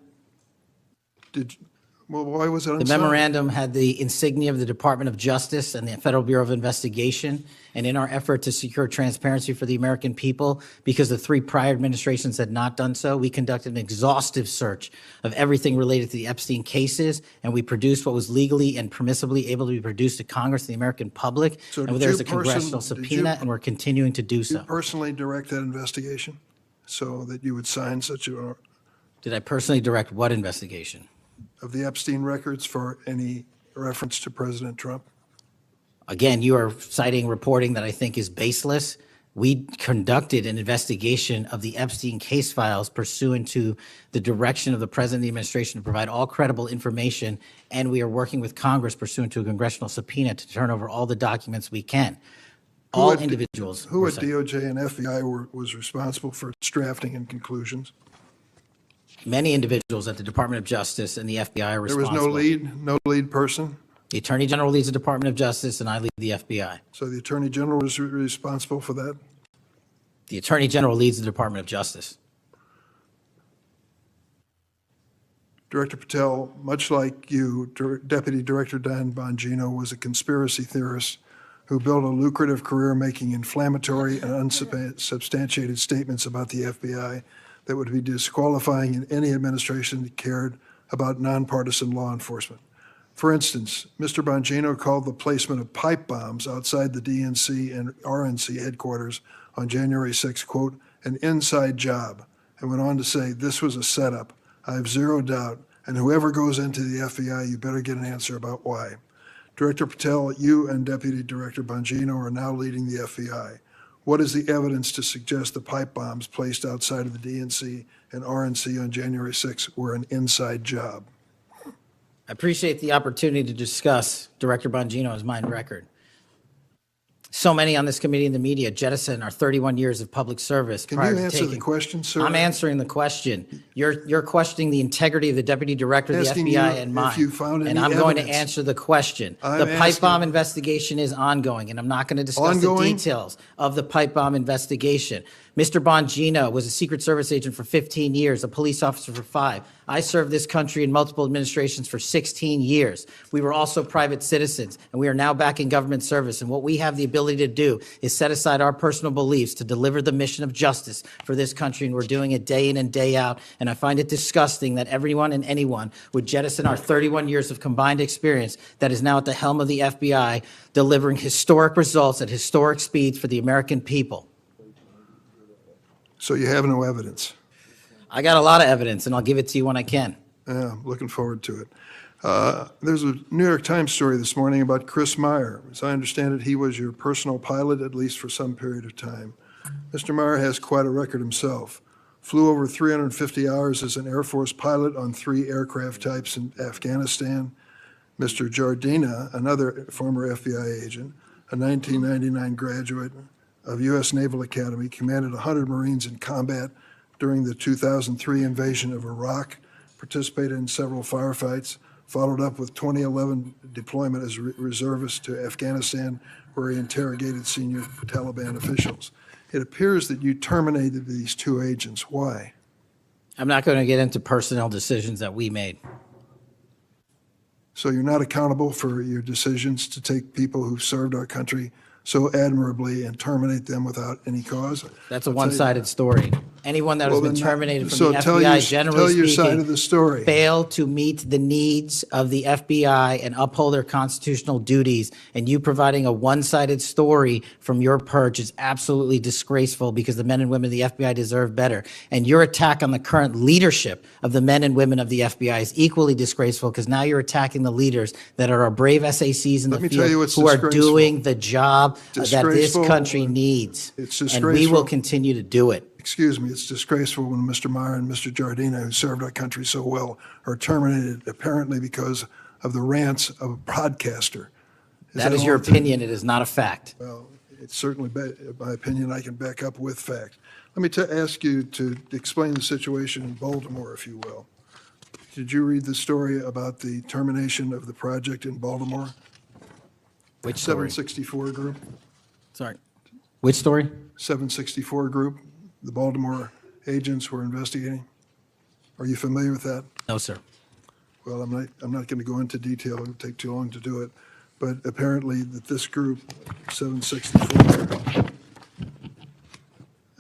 Well, why was it unsigned? The memorandum had the insignia of the Department of Justice and the Federal Bureau of Investigation. And in our effort to secure transparency for the American people, because the 3 prior administrations had not done so, we conducted an exhaustive search of everything related to the Epstein cases, and we produced what was legally and permissibly able to be produced to Congress and the American public. So And did there's you a congressional did you- subpoena, and we're continuing to do You so. personally direct that investigation so that you would sign such a, Did I personally direct what investigation? of the Epstein records for any reference to President Trump? Again, you are citing reporting that I think is baseless. We conducted an investigation of the Epstein case files pursuant to the direction of the President of the administration to provide all credible information, and we are working with Congress pursuant to a congressional subpoena to turn over all the documents we can. All individuals. Who were at cited. DOJ and FBI was responsible for its drafting and conclusions? Many individuals at the Department of Justice and the FBI are There was responsible. no lead person? The Attorney General leads the Department of Justice, and I lead the FBI. So the Attorney General was responsible for that? The Attorney General leads the Department of Justice. Director Patel, much like you, Deputy Director Dan Bongino was a conspiracy theorist who built a lucrative career making inflammatory and unsubstantiated statements about the FBI that would be disqualifying in any administration that cared about nonpartisan law enforcement. For instance, Mr. Bongino called the placement of pipe bombs outside the DNC and RNC headquarters on January 6, quote, an inside job, and went on to say, this was a setup. I have zero doubt, and whoever goes into the FBI, you better get an answer about why. Director Patel, you and Deputy Director Bongino are now leading the FBI. What is the evidence to suggest the pipe bombs placed outside of the DNC and RNC on January 6 were an inside job? I appreciate the opportunity to discuss Director Bongino's mind record. So many on this committee and the media jettison our 31 years of public service. Can you answer the question, sir? I'm answering the question. You're questioning the integrity of the deputy director of the Asking FBI you and mine. if you found any and I'm going to evidence. answer the question. I'm The pipe asking- bomb investigation is ongoing, and I'm not going to discuss the Ongoing? details of the pipe bomb investigation. Mr. Bongino was a Secret Service agent for 15 years, a police officer for 5. I served this country in multiple administrations for 16 years. We were also private citizens, and we are now back in government service. And what we have the ability to do is set aside our personal beliefs to deliver the mission of justice for this country, and we're doing it day in and day out. And I find it disgusting that everyone and anyone would jettison our 31 years of combined experience that is now at the helm of the FBI, delivering historic results at historic speeds for the American people. So you have no evidence? I got a lot of evidence, and I'll give it to you when I can. Yeah, I'm looking forward to it. There's a New York Times story this morning about Chris Meyer. As I understand it, he was your personal pilot, at least for some period of time. Mr. Meyer has quite a record himself. Flew over 350 hours as an Air Force pilot on 3 aircraft types in Afghanistan. Mr. Jardina, another former FBI agent, a 1999 graduate of U.S. Naval Academy, commanded 100 Marines in combat during the 2003 invasion of Iraq, participated in several firefights, followed up with 2011 deployment as reservist to Afghanistan, where he interrogated senior Taliban officials. It appears that you terminated these 2 agents. Why? I'm not going to get into personnel decisions that we made. So you're not accountable for your decisions to take people who served our country so admirably and terminate them without any cause? That's a one-sided story. Anyone that has Well, been then terminated from so the tell FBI, your- generally tell your speaking, side of the story. failed to meet the needs of the FBI and uphold their constitutional duties. And you providing a one-sided story from your perch is absolutely disgraceful, because the men and women of the FBI deserve better. And your attack on the current leadership of the men and women of the FBI is equally disgraceful, because now you're attacking the leaders that are our brave SACs in Let me the tell you field what's who are disgraceful. doing the job that this Disgraceful. country needs. It's And we will disgraceful. continue to do it. Excuse me, it's disgraceful when Mr. Meyer and Mr. Jardina, who served our country so well, are terminated apparently because of the rants of a broadcaster. That is your opinion. It is not a fact. Well, it's certainly my opinion I can back up with fact. Let me ask you to explain the situation in Baltimore, if you will. Did you read the story about the termination of the project in Baltimore? Which story? 764 Group? Sorry. Which story? 764 Group, the Baltimore agents were investigating. Are you familiar with that? No, sir. Well, I'm not going to go into detail. It would take too long to do it. But apparently that this group, 764,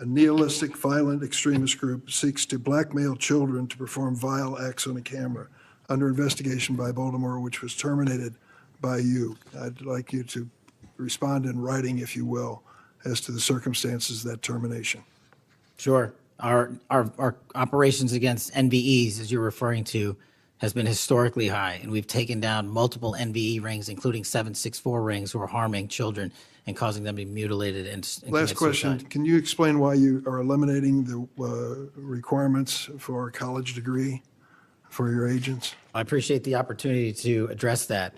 a nihilistic, violent extremist group, seeks to blackmail children to perform vile acts on a camera, under investigation by Baltimore, which was terminated by you. I'd like you to respond in writing, if you will, as to the circumstances of that termination. Sure. Our operations against NVEs, as you're referring to, has been historically high, and we've taken down multiple NVE rings, including 764 rings, who are harming children and causing them to be mutilated and Last commit question, suicide. can you explain why you are eliminating the requirements for a college degree for your agents? I appreciate the opportunity to address that.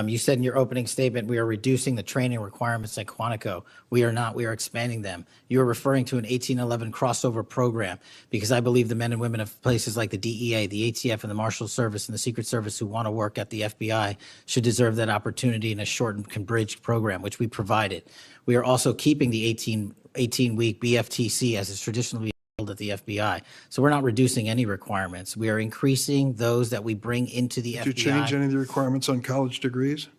You said in your opening statement, we are reducing the training requirements at Quantico. We are not. We are expanding them. You're referring to an 1811 crossover program, because I believe the men and women of places like the DEA, the ATF, and the Marshal Service and the Secret Service who want to work at the FBI should deserve that opportunity in a shortened converged program, which we provided. We are also keeping the 18-week BFTC as is traditionally at the FBI. So we're not reducing any requirements. We are increasing those that we bring into the FBI. Did you change any of the requirements on college degrees?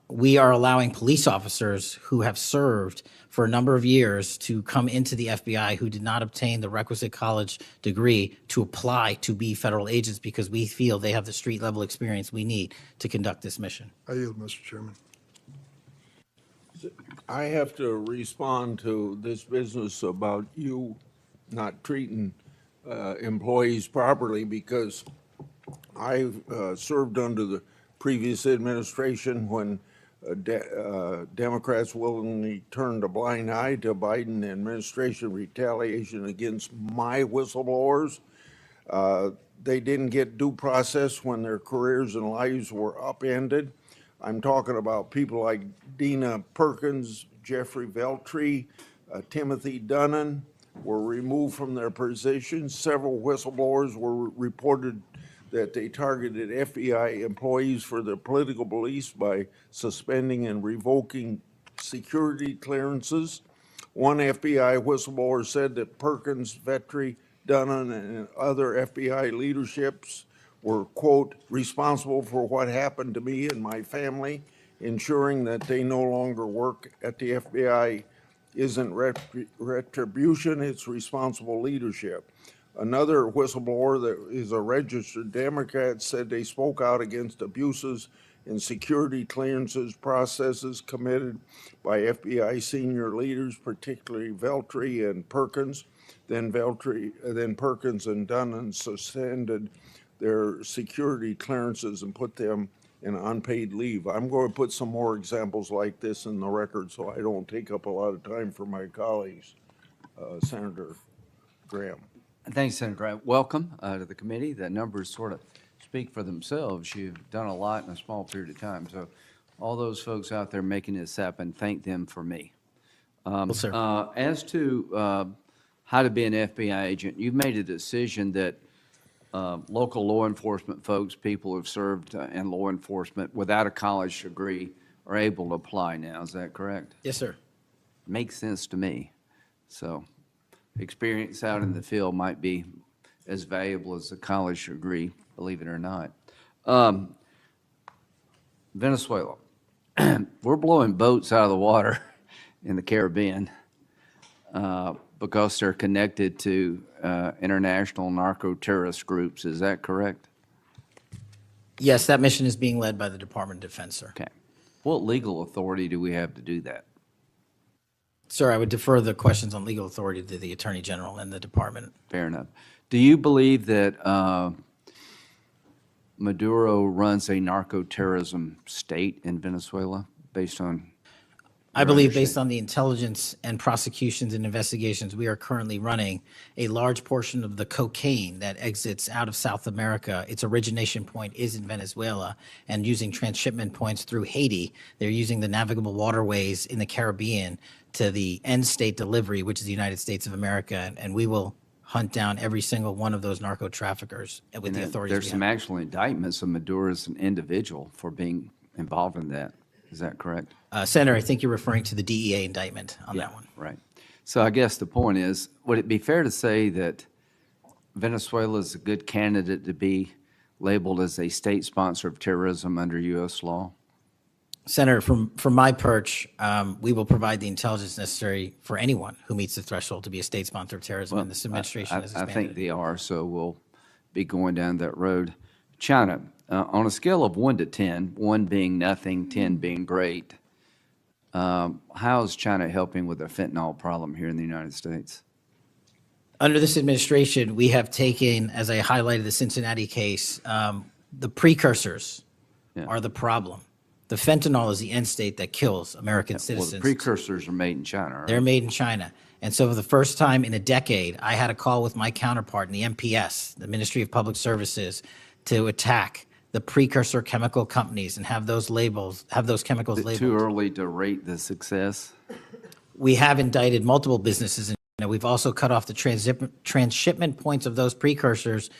we are allowing police officers who have served for a number of years to come into the FBI who did not obtain the requisite college degree to apply to be federal agents because we feel they have the street level experience we need to conduct this mission. I yield, Mr. Chairman. I have to respond to this business about you not treating employees properly because I served under the previous administration when Democrats willingly turned a blind eye to Biden administration retaliation against my whistleblowers. They didn't get due process when their careers and lives were upended. I'm talking about people like Dina Perkins, Jeffrey Veltri, Timothy Dunnan were removed from their positions. Several whistleblowers were reported that they targeted FBI employees for their political beliefs by suspending and revoking security clearances. One FBI whistleblower said that Perkins, Vetri, Dunnan, and other FBI leaderships were, quote, responsible for what happened to me and my family, ensuring that they no longer work at the FBI isn't retribution, it's responsible leadership. Another whistleblower that is a registered Democrat said they spoke out against abuses in security clearances processes committed by FBI senior leaders, particularly Veltri and Perkins. Then Perkins and Dunnan suspended their security clearances and put them in unpaid leave. I'm going to put some more examples like this in the record so I don't take up a lot of time for my colleagues. Senator Graham. Thanks, Senator Graham. Welcome to the committee. The numbers sort of speak for themselves. You've done a lot in a small period of time. So all those folks out there making this happen, thank them for me. Well, sir. As to how to be an FBI agent, you've made a decision that local law enforcement folks, people who've served in law enforcement without a college degree are able to apply now. Is that correct? Yes, sir. Makes sense to me. So experience out in the field might be as valuable as a college degree, believe it or not. Venezuela. We're blowing boats out of the water in the Caribbean because they're connected to international narco-terrorist groups. Is that correct? Yes, that mission is being led by the Department of Defense, sir. Okay. What legal authority do we have to do that? Sir, I would defer the questions on legal authority to the Attorney General and the department. Fair enough. Do you believe that Maduro runs a narco-terrorism state in Venezuela based on? I believe based on the intelligence and prosecutions and investigations we are currently running, a large portion of the cocaine that exits out of South America, its origination point is in Venezuela, and using transshipment points through Haiti, they're using the navigable waterways in the Caribbean to the end state delivery, which is the United States of America, and we will hunt down every single one of those narco traffickers with the authorities. There's some actual indictments of Maduro as an individual for being involved in that. Is that correct? Senator, I think you're referring to the DEA indictment on that one. Right. So I guess the point is, would it be fair to say that Venezuela is a good candidate to be labeled as a state sponsor of terrorism under U.S. law? Senator, from my perch, we will provide the intelligence necessary for anyone who meets the threshold to be a state sponsor of terrorism, and this administration has I expanded. think they are, so we'll be going down that road. China, on a scale of 1 to 10, 1 being nothing, 10 being great, how is China helping with the fentanyl problem here in the United States? Under this administration, we have taken, as I highlighted the Cincinnati case, the precursors are the problem. The fentanyl is the end state that kills American citizens. Well, the precursors are made in China, right? They're made in China. And so for the first time in a decade, I had a call with my counterpart in the MPS, the Ministry of Public Services, to attack the precursor chemical companies and have those labels, have those chemicals labeled. Too early to rate the success? We have indicted multiple businesses in China. We've also cut off the transshipment points of those precursors.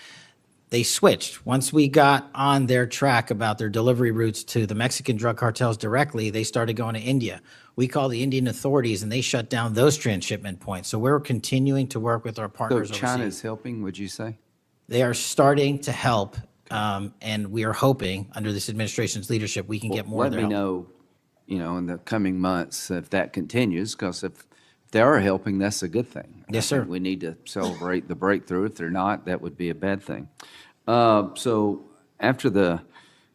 They switched. Once we got on their track about their delivery routes to the Mexican drug cartels directly, they started going to India. We called the Indian authorities and they shut down those transshipment points. So we're continuing to work with our partners So China overseas. is helping, would you say? They are starting to help, and we are hoping under this administration's leadership we can get more of Let their me help. know in the coming months if that continues, because if they are helping, that's a good thing. Yes, I think sir. we need to celebrate the breakthrough. If they're not, that would be a bad thing. So after the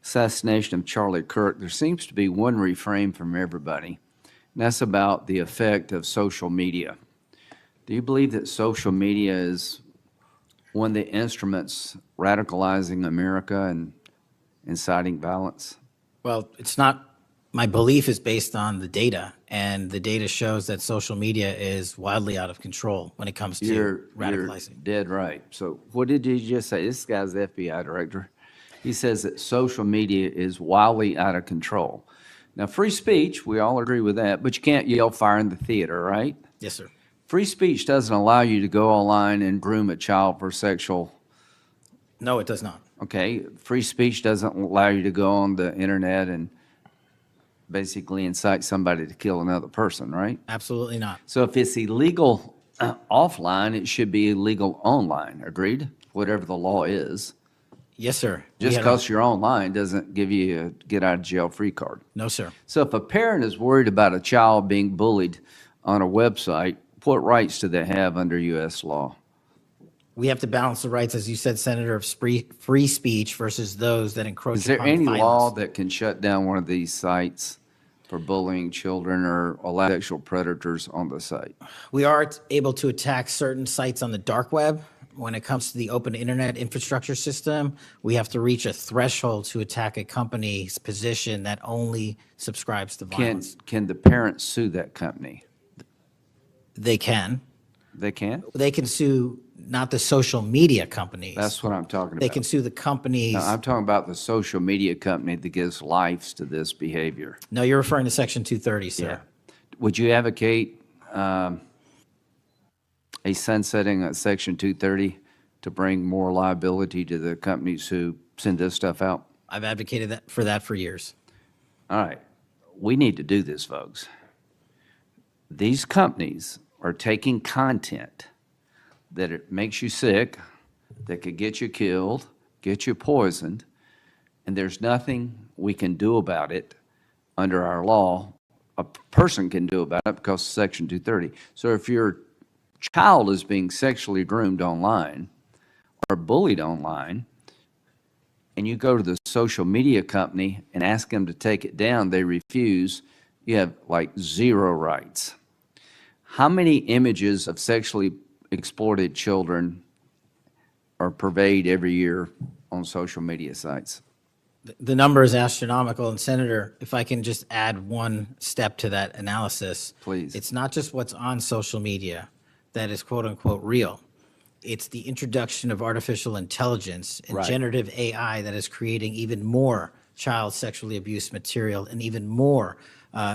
assassination of Charlie Kirk, there seems to be one refrain from everybody, and that's about the effect of social media. Do you believe that social media is one of the instruments radicalizing America and inciting violence? Well, it's not, my belief is based on the data, and the data shows that social media is wildly out of control when it comes to You're radicalizing. dead right. So what did you just say? This guy's the FBI director. He says that social media is wildly out of control. Now, free speech, we all agree with that, but you can't yell fire in the theater, right? Yes, sir. Free speech doesn't allow you to go online and groom a child for sexual. No, it does not. Okay, free speech doesn't allow you to go on the internet and basically incite somebody to kill another person, right? Absolutely not. So if it's illegal offline, it should be illegal online, agreed? Whatever the law is. Yes, sir. Just We had because you're online doesn't give you a get-out-of-jail-free card. No, sir. So if a parent is worried about a child being bullied on a website, what rights do they have under U.S. law? We have to balance the rights, as you said, Senator, of free speech versus those that encroach Is there upon any violence. law that can shut down one of these sites for bullying children or allow sexual predators on the site? We are able to attack certain sites on the dark web. When it comes to the open internet infrastructure system, we have to reach a threshold to attack a company's position that only subscribes to violence. Can the parents sue that company? They can. They can? They can sue not the social media companies. That's what I'm talking about. They can sue the companies. No, I'm talking about the social media company that gives lives to this behavior. No, you're referring to Section 230, sir. Yeah. Would you advocate a sunsetting of Section 230 to bring more liability to the companies who send this stuff out? I've advocated for that for years. All right. We need to do this, folks. These companies are taking content that it makes you sick, that could get you killed, get you poisoned, and there's nothing we can do about it under our law. A person can do about it because of Section 230. So if your child is being sexually groomed online or bullied online, and you go to the social media company and ask them to take it down, they refuse, you have like zero rights. How many images of sexually exploited children are purveyed every year on social media sites? The number is astronomical. And Senator, if I can just add one step to that analysis. Please. It's not just what's on social media that is quote unquote real. It's the introduction of artificial intelligence and Right. generative AI that is creating even more child sexually abused material and even more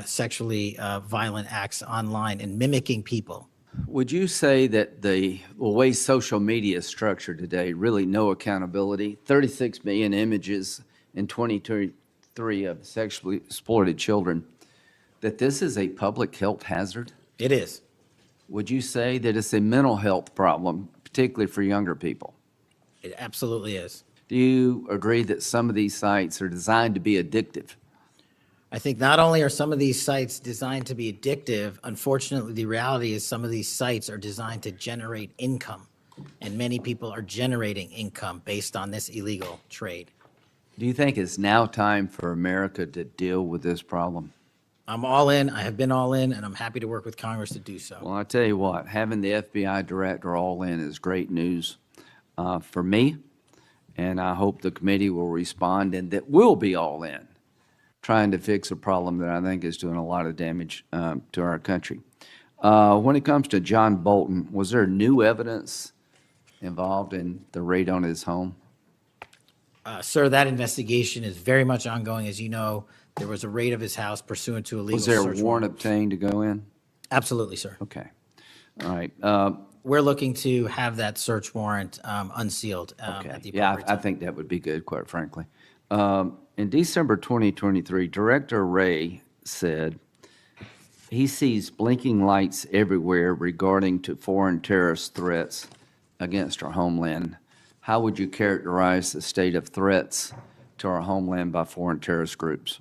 sexually violent acts online and mimicking people. Would you say that the way social media is structured today, really no accountability, 36 million images in 2023 of sexually exploited children, that this is a public health hazard? It is. Would you say that it's a mental health problem, particularly for younger people? It absolutely is. Do you agree that some of these sites are designed to be addictive? I think not only are some of these sites designed to be addictive, unfortunately, the reality is some of these sites are designed to generate income, and many people are generating income based on this illegal trade. Do you think it's now time for America to deal with this problem? I'm all in, I have been all in, and I'm happy to work with Congress to do so. Well, I tell you what, having the FBI director all in is great news for me, and I hope the committee will respond and that we'll be all in, trying to fix a problem that I think is doing a lot of damage to our country. When it comes to John Bolton, was there new evidence involved in the raid on his home? Sir, that investigation is very much ongoing. As you know, there was a raid of his house pursuant to a legal Was there a search warrant obtained to go in? Absolutely, sir. Okay. All right. We're looking to have that search warrant unsealed at the Yeah, appropriate I time. think that would be good, quite frankly. In December 2023, Director Wray said he sees blinking lights everywhere regarding to foreign terrorist threats against our homeland. How would you characterize the state of threats to our homeland by foreign terrorist groups?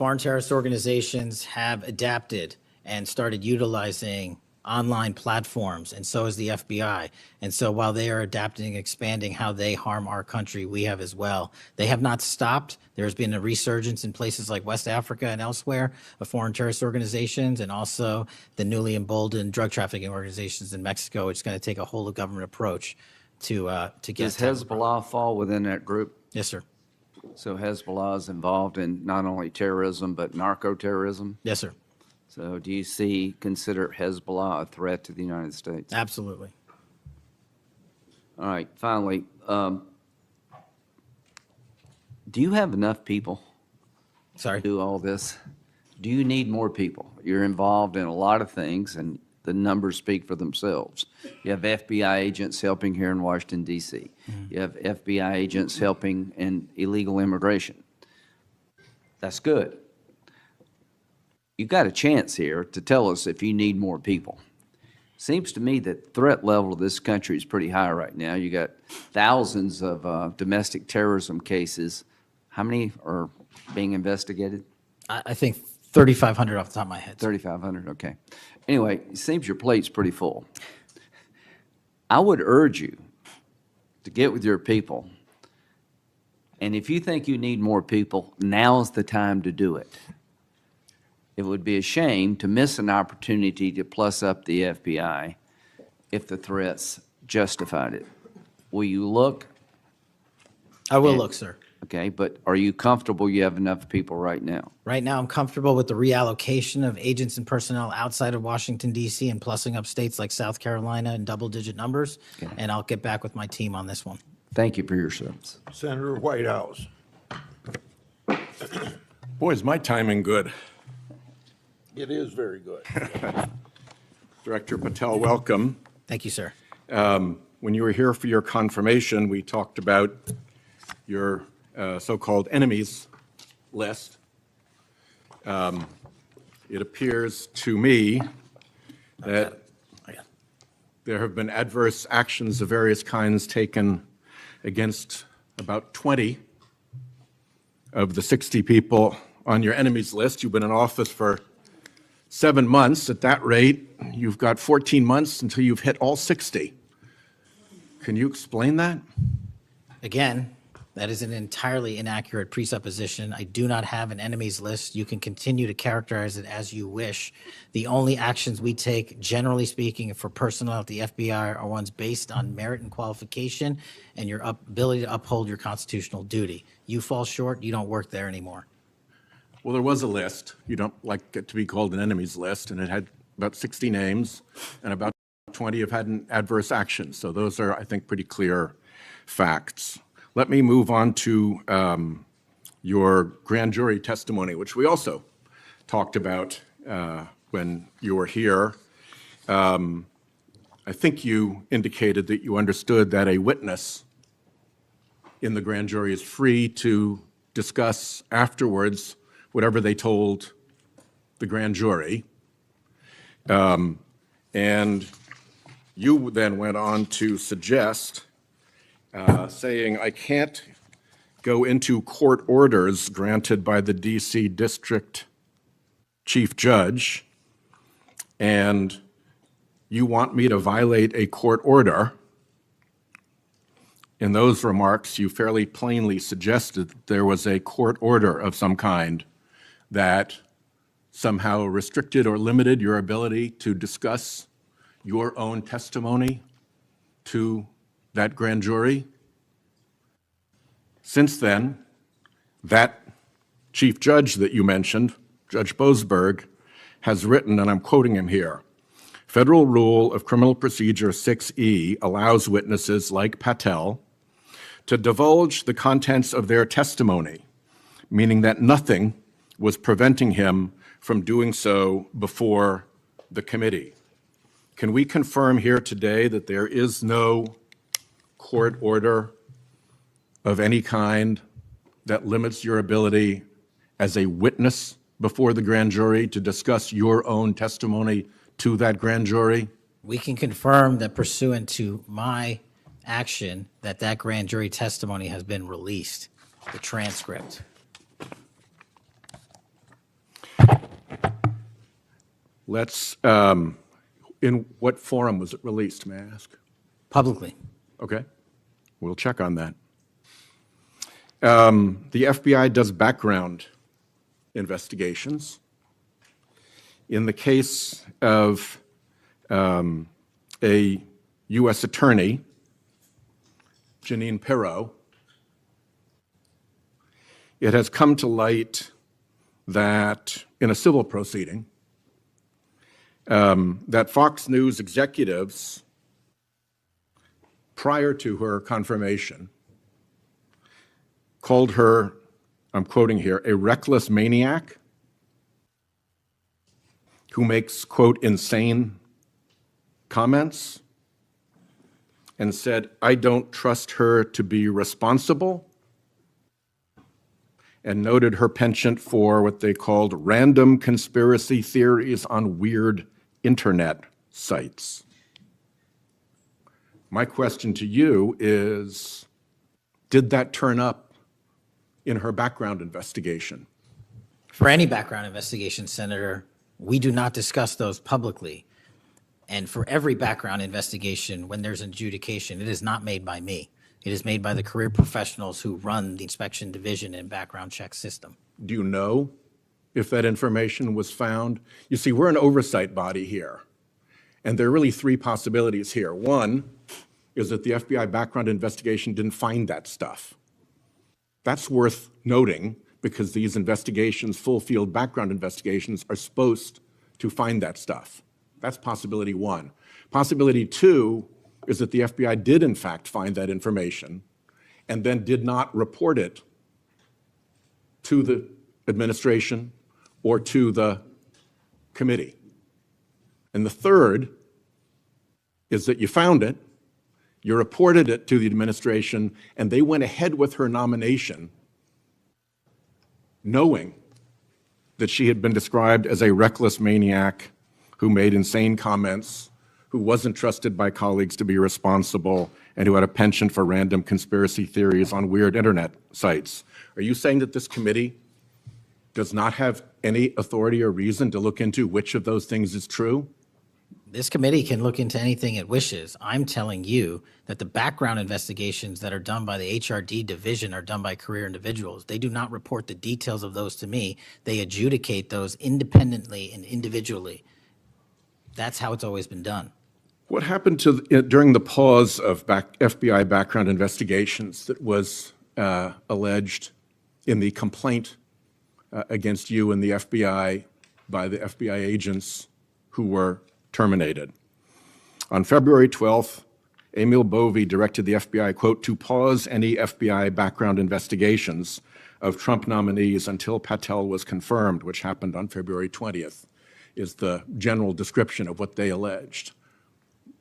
foreign terrorist organizations have adapted and started utilizing online platforms, and so has the FBI. And so while they are adapting and expanding how they harm our country, we have as well. They have not stopped. There's been a resurgence in places like West Africa and elsewhere of foreign terrorist organizations, and also the newly emboldened drug trafficking organizations in Mexico. It's going to take a whole of government approach to get. Does Hezbollah fall within that group? Yes, sir. So Hezbollah is involved in not only terrorism, but narco-terrorism? Yes, sir. So do you consider Hezbollah a threat to the United States? Absolutely. All right, finally, do you have enough people? Sorry? To do all this? Do you need more people? You're involved in a lot of things, and the numbers speak for themselves. You have FBI agents helping here in Washington, D.C. You have FBI agents helping in illegal immigration. That's good. You've got a chance here to tell us if you need more people. Seems to me that threat level of this country is pretty high right now. You got thousands of domestic terrorism cases. How many are being investigated? I think 3,500 off the top of my head. 3,500, okay. Anyway, it seems your plate's pretty full. I would urge you to get with your people, and if you think you need more people, now's the time to do it. It would be a shame to miss an opportunity to plus up the FBI if the threats justified it. Will you look? I will look, sir. Okay, but are you comfortable you have enough people right now? Right now, I'm comfortable with the reallocation of agents and personnel outside of Washington, D.C. and plussing up states like South Carolina in double-digit numbers, and I'll get back with my team on this one. Thank you for your service. Senator Whitehouse. Boy, is my timing good. It is very good. Director Patel, welcome. Thank you, sir. When you were here for your confirmation, we talked about your so-called enemies list. It appears to me that there have been adverse actions of various kinds taken against about 20 of the 60 people on your enemies list. You've been in office for 7 months. At that rate, you've got 14 months until you've hit all 60. Can you explain that? Again, that is an entirely inaccurate presupposition. I do not have an enemies list. You can continue to characterize it as you wish. The only actions we take, generally speaking, for personnel at the FBI are ones based on merit and qualification and your ability to uphold your constitutional duty. You fall short, you don't work there anymore. Well, there was a list. You don't like it to be called an enemies list, and it had about 60 names, and about 20 have had an adverse action. So those are, I think, pretty clear facts. Let me move on to your grand jury testimony, which we also talked about when you were here. I think you indicated that you understood that a witness in the grand jury is free to discuss afterwards whatever they told the grand jury. And you then went on to suggest, saying, I can't go into court orders granted by the D.C. District Chief Judge, and you want me to violate a court order. In those remarks, you fairly plainly suggested that there was a court order of some kind that somehow restricted or limited your ability to discuss your own testimony to that grand jury. Since then, that chief judge that you mentioned, Judge Boasberg, has written, and I'm quoting him here, Federal Rule of Criminal Procedure 6E allows witnesses like Patel to divulge the contents of their testimony, meaning that nothing was preventing him from doing so before the committee. Can we confirm here today that there is no court order of any kind that limits your ability as a witness before the grand jury to discuss your own testimony to that grand jury? We can confirm that pursuant to my action, that grand jury testimony has been released, the transcript. Let's, in what forum was it released, may I ask? Publicly. Okay, we'll check on that. The FBI does background investigations. In the case of a U.S. attorney, Jeanine Pirro, it has come to light that in a civil proceeding, that Fox News executives, prior to her confirmation, called her, I'm quoting here, a reckless maniac who makes, quote, insane comments, and said, I don't trust her to be responsible, and noted her penchant for what they called random conspiracy theories on weird internet sites. My question to you is, did that turn up in her background investigation? For any background investigation, Senator, we do not discuss those publicly. And for every background investigation, when there's an adjudication, it is not made by me. It is made by the career professionals who run the inspection division and background check system. Do you know if that information was found? You see, we're an oversight body here, and there are really three possibilities here. One is that the FBI background investigation didn't find that stuff. That's worth noting because these investigations, full field background investigations, are supposed to find that stuff. That's possibility one. Possibility two is that the FBI did in fact find that information and then did not report it to the administration or to the committee. And the third is that you found it, you reported it to the administration, and they went ahead with her nomination knowing that she had been described as a reckless maniac who made insane comments, who wasn't trusted by colleagues to be responsible, and who had a penchant for random conspiracy theories on weird internet sites. Are you saying that this committee does not have any authority or reason to look into which of those things is true? This committee can look into anything it wishes. I'm telling you that the background investigations that are done by the HRD division are done by career individuals. They do not report the details of those to me. They adjudicate those independently and individually. That's how it's always been done. What happened to during the pause of FBI background investigations that was alleged in the complaint against you and the FBI by the FBI agents who were terminated? On February 12th, Emil Bovee directed the FBI, quote, to pause any FBI background investigations of Trump nominees until Patel was confirmed, which happened on February 20th, is the general description of what they alleged.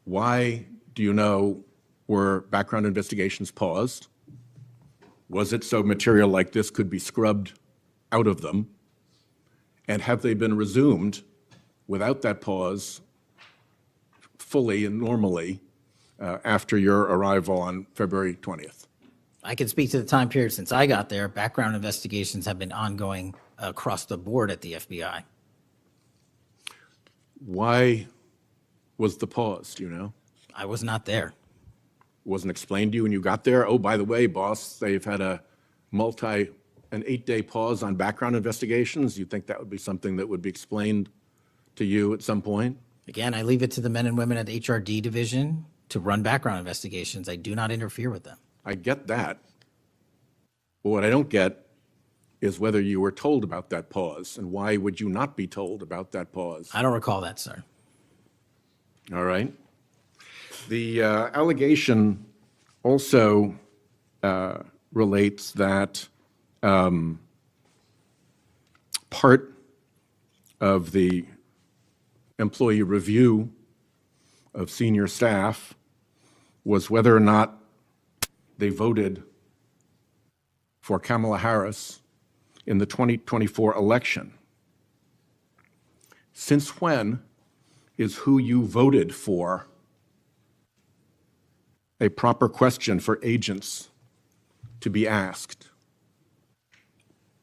Why, do you know, were background investigations paused? Was it so material like this could be scrubbed out of them? And have they been resumed without that pause fully and normally after your arrival on February 20th? I can speak to the time period since I got there. Background investigations have been ongoing across the board at the FBI. Why was the pause, do you know? I was not there. Wasn't explained to you when you got there? Oh, by the way, boss, they've had an 8-day pause on background investigations. You think that would be something that would be explained to you at some point? Again, I leave it to the men and women at the HRD division to run background investigations. I do not interfere with them. I get that. But what I don't get is whether you were told about that pause, and why would you not be told about that pause? I don't recall that, sir. All right. The allegation also relates that part of the employee review of senior staff was whether or not they voted for Kamala Harris in the 2024 election. Since when is who you voted for a proper question for agents to be asked?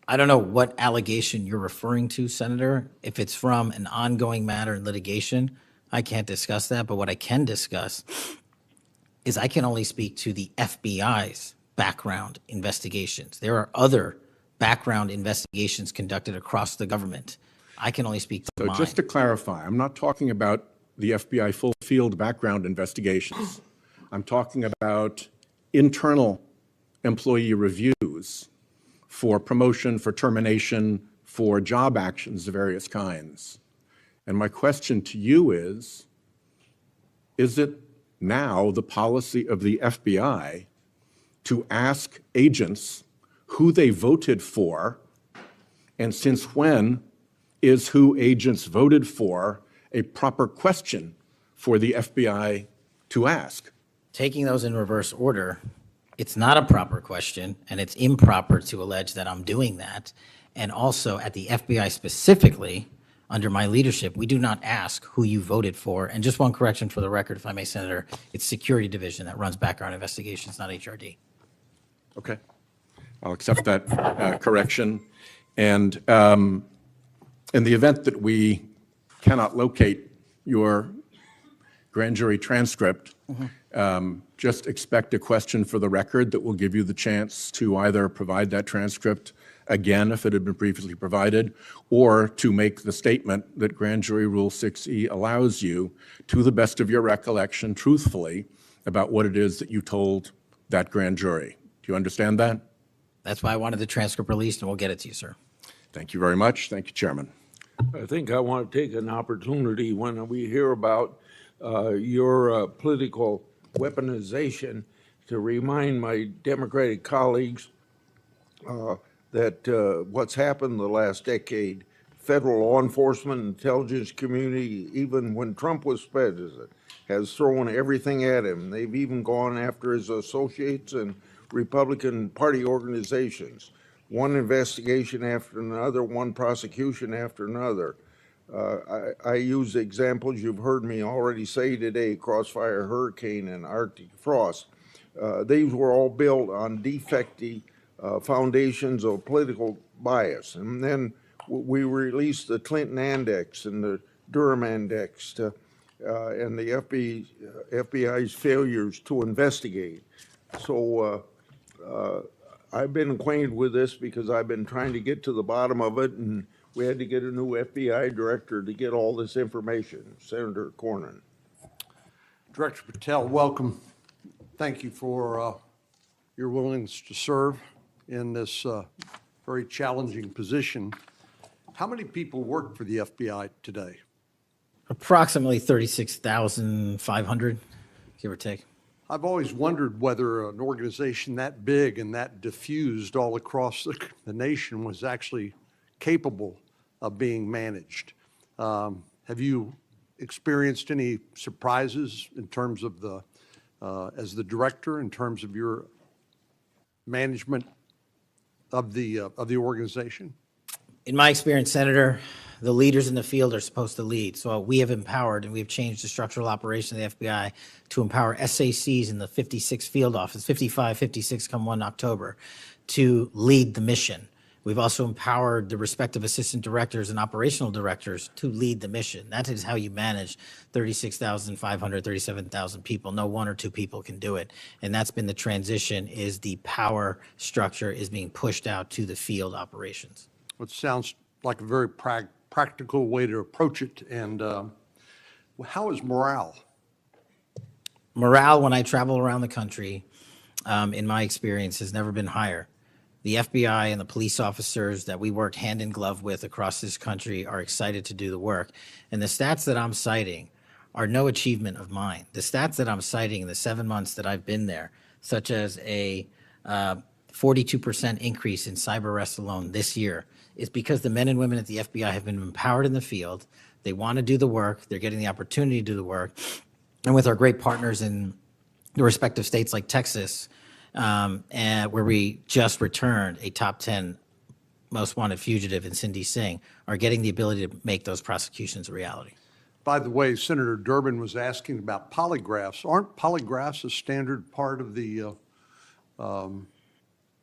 I don't know what allegation you're referring to, Senator. If it's from an ongoing matter in litigation, I can't discuss that. But what I can discuss is I can only speak to the FBI's background investigations. There are other background investigations conducted across the government. I can only speak to So mine. just to clarify, I'm not talking about the FBI full field background investigations. I'm talking about internal employee reviews for promotion, for termination, for job actions of various kinds. And my question to you is it now the policy of the FBI to ask agents who they voted for, and since when is who agents voted for a proper question for the FBI to ask? Taking those in reverse order, it's not a proper question, and it's improper to allege that I'm doing that. And also, at the FBI specifically, under my leadership, we do not ask who you voted for. And just one correction for the record, if I may, Senator, it's Security Division that runs background investigations, not HRD. Okay. I'll accept that correction. And in the event that we cannot locate your grand jury transcript, just expect a question for the record that will give you the chance to either provide that transcript again if it had been previously provided, or to make the statement that Grand Jury Rule 6E allows you, to the best of your recollection, truthfully, about what it is that you told that grand jury. Do you understand that? That's why I wanted the transcript released, and we'll get it to you, sir. Thank you very much. Thank you, Chairman. I think I want to take an opportunity when we hear about your political weaponization to remind my Democratic colleagues that what's happened the last decade, federal law enforcement, intelligence community, even when Trump was president, has thrown everything at him. They've even gone after his associates and Republican Party organizations. One investigation after another, one prosecution after another. I use examples you've heard me already say today, Crossfire Hurricane and Arctic Frost. These were all built on defective foundations of political bias. And then we released the Clinton Index and the Durham Index and the FBI's failures to investigate. So I've been acquainted with this because I've been trying to get to the bottom of it, and we had to get a new FBI director to get all this information, Senator Cornyn. Director Patel, welcome. Thank you for your willingness to serve in this very challenging position. How many people work for the FBI today? Approximately 36,500, give or take. I've always wondered whether an organization that big and that diffused all across the nation was actually capable of being managed. Have you experienced any surprises in terms of the, as the director, in terms of your management of the organization? In my experience, Senator, the leaders in the field are supposed to lead. So we have empowered and we've changed the structural operation of the FBI to empower SACs in the 56 field office, 55, 56 come 1 October, to lead the mission. We've also empowered the respective assistant directors and operational directors to lead the mission. That is how you manage 36,500, 37,000 people. No one or two people can do it. And that's been the transition, is the power structure is being pushed out to the field operations. It sounds like a very practical way to approach it. And how is morale? Morale, when I travel around the country, in my experience, has never been higher. The FBI and the police officers that we work hand in glove with across this country are excited to do the work. And the stats that I'm citing are no achievement of mine. The stats that I'm citing in the 7 months that I've been there, such as a 42% increase in cyber arrests alone this year, is because the men and women at the FBI have been empowered in the field. They want to do the work. They're getting the opportunity to do the work. And with our great partners in the respective states like Texas, and where we just returned a top 10 most wanted fugitive in Cindy Singh, are getting the ability to make those prosecutions a reality. By the way, Senator Durbin was asking about polygraphs. Aren't polygraphs a standard part of the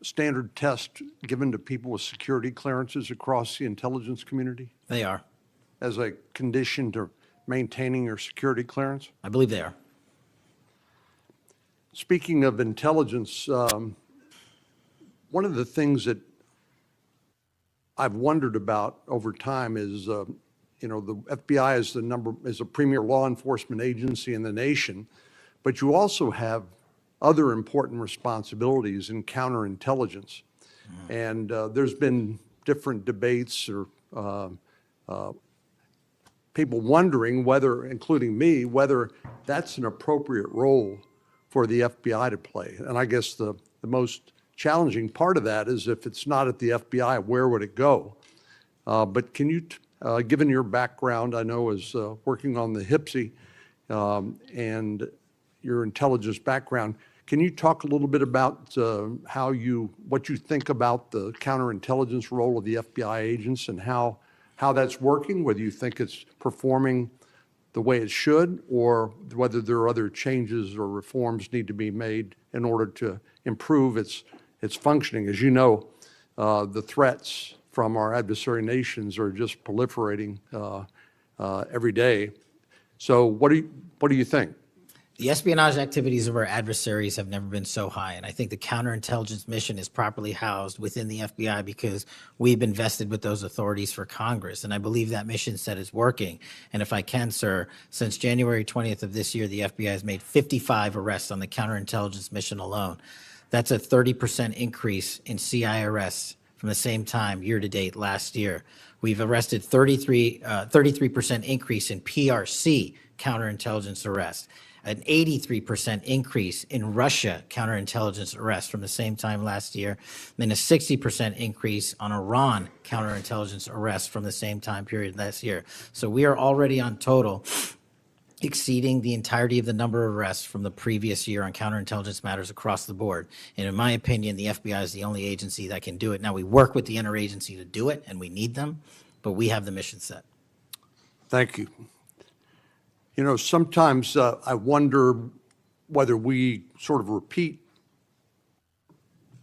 standard test given to people with security clearances across the intelligence community They are. as a condition to maintaining your security clearance? I believe they are. Speaking of intelligence, one of the things that I've wondered about over time is, the FBI is a premier law enforcement agency in the nation, but you also have other important responsibilities in counterintelligence. And there's been different debates or people wondering whether, including me, whether that's an appropriate role for the FBI to play. And I guess the most challenging part of that is if it's not at the FBI, where would it go? But can you, given your background, I know as working on the HPSI and your intelligence background, can you talk a little bit about what you think about the counterintelligence role of the FBI agents and how that's working, whether you think it's performing the way it should, or whether there are other changes or reforms need to be made in order to improve its functioning? As you know, the threats from our adversary nations are just proliferating every day. So what do you think? The espionage activities of our adversaries have never been so high, and I think the counterintelligence mission is properly housed within the FBI because we've invested with those authorities for Congress, and I believe that mission set is working. And if I can, sir, since January 20th of this year, the FBI has made 55 arrests on the counterintelligence mission alone. That's a 30% increase in CI arrests from the same time year-to-date last year. We've arrested 33% increase in PRC counterintelligence arrests, an 83% increase in Russia counterintelligence arrests from the same time last year, then a 60% increase on Iran counterintelligence arrests from the same time period last year. So we are already on total exceeding the entirety of the number of arrests from the previous year on counterintelligence matters across the board. And in my opinion, the FBI is the only agency that can do it. Now, we work with the interagency to do it, and we need them, but we have the mission set. Thank you. You know, sometimes I wonder whether we sort of repeat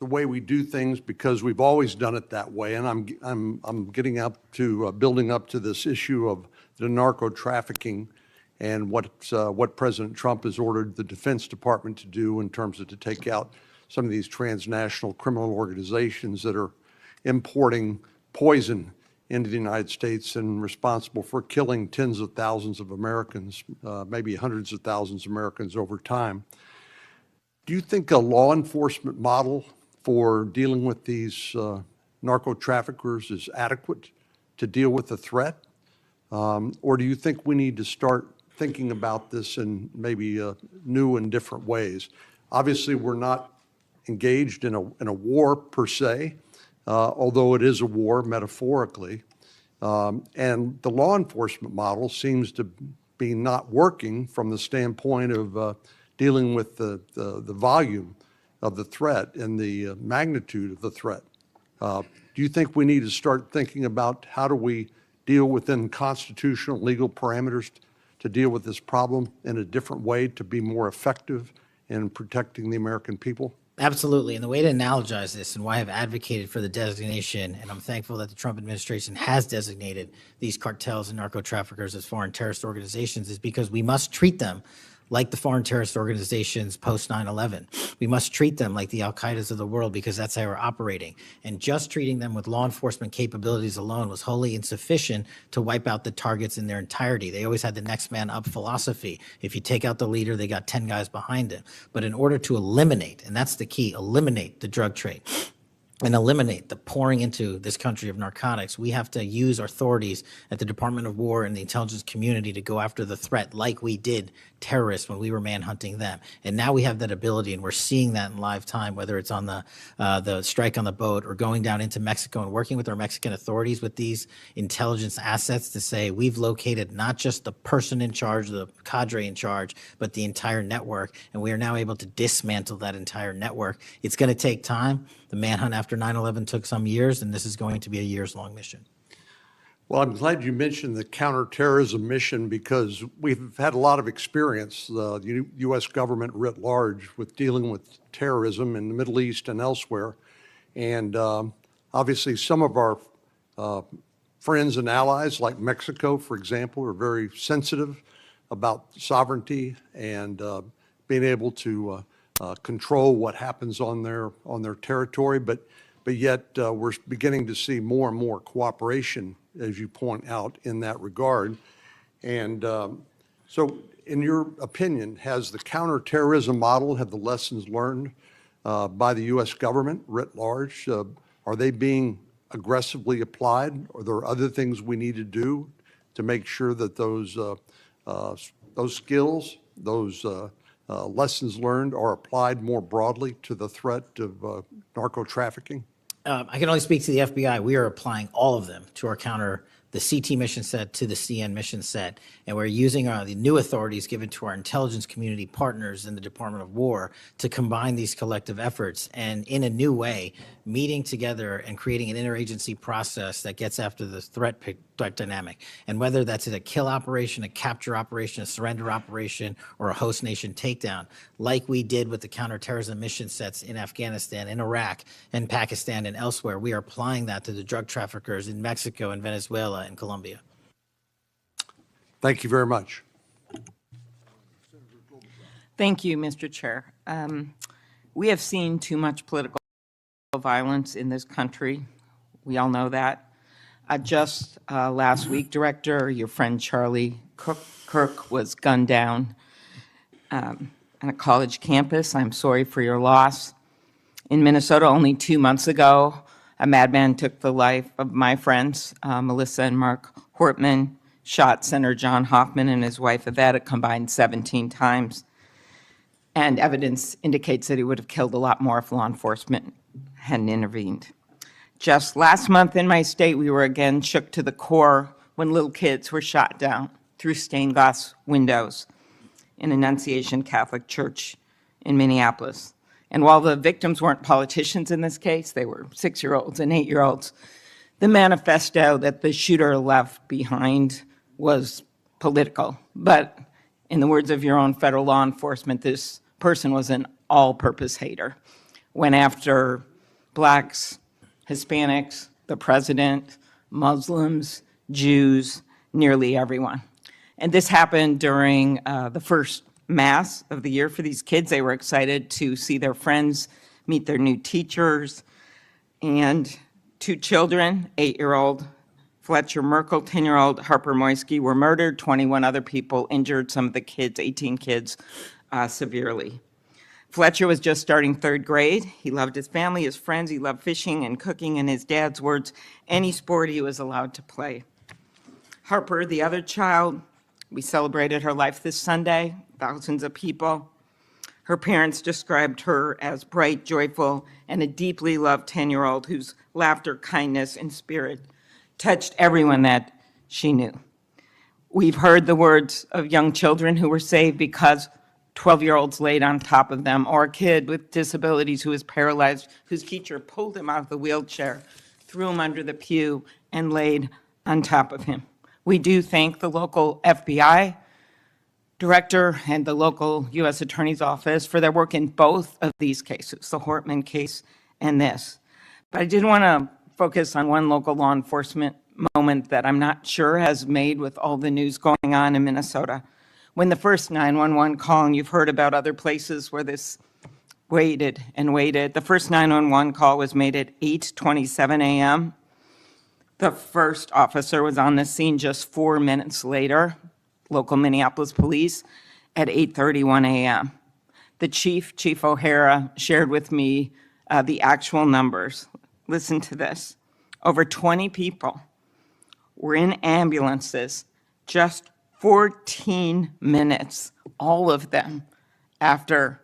the way we do things because we've always done it that way. And I'm getting up to building up to this issue of the narco trafficking and what President Trump has ordered the Defense Department to do in terms of to take out some of these transnational criminal organizations that are importing poison into the United States and responsible for killing tens of thousands of Americans, maybe hundreds of thousands of Americans over time. Do you think a law enforcement model for dealing with these narco traffickers is adequate to deal with the threat? Or do you think we need to start thinking about this in maybe new and different ways? Obviously, we're not engaged in a war per se, although it is a war metaphorically. And the law enforcement model seems to be not working from the standpoint of dealing with the volume of the threat and the magnitude of the threat. Do you think we need to start thinking about how do we deal within constitutional legal parameters to deal with this problem in a different way to be more effective in protecting the American people? Absolutely. And the way to analogize this and why I've advocated for the designation, and I'm thankful that the Trump administration has designated these cartels and narco traffickers as foreign terrorist organizations, is because we must treat them like the foreign terrorist organizations post 9/11. We must treat them like the Al-Qaedas of the world because that's how we're operating. And just treating them with law enforcement capabilities alone was wholly insufficient to wipe out the targets in their entirety. They always had the next man up philosophy. If you take out the leader, they got 10 guys behind him. But in order to eliminate, and that's the key, eliminate the drug trade, and eliminate the pouring into this country of narcotics, we have to use our authorities at the Department of War and the intelligence community to go after the threat like we did terrorists when we were manhunting them. And now we have that ability, and we're seeing that in live time, whether it's on the strike on the boat or going down into Mexico and working with our Mexican authorities with these intelligence assets to say we've located not just the person in charge, the cadre in charge, but the entire network. And we are now able to dismantle that entire network. It's going to take time. The manhunt after 9/11 took some years, and this is going to be a years-long mission. Well, I'm glad you mentioned the counterterrorism mission because we've had a lot of experience, the U.S. government writ large, with dealing with terrorism in the Middle East and elsewhere. And obviously, some of our friends and allies, like Mexico, for example, are very sensitive about sovereignty and being able to control what happens on their territory. But yet, we're beginning to see more and more cooperation, as you point out, in that regard. And so, in your opinion, has the counterterrorism model, have the lessons learned by the U.S. government writ large, are they being aggressively applied? Are there other things we need to do to make sure that those skills, those lessons learned are applied more broadly to the threat of narco trafficking? I can only speak to the FBI. We are applying all of them to our the CT mission set to the CN mission set, and we're using the new authorities given to our intelligence community partners in the Department of War to combine these collective efforts and in a new way, meeting together and creating an interagency process that gets after the threat dynamic. And whether that's in a kill operation, a capture operation, a surrender operation, or a host nation takedown, like we did with the counterterrorism mission sets in Afghanistan, in Iraq, and Pakistan, and elsewhere, we are applying that to the drug traffickers in Mexico and Venezuela and Colombia. Thank you very much. Thank you, Mr. Chair. We have seen too much political violence in this country. We all know that. Just last week, Director, your friend Charlie Kirk was gunned down on a college campus. I'm sorry for your loss. In Minnesota, only 2 months ago, a madman took the life of my friends, Melissa and Mark Hortman, shot Senator John Hoffman and his wife Yvette a combined 17 times. And evidence indicates that he would have killed a lot more if law enforcement hadn't intervened. Just last month in my state, we were again shook to the core when little kids were shot down through stained glass windows in Annunciation Catholic Church in Minneapolis. And while the victims weren't politicians in this case, they were 6-year-olds and 8-year-olds, the manifesto that the shooter left behind was political. But in the words of your own federal law enforcement, this person was an all-purpose hater. Went after blacks, Hispanics, the president, Muslims, Jews, nearly everyone. And this happened during the first Mass of the year for these kids. They were excited to see their friends, meet their new teachers, and 2 children, 8-year-old Fletcher Merkel, 10-year-old Harper Moisky, were murdered. 21 other people injured, some of the kids, 18 kids, severely. Fletcher was just starting 3rd grade. He loved his family, his friends. He loved fishing and cooking, in his dad's words, any sport he was allowed to play. Harper, the other child, we celebrated her life this Sunday, thousands of people. Her parents described her as bright, joyful, and a deeply loved 10-year-old whose laughter, kindness, and spirit touched everyone that she knew. We've heard the words of young children who were saved because 12-year-olds laid on top of them, or a kid with disabilities who was paralyzed, whose teacher pulled him out of the wheelchair, threw him under the pew, and laid on top of him. We do thank the local FBI director and the local U.S. Attorney's Office for their work in both of these cases, the Hortman case and this. But I did want to focus on one local law enforcement moment that I'm not sure has made with all the news going on in Minnesota. When the first 911 call, and you've heard about other places where this waited and waited, the first 911 call was made at 8:27 a.m. The first officer was on the scene just 4 minutes later, local Minneapolis police, at 8:31 a.m. The Chief O'Hara, shared with me the actual numbers. Listen to this. Over 20 people were in ambulances just 14 minutes, all of them, after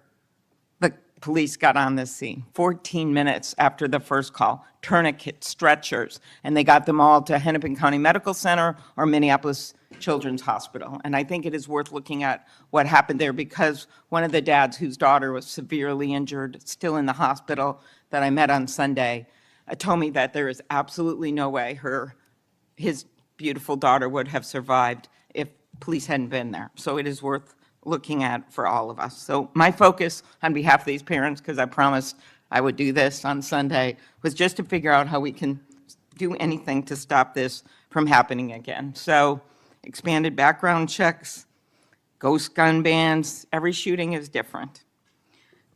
the police got on the scene. 14 minutes after the first call. Tourniquets, stretchers, and they got them all to Hennepin County Medical Center or Minneapolis Children's Hospital. And I think it is worth looking at what happened there, because one of the dads whose daughter was severely injured, still in the hospital, that I met on Sunday, told me that there is absolutely no way his beautiful daughter would have survived if police hadn't been there. So it is worth looking at for all of us. So my focus on behalf of these parents, because I promised I would do this on Sunday, was just to figure out how we can do anything to stop this from happening again. So expanded background checks, ghost gun bans, every shooting is different.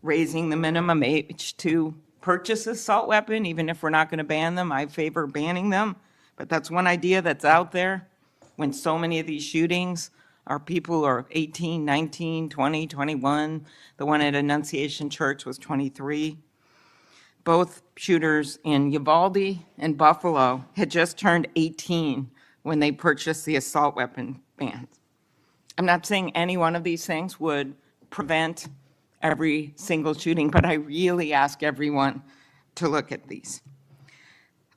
Raising the minimum age to purchase an assault weapon, even if we're not going to ban them, I favor banning them. But that's one idea that's out there when so many of these shootings are people who are 18, 19, 20, 21. The one at Annunciation Church was 23. Both shooters in Uvalde and Buffalo had just turned 18 when they purchased the assault weapon bans. I'm not saying any one of these things would prevent every single shooting, but I really ask everyone to look at these.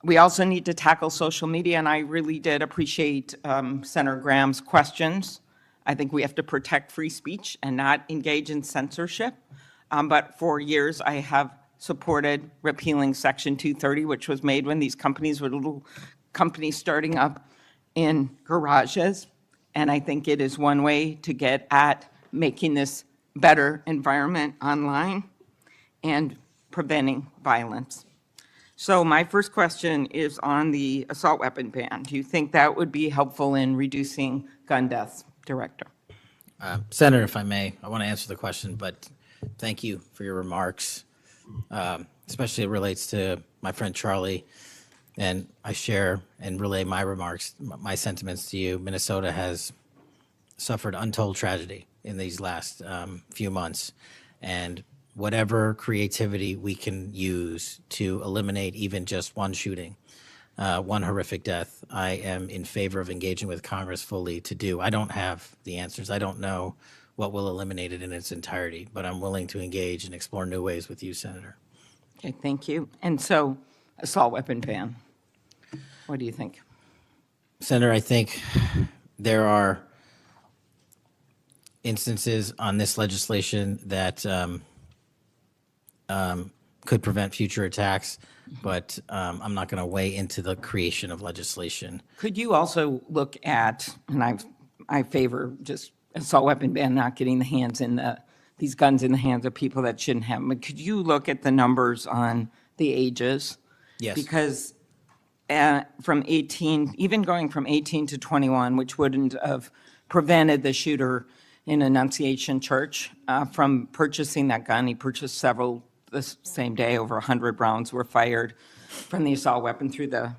We also need to tackle social media, and I really did appreciate Senator Graham's questions. I think we have to protect free speech and not engage in censorship. But for years, I have supported repealing Section 230, which was made when these companies were little companies starting up in garages. And I think it is one way to get at making this better environment online and preventing violence. So my first question is on the assault weapon ban. Do you think that would be helpful in reducing gun deaths, Director? Senator, if I may, I want to answer the question, but thank you for your remarks, especially it relates to my friend Charlie, and I share and relay my remarks, my sentiments to you. Minnesota has suffered untold tragedy in these last few months, and whatever creativity we can use to eliminate even just one shooting, one horrific death, I am in favor of engaging with Congress fully to do. I don't have the answers. I don't know what will eliminate it in its entirety, but I'm willing to engage and explore new ways with you, Senator. Okay, thank you. And so, assault weapon ban, what do you think? Senator, I think there are instances on this legislation that could prevent future attacks, but I'm not going to weigh into the creation of legislation. Could you also look at, and I favor just assault weapon ban, not getting these guns in the hands of people that shouldn't have them, but could you look at the numbers on the ages? Yes. Because from 18, even going from 18 to 21, which wouldn't have prevented the shooter in Annunciation Church from purchasing that gun. He purchased several the same day. Over 100 rounds were fired from the assault weapon through the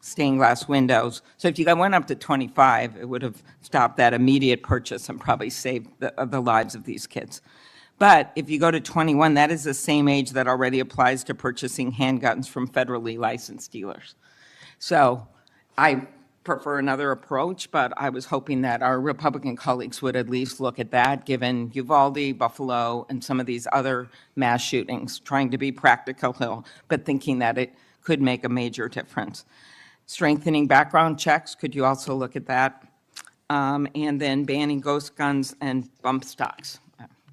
stained glass windows. So if you went up to 25, it would have stopped that immediate purchase and probably saved the lives of these kids. But if you go to 21, that is the same age that already applies to purchasing handguns from federally licensed dealers. So I prefer another approach, but I was hoping that our Republican colleagues would at least look at that, given Uvalde, Buffalo, and some of these other mass shootings, trying to be practical, but thinking that it could make a major difference. Strengthening background checks, could you also look at that? And then banning ghost guns and bump stocks.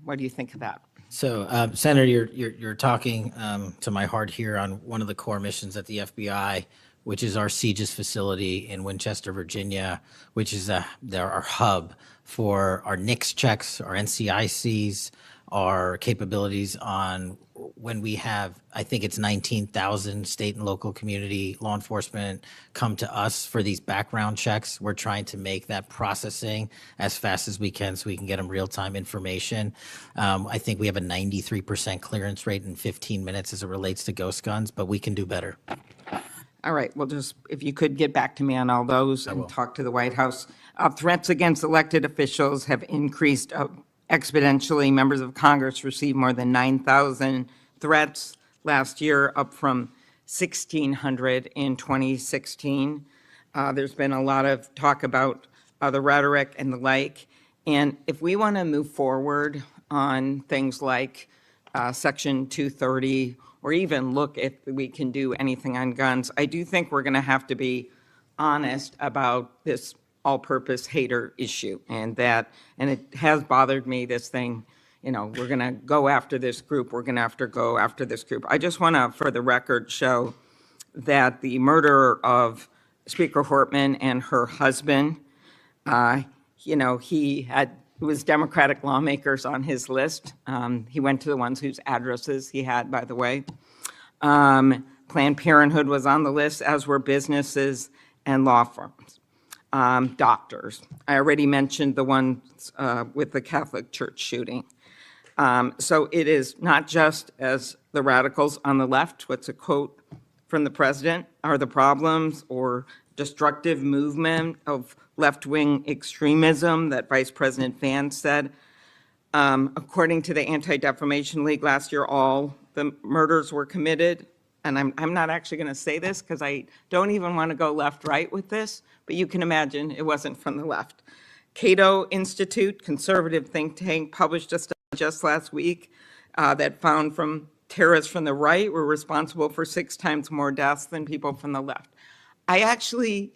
What do you think of that? So, Senator, you're talking to my heart here on one of the core missions at the FBI, which is our CJIS facility in Winchester, Virginia, which is our hub for our NICS checks, our NCICs, our capabilities on when we have, I think it's 19,000 state and local community law enforcement come to us for these background checks. We're trying to make that processing as fast as we can so we can get them real-time information. I think we have a 93% clearance rate in 15 minutes as it relates to ghost guns, but we can do better. All right, well, just if you could get back to me on all those and talk to the White House. Threats against elected officials have increased exponentially. Members of Congress received more than 9,000 threats last year, up from 1,600 in 2016. There's been a lot of talk about the rhetoric and the like. And if we want to move forward on things like Section 230, or even look if we can do anything on guns, I do think we're going to have to be honest about this all-purpose hater issue, and it has bothered me, this thing, we're going to go after this group, we're going to have to go after this group. I just want to, for the record, show that the murderer of Speaker Hortman and her husband. It was Democratic lawmakers on his list. He went to the ones whose addresses he had, by the way. Planned Parenthood was on the list, as were businesses and law firms. Doctors. I already mentioned the ones with the Catholic Church shooting. So it is not just, as the radicals on the left, what's a quote from the president, are the problems or destructive movement of left-wing extremism that Vice President Vance said. According to the Anti-Defamation League last year, all the murders were committed. And I'm not actually going to say this because I don't even want to go left-right with this, but you can imagine it wasn't from the left. Cato Institute, conservative think tank, published a study just last week that found terrorists from the right were responsible for 6 times more deaths than people from the left. I actually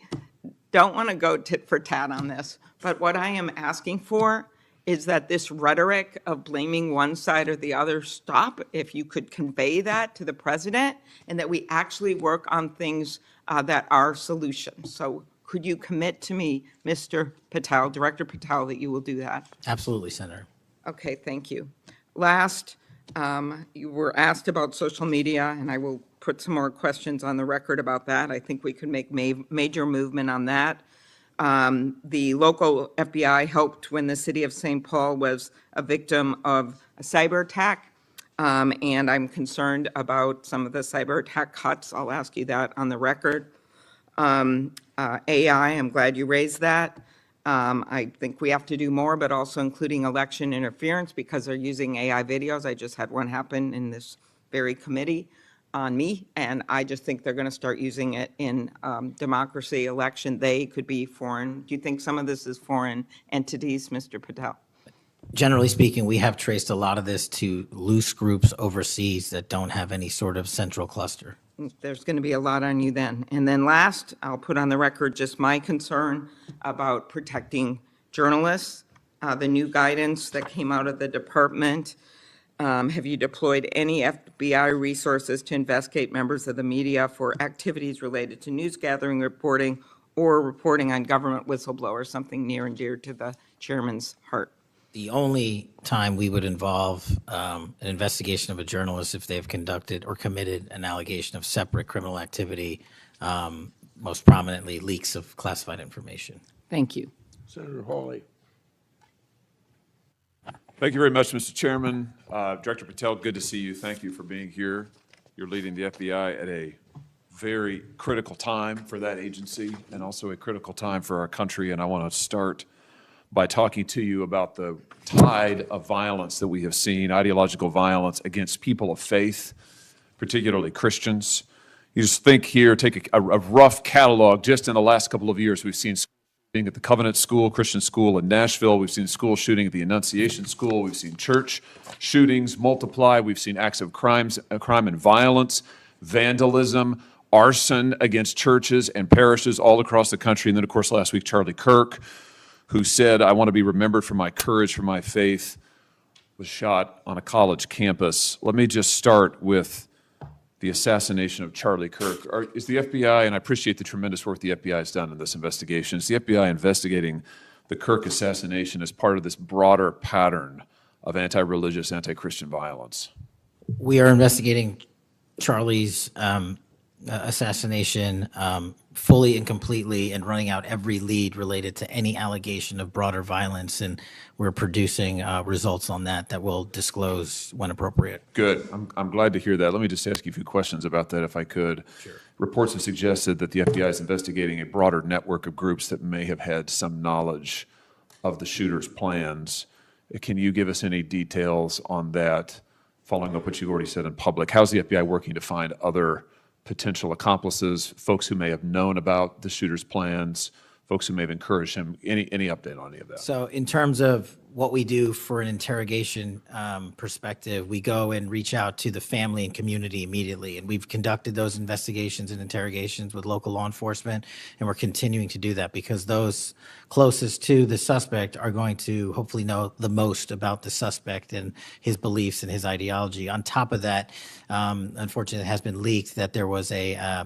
don't want to go tit for tat on this, but what I am asking for is that this rhetoric of blaming one side or the other stop, if you could convey that to the president, and that we actually work on things that are solutions. So could you commit to me, Mr. Patel, Director Patel, that you will do that? Absolutely, Senator. Okay, thank you. Last, you were asked about social media, and I will put some more questions on the record about that. I think we could make major movement on that. The local FBI helped when the city of St. Paul was a victim of a cyber attack, and I'm concerned about some of the cyber attack cuts. I'll ask you that on the record. AI, I'm glad you raised that. I think we have to do more, but also including election interference because they're using AI videos. I just had one happen in this very committee on me, and I just think they're going to start using it in democracy, election. They could be foreign. Do you think some of this is foreign entities, Mr. Patel? Generally speaking, we have traced a lot of this to loose groups overseas that don't have any sort of central cluster. There's going to be a lot on you then. And then last, I'll put on the record just my concern about protecting journalists. The new guidance that came out of the department. Have you deployed any FBI resources to investigate members of the media for activities related to news gathering, reporting, or reporting on government whistleblowers, something near and dear to the chairman's heart? The only time we would involve an investigation of a journalist if they've conducted or committed an allegation of separate criminal activity, most prominently leaks of classified information. Thank you. Senator Hawley. Thank you very much, Mr. Chairman. Director Patel, good to see you. Thank you for being here. You're leading the FBI at a very critical time for that agency and also a critical time for our country. And I want to start by talking to you about the tide of violence that we have seen, ideological violence against people of faith, particularly Christians. You just think here, take a rough catalog. Just in the last couple of years, we've seen shooting at the Covenant School, Christian school in Nashville. We've seen school shooting at the Annunciation School. We've seen church shootings multiply. We've seen acts of crime and violence, vandalism, arson against churches and parishes all across the country. And then, of course, last week, Charlie Kirk, who said, "I want to be remembered for my courage, for my faith," was shot on a college campus. Let me just start with the assassination of Charlie Kirk. Is the FBI, and I appreciate the tremendous work the FBI has done in this investigation, is the FBI investigating the Kirk assassination as part of this broader pattern of anti-religious, anti-Christian violence? We are investigating Charlie's assassination fully and completely and running out every lead related to any allegation of broader violence, and we're producing results on that we'll disclose when appropriate. Good. I'm glad to hear that. Let me just ask you a few questions about that if I could. Sure. Reports have suggested that the FBI is investigating a broader network of groups that may have had some knowledge of the shooter's plans. Can you give us any details on that, following up what you already said in public? How's the FBI working to find other potential accomplices, folks who may have known about the shooter's plans, folks who may have encouraged him? Any update on any of that? So in terms of what we do for an interrogation perspective, we go and reach out to the family and community immediately. And we've conducted those investigations and interrogations with local law enforcement, and we're continuing to do that because those closest to the suspect are going to hopefully know the most about the suspect and his beliefs and his ideology. On top of that, unfortunately, it has been leaked that there was a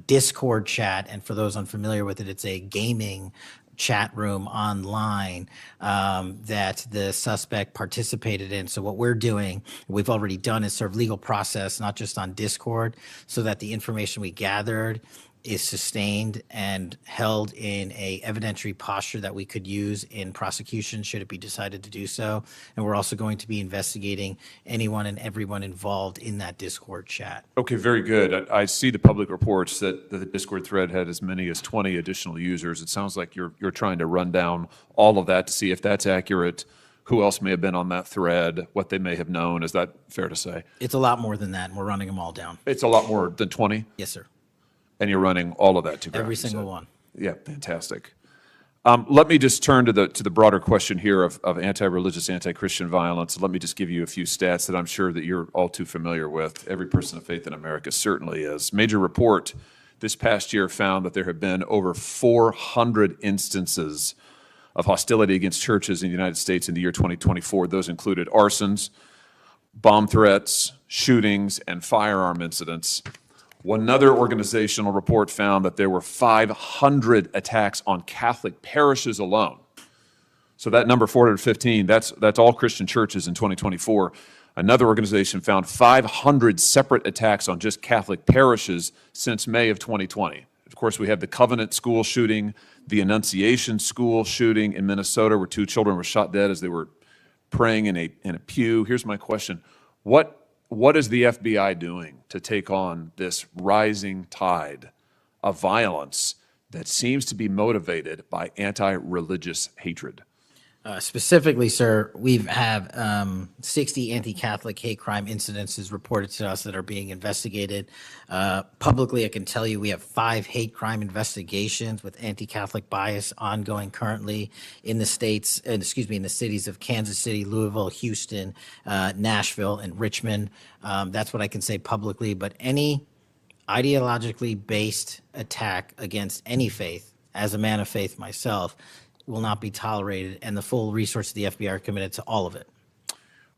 Discord chat, and for those unfamiliar with it, it's a gaming chat room online that the suspect participated in. So what we're doing, we've already done, is serve legal process, not just on Discord, so that the information we gathered is sustained and held in a evidentiary posture that we could use in prosecution should it be decided to do so. And we're also going to be investigating anyone and everyone involved in that Discord chat. Okay, very good. I see the public reports that the Discord thread had as many as 20 additional users. It sounds like you're trying to run down all of that to see if that's accurate, who else may have been on that thread, what they may have known. Is that fair to say? It's a lot more than that, and we're running them all down. It's a lot more than 20? Yes, sir. And you're running all of that to ground? Every single one. Yeah, fantastic. Let me just turn to the broader question here of anti-religious, anti-Christian violence. Let me just give you a few stats that I'm sure that you're all too familiar with. Every person of faith in America certainly is. Major report this past year found that there have been over 400 instances of hostility against churches in the United States in the year 2024. Those included arsons, bomb threats, shootings, and firearm incidents. Another organizational report found that there were 500 attacks on Catholic parishes alone. So that number 415, that's all Christian churches in 2024. Another organization found 500 separate attacks on just Catholic parishes since May of 2020. Of course, we have the Covenant school shooting, the Annunciation school shooting in Minnesota, where 2 children were shot dead as they were praying in a pew. Here's my question. What is the FBI doing to take on this rising tide of violence that seems to be motivated by anti-religious hatred? Specifically, sir, we have 60 anti-Catholic hate crime incidences reported to us that are being investigated. Publicly, I can tell you we have 5 hate crime investigations with anti-Catholic bias ongoing currently in the states, in the cities of Kansas City, Louisville, Houston, Nashville, and Richmond. That's what I can say publicly. But any ideologically based attack against any faith, as a man of faith myself, will not be tolerated, and the full resources of the FBI are committed to all of it.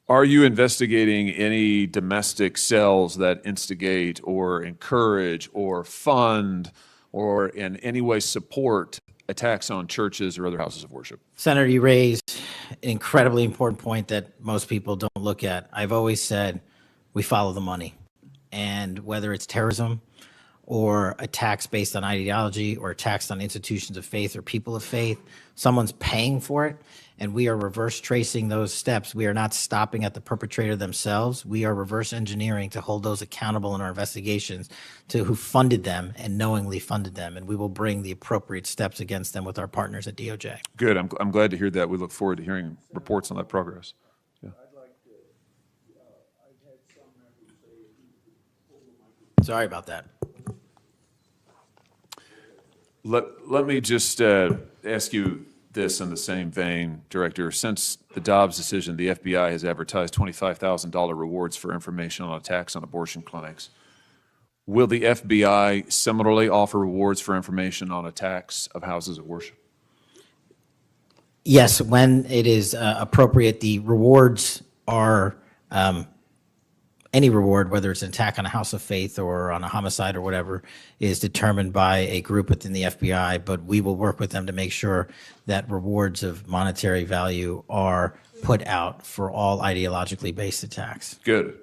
Are you investigating any domestic cells that instigate or encourage or fund or in any way support attacks on churches or other houses of worship? Senator, you raised an incredibly important point that most people don't look at. I've always said we follow the money, and whether it's terrorism or attacks based on ideology or attacks on institutions of faith or people of faith, someone's paying for it, and we are reverse tracing those steps. We are not stopping at the perpetrator themselves. We are reverse engineering to hold those accountable in our investigations to who funded them and knowingly funded them, and we will bring the appropriate steps against them with our partners at DOJ. Good. I'm glad to hear that. We look forward to hearing reports on that progress. Yeah. Sorry about that. Let me just ask you this in the same vein, Director. Since the Dobbs decision, the FBI has advertised $25,000 rewards for information on attacks on abortion clinics. Will the FBI similarly offer rewards for information on attacks of houses of worship? Yes, when it is appropriate. The rewards are any reward, whether it's an attack on a house of faith or on a homicide or whatever, is determined by a group within the FBI, but we will work with them to make sure that rewards of monetary value are put out for all ideologically based attacks. Good.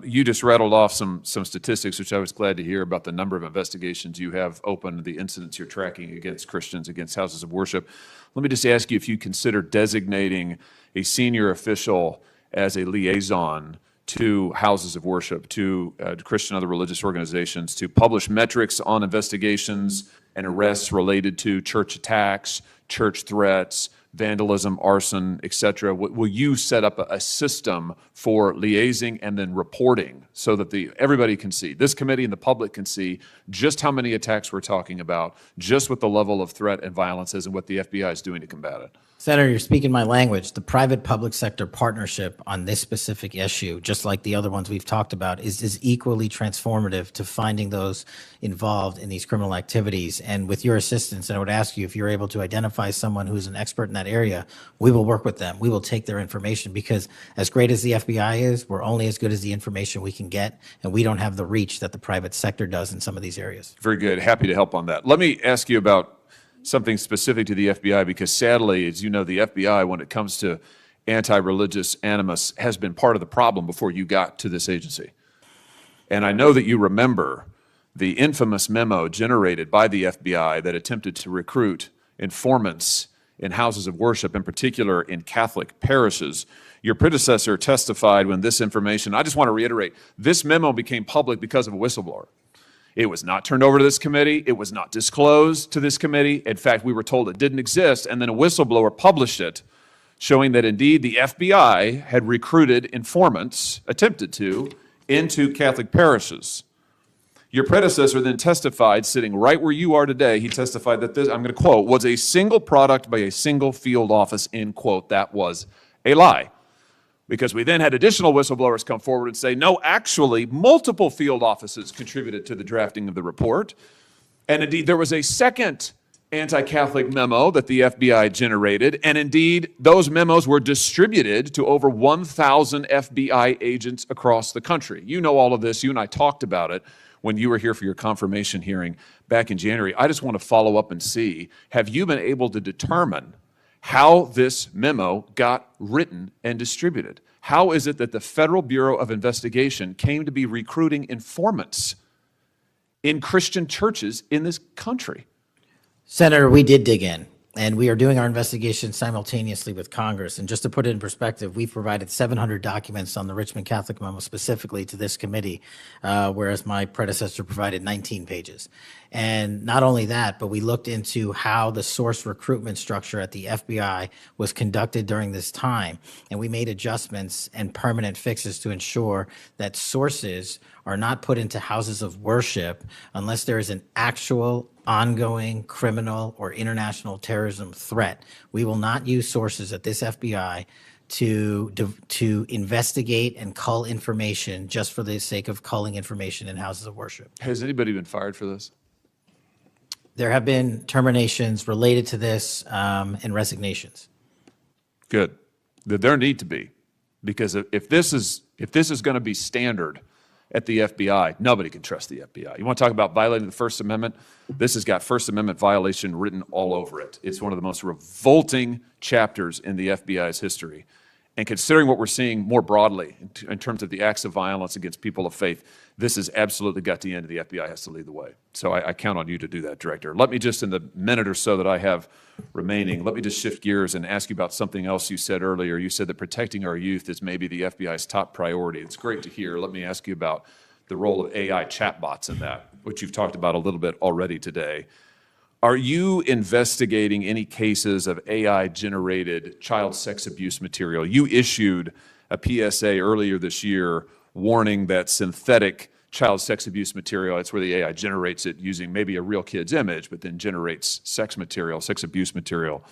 You just rattled off some statistics, which I was glad to hear, about the number of investigations you have open, the incidents you're tracking against Christians, against houses of worship. Let me just ask you if you consider designating a senior official as a liaison to houses of worship, to Christian and other religious organizations, to publish metrics on investigations and arrests related to church attacks, church threats, vandalism, arson, et cetera, will you set up a system for liaising and then reporting so that everybody can see, this committee and the public can see just how many attacks we're talking about, just what the level of threat and violence is and what the FBI is doing to combat it? Senator, you're speaking my language. The private-public sector partnership on this specific issue, just like the other ones we've talked about, is equally transformative to finding those involved in these criminal activities. And with your assistance, I would ask you, if you're able to identify someone who's an expert in that area, we will work with them. We will take their information, because as great as the FBI is, we're only as good as the information we can get, and we don't have the reach that the private sector does in some of these areas. Very good. Happy to help on that. Let me ask you about something specific to the FBI, because sadly, as you know, the FBI, when it comes to anti-religious animus, has been part of the problem before you got to this agency. And I know that you remember the infamous memo generated by the FBI that attempted to recruit informants in houses of worship, in particular in Catholic parishes. Your predecessor testified when this information, I just want to reiterate, this memo became public because of a whistleblower. It was not turned over to this committee. It was not disclosed to this committee. In fact, we were told it didn't exist, and then a whistleblower published it, showing that indeed the FBI had recruited informants, attempted to, into Catholic parishes. Your predecessor then testified, sitting right where you are today, he testified that this, I'm going to quote, was a single product by a single field office, end quote. That was a lie. Because we then had additional whistleblowers come forward and say, no, actually, multiple field offices contributed to the drafting of the report. And indeed, there was a second anti-Catholic memo that the FBI generated. And indeed, those memos were distributed to over 1,000 FBI agents across the country. You know all of this. You and I talked about it when you were here for your confirmation hearing back in January. I just want to follow up and see, have you been able to determine how this memo got written and distributed? How is it that the Federal Bureau of Investigation came to be recruiting informants in Christian churches in this country? Senator, we did dig in, and we are doing our investigation simultaneously with Congress. And just to put it in perspective, we've provided 700 documents on the Richmond Catholic memo specifically to this committee, whereas my predecessor provided 19 pages. And not only that, but we looked into how the source recruitment structure at the FBI was conducted during this time. And we made adjustments and permanent fixes to ensure that sources are not put into houses of worship unless there is an actual ongoing criminal or international terrorism threat. We will not use sources at this FBI to investigate and cull information just for the sake of culling information in houses of worship. Has anybody been fired for this? There have been terminations related to this and resignations. Good. There need to be, because if this is going to be standard at the FBI, nobody can trust the FBI. You want to talk about violating the First Amendment? This has got First Amendment violation written all over it. It's one of the most revolting chapters in the FBI's history. And considering what we're seeing more broadly in terms of the acts of violence against people of faith, this has absolutely got to end. The FBI has to lead the way. So I count on you to do that, Director. Let me just, in the minute or so that I have remaining, let me just shift gears and ask you about something else you said earlier. You said that protecting our youth is maybe the FBI's top priority. It's great to hear. Let me ask you about the role of AI chatbots in that, which you've talked about a little bit already today. Are you investigating any cases of AI-generated child sex abuse material? You issued a PSA earlier this year warning that synthetic child sex abuse material, it's where the AI generates it using maybe a real kid's image, but then generates sex material, sex abuse material.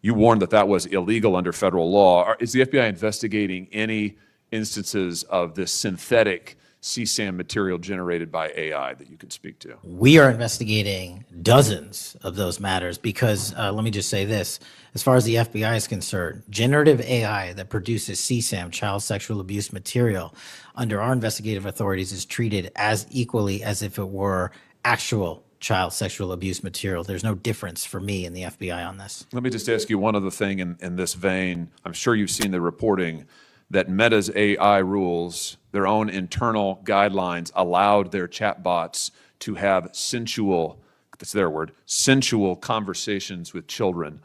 You warned that that was illegal under federal law. Is the FBI investigating any instances of this synthetic CSAM material generated by AI that you could speak to? We are investigating dozens of those matters because, let me just say this, as far as the FBI is concerned, generative AI that produces CSAM, child sexual abuse material, under our investigative authorities is treated as equally as if it were actual child sexual abuse material. There's no difference for me in the FBI on this. Let me just ask you one other thing in this vein. I'm sure you've seen the reporting that Meta's AI rules, their own internal guidelines, allowed their chatbots to have sensual, that's their word, sensual conversations with children.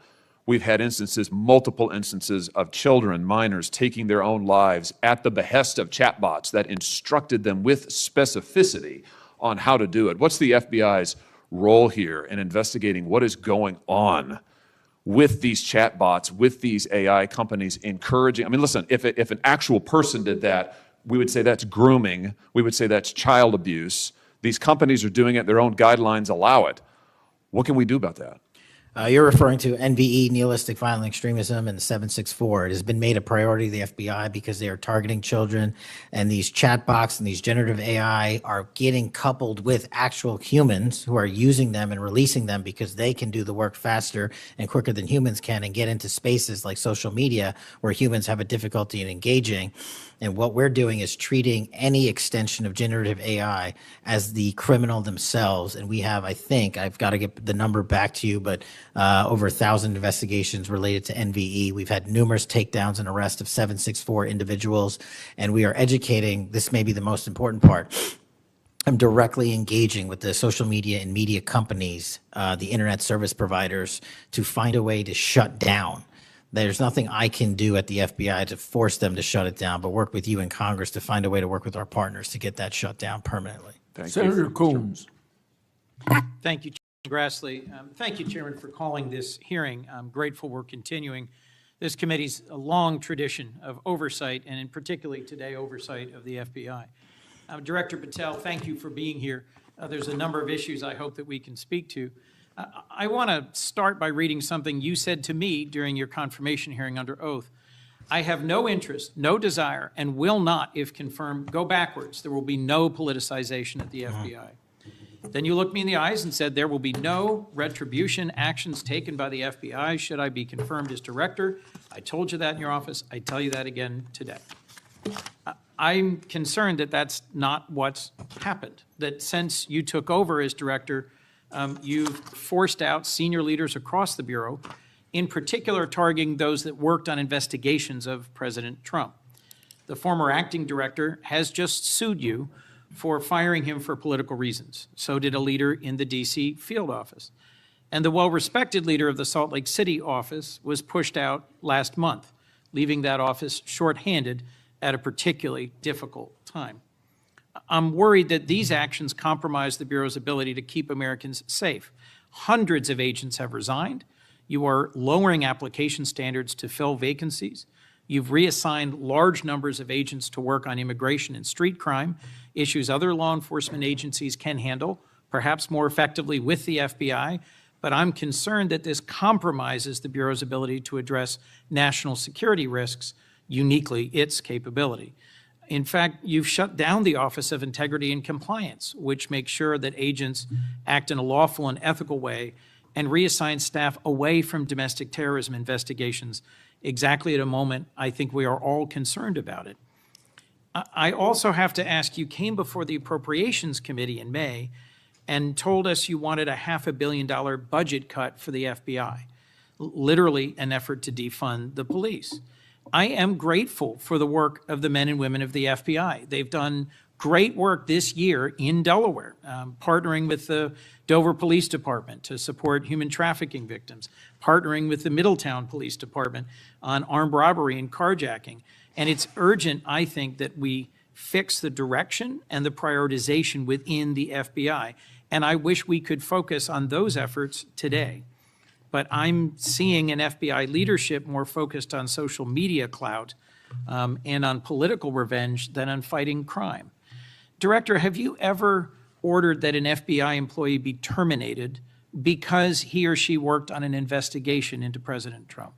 We've had instances, multiple instances of children, minors, taking their own lives at the behest of chatbots that instructed them with specificity on how to do it. What's the FBI's role here in investigating what is going on with these chatbots, with these AI companies encouraging. I mean, listen, if an actual person did that, we would say that's grooming. We would say that's child abuse. These companies are doing it. Their own guidelines allow it. What can we do about that? You're referring to NVE, nihilistic violent extremism, and 764. It has been made a priority of the FBI because they are targeting children, and these chatbots and these generative AI are getting coupled with actual humans who are using them and releasing them because they can do the work faster and quicker than humans can and get into spaces like social media where humans have a difficulty in engaging. And what we're doing is treating any extension of generative AI as the criminal themselves. And we have, I think, I've got to get the number back to you, but over 1,000 investigations related to NVE. We've had numerous takedowns and arrests of 764 individuals. And we are educating, this may be the most important part. I'm directly engaging with the social media and media companies, the internet service providers, to find a way to shut down. There's nothing I can do at the FBI to force them to shut it down, but work with you in Congress to find a way to work with our partners to get that shut down permanently. Senator Coons. Thank you, Chairman Grassley. Thank you, Chairman, for calling this hearing. I'm grateful we're continuing this committee's long tradition of oversight, and in particularly today, oversight of the FBI. Director Patel, thank you for being here. There's a number of issues I hope that we can speak to. I want to start by reading something you said to me during your confirmation hearing under oath. I have no interest, no desire, and will not, if confirmed, go backwards. There will be no politicization at the FBI. Then you looked me in the eyes and said there will be no retribution actions taken by the FBI should I be confirmed as director. I told you that in your office. I tell you that again today. I'm concerned that that's not what's happened, that since you took over as director, you've forced out senior leaders across the Bureau, in particular targeting those that worked on investigations of President Trump. The former acting director has just sued you for firing him for political reasons. So did a leader in the D.C. field office. And the well-respected leader of the Salt Lake City office was pushed out last month, leaving that office shorthanded at a particularly difficult time. I'm worried that these actions compromise the Bureau's ability to keep Americans safe. Hundreds of agents have resigned. You are lowering application standards to fill vacancies. You've reassigned large numbers of agents to work on immigration and street crime, issues other law enforcement agencies can handle, perhaps more effectively with the FBI. But I'm concerned that this compromises the Bureau's ability to address national security risks, uniquely its capability. In fact, you've shut down the Office of Integrity and Compliance, which makes sure that agents act in a lawful and ethical way, and reassign staff away from domestic terrorism investigations exactly at a moment I think we are all concerned about it. I also have to ask, you came before the Appropriations Committee in May and told us you wanted a $500 million budget cut for the FBI, literally an effort to defund the police. I am grateful for the work of the men and women of the FBI. They've done great work this year in Delaware, partnering with the Dover Police Department to support human trafficking victims, partnering with the Middletown Police Department on armed robbery and carjacking. And it's urgent, I think, that we fix the direction and the prioritization within the FBI. And I wish we could focus on those efforts today. But I'm seeing an FBI leadership more focused on social media clout and on political revenge than on fighting crime. Director, have you ever ordered that an FBI employee be terminated because he or she worked on an investigation into President Trump?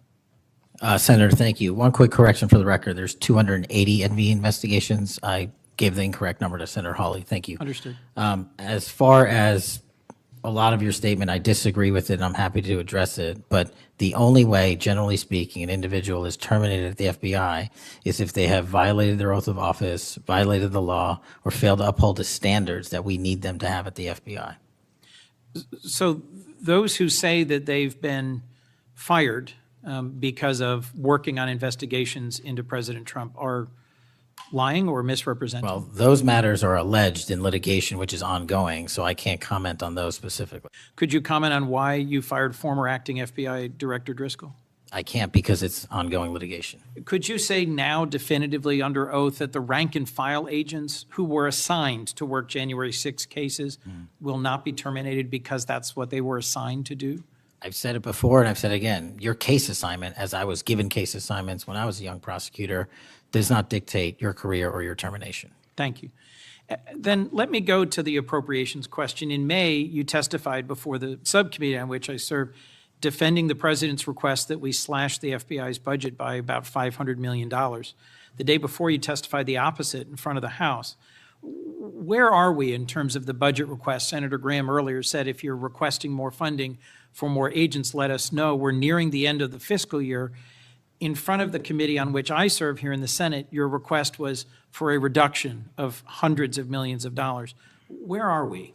Senator, thank you. One quick correction for the record. There's 280 NVE investigations. I gave the incorrect number to Senator Hawley. Thank you. Understood. As far as a lot of your statement, I disagree with it, and I'm happy to address it. But the only way, generally speaking, an individual is terminated at the FBI is if they have violated their oath of office, violated the law, or failed to uphold the standards that we need them to have at the FBI. So those who say that they've been fired because of working on investigations into President Trump are lying or misrepresenting? Well, those matters are alleged in litigation, which is ongoing, so I can't comment on those specifically. Could you comment on why you fired former acting FBI Director Driscoll? I can't because it's ongoing litigation. Could you say now definitively under oath that the rank and file agents who were assigned to work January 6 cases will not be terminated because that's what they were assigned to do? I've said it before and I've said it again. Your case assignment, as I was given case assignments when I was a young prosecutor, does not dictate your career or your termination. Thank you. Then let me go to the appropriations question. In May, you testified before the subcommittee on which I serve, defending the president's request that we slash the FBI's budget by about $500 million. The day before, you testified the opposite in front of the House. Where are we in terms of the budget request? Senator Graham earlier said if you're requesting more funding for more agents, let us know. We're nearing the end of the fiscal year. In front of the committee on which I serve here in the Senate, your request was for a reduction of hundreds of millions of dollars. Where are we?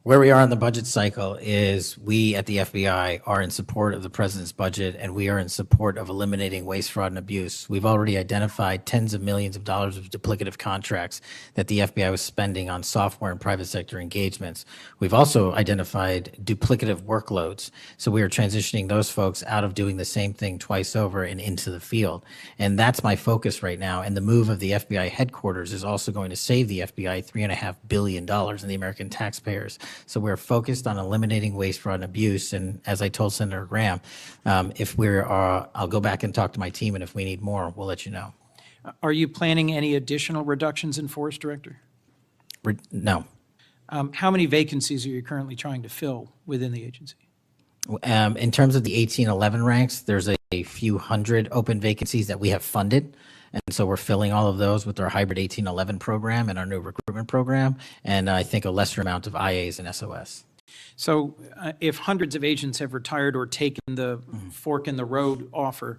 Where we are in the budget cycle is we at the FBI are in support of the president's budget, and we are in support of eliminating waste, fraud, and abuse. We've already identified tens of millions of dollars of duplicative contracts that the FBI was spending on software and private sector engagements. We've also identified duplicative workloads. So we are transitioning those folks out of doing the same thing twice over and into the field. And that's my focus right now. And the move of the FBI headquarters is also going to save the FBI $3.5 billion in the American taxpayers. So we're focused on eliminating waste, fraud, and abuse. And as I told Senator Graham, if we're, I'll go back and talk to my team, and if we need more, we'll let you know. Are you planning any additional reductions in force, Director? No. How many vacancies are you currently trying to fill within the agency? In terms of the 1811 ranks, there's a few hundred open vacancies that we have funded. And so we're filling all of those with our hybrid 1811 program and our new recruitment program, and I think a lesser amount of IAs and SOS. So if hundreds of agents have retired or taken the fork in the road offer,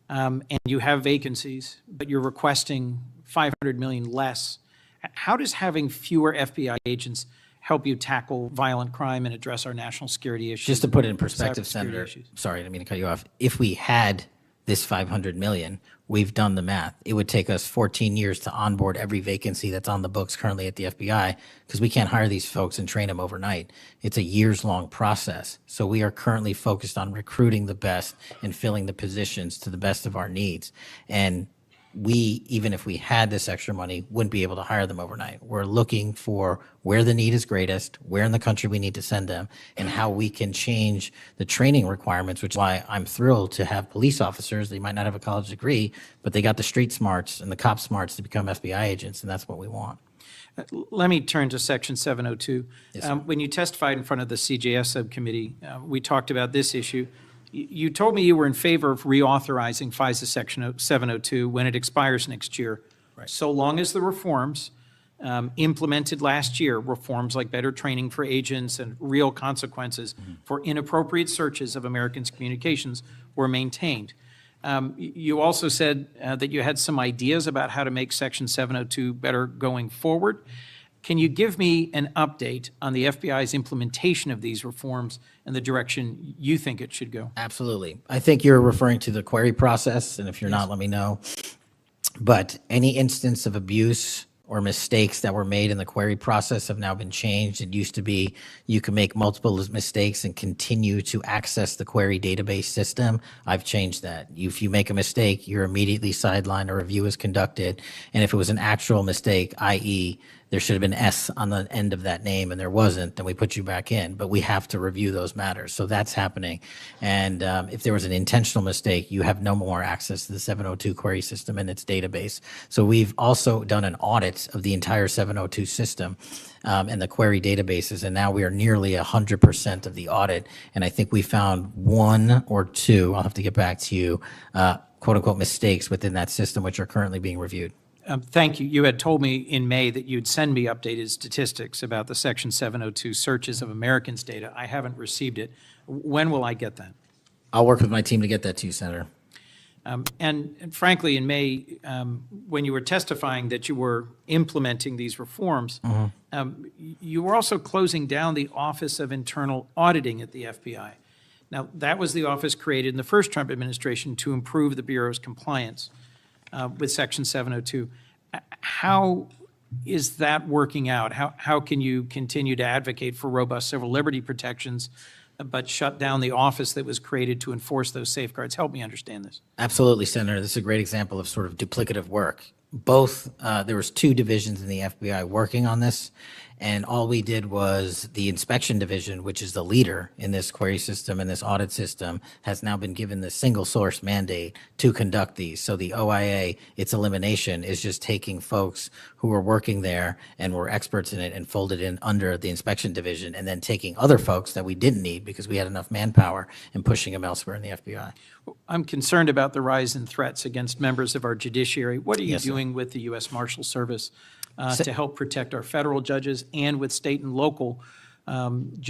and you have vacancies, but you're requesting $500 million less, how does having fewer FBI agents help you tackle violent crime and address our national security issues? Just to put it in perspective, cybersecurity Senator, issues? sorry, I didn't mean to cut you off. If we had this $500 million, we've done the math. It would take us 14 years to onboard every vacancy that's on the books currently at the FBI, because we can't hire these folks and train them overnight. It's a years-long process. So we are currently focused on recruiting the best and filling the positions to the best of our needs. And we, even if we had this extra money, wouldn't be able to hire them overnight. We're looking for where the need is greatest, where in the country we need to send them, and how we can change the training requirements, which is why I'm thrilled to have police officers. They might not have a college degree, but they got the street smarts and the cop smarts to become FBI agents, and that's what we want. Let me turn to Section 702. Yes, sir. When you testified in front of the CJS subcommittee, we talked about this issue. You told me you were in favor of reauthorizing FISA Section 702 when it expires next year, so long as the reforms implemented last year, reforms like better training for agents and real consequences for inappropriate searches of Americans' communications, were maintained. You also said that you had some ideas about how to make Section 702 better going forward. Can you give me an update on the FBI's implementation of these reforms and the direction you think it should go? Absolutely. I think you're referring to the query process, and if you're not, let me know. But any instance of abuse or mistakes that were made in the query process have now been changed. It used to be you can make multiple mistakes and continue to access the query database system. I've changed that. If you make a mistake, you're immediately sidelined, a review is conducted, and if it was an actual mistake, i.e., there should have been S on the end of that name and there wasn't, then we put you back in. But we have to review those matters. So that's happening. And if there was an intentional mistake, you have no more access to the 702 query system and its database. So we've also done an audit of the entire 702 system and the query databases. And now we are nearly 100% of the audit. And I think we found one or two, I'll have to get back to you, quote unquote mistakes within that system, which are currently being reviewed. Thank you. You had told me in May that you'd send me updated statistics about the Section 702 searches of Americans' data. I haven't received it. When will I get that? I'll work with my team to get that to you, Senator. And frankly, in May, when you were testifying that you were implementing these reforms, you were also closing down the Office of Internal Auditing at the FBI. Now, that was the office created in the first Trump administration to improve the Bureau's compliance with Section 702. How is that working out? How can you continue to advocate for robust civil liberty protections, but shut down the office that was created to enforce those safeguards? Help me understand this. Absolutely, Senator. This is a great example of sort of duplicative work. Both, there was two divisions in the FBI working on this, And all we did was the inspection division, which is the leader in this query system and this audit system, has now been given the single source mandate to conduct these. So the OIA, its elimination is just taking folks who were working there and were experts in it and folded in under the inspection division, and then taking other folks that we didn't need because we had enough manpower and pushing them elsewhere in the FBI. I'm concerned about the rise in threats against members of our judiciary. What are you Yes, sir. doing with the U.S. Marshal Service to help protect our federal judges and with state and local judiciary